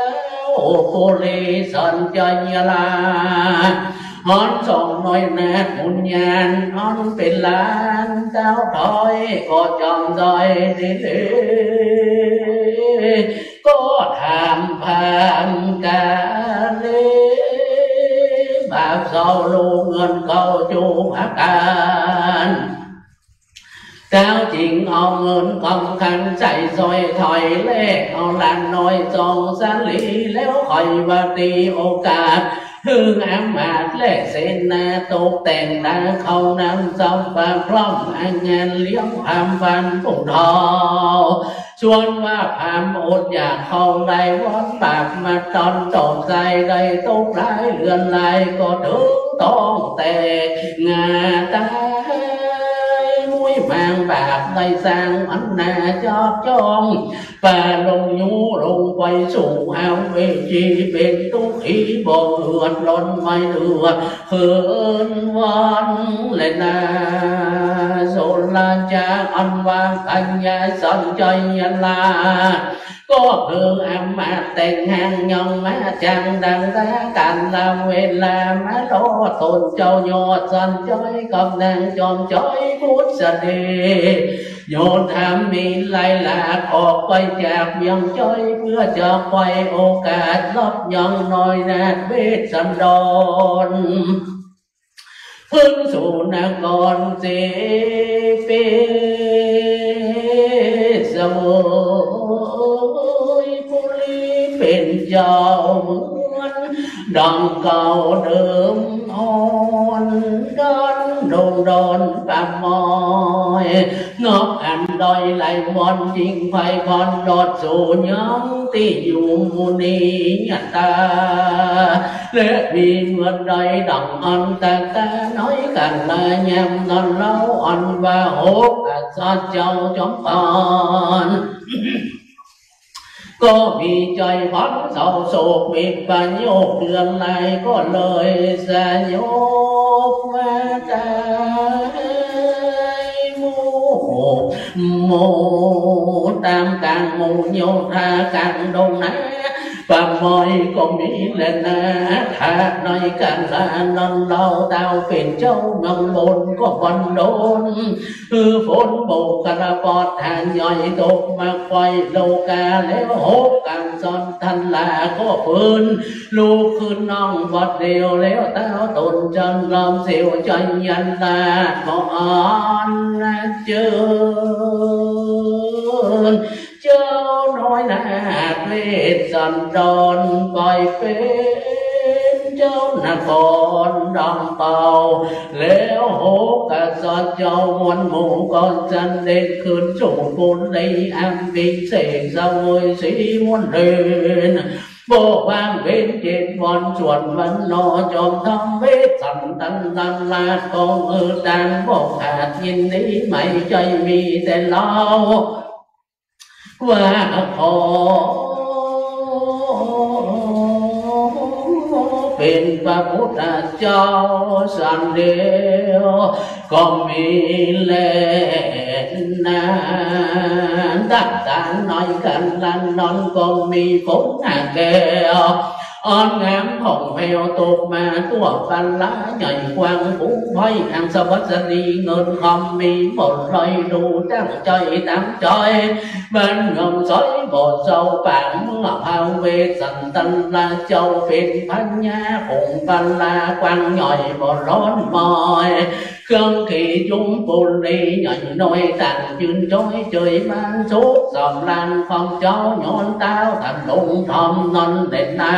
โคเลสันจัยลาฮอนสองน้อยแนบมุนยานฮอนเป็นล้านเจ้าถอยก็จอมดอยดีก็ทำผ่านการเล่บาปเศร้าลูกเงินเข้าจูบอาการเจ้าจริงเอาเงินกองคันใส่ซอยถอยเลขเอาลานน้อยจองสาลีแล้วคอยว่าตีโอกาสถึงอามาตเลขเส้นนาตกแต่งตาเข้าน้ำจำปาพร้อมงานเลี้ยงพามฟันปุ่งทอชวนว่าพามอดอยากเข้าในวัดปากมาตอนตกใจได้ตกร้ายเรือนลายก็ถึงต้องแตกงาตาmang bạc tay sang ánh nà cho chong và lồng nhú lồng quay sụ hao về chi bên tú khí bò hượt lon mai thừa hơn văn lên na rồi là cha anh vang anh nhà sân chơi là có hương em mà tình hàng nhân má chẳng đang ta cạnh làm quên là má đó tồn châu nhọ sân chơi cầm nàng tròn chói phút giờ đi nhộn tham mi lại lạc ọt quay chạp nhân chơi vừa chờ quay ô cát lấp nhân nồi nát biết sân đòn phương sụ nàng còn dễ phê sơเป็นเจ้าเหมือนดังเก่าเดิมอ่อนดันโดนโดนปามมอยงอกอันดอยไหลมอนยิงไฟพอนโดดสู่ย้อมที่อยู่มูนีตาและมีเมื่อใดดังอันตาตาน้อยกันละยำนอนเล่าอันว่าหกอาจารย์เจ้าจอมอ่อนก็มีใจพันเศร้าโศกมีปัญโยกเดือนไหนก็เลยสยบมาใจโมตามกลางโมโยธากลางดงนะปามมอยก็มีแหละนะถ้าน้อยกันละนอนเล่าเต้าเป็นเจ้าเมืองบนก็บันโดนฝนโบกกระปอดทานย่อยตกมาไฟโลกาแล้วหกกันซ้อนทันลาก็ฝืนลูกคืนน้องบดเดียวแล้วเต้าตนจนลมเสียวใจยันตาบ่อ่อนเจอเจ้าน้อยนาเวทสันดอนปล่อยเป็นเจ้านครดองเป่าแล้วโหกะสอดเจ้ามวลหมู่ก่อนจันเด็กคืนสู่ปุนในอัมพิเศษสวยสีมวลเดินโบวางเวทเจ็ดวันส่วนวันนอจอมทำเวทสันตันตันลาดกองดังบอกขาดยินนี้ไม่ใจมีแต่เราว่าขอเป็นพระพุทธเจ้าสันเดียวก็มีแลนาดักตาน้อยกันลันนอนก็มีฝนหาแก้วอ่อนงามของแมวตกมาตัวฟันล้าใหญ่กว้างปุ้งห้อยอังสวัสดีเงินคำมีหมดเลยดูตั้งใจตั้งใจบ้านเงินสอยบดเจ้าป่างเมื่อพาวเวสันตันลาเจ้าเป็นพัญญาคงฟันลากว้างใหญ่บ่ร้อนมอยเครื่องขี่จุ้มปูลีใหญ่น้อยต่างยืนจ้อยเจยมันสุกสอมลานของเจ้าย้อนเต้าทันลงทอมนอนเด่นนา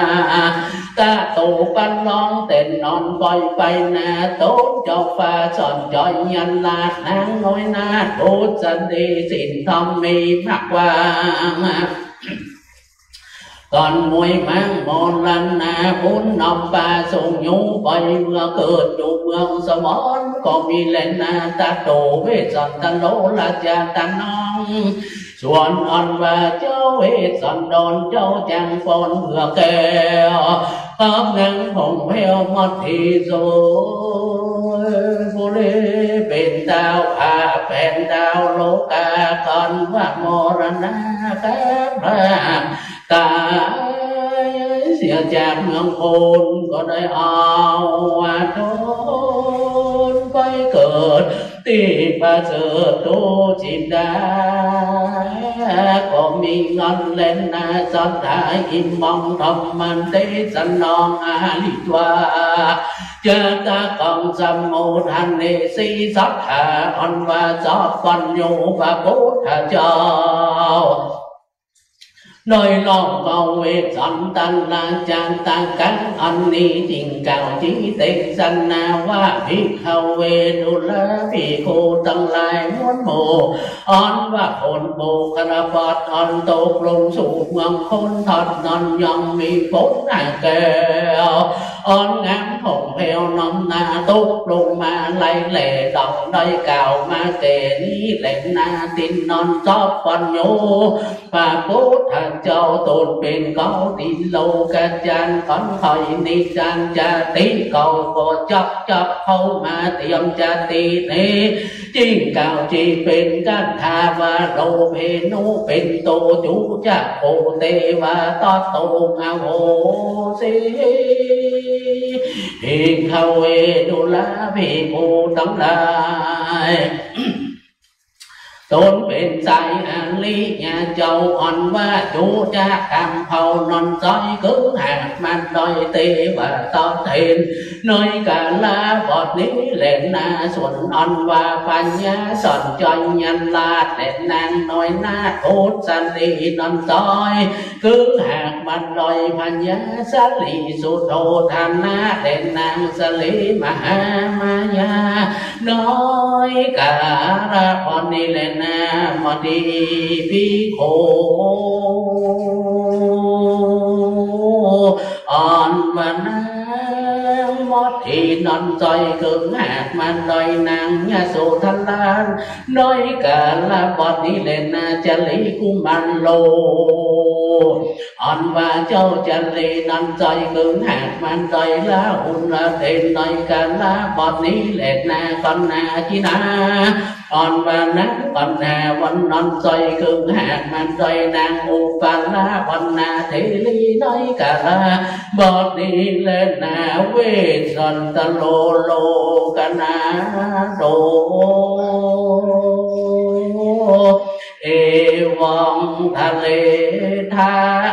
ตาตูปันน้องเต้นนอนปล่อยไปนาโต๊ะเจ้าฟ้าสอนจอยยันลาดนางน้อยนาพูดสันดีสินทอมมีมากกว่าก่อนมวยมังมอนลันนาพุนนำปาส่งยูไปเมื่อเกิดอยู่เมืองสมรก็มีเล่นนาตาโตเวสันตันโลลาจาตานอง ส่วนอันว่าเจ้าเวสสันดรเจ้าจังฟอนเพื่อแก่ข้ามนังของแผ่วมัดที่โซบุรีเป็นดาวอาเป็นดาวโลกาก่อนว่ามรณะกับพระตายเสียจากเมืองโคนก็ได้เอาโดนไปเกิดที่ประเสริฐโตจินดาก็มีเงินเล่นนาสัตย์อิมมังธรรมันเตสันนองอาลิตวาเจตากองสมโมทันเนสีสัทธาอันวาสอปัญโยพระพุทธเจ้าโดยลองเกาเวสันตันลาจานตังกันอันนี้จริงเก่าจีเตสันนาว่าภิกขเวดุลภิกขุตั้งหลายม้วนหมู่อันว่าคนโบกระบาดอันตกลงสู่เมืองคนทัดนั้นยังมีฝนหนาแก้วอันงามของเพลน้ำนาตกลงมาไหลแหล่ดอกได้เก่ามาเกนี้แหล่นาตินนอนชอบปัญโยพระพุทธเจ้าตนเป็นเกาติโลกจันขันไข่นิจันจะติเก่าก็จับเข้ามาเตรียมจะตีนี้จิงเก่าจีเป็นกันทาวาโรเพนุเป็นโตจุจักโอเตวาตโตอาโหสีภิกขเวดุลภิกขุทั้งหลายตนเป็นใจอันลีญาเจ้าอ่อนว่าจูจะทำเผานอนซอยcứ hạtมันดอยเตว่าตอนเห็นnơi cả la bọt ní lệnh na xuân ân vàปัญญาสอนจอยยันลาดเล่นนางน้อยนาโคตสันตินอนซอยcứ hạtมันดอยปัญญาสลีสุโธทานาเล่นนางสลีมหามายาน้อยกาละปอนนี่เล่นนามาดีภิกขุอ่อนวันmốt thì non roi cứng hạt man đôi nàng nhà sổ thân lan nói cả là bọn đi lên cha lý cung man lô on và châu chân lý non roi cứng hạt man đôi lá un là tên nói cả là bọn đi lên con chi na on và nắng conวันnon roi cứng hạt man đôi nàng u và lá bọn thế lý nói cả là bọn đi lên quê dần ta lô lô ca na đô ê vong tha lê tha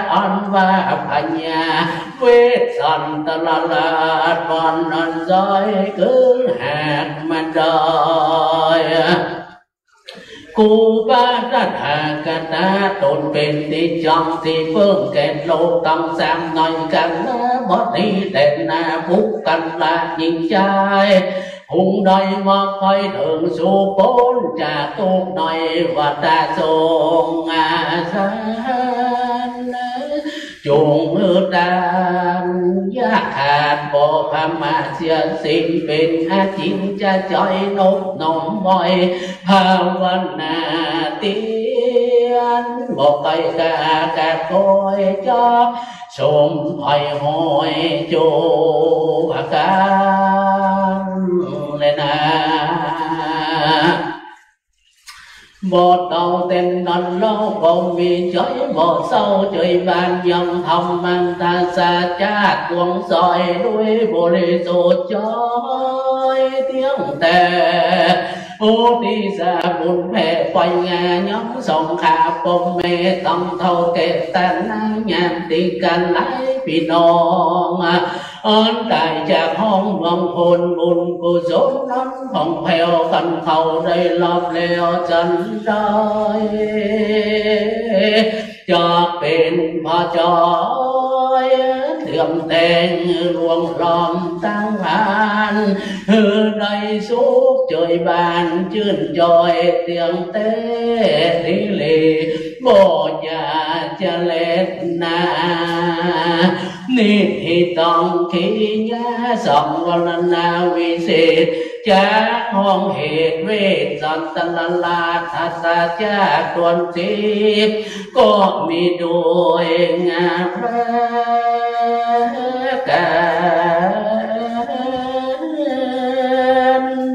on va phanya quê dần ta la la con non roi cứ hạt mà đờiกูบาตถากตาตนเป็นที่จองที่เพิ่งแก่โลกต้องสามหน่อยกันนะบอดีแต่นาพุกกันละยิ่งใจหุงดอยมาคอยถึงสู่พ้นจากตุกหน่อยว่าตาทรงอาสานจงมือดานยาขาดบ่พมาเสียสิ่งเป็นอาจินจะจอยนกนมมอยภาวนาเตียนบ่ไกลกากาคอยจอสมหอยหอยโจอาการเลยนะmột đầu tên non lâu còn vì chói một sâu chơi vàng dòng thầm mang ta xa cha cuồng soi đuôi bồ lì sổ chói tiếng tè ô đi xa buồn phê quay nhà nhóm sông khá bông mê tâm thâu kê tàn nhàm tình can lái vì nông ơn đại chạc hông vòng hồn buồn của dốt nón phòng phèo cần khẩu đầy lọp leo chân đời cho bên mà chói tiệm tên luồng lòng tăng hàn hư đầy suốt trời bàn chươn tròi tiếng tê đi lì bộ nhà cha lết na นิธิตังขีญาสัมวรณาวิเศษจากห้องเหตุเวทสันตลลาทัสสะจากตวนทิพย์ก็มีด้วยงาพระกา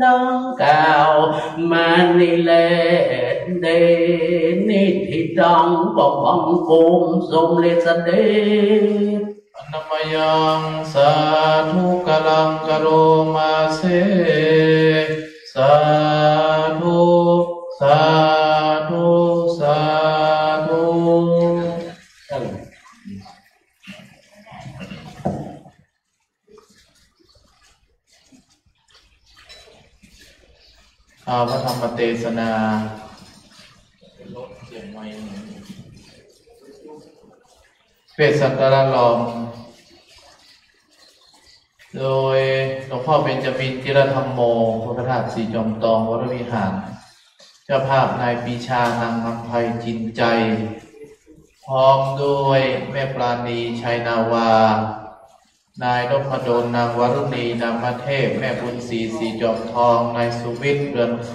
น้องกล่าวมานิเลเดนิธิตังก็บังภูมิสมเลสเดชอนามยังสาธุกลังกโรมาเสสาธุสาธุสาธุพระธรรมเทศนาลดเสียงไว้เปรตสักการะลอมโดยหลวงพ่อเบญจบินทิรธรรมโมพระธาตุสีจอมทองวรวิหารเจ้าภาพนายปีชานางนำไพจินใจพร้อมด้วยแม่ปราณีชัยนาวานายนพดลนางวรุณีนางมาเทพแม่บุญศรีสีจอมทองนายสุวิทย์เรือนค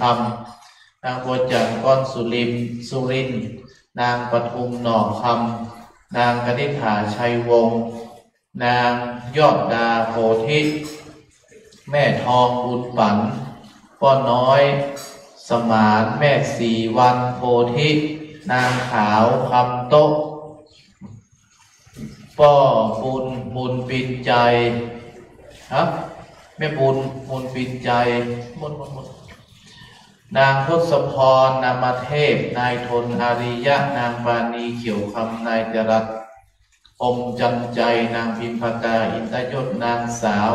ำนางบัวจันทร์ก้อนสุรินนางปทุมหน่อคำนางกนิษฐาชัยวงศ์นางยอดดาโพธิแม่ทองบุญปันป้อน้อยสมานแม่สีวันโพธินางขาวคำโต๊ะป้อบุญปินใจครับแม่บุญปินใจหมดนางทศพรนามเทพนายทนอาริยะนางปานีเขียวคำนายจรัสอมจันใจนางพิมพากาอินทยศนางสาว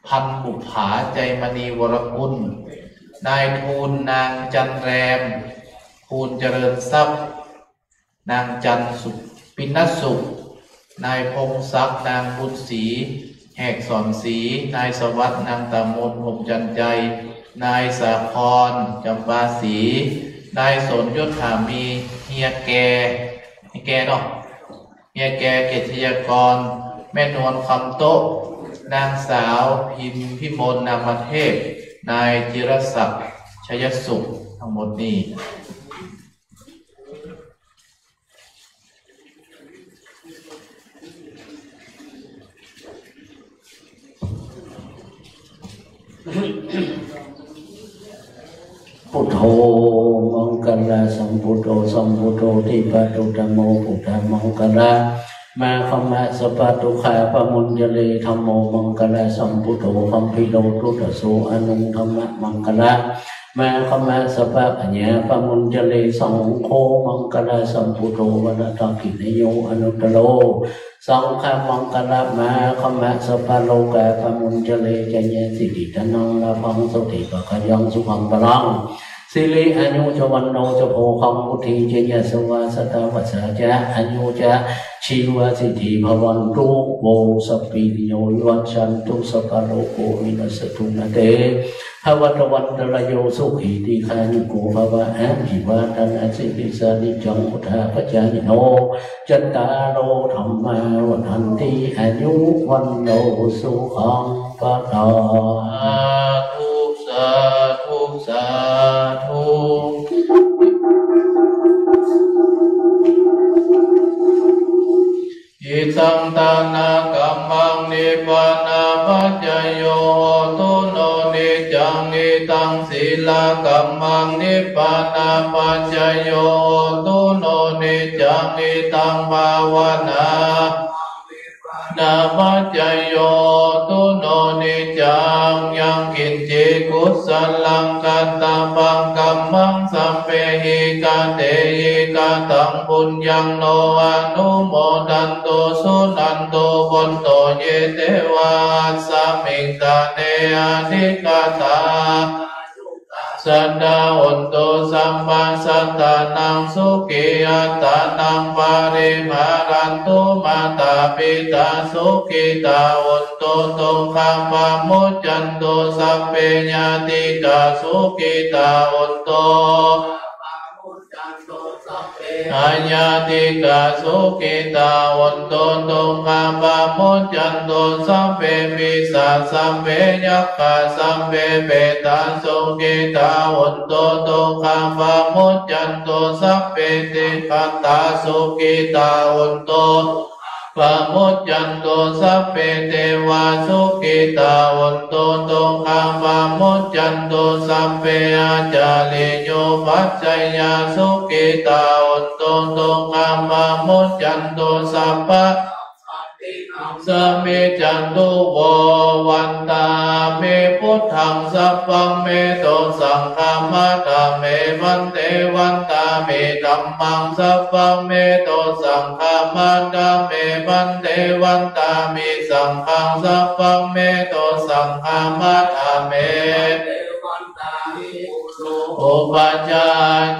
พันบุภาใจมณีวรกุลนายทูลนางจันแรมภูลเจริญทรัพย์นางจันสุปินสุขนายพงศักดิ์นางบุญศรีแหกสอนศรีนายสวัสดิ์นางตามนพงจันใจนายสาครจำปาศรีนายสนยศถามีเฮียแกเนาะเฮียแกเกตยากรแม่นวลคำโต๊ะนางสาวพิมลนามเทพนายจิรศักดิ์ชัยสุขทั้งหมดนี้พุทโธมังกรสัมพุทโธทิปัตุธัมโมพุทธมังกรมาขมาสปะตุขาปมุญเจเลธัมโมมังกรสัมพุทโธคัมภิโลตุตโสอนุธรรมมังกรมาขมาสปะปัญญาปมุญเจเลสังโฆมังกรสัมพุทโธวรตกินโยอนุตตโรสังฆมังกรมาขมาสปะโลกาปมุญเจเลจัญญสิริตนังลาภังสุติปะขยังสุขังปรังสิริอนุจวันโนจโพคัมพุทธิเจยสวาสตาวัสสะจะอนุจะชีวสิทธิภวันตุโวสัพพิโยวันชันตุสัพพโลโกวินัสตุนาเตภวัตวันตรโยสุขีติขานุโกภวะอภิวาทนาสิริสานิจังพุทธาปัจจายโนจัตตารโอธรรมาวันติอายุวันโนสุขังปะทาสาธุอิตังตานากัมมังนิพพานาปัจจโยตุโนนิจังนิตังศีลกัมมังนิพพานาปัจจโยตุโนนิจังนิตังภาวนานาปัจจโยตุโนนิจังยังกินจิกุศลังกัตตาปังกัมมังสัมเปหิกาเตหิกาตังปุญญังโนอนุโมทันโตสุนันโตบุญโตเยเตวะสามิงตาเนอธิกาตาสัตตาอุตโตสัมมาสัตตานังสุขิอัตตานังปาริมารันตุมาตาปิตาสุขิตาอุตโตตุขังปะมุจจันโตสัพเพญาติกาสุขิตาอุตโต อาญาติกาสุกิตาวันโตตุงอาบามุจันโตสัมเปมิสาสัมเปยักขะสัมเปเปตันสุกิตาวันโตตุงอาบามุจันโตสัมเปติขัตตาสุกิตาวันโตปะมุจจันโตสัพเพเทวาสุขิตาวันโตโตคังปะมุจจันโตสัพเพอาจาริโยปัจจยาสุขิตาวันโตโตคังปะมุจจันโตสัพพะสัมเมจันตุโววันตาเมพุทธังสัพพังเมโตสังฆามัตตาเมวันเตวันตาเมธัมมังสัพพังเมโตสังฆามัตตาเมวันเตวันตาเมสังฆังสัพพังเมโตสังฆามัตตาเมอุปัจจา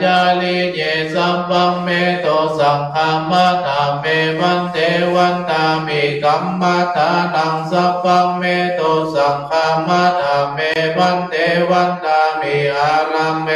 จาริเยสัมปังเมโตสังฆามัตตาเมวันเตวันตามิกัมมัตตานังสัพพังเมโตสังฆามัตตาเมวันเตวันตามิอารัมเม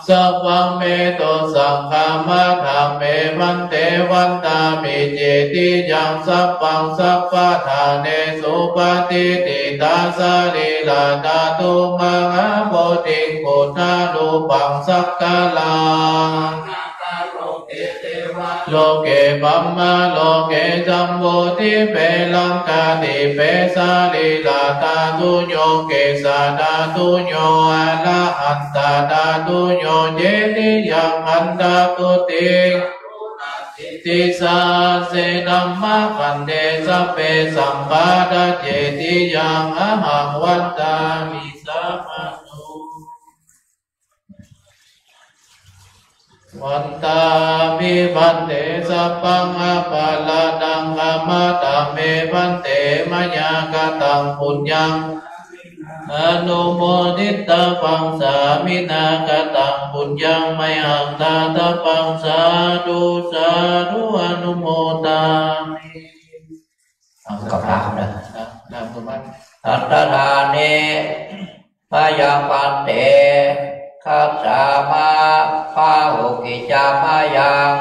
สัพพังเมโตสังฆามัตถาเมวันเตวันตามิเจติยังสัพพังสัพพะทาเนสุปฏิติตาสาริลาตาตุมังอาโพธิกุณาลูปังสักกาลังโลเกปัมมาโลเกจัมโบติเปลังกาติเปสาลิลาตาตุโยเกสาดาตุโยอะระหันตาดาตุโยเจติยังอันตาตุติติสาเสนัมมะคันเดสัพเพสัมปาดาเจติยังอะหังวันตามิสัมมานุวันตามิพันเตสัพพังอปาลาดังธรรมตาเมพันเตมยากตังปุญญังอนุโมทิตาปังสามินากตังปุญญังไมหังตาตาปังสาธุสาธุอนุโมทามิกับพระนะนามสมบัติอัตตาเนพยังปันเตคัสสามาพาหุกิจามายัง